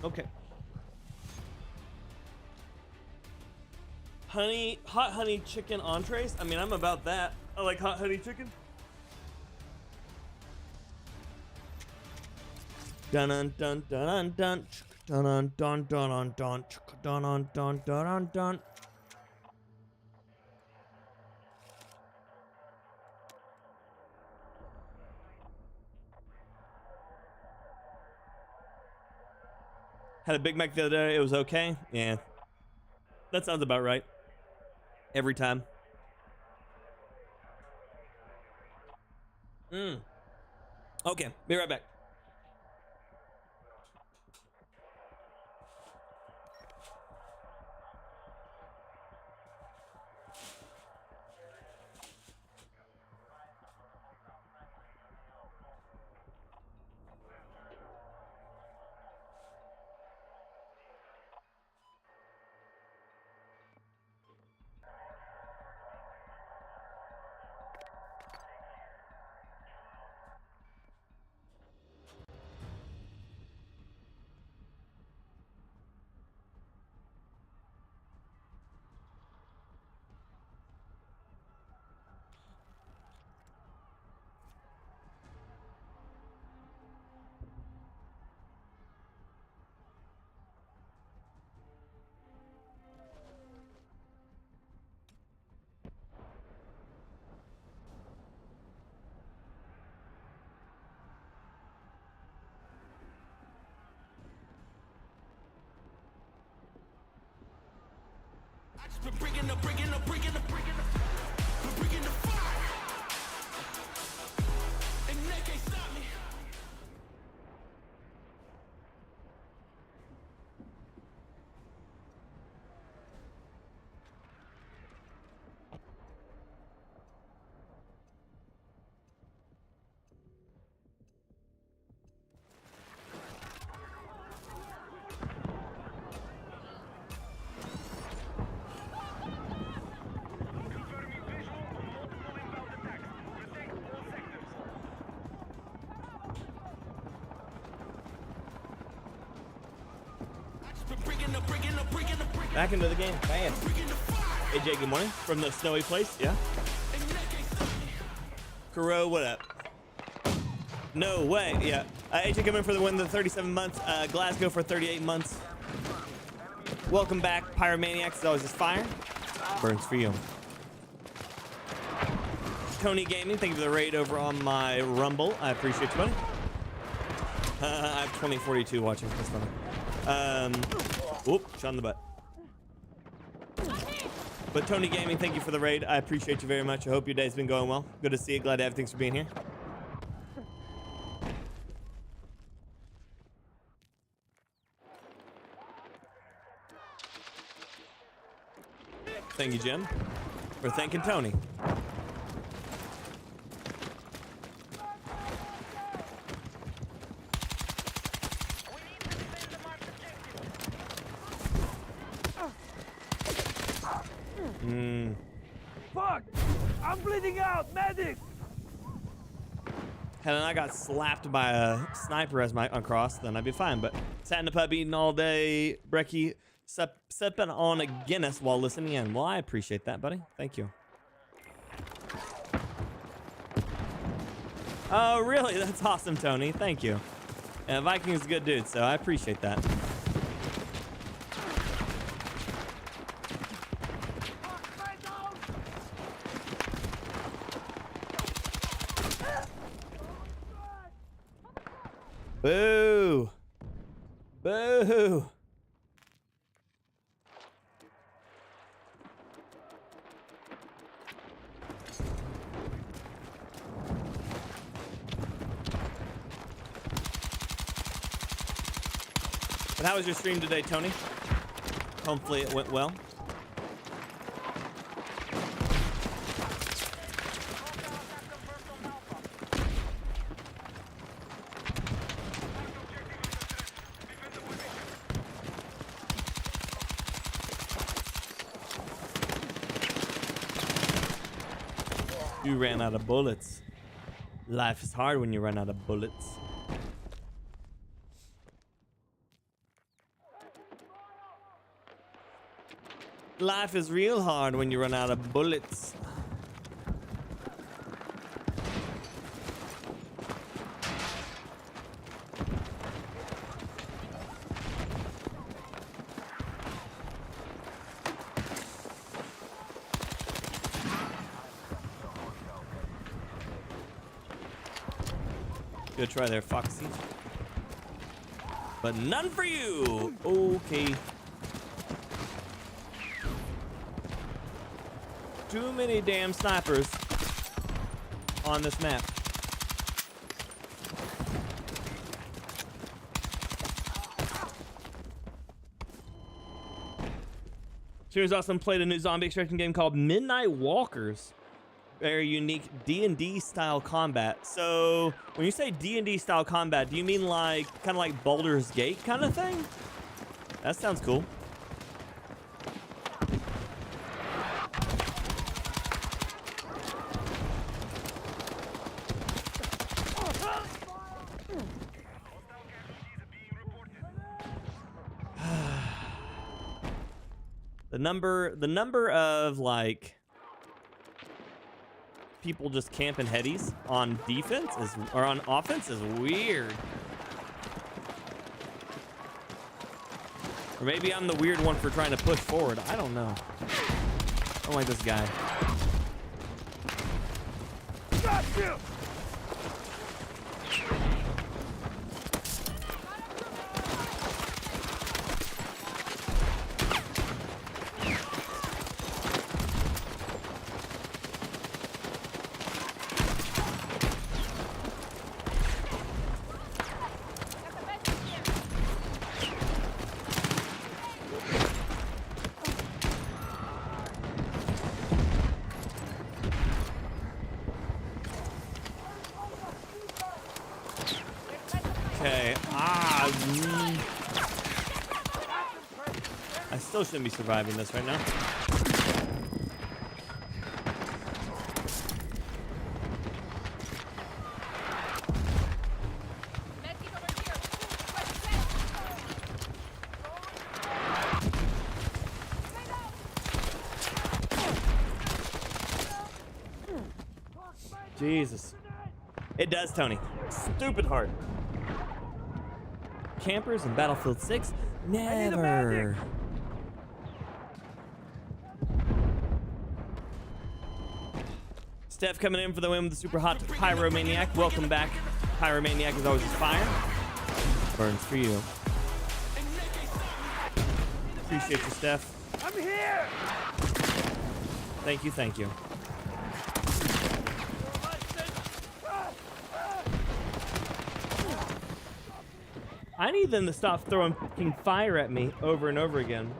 Okay. Hot honey chicken entrees? I mean, I'm about that. I like hot honey chicken. Dun dun dun dun dun dun dun dun dun dun dun dun dun dun. Had a Big Mac the other day. It was okay. Yeah. That sounds about right. Every time. Okay. Be right back. Bringing the fire. And they can't stop me. Back into the game. Bam. Hey, Jay, good morning. From the snowy place, yeah? Kuro, what up? No way, yeah. AJ coming for the win, the 37 months. Glasgow for 38 months. Welcome back, Pyromaniacs. It's always just fire. Burns for you. Tony Gaming, thank you for the raid over on my Rumble. I appreciate you, buddy. I have 2042 watching. That's funny. Whoop, shot in the butt. But Tony Gaming, thank you for the raid. I appreciate you very much. I hope your day's been going well. Good to see you. Glad to have. Thanks for being here. Thank you, Jim, for thanking Tony. Fuck! I'm bleeding out! Medic! And then I got slapped by a sniper as my uncross, then I'd be fine. But sat in the pub eating all day, brekkie, sipping on a Guinness while listening in. Well, I appreciate that, buddy. Thank you. Oh, really? That's awesome, Tony. Thank you. And Viking's a good dude, so I appreciate that. Boo! Boo! But how was your stream today, Tony? Hopefully it went well. You ran out of bullets. Life is hard when you run out of bullets. Life is real hard when you run out of bullets. Good try there, Foxy. But none for you. Okay. Too many damn snipers on this map. Series awesome. Played a new zombie extraction game called Midnight Walkers. Very unique D&D style combat. So when you say D&D style combat, do you mean like kind of like Baldur's Gate kind of thing? That sounds cool. The number of like people just camping headies on defense or on offense is weird. Or maybe I'm the weird one for trying to push forward. I don't know. I don't like this guy. Got you! Okay. I still shouldn't be surviving this right now. Jesus. It does, Tony. Stupid hard. Campers in Battlefield 6? Never. Steph coming in for the win with the super hot Pyromaniac. Welcome back. Pyromaniac is always fire. Burns for you. Appreciate you, Steph. I'm here. Thank you, thank you. I need them to stop throwing fucking fire at me over and over again.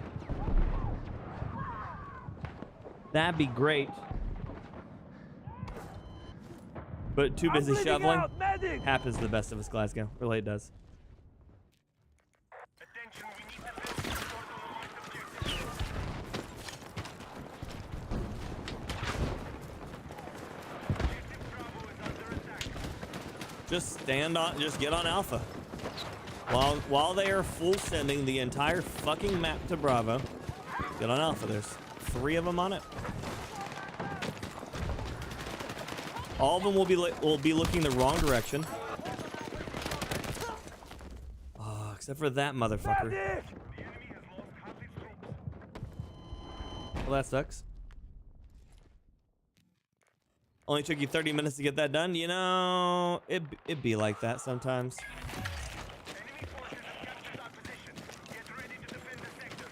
That'd be great. But too busy shoveling. Happens to the best of us, Glasgow. Really, it does. Attention, we need to build some sort of objective. Objective Bravo is under attack. Just get on Alpha. While they are full sending the entire fucking map to Bravo, get on Alpha. There's 3 of them on it. All of them will be looking the wrong direction. Oh, except for that motherfucker. The enemy has lost half its troops. Well, that sucks. Only took you 30 minutes to get that done. You know, it'd be like that sometimes. Enemy forces have captured our position. Get ready to defend the sector.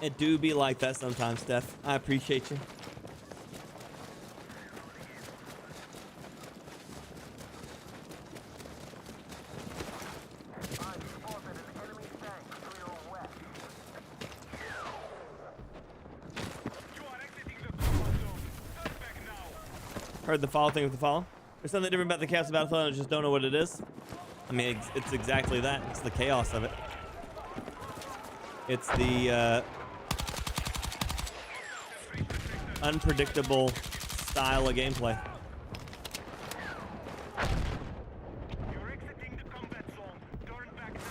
It do be like that sometimes, Steph. I appreciate you. You are exiting the combat zone. Turn back now. Heard the follow thing with the follow. There's something different about the chaos of Battlefield, and I just don't know what it is. I mean, it's exactly that. It's the chaos of it. It's the unpredictable style of gameplay. You're exiting the combat zone. Turn back now.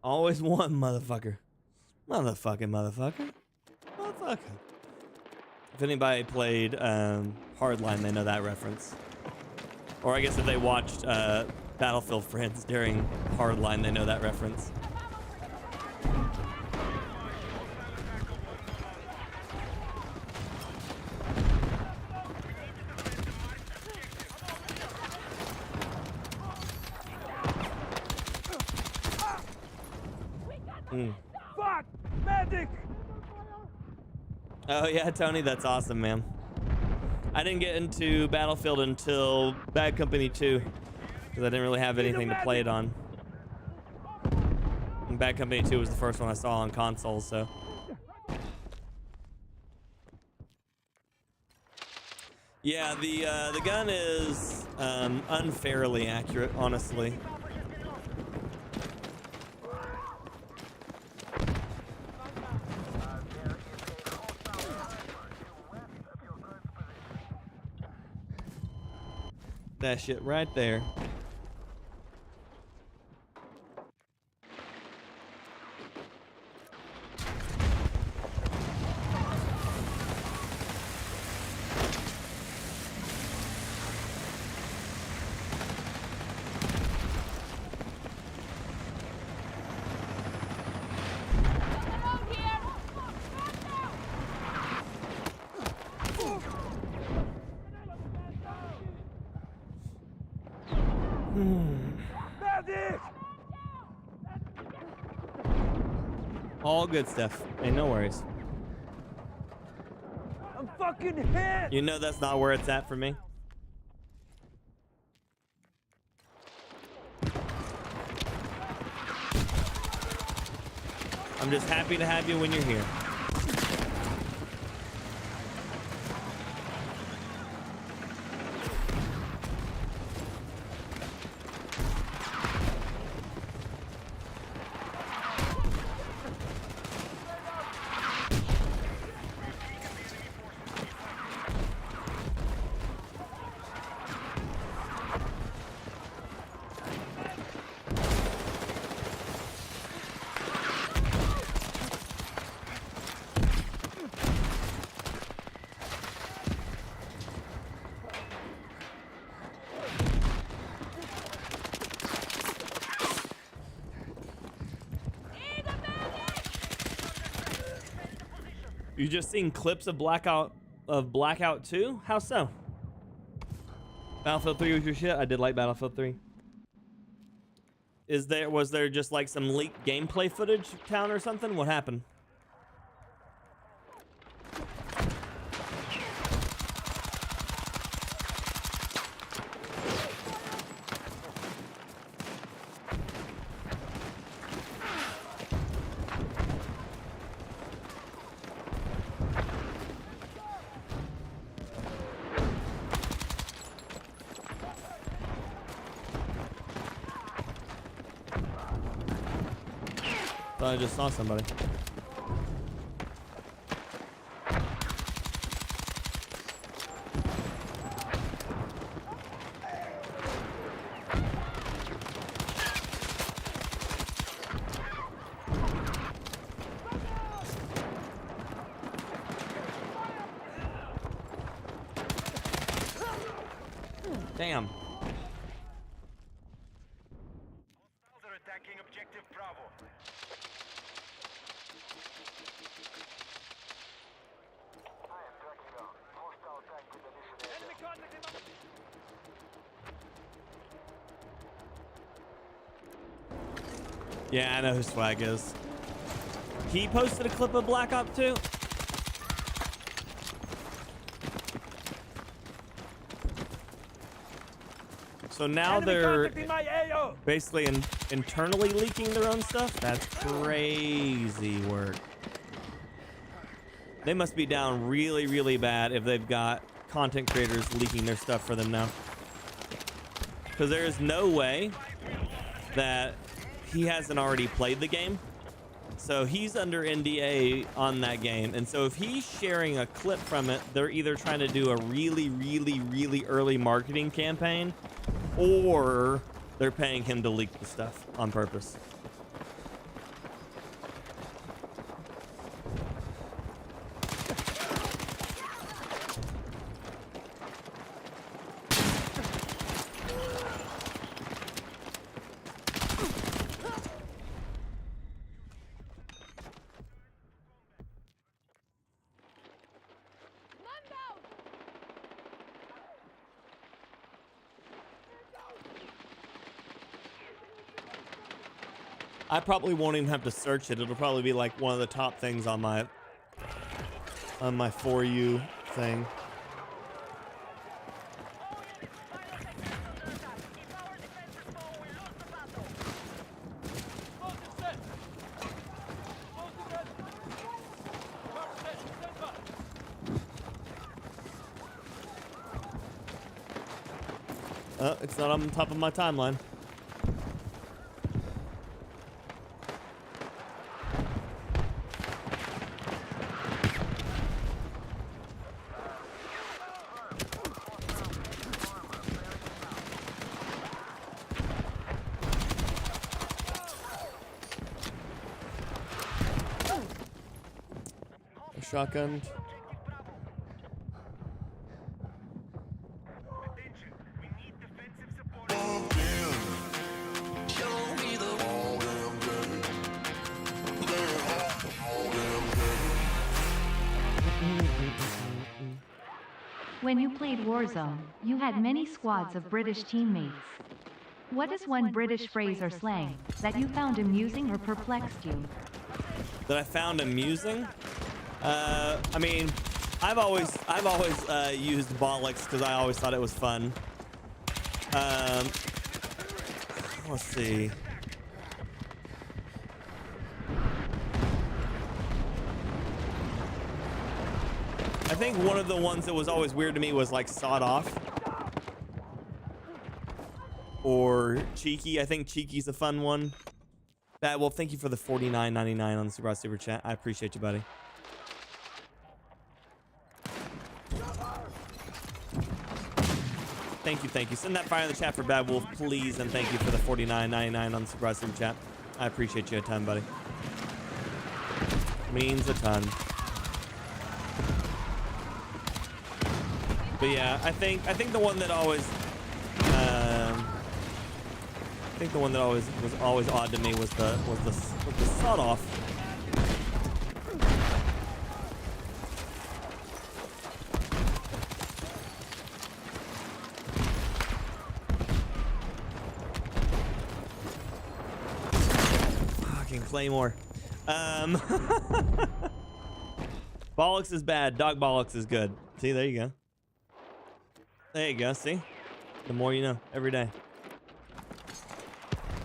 Always one motherfucker. Motherfucker. If anybody played Hardline, they know that reference. Or I guess if they watched Battlefield Friends during Hardline, they know that reference. Fuck! Medic! Oh yeah, Tony, that's awesome, man. I didn't get into Battlefield until Bad Company 2 because I didn't really have anything to play it on. And Bad Company 2 was the first one I saw on console, so. Yeah, the gun is unfairly accurate, honestly. That shit right there. Medic! All good stuff. Ain't no worries. I'm fucking hit! You know that's not where it's at for me. I'm just happy to have you when you're here. You just seen clips of Blackout 2? How so? Battlefield 3 was your shit? I did like Battlefield 3. Was there just like some leaked gameplay footage town or something? What happened? Thought I just saw somebody. Damn. Hostiles are attacking objective Bravo. Enemy contact in my... Yeah, I know who Swag is. He posted a clip of Black Ops 2. So now Enemy they're contact in my AO. basically internally leaking their own stuff. That's crazy work. They must be down really, really bad if they've got content creators leaking their stuff for them now. Because there is no way that he hasn't already played the game. So he's under NDA on that game. And so if he's sharing a clip from it, they're either trying to do a really, really, really early marketing campaign, or they're paying him to leak the stuff on purpose. I probably won't even have to search it. It'll probably be like one of the top things on my For You thing. It's not on the top of my timeline. Shotgun. Attention, we need defensive support. When you played Warzone, you had many squads of British teammates. What is one British phrase or slang that you found amusing or perplexed you? That I found amusing? I mean, I've always used bollocks because I always thought it was fun. Let's see. I think one of the ones that was always weird to me was like sawed off or cheeky. I think cheeky's a fun one. Well, thank you for the $49.99 on the super chat. I appreciate you, buddy. Thank you, thank you. Send that fire in the chat for Bad Wolf, please, and thank you for the $49.99 on the surprise super chat. I appreciate you a ton, buddy. Means a ton. But yeah, I think the one that always was always odd to me was the sawed off. fucking claymore. Bollocks is bad. Dog bollocks is good. See, there you go. There you go. See? The more you know every day.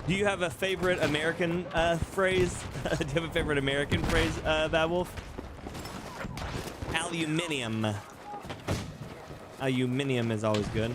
Do you have a favorite American phrase? Do you have a favorite American phrase, Bad Wolf? Aluminium. Aluminium is always good.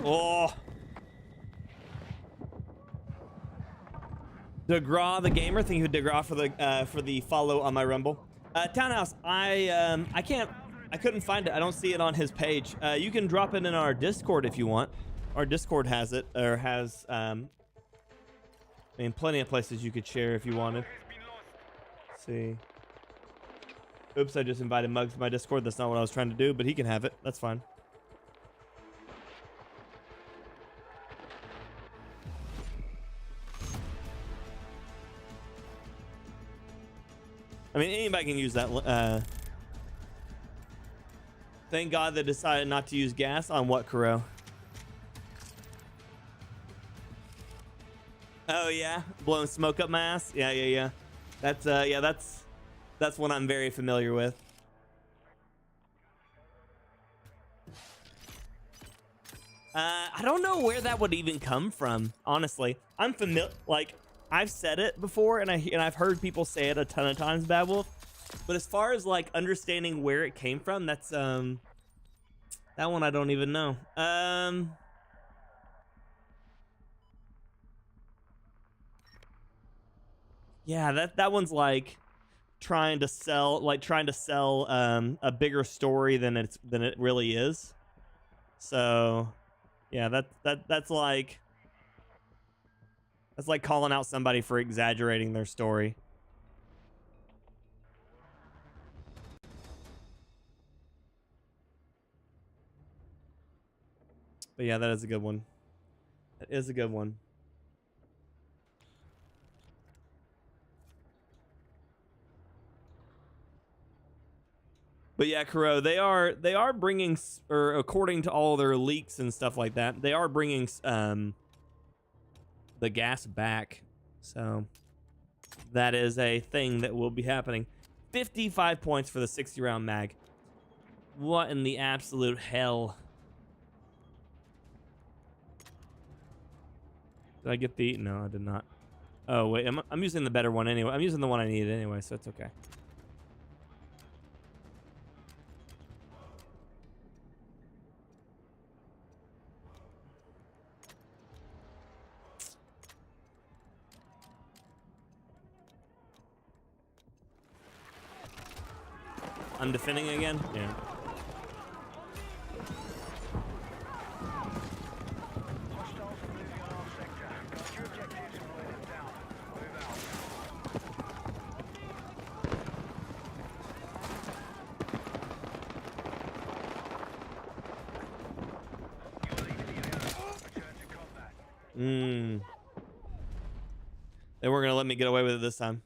Oh. DeGraw the gamer, thank you DeGraw for the follow on my Rumble. Townhouse, I couldn't find it. I don't see it on his page. You can drop it in our Discord if you want. Our Discord has it, or has I mean, plenty of places you could share if you wanted. Let's see. Oops, I just invited Muggs to my Discord. That's not what I was trying to do, but he can have it. That's fine. I mean, anybody can use that. Thank God they decided not to use gas on what, Kuro? Oh yeah, blowing smoke up my ass. Yeah. That's that's one I'm very familiar with. I don't know where that would even come from. Honestly, I'm familiar. Like, I've said it before, and I've heard people say it a ton of times, Bad Wolf. But as far as like understanding where it came from, that's that one I don't even know. Yeah, that one's like trying to sell a bigger story than it really is. So, yeah, that's like calling out somebody for exaggerating their story. But yeah, that is a good one. That is a good one. But yeah, Kuro, they are bringing, or according to all their leaks and stuff like that, they are bringing the gas back. So that is a thing that will be happening. 55 points for the 60 round mag. What in the absolute hell? Did I get the? No, I did not. Oh wait, I'm using the better one anyway. I'm using the one I needed anyway, so it's okay. I'm defending again? Yeah. Hostiles are moving on our sector. Guard your objectives and wear them down. Move out. You're leaving the AO. Return to combat. They weren't gonna let me get away with it this time.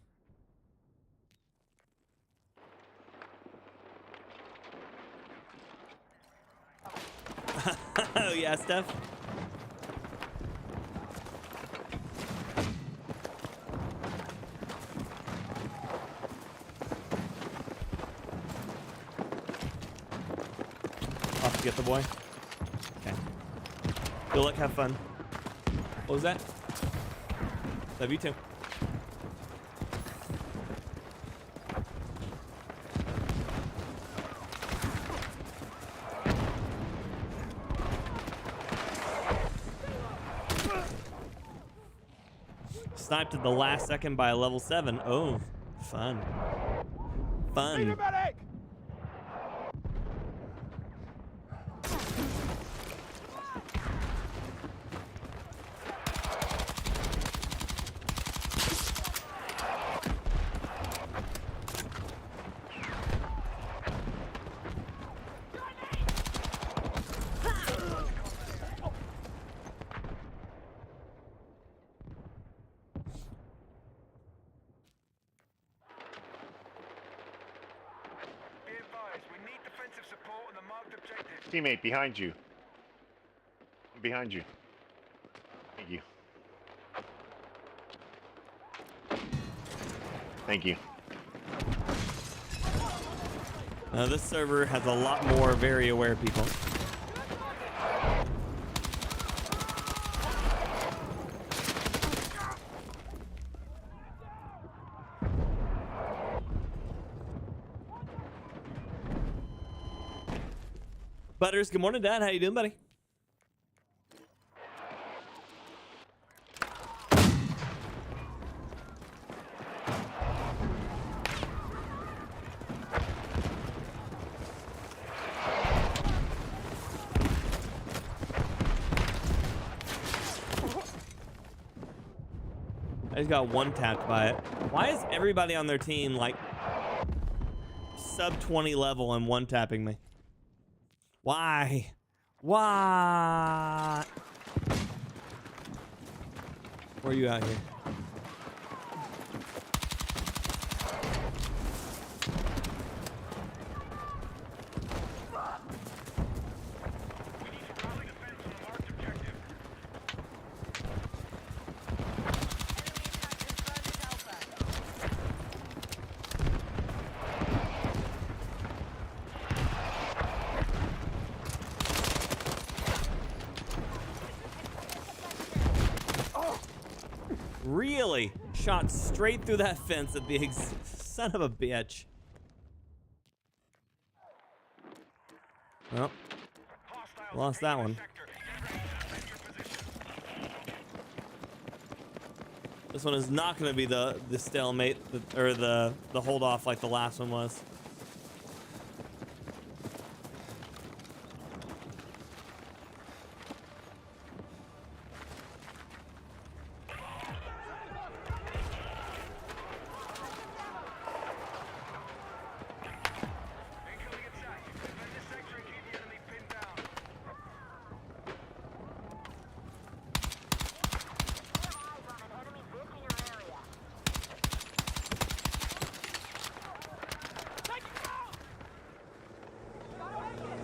Oh yeah, Steph. Off to get the boy. Okay. Good luck, have fun. What was that? Love you too. Sniped at the last second by a level 7. Oh, fun. Fun. defensive support on the marked objective. Teammate, behind you. Behind you. Thank you. Thank you. Now this server has a lot more very aware people. Butters, good morning, Dad. How you doing, buddy? I just got one tapped by it. Why is everybody on their team like sub 20 level and one tapping me? Why? Why? Where are you out here? Really? Shot straight through that fence at the son of a bitch. Well, lost that one. This one is not going to be the stalemate or the hold off like the last one was.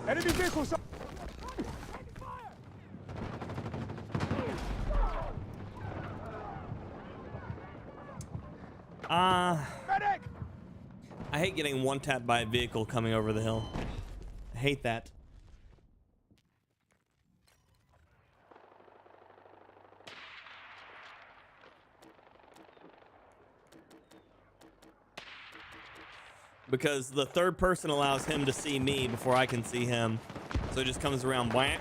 Enemy vehicles. Medic! I hate getting one tapped by a vehicle coming over the hill. I hate that. Because the third person allows him to see me before I can see him. So it just comes around blank.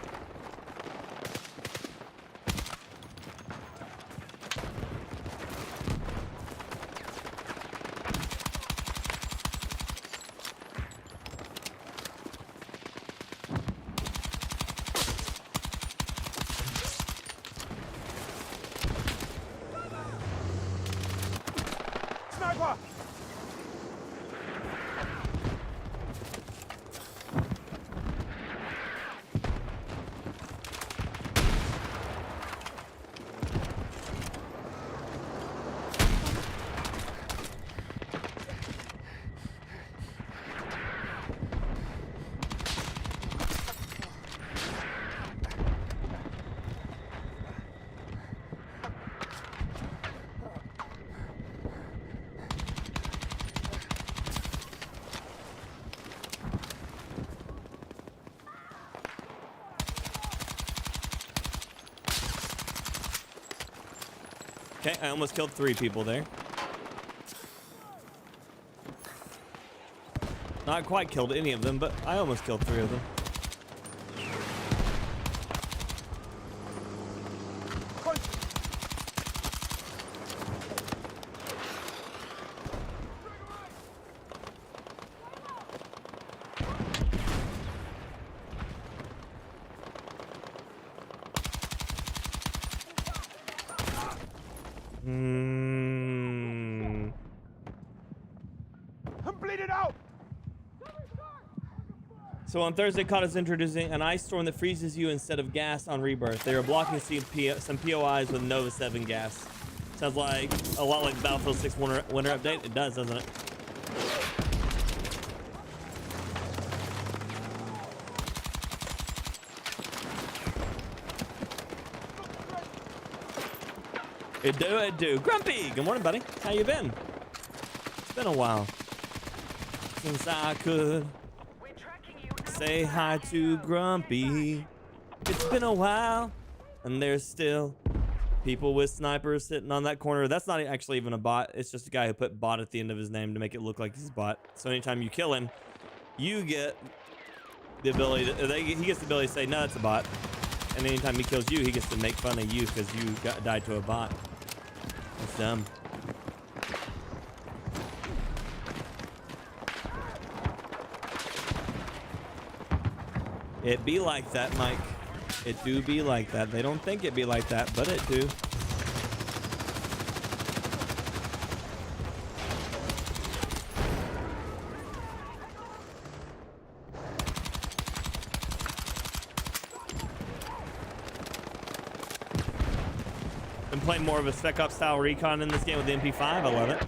Sniper! Okay, I almost killed 3 people there. Not quite killed any of them, but I almost killed 3 of them. I'm bleeding out! So on Thursday, COD is introducing an ice storm that freezes you instead of gas on rebirth. They are blocking some POIs with Nova 7 gas. Sounds like a lot like Battlefield 6 winter update. It does, doesn't it? It do, it do. Grumpy, good morning, buddy. How you been? It's been a while since I could We're tracking you. say hi to Grumpy. It's been a while, and there's still people with snipers sitting on that corner. That's not actually even a bot. It's just a guy who put bot at the end of his name to make it look like he's a bot. So anytime you kill him, you get the ability to, he gets the ability to say, no, it's a bot. And anytime he kills you, he gets to make fun of you because you died to a bot. That's dumb. It be like that, Mike. It do be like that. They don't think it be like that, but it do. Been playing more of a Spec Ops style recon in this game with the MP5. I love it.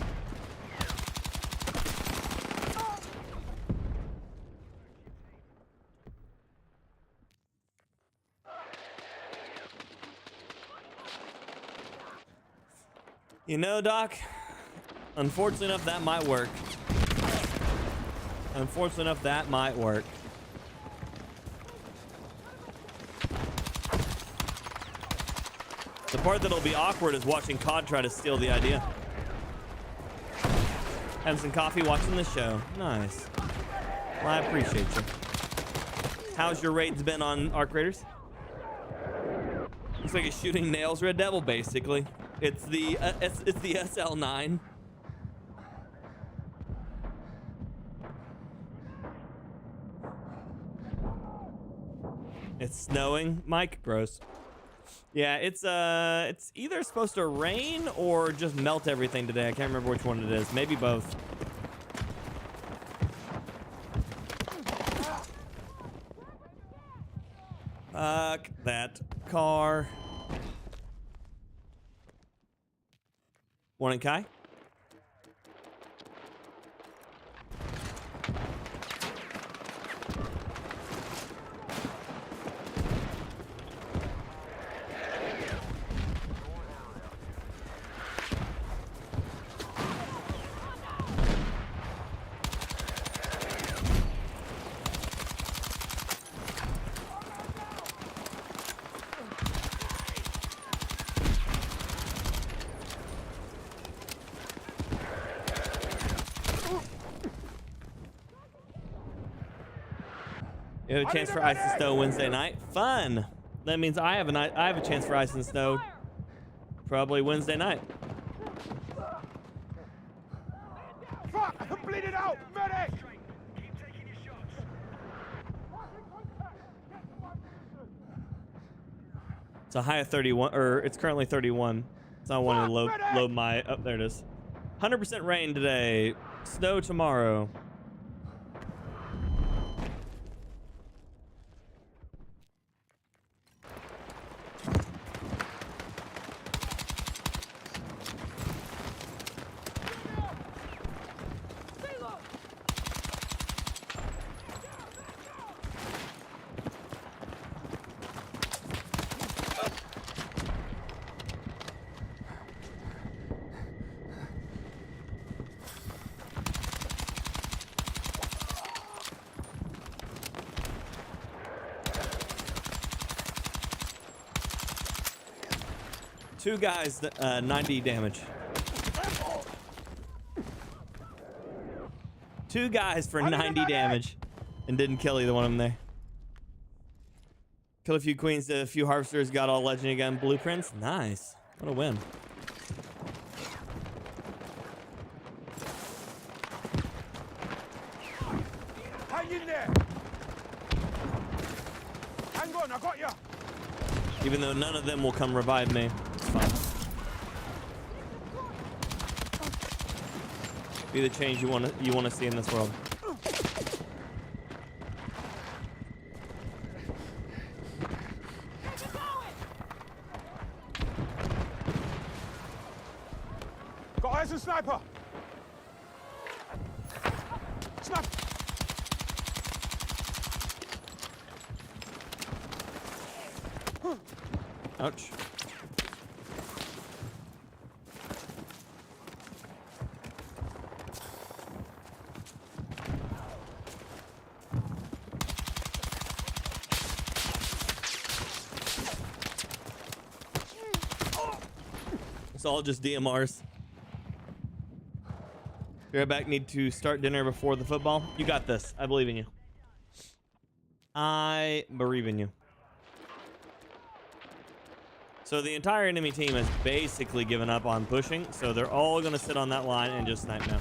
You know, Doc, unfortunately enough, that might work. Unfortunately enough, that might work. The part that'll be awkward is watching COD try to steal the idea. Having some coffee, watching the show. Nice. Well, I appreciate you. How's your raids been on Arc Raiders? Looks like it's shooting nails Red Devil, basically. It's the SL9. It's snowing, Mike. Gross. Yeah, it's either supposed to rain or just melt everything today. I can't remember which one it is. Maybe both. Fuck that car. Morning, Kai. You have a chance for ice and snow Wednesday night. Fun. That means I have a chance for ice and snow probably Wednesday night. Fuck! I'm bleeding out! Medic! It's a high of 31, or it's currently 31. So I want to load my, oh, there it is. 100% rain today. Snow tomorrow. Two guys, 90 damage. Two guys for 90 damage and didn't kill either one of them there. Kill a few queens, did a few harvesters, got all legend again blueprints. Nice. What a win. Hang in there! Hang on, I got you! Even though none of them will come revive me. It's fine. Be the change you want to see in this world. Got eyes and sniper! Snap! Ouch. It's all just DMRs. Be right back. Need to start dinner before the football. You got this. I believe in you. I believe in you. So the entire enemy team has basically given up on pushing. So they're all going to sit on that line and just snipe now.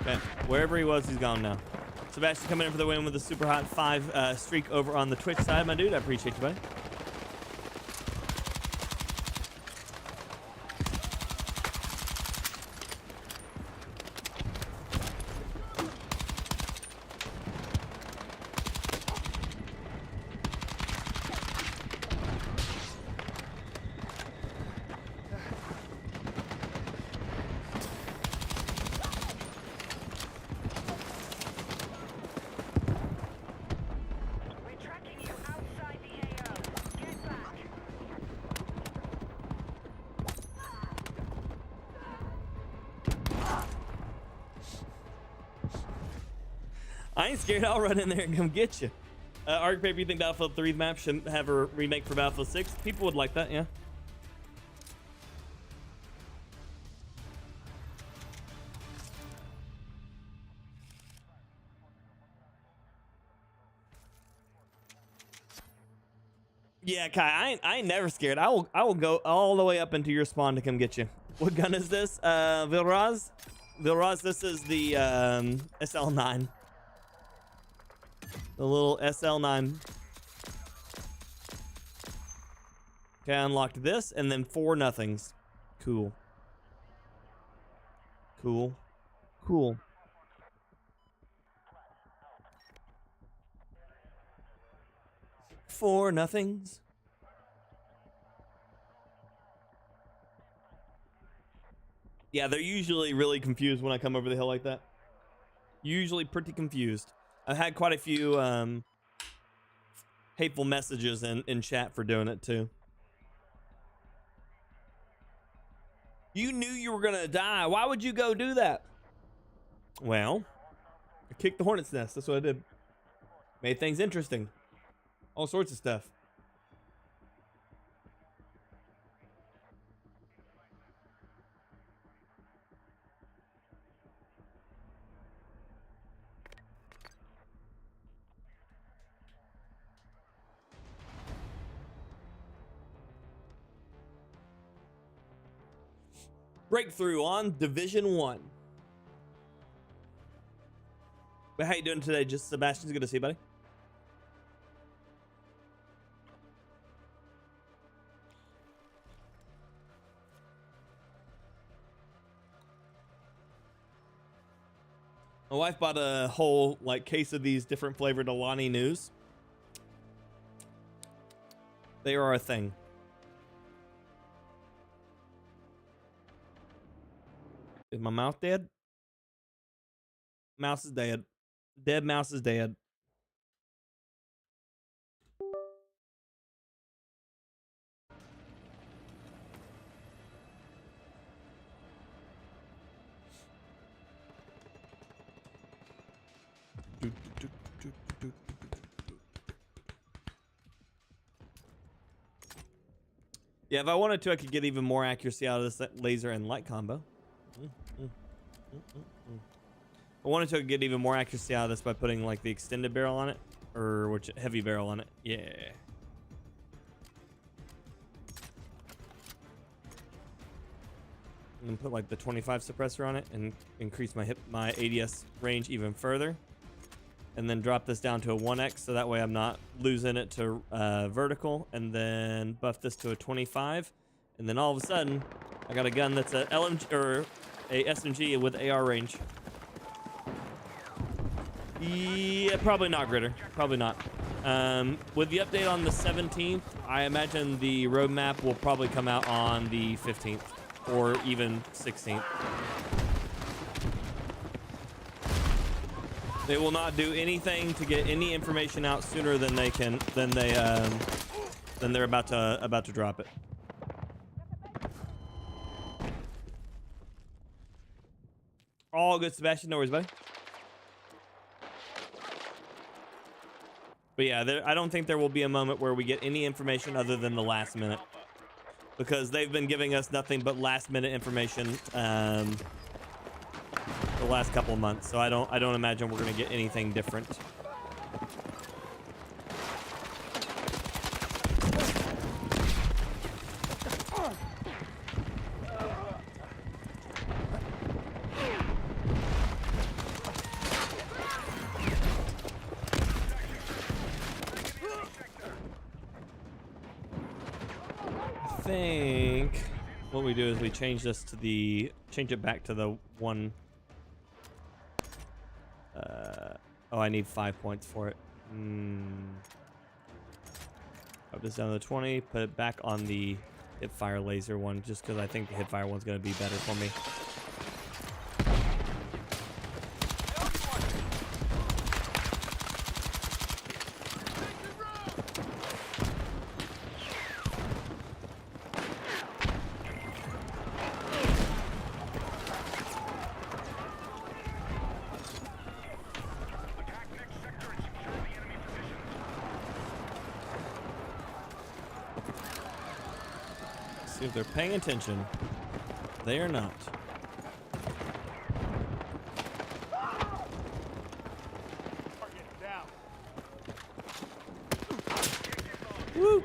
Okay, wherever he was, he's gone now. Sebastian coming in for the win with a super hot 5 streak over on the Twitch side, my dude. I appreciate you, buddy. We're tracking you outside the AO. Get back. I ain't scared. I'll run in there and come get you. Arc Paper, you think Battlefield 3's map should have a remake for Battlefield 6? People would like that, yeah. Yeah, Kai, I ain't never scared. I will go all the way up into your spawn to come get you. What gun is this? Vilraz? Vilraz, this is the SL9. The little SL9. Okay, I unlocked this and then 4 nothings. Cool. Cool. Cool. Four nothings. Yeah, they're usually really confused when I come over the hill like that. Usually pretty confused. I've had quite a few hateful messages in chat for doing it too. You knew you were gonna die. Why would you go do that? Well, I kicked the hornet's nest. That's what I did. Made things interesting. All sorts of stuff. Breakthrough on Division 1. But how you doing today? Just Sebastian's good to see you, buddy. My wife bought a whole like case of these different flavored Alani News. They are a thing. Is my mouse dead? Mouse is dead. Dead mouse is dead. Yeah, if I wanted to, I could get even more accuracy out of this laser and light combo. If I wanted to, I could get even more accuracy out of this by putting like the extended barrel on it, or which heavy barrel on it. Yeah. I'm gonna put like the 25 suppressor on it and increase my ADS range even further, and then drop this down to a 1x so that way I'm not losing it to vertical, and then buff this to a 25, and then all of a sudden I got a gun that's a LMG or a SMG with AR range. Yeah, probably not, Gritter. Probably not. With the update on the 17th, I imagine the roadmap will probably come out on the 15th or even 16th. They will not do anything to get any information out sooner than they're about to drop it. All good, Sebastian. No worries, buddy. But yeah, I don't think there will be a moment where we get any information other than the last minute, because they've been giving us nothing but last minute information the last couple of months. So I don't imagine we're gonna get anything different. I think what we do is we change this to change it back to the one. Oh, I need 5 points for it. Up this down to the 20, put it back on the hipfire laser one, just because I think the hipfire one's going to be better for me. See if they're paying attention. They are not. Woo!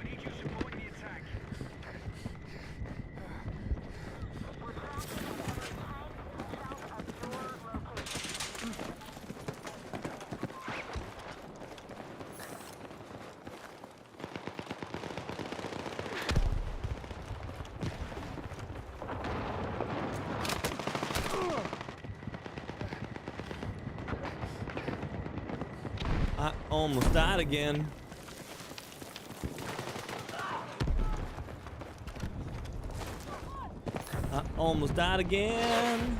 I almost died again. I almost died again.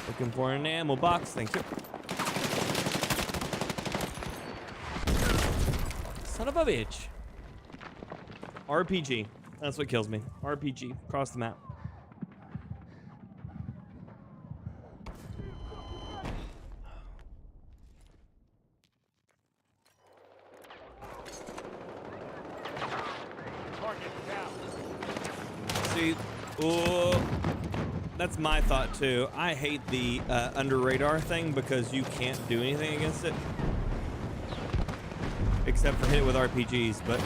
Looking for an ammo box, thank you. Son of a bitch. RPG. That's what kills me. RPG. Across the map. See, oh, that's my thought too. I hate the under radar thing because you can't do anything against it. except for hit it with RPGs, but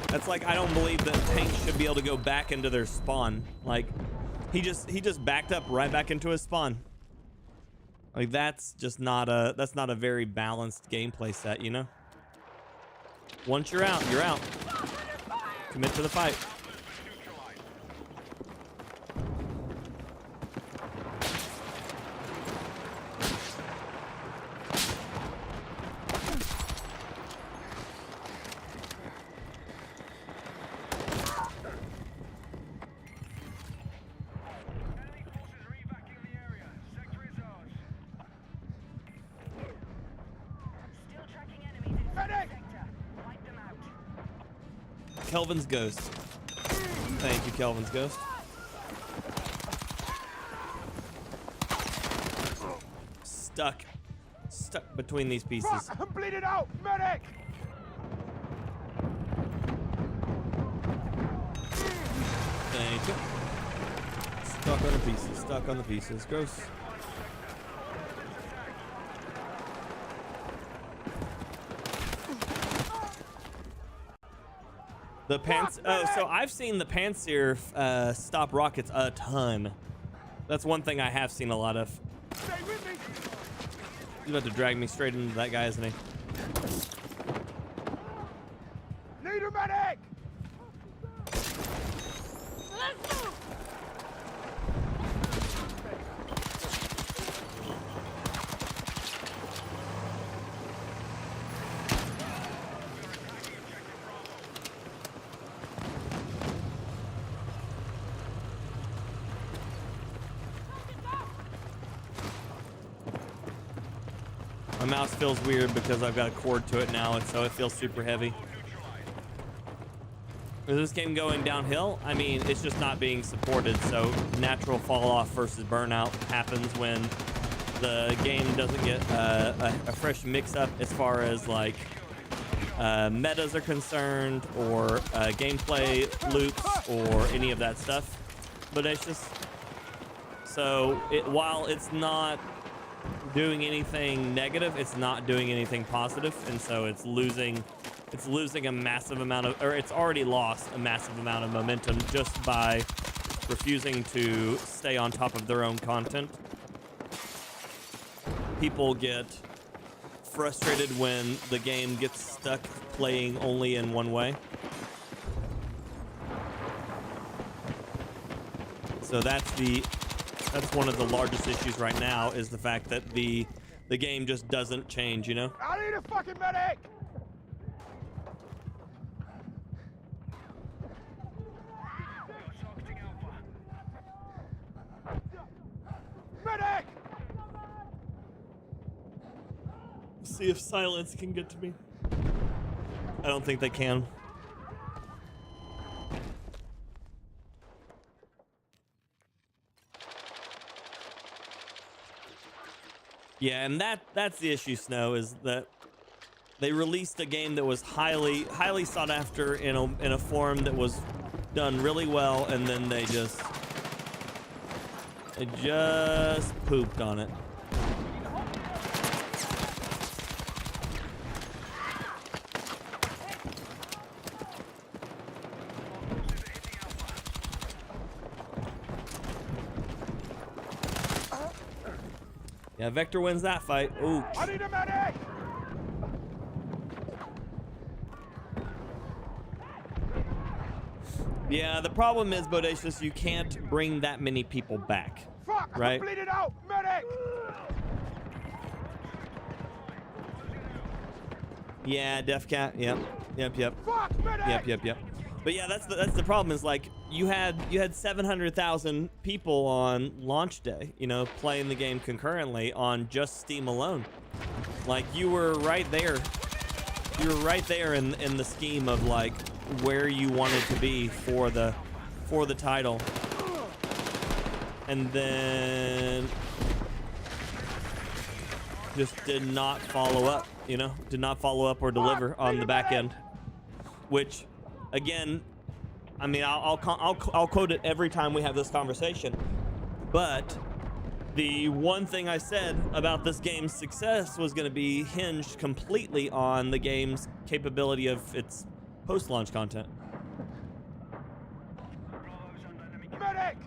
that's like, I don't believe that tanks should be able to go back into their spawn. Like, he just backed up right back into his spawn. Like, that's not a very balanced gameplay set, you know? Once you're out, you're out. Commit to the fight. Kelvin's Ghost. Thank you, Kelvin's Ghost. Stuck between these pieces. I'm bleeding out! Medic! Thank you. Stuck on the pieces. Stuck on the pieces. Gross. The pants. Oh, so I've seen the Panzer stop rockets a ton. That's one thing I have seen a lot of. Stay with me! He's about to drag me straight into that guy, isn't he? Need a medic! My mouse feels weird because I've got a cord to it now, and so it feels super heavy. Is this game going downhill? I mean, it's just not being supported, so natural fall off versus burnout happens when the game doesn't get a fresh mix up as far as like metas are concerned, or gameplay loops, or any of that stuff. But it's just, so while it's not doing anything negative, it's not doing anything positive, and so it's losing a massive amount of, or it's already lost a massive amount of momentum just by refusing to stay on top of their own content. People get frustrated when the game gets stuck playing only in one way. So that's one of the largest issues right now, is the fact that the game just doesn't change, you know? I need a fucking medic! Medic! See if silence can get to me. I don't think they can. Yeah, and that's the issue, Snow, is that they released a game that was highly sought after in a form that was done really well, and then they just pooped on it. Yeah, Vector wins that fight. Ooh. I need a medic! Yeah, the problem is, Bodacious, you can't bring that many people back. Fuck! Right? I'm bleeding out! Medic! Yeah, Defcat. Yep. Fuck! Medic! Yep. But yeah, that's the problem, is like you had 700,000 people on launch day, you know, playing the game concurrently on just Steam alone. Like, you were right there. You were right there in the scheme of like where you wanted to be for the title. And then just did not follow up, you know? Did not follow up or deliver on the back end. Which, again, I mean, I'll quote it every time we have this conversation, but The one thing I said about this game's success was going to be hinged completely on the game's capability of its post-launch content. Medic!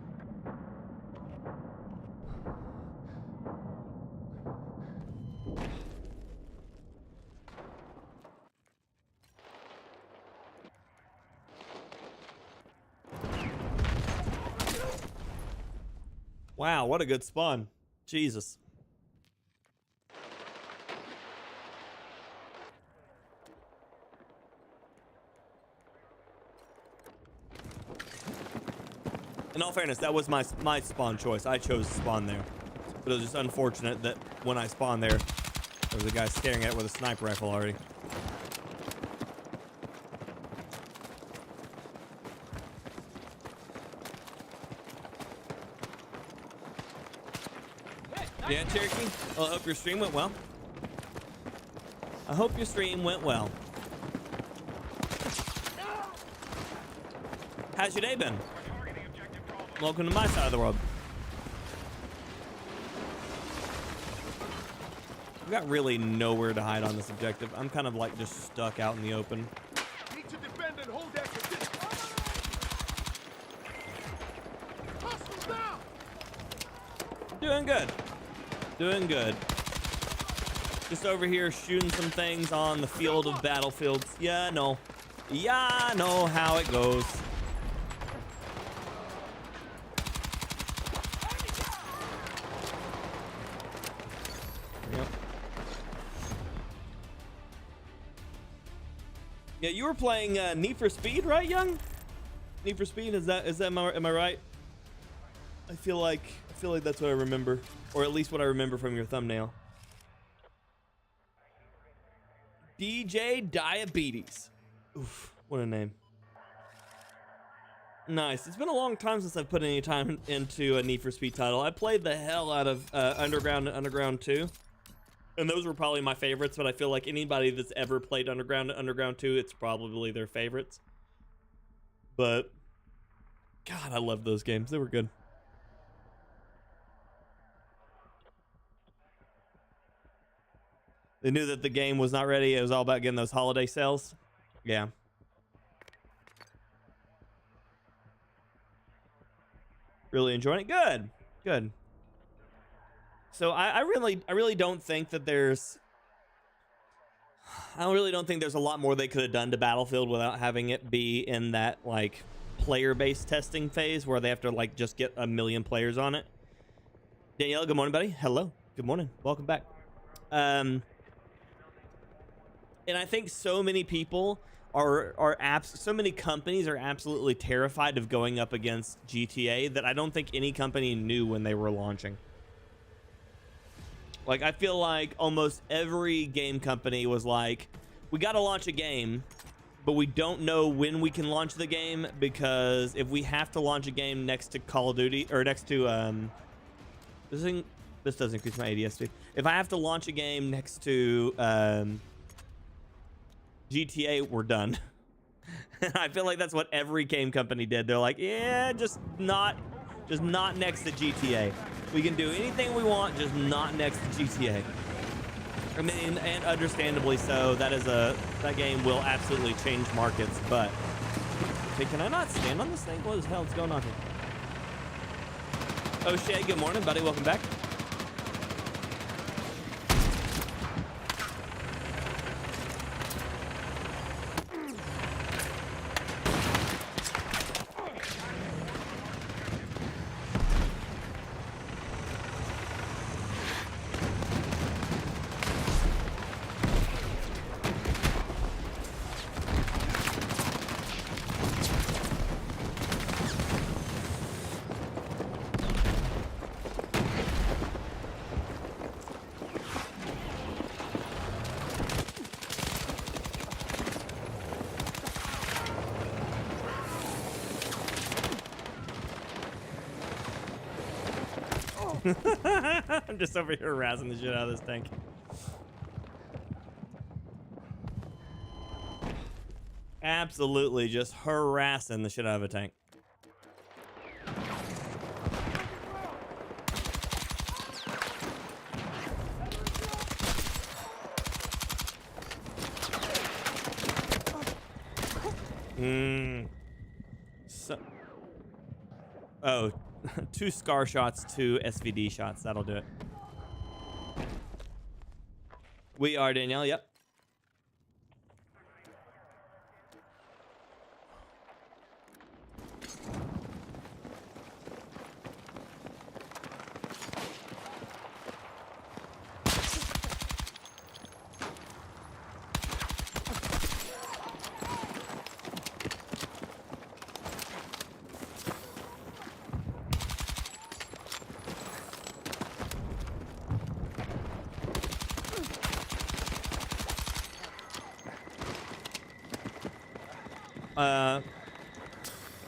Wow, what a good spawn. Jesus. In all fairness, that was my spawn choice. I chose to spawn there. But it was just unfortunate that when I spawned there, there was a guy staring at it with a sniper rifle already. Yeah, Cherokee. Well, I hope your stream went well. I hope your stream went well. How's your day been? Welcome to my side of the world. We've got really nowhere to hide on this objective. I'm kind of like just stuck out in the open. Need to defend and hold that position. Hostiles down! Doing good. Doing good. Just over here shooting some things on the field of battlefields. Yeah, no. Yeah, I know how it goes. Yep. Yeah, you were playing Need for Speed, right, Young? Need for Speed, is that am I right? I feel like that's what I remember, or at least what I remember from your thumbnail. DJ Diabetes. Oof, what a name. Nice. It's been a long time since I've put any time into a Need for Speed title. I played the hell out of Underground and Underground 2. And those were probably my favorites, but I feel like anybody that's ever played Underground and Underground 2, it's probably their favorites. But, God, I love those games. They were good. They knew that the game was not ready. It was all about getting those holiday sales. Yeah. Really enjoying it. Good. Good. So I really don't think that there's a lot more they could have done to Battlefield without having it be in that like player-based testing phase where they have to like just get 1 million players on it. Danielle, good morning, buddy. Hello. Good morning. Welcome back. And I think so many people so many companies are absolutely terrified of going up against GTA that I don't think any company knew when they were launching. Like, I feel like almost every game company was like, we got to launch a game, but we don't know when we can launch the game, because if we have to launch a game next to Call of Duty, or next to, this does increase my ADS speed. If I have to launch a game next to, GTA, we're done. I feel like that's what every game company did. They're like, yeah, just not next to GTA. We can do anything we want, just not next to GTA. I mean, and understandably so. That game will absolutely change markets. But okay, can I not stand on this thing? What the hell is going on here? O'Shea, good morning, buddy. Welcome back. I'm just over here harassing the shit out of this tank. Absolutely just harassing the shit out of a tank. So, oh, 2 scar shots, 2 SVD shots. That'll do it. We are Danielle. Yep.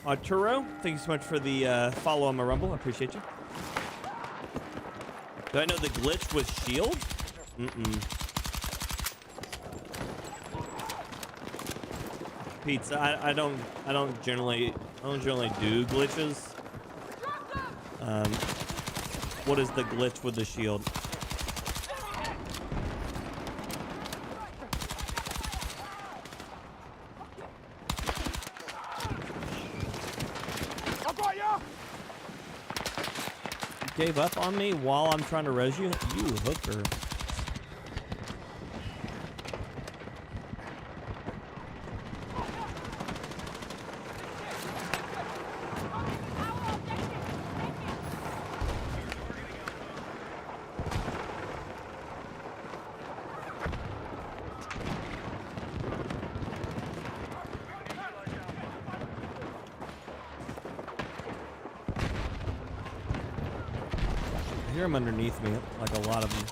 Arturo, thank you so much for the follow on my Rumble. I appreciate you. Do I know the glitch with shield? Pizza. I don't generally do glitches. What is the glitch with the shield? Gave up on me while I'm trying to res you? You hooker. I hear him underneath me, like a lot of them.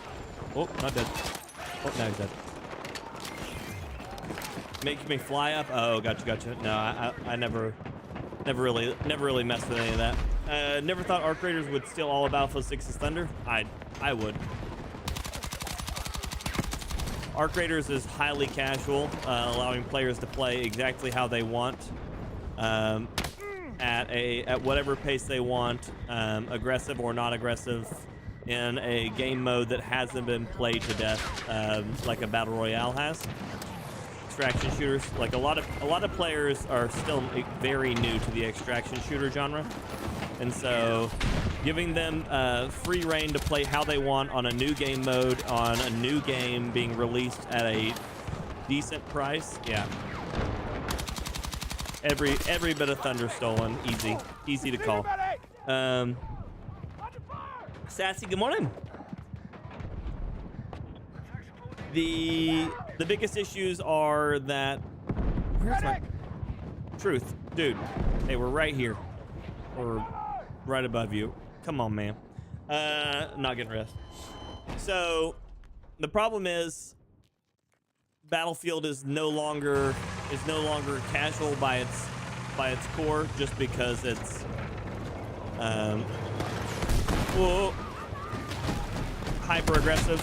Oh, not dead. Oh, now he's dead. Making me fly up. Oh, gotcha. No, I never really messed with any of that. Never thought Arc Raiders would steal all of Alpha 6's thunder. I would. Arc Raiders is highly casual, allowing players to play exactly how they want, at whatever pace they want, aggressive or not aggressive, in a game mode that hasn't been played to death, like a battle royale has. Extraction shooters, like a lot of players are still very new to the extraction shooter genre, and so giving them free reign to play how they want on a new game mode, on a new game being released at a decent price, yeah. Every bit of thunder stolen, easy to call. Sassy, good morning. The biggest issues are that, where's my truth, dude? Hey, we're right here, or right above you. Come on, man. Not getting rest. So the problem is, Battlefield is no longer casual by its core, just because it's hyper aggressive.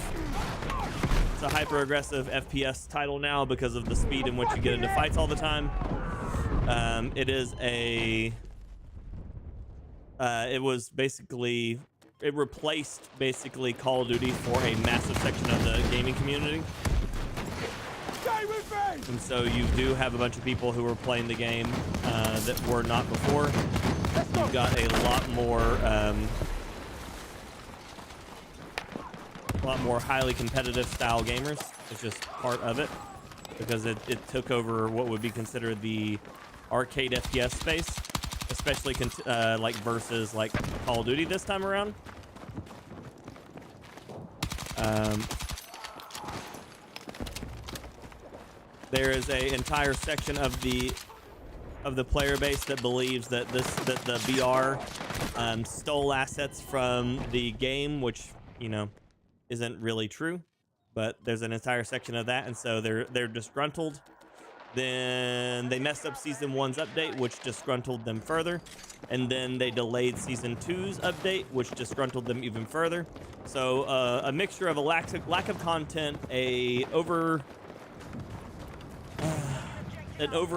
It's a hyper aggressive FPS title now because of the speed in which you get into fights all the time. It replaced basically Call of Duty for a massive section of the gaming community. And so you do have a bunch of people who are playing the game that were not before. You've got a lot more highly competitive style gamers. It's just part of it because it took over what would be considered the arcade FPS space, especially like versus like Call of Duty this time around. There is an entire section of the player base that believes that the BR stole assets from the game, which, you know, isn't really true, but there's an entire section of that, and so they're disgruntled. Then they messed up Season 1's update, which disgruntled them further, and then they delayed Season 2's update, which disgruntled them even further. So a mixture of a lack of content, an over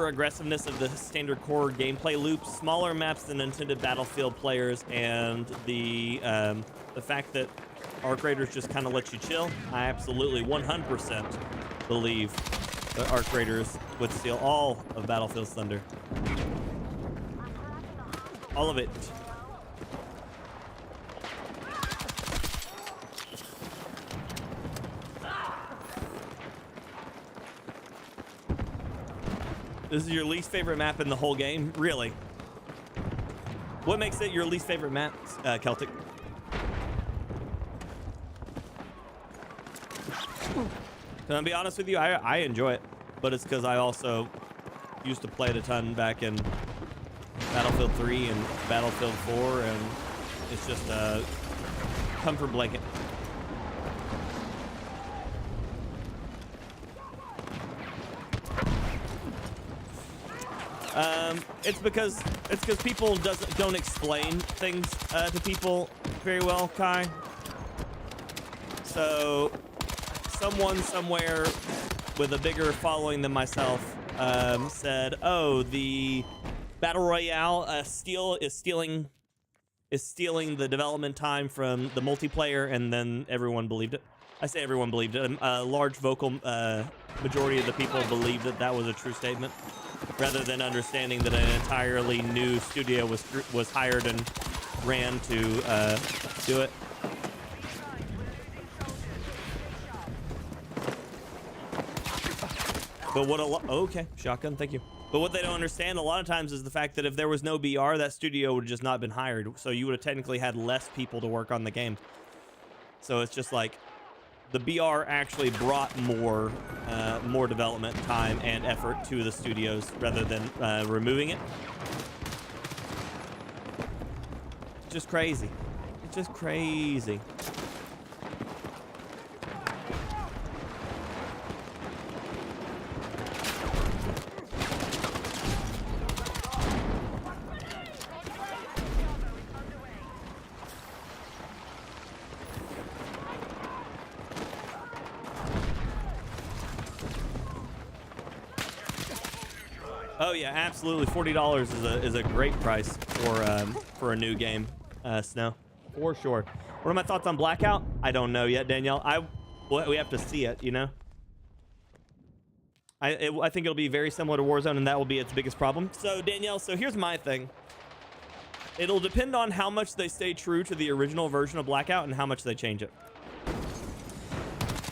aggressiveness of the standard core gameplay loop, smaller maps than intended Battlefield players, and the fact that Arc Raiders just kind of let you chill. I absolutely 100% believe The Arc Raiders would steal all of Battlefield's thunder. All of it. This is your least favorite map in the whole game? Really? What makes it your least favorite map, Celtic? To be honest with you, I enjoy it, but it's because I also used to play it a ton back in Battlefield 3 and Battlefield 4, and it's just a comfort blanket. It's because people don't explain things to people very well, Kai. So someone somewhere with a bigger following than myself said, "Oh, the Battle Royale is stealing the development time from the multiplayer," and then everyone believed it. I say everyone believed it. A large vocal majority of the people believed that that was a true statement, rather than understanding that an entirely new studio was hired and ran to do it. But what okay, shotgun, thank you. But what they don't understand a lot of times is the fact that if there was no BR, that studio would have just not been hired. So you would have technically had less people to work on the game. So it's just like the BR actually brought more development time and effort to the studios rather than removing it. Just crazy. It's just crazy. Oh yeah, absolutely. $40 is a great price for a new game, Snow, for sure. What are my thoughts on Blackout? I don't know yet, Danielle. We have to see it, you know. I think it'll be very similar to Warzone, and that will be its biggest problem. So Danielle, so here's my thing. It'll depend on how much they stay true to the original version of Blackout and how much they change it.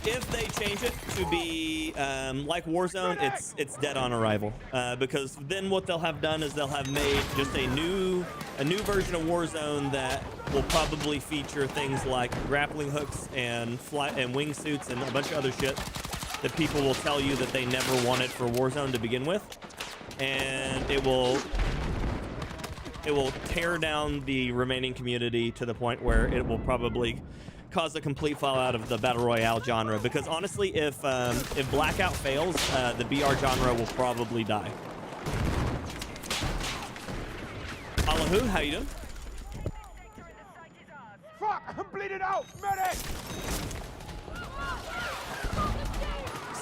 If they change it to be like Warzone, it's dead on arrival, because then what they'll have done is they'll have made just a new version of Warzone that will probably feature things like grappling hooks and wingsuits and a bunch of other shit that people will tell you that they never wanted for Warzone to begin with, and it will tear down the remaining community to the point where it will probably cause a complete fallout of the battle royale genre. Because honestly, if Blackout fails, the BR genre will probably die. Allahu, how you doing? Fuck! I'm bleeding out! Medic!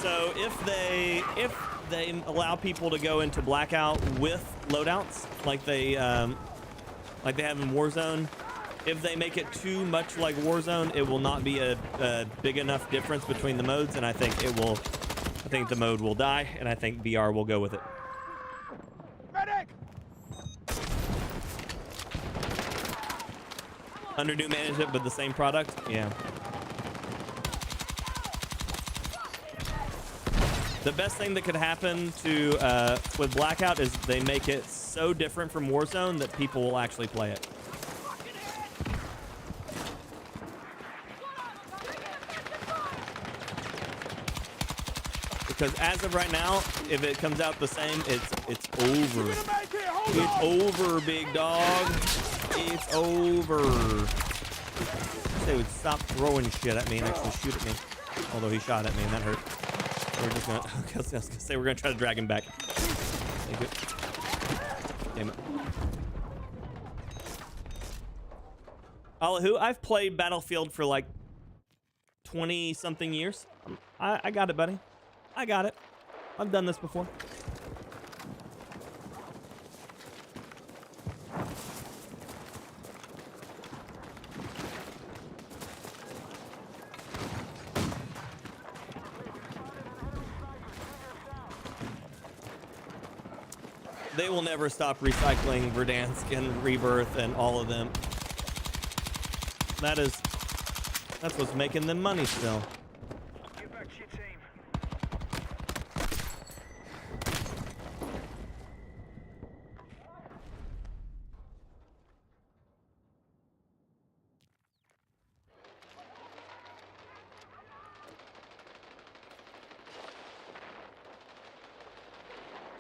So if they allow people to go into Blackout with loadouts like they have in Warzone, if they make it too much like Warzone, it will not be a big enough difference between the modes, and I think the mode will die, and I think BR will go with it. Medic! Under new management, but the same product, yeah. The best thing that could happen to with Blackout is they make it so different from Warzone that people will actually play it. Because as of right now, if it comes out the same, it's over. It's over, big dog. It's over. They would stop throwing shit at me and actually shoot at me. Although he shot at me and that hurt. We're just gonna. I was gonna say we're gonna try to drag him back. Thank you. Damn it. Allahu, I've played Battlefield for like 20-something years. I got it, buddy. I got it. I've done this before. They will never stop recycling Verdansk and Rebirth and all of them. That's what's making them money still. Get back to your team.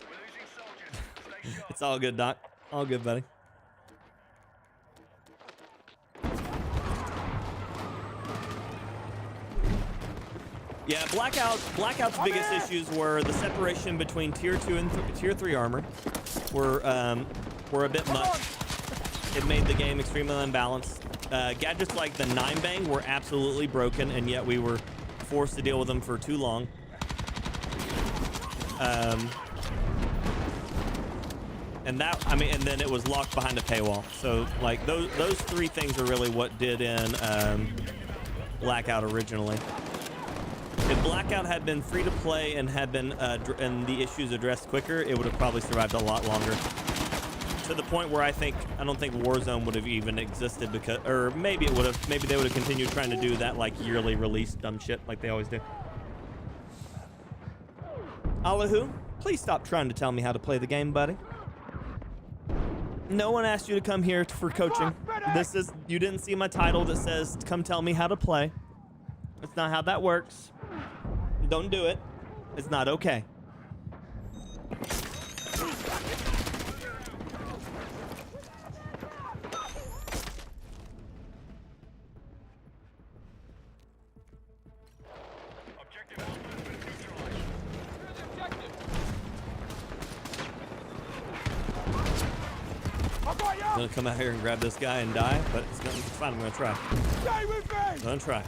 We're losing soldiers. Stay sharp. It's all good, Doc. All good, buddy. Yeah, Blackout's biggest issues were the separation between tier 2 and tier 3 armor were a bit much. It made the game extremely unbalanced. Gadgets like the 9-bang were absolutely broken, and yet we were forced to deal with them for too long. And then it was locked behind a paywall. So like those three things are really what did in Blackout originally. If Blackout had been free to play and had been and the issues addressed quicker, it would have probably survived a lot longer. To the point where I don't think Warzone would have even existed, because, or maybe it would have. Maybe they would have continued trying to do that like yearly release dumb shit like they always do. Allahu, please stop trying to tell me how to play the game, buddy. No one asked you to come here for coaching. You didn't see my title that says "Come tell me how to play." That's not how that works. Don't do it. It's not okay. Objective Alpha has been neutralized. I'm gonna come out here and grab this guy and die, but it's fine. I'm gonna try. Stay with me! Gonna try.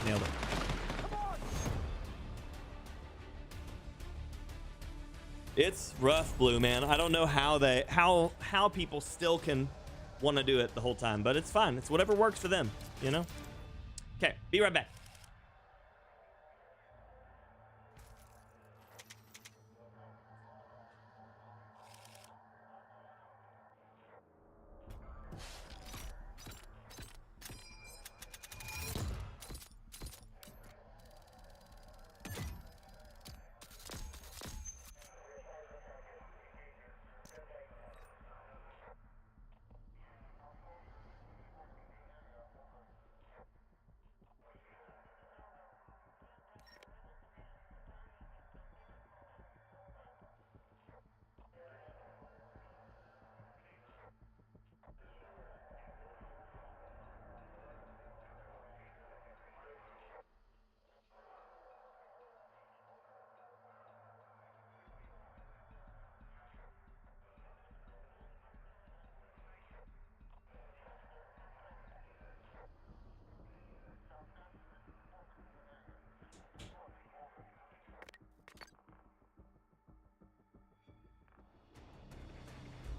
Nailed it. It's rough, Blue, man. I don't know how people still can want to do it the whole time, but it's fine. It's whatever works for them, you know? Okay, be right back.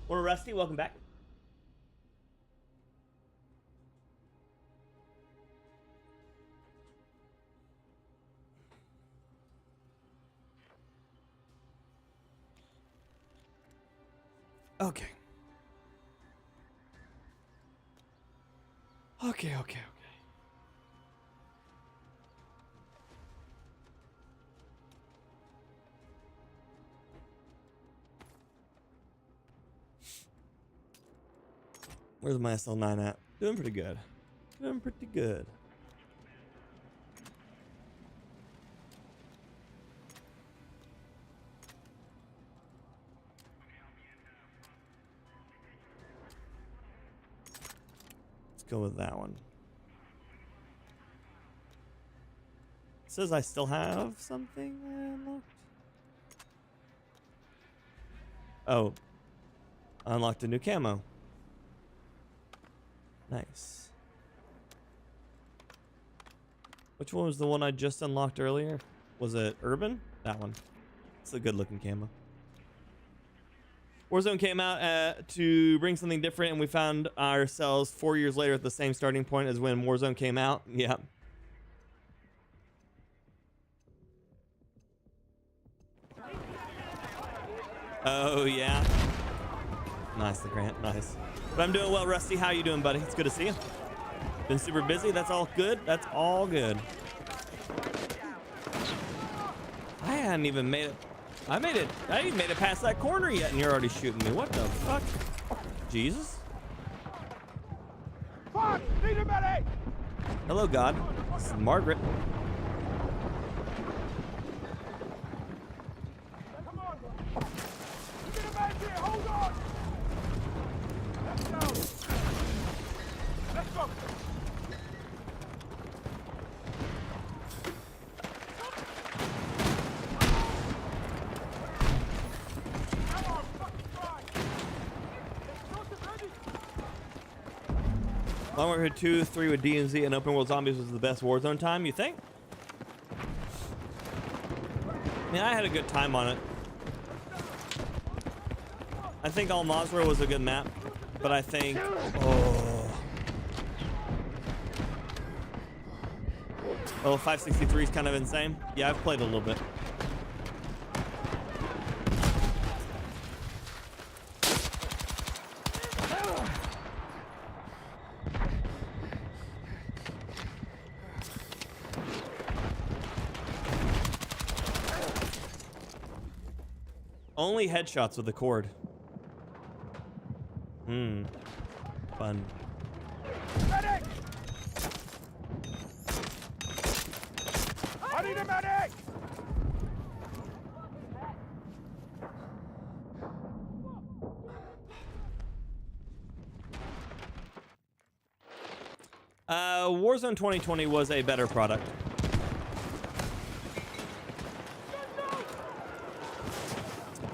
Or Rusty, welcome back. Okay. Okay. Where's my SL9 at? Doing pretty good. Let's go with that one. It says I still have something unlocked. Oh. Unlocked a new camo. Nice. Which one was the one I just unlocked earlier? Was it Urban? That one. It's a good looking camo. Warzone came out to bring something different, and we found ourselves 4 years later at the same starting point as when Warzone came out. Yep. Oh, yeah. Nice, the Grant. Nice. But I'm doing well, Rusty. How you doing, buddy? It's good to see you. Been super busy. That's all good. That's all good. I hadn't even made it. I ain't even made it past that corner yet, and you're already shooting me. What the fuck? Jesus. Fuck! Need a medic! Hello, God. This is Margaret. Come on! You get a man here! Hold on! Let's go! Let's go! Modern Warfare 2, 3 with DMZ and Open World Zombies was the best Warzone time, you think? I mean, I had a good time on it. I think Al Mazrah was a good map, but I think... Oh, 563 is kind of insane. Yeah, I've played a little bit. Only headshots with the cord. Fun. Medic! I need a medic! Warzone 2020 was a better product.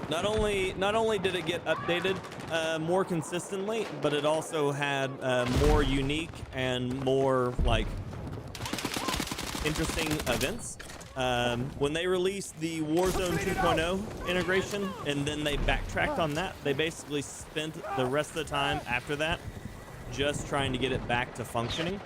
Not only did it get updated more consistently, but it also had more unique and more like interesting events. When they released the Warzone 2.0 integration and then they backtracked on that, they basically spent the rest of the time after that just trying to get it back to functioning.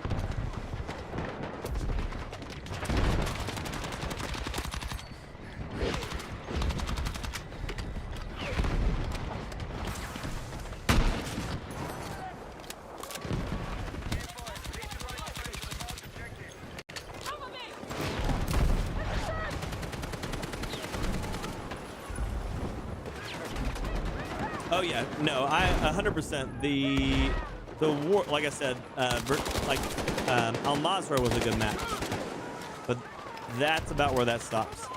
Oh yeah, no, I 100%. The war, like I said, Al Mazrah was a good map, but that's about where that stops.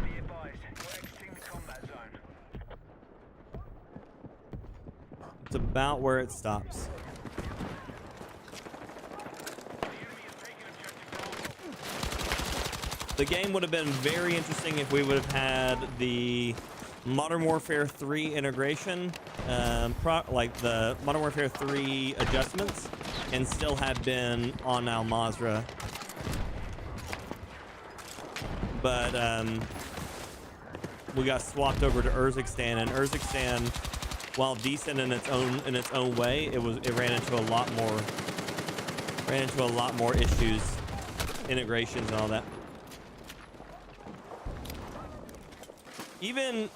Be advised, we're exiting the combat zone. It's about where it stops. The game would have been very interesting if we would have had the Modern Warfare 3 integration, like the Modern Warfare 3 adjustments, and still had been on Al Mazrah. But we got swapped over to Urzikstan, and Urzikstan, while decent in its own way, it ran into a lot more issues, integrations, and all that. Even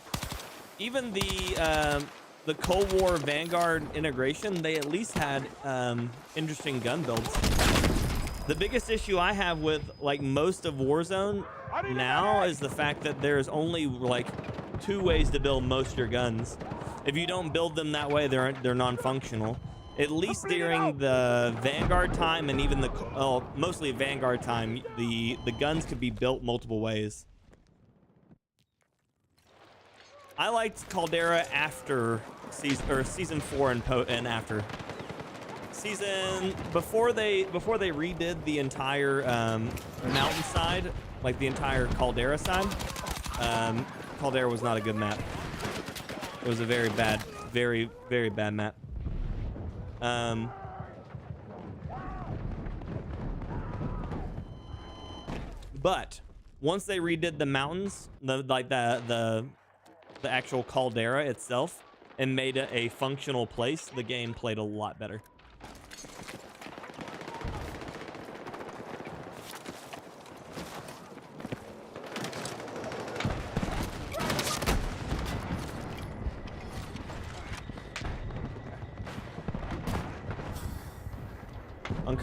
the Cold War Vanguard integration, they at least had interesting gun builds. The biggest issue I have with like most of Warzone now is the fact that there's only like 2 ways to build most of your guns. If you don't build them that way, they're non-functional. At least during the Vanguard time and even mostly Vanguard time, the guns could be built multiple ways. I liked Caldera after season 4 and after before they redid the entire mountainside, like the entire Caldera side. Caldera was not a good map. It was a very bad map. But once they redid the mountains, the actual Caldera itself, and made it a functional place, the game played a lot better.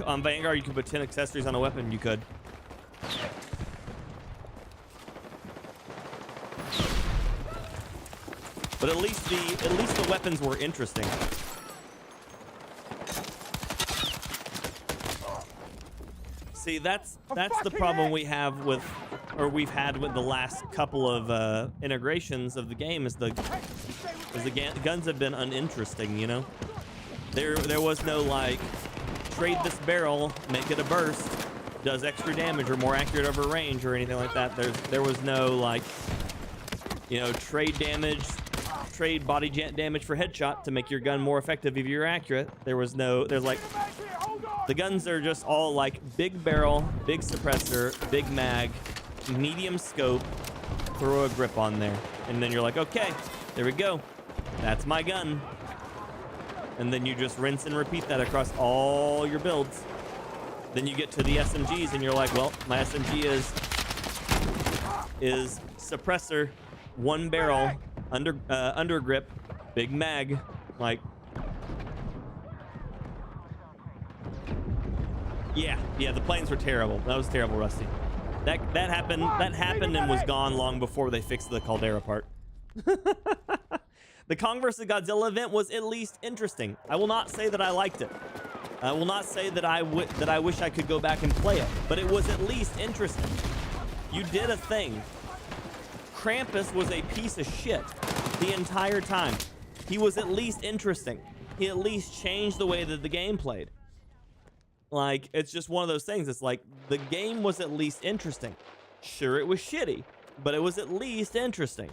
On Vanguard, you could put 10 accessories on a weapon. You could. But at least the weapons were interesting. See, that's the problem we have with, or we've had with the last couple of integrations of the game is the guns have been uninteresting. You know, there was no like trade this barrel, make it a burst, does extra damage or more accurate over range or anything like that. There was no like, you know, trade body damage for headshot to make your gun more effective if you're accurate. There's like, the guns are just all like big barrel, big suppressor, big mag, medium scope, throw a grip on there. And then you're like, okay, there we go. That's my gun. And then you just rinse and repeat that across all your builds. Then you get to the SMGs and you're like, well, my SMG is suppressor, one barrel, under grip, big mag, like, yeah, the planes were terrible. That was terrible, Rusty. That happened and was gone long before they fixed the Caldera part. The Kong vs. Godzilla event was at least interesting. I will not say that I liked it. I will not say that I wish I could go back and play it, but it was at least interesting. You did a thing. Krampus was a piece of shit the entire time. He was at least interesting. He at least changed the way that the game played. Like, it's just one of those things. It's like, the game was at least interesting. Sure, it was shitty, but it was at least interesting.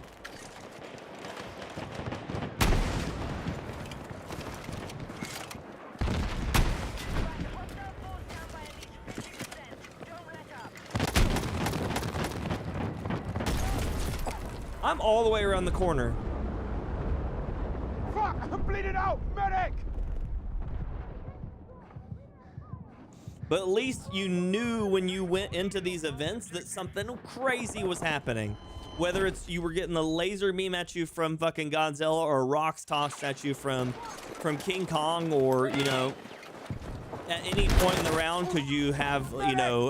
I'm all the way around the corner. Fuck! I'm bleeding out! Medic! But at least you knew when you went into these events that something crazy was happening. Whether it's you were getting a laser beam at you from fucking Godzilla or rocks tossed at you from King Kong, or, you know, at any point in the round could you have, you know,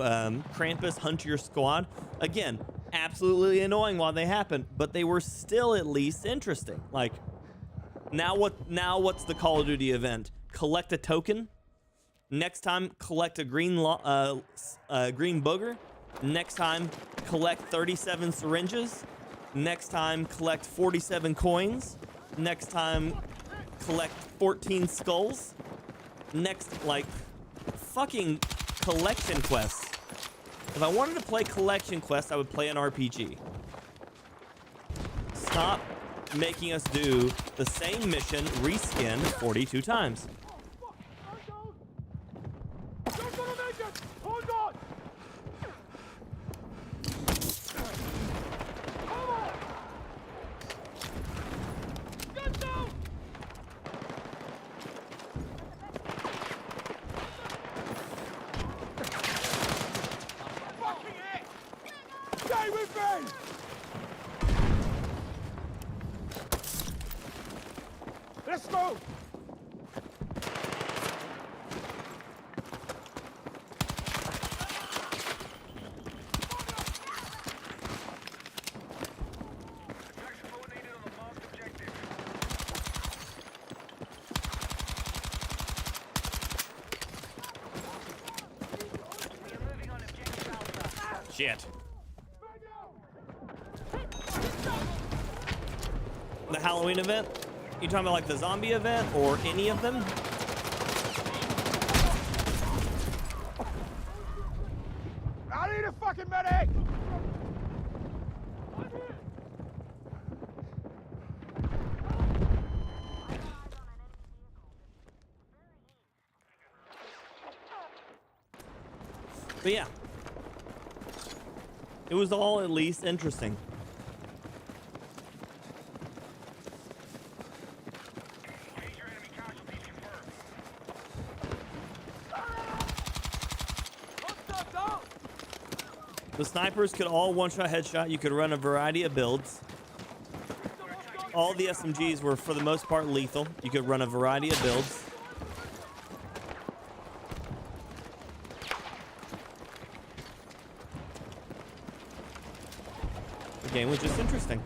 Krampus hunt your squad. Again, absolutely annoying while they happened, but they were still at least interesting. Like, now what's the Call of Duty event? Collect a token. Next time, collect a green booger. Next time, collect 37 syringes. Next time, collect 47 coins. Next time, collect 14 skulls. Next, like, fucking collection quests. If I wanted to play collection quests, I would play an RPG. Stop making us do the same mission reskinned 42 times. Hold on! Come on! Get down! Fucking it! Stay with me! Let's go! Shit. The Halloween event? You talking about like the zombie event or any of them? I need a fucking medic! But yeah. It was all at least interesting. The snipers could all one-shot headshot. You could run a variety of builds. All the SMGs were, for the most part, lethal. You could run a variety of builds. game was just interesting.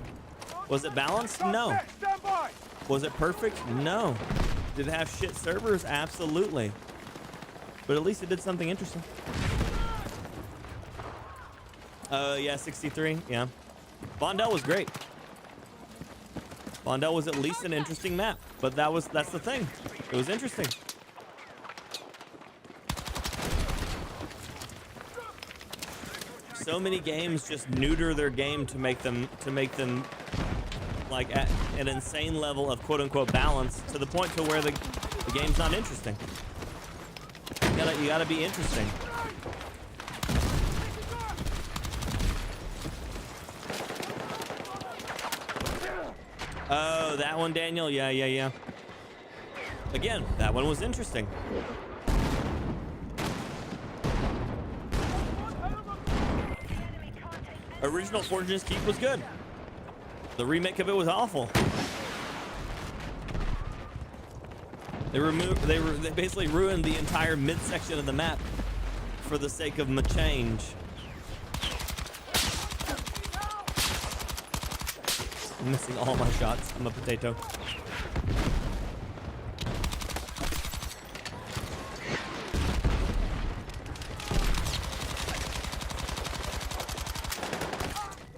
Was it balanced? No. Stand by. Was it perfect? No. Did it have shit servers? Absolutely. But at least it did something interesting. Yeah, 63. Yeah. Vondel was great. Vondel was at least an interesting map, but that's the thing. It was interesting. So many games just neuter their game to make them like at an insane level of quote unquote balance, to the point to where the game's not interesting. You gotta be interesting. Oh, that one, Daniel. Yeah. Again, that one was interesting. Original Fortune's Keep was good. The remake of it was awful. They basically ruined the entire midsection of the map for the sake of change. I'm missing all my shots. I'm a potato.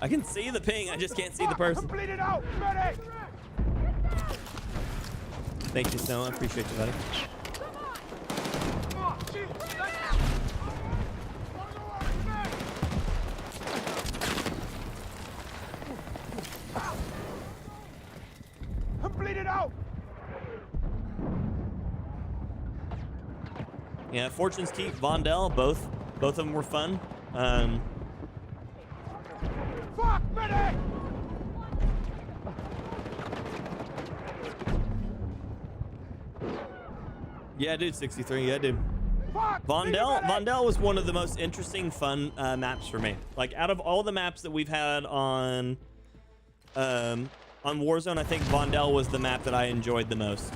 I can see the ping, I just can't see the person. Complete it out. Medic. Thank you, Snow. I appreciate you, buddy. Complete it out. Yeah, Fortune's Keep, Vondel, both of them were fun. Fuck, medic. Yeah, dude, 63. Yeah, dude. Fuck. Vondel was one of the most interesting, fun maps for me. Like, out of all the maps that we've had on Warzone, I think Vondel was the map that I enjoyed the most.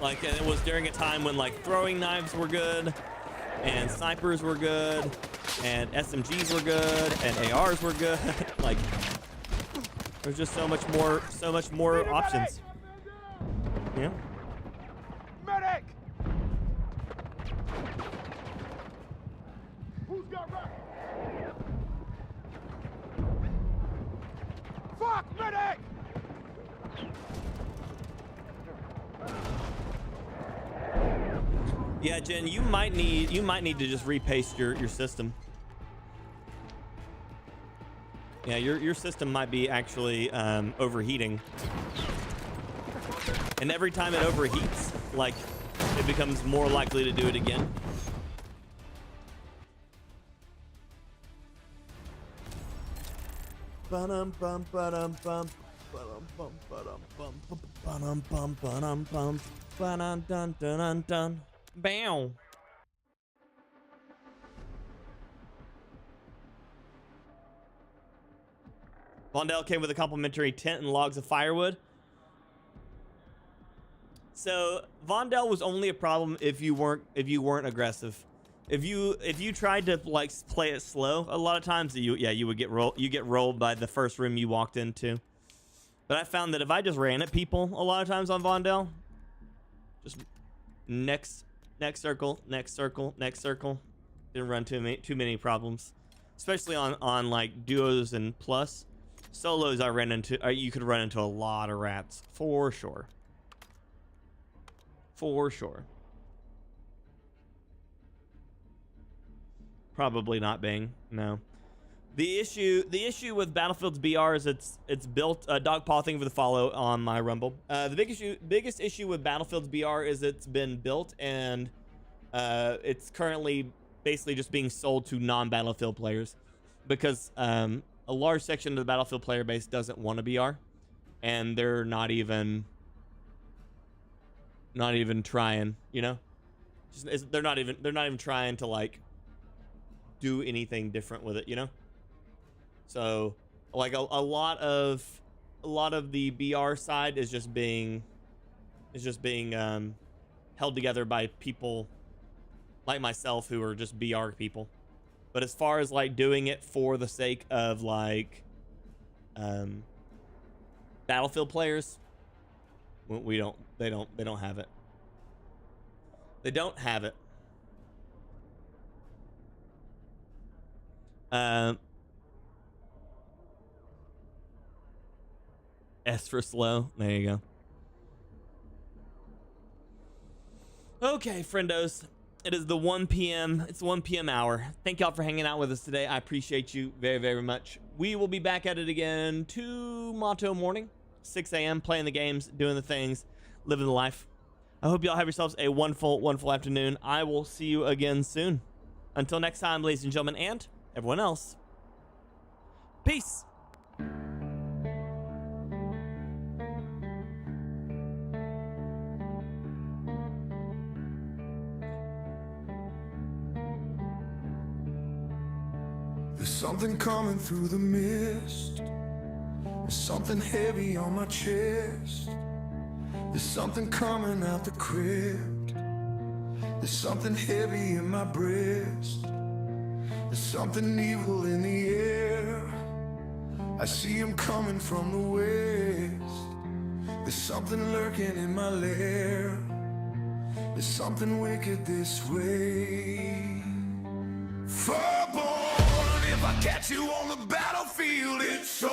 It was during a time when like throwing knives were good, and snipers were good, and SMGs were good, and ARs were good. Like, there's just so much more options. Yeah. Medic. Who's got rep? Fuck, medic. Yeah, Jen, you might need to just repaste your system. Yeah, your system might be actually overheating. And every time it overheats, like, it becomes more likely to do it again. Bum bum bum bum bum bum bum bum bum bum bum dun dun dun dun. Bow. Vondel came with a complimentary tent and logs of firewood. So Vondel was only a problem if you weren't aggressive. If you tried to like play it slow, a lot of times you would get rolled by the first room you walked into. But I found that if I just ran at people a lot of times on Vondel, just next circle, didn't run too many problems, especially on like duos and plus. Solos I ran into, you could run into a lot of rats for sure. Probably not Bing, no. The issue with Battlefield's BR is it's built dogpaw thing for the follow on my Rumble. The biggest issue with Battlefield's BR is it's been built and it's currently basically just being sold to non-Battlefield players because a large section of the Battlefield player base doesn't want a BR, and they're not even trying, you know. They're not even trying to like do anything different with it, you know. So like a lot of the BR side is just being held together by people like myself who are just BR people. But as far as like doing it for the sake of like Battlefield players, they don't have it. They don't have it. S for slow. There you go. Okay, friendos. It is the 1 p.m. It's the 1 p.m. hour. Thank y'all for hanging out with us today. I appreciate you very, very much. We will be back at it again tomorrow morning, 6 a.m., playing the games, doing the things, living the life. I hope y'all have yourselves a wonderful, wonderful afternoon. I will see you again soon. Until next time, ladies and gentlemen, and everyone else, peace. There's something coming through the mist. There's something heavy on my chest. There's something coming out the crypt. There's something heavy in my breast. There's something evil in the air. I see him coming from the west. There's something lurking in my lair. There's something wicked this way. FyrBorne, if I catch you on the battlefield, it's on.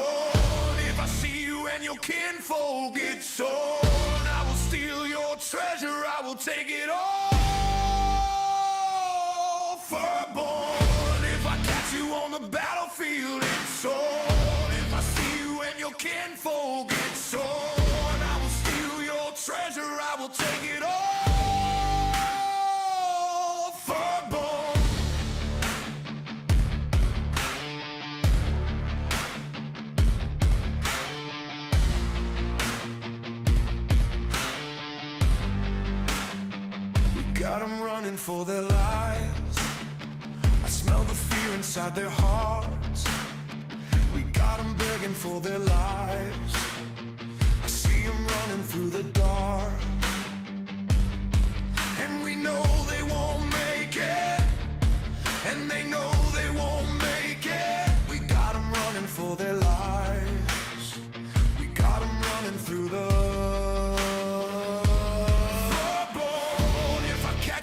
If I see you and your kinfolk, it's on. I will steal your treasure, I will take it all. FyrBorne, if I catch you on the battlefield, it's on. If I see you and your kinfolk, it's on. I will steal your treasure, I will take it all. FyrBorne. Got them running for their lives. I smell the fear inside their hearts. We got them begging for their lives. I see them running through the dark. And we know they won't make it. And they know they won't make it. We got them running for their lives. We got them running through the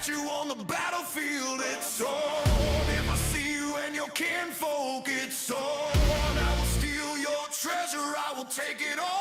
you on the battlefield, it's on. If I see you and your kinfolk, it's on. I will steal your treasure, I will take it all.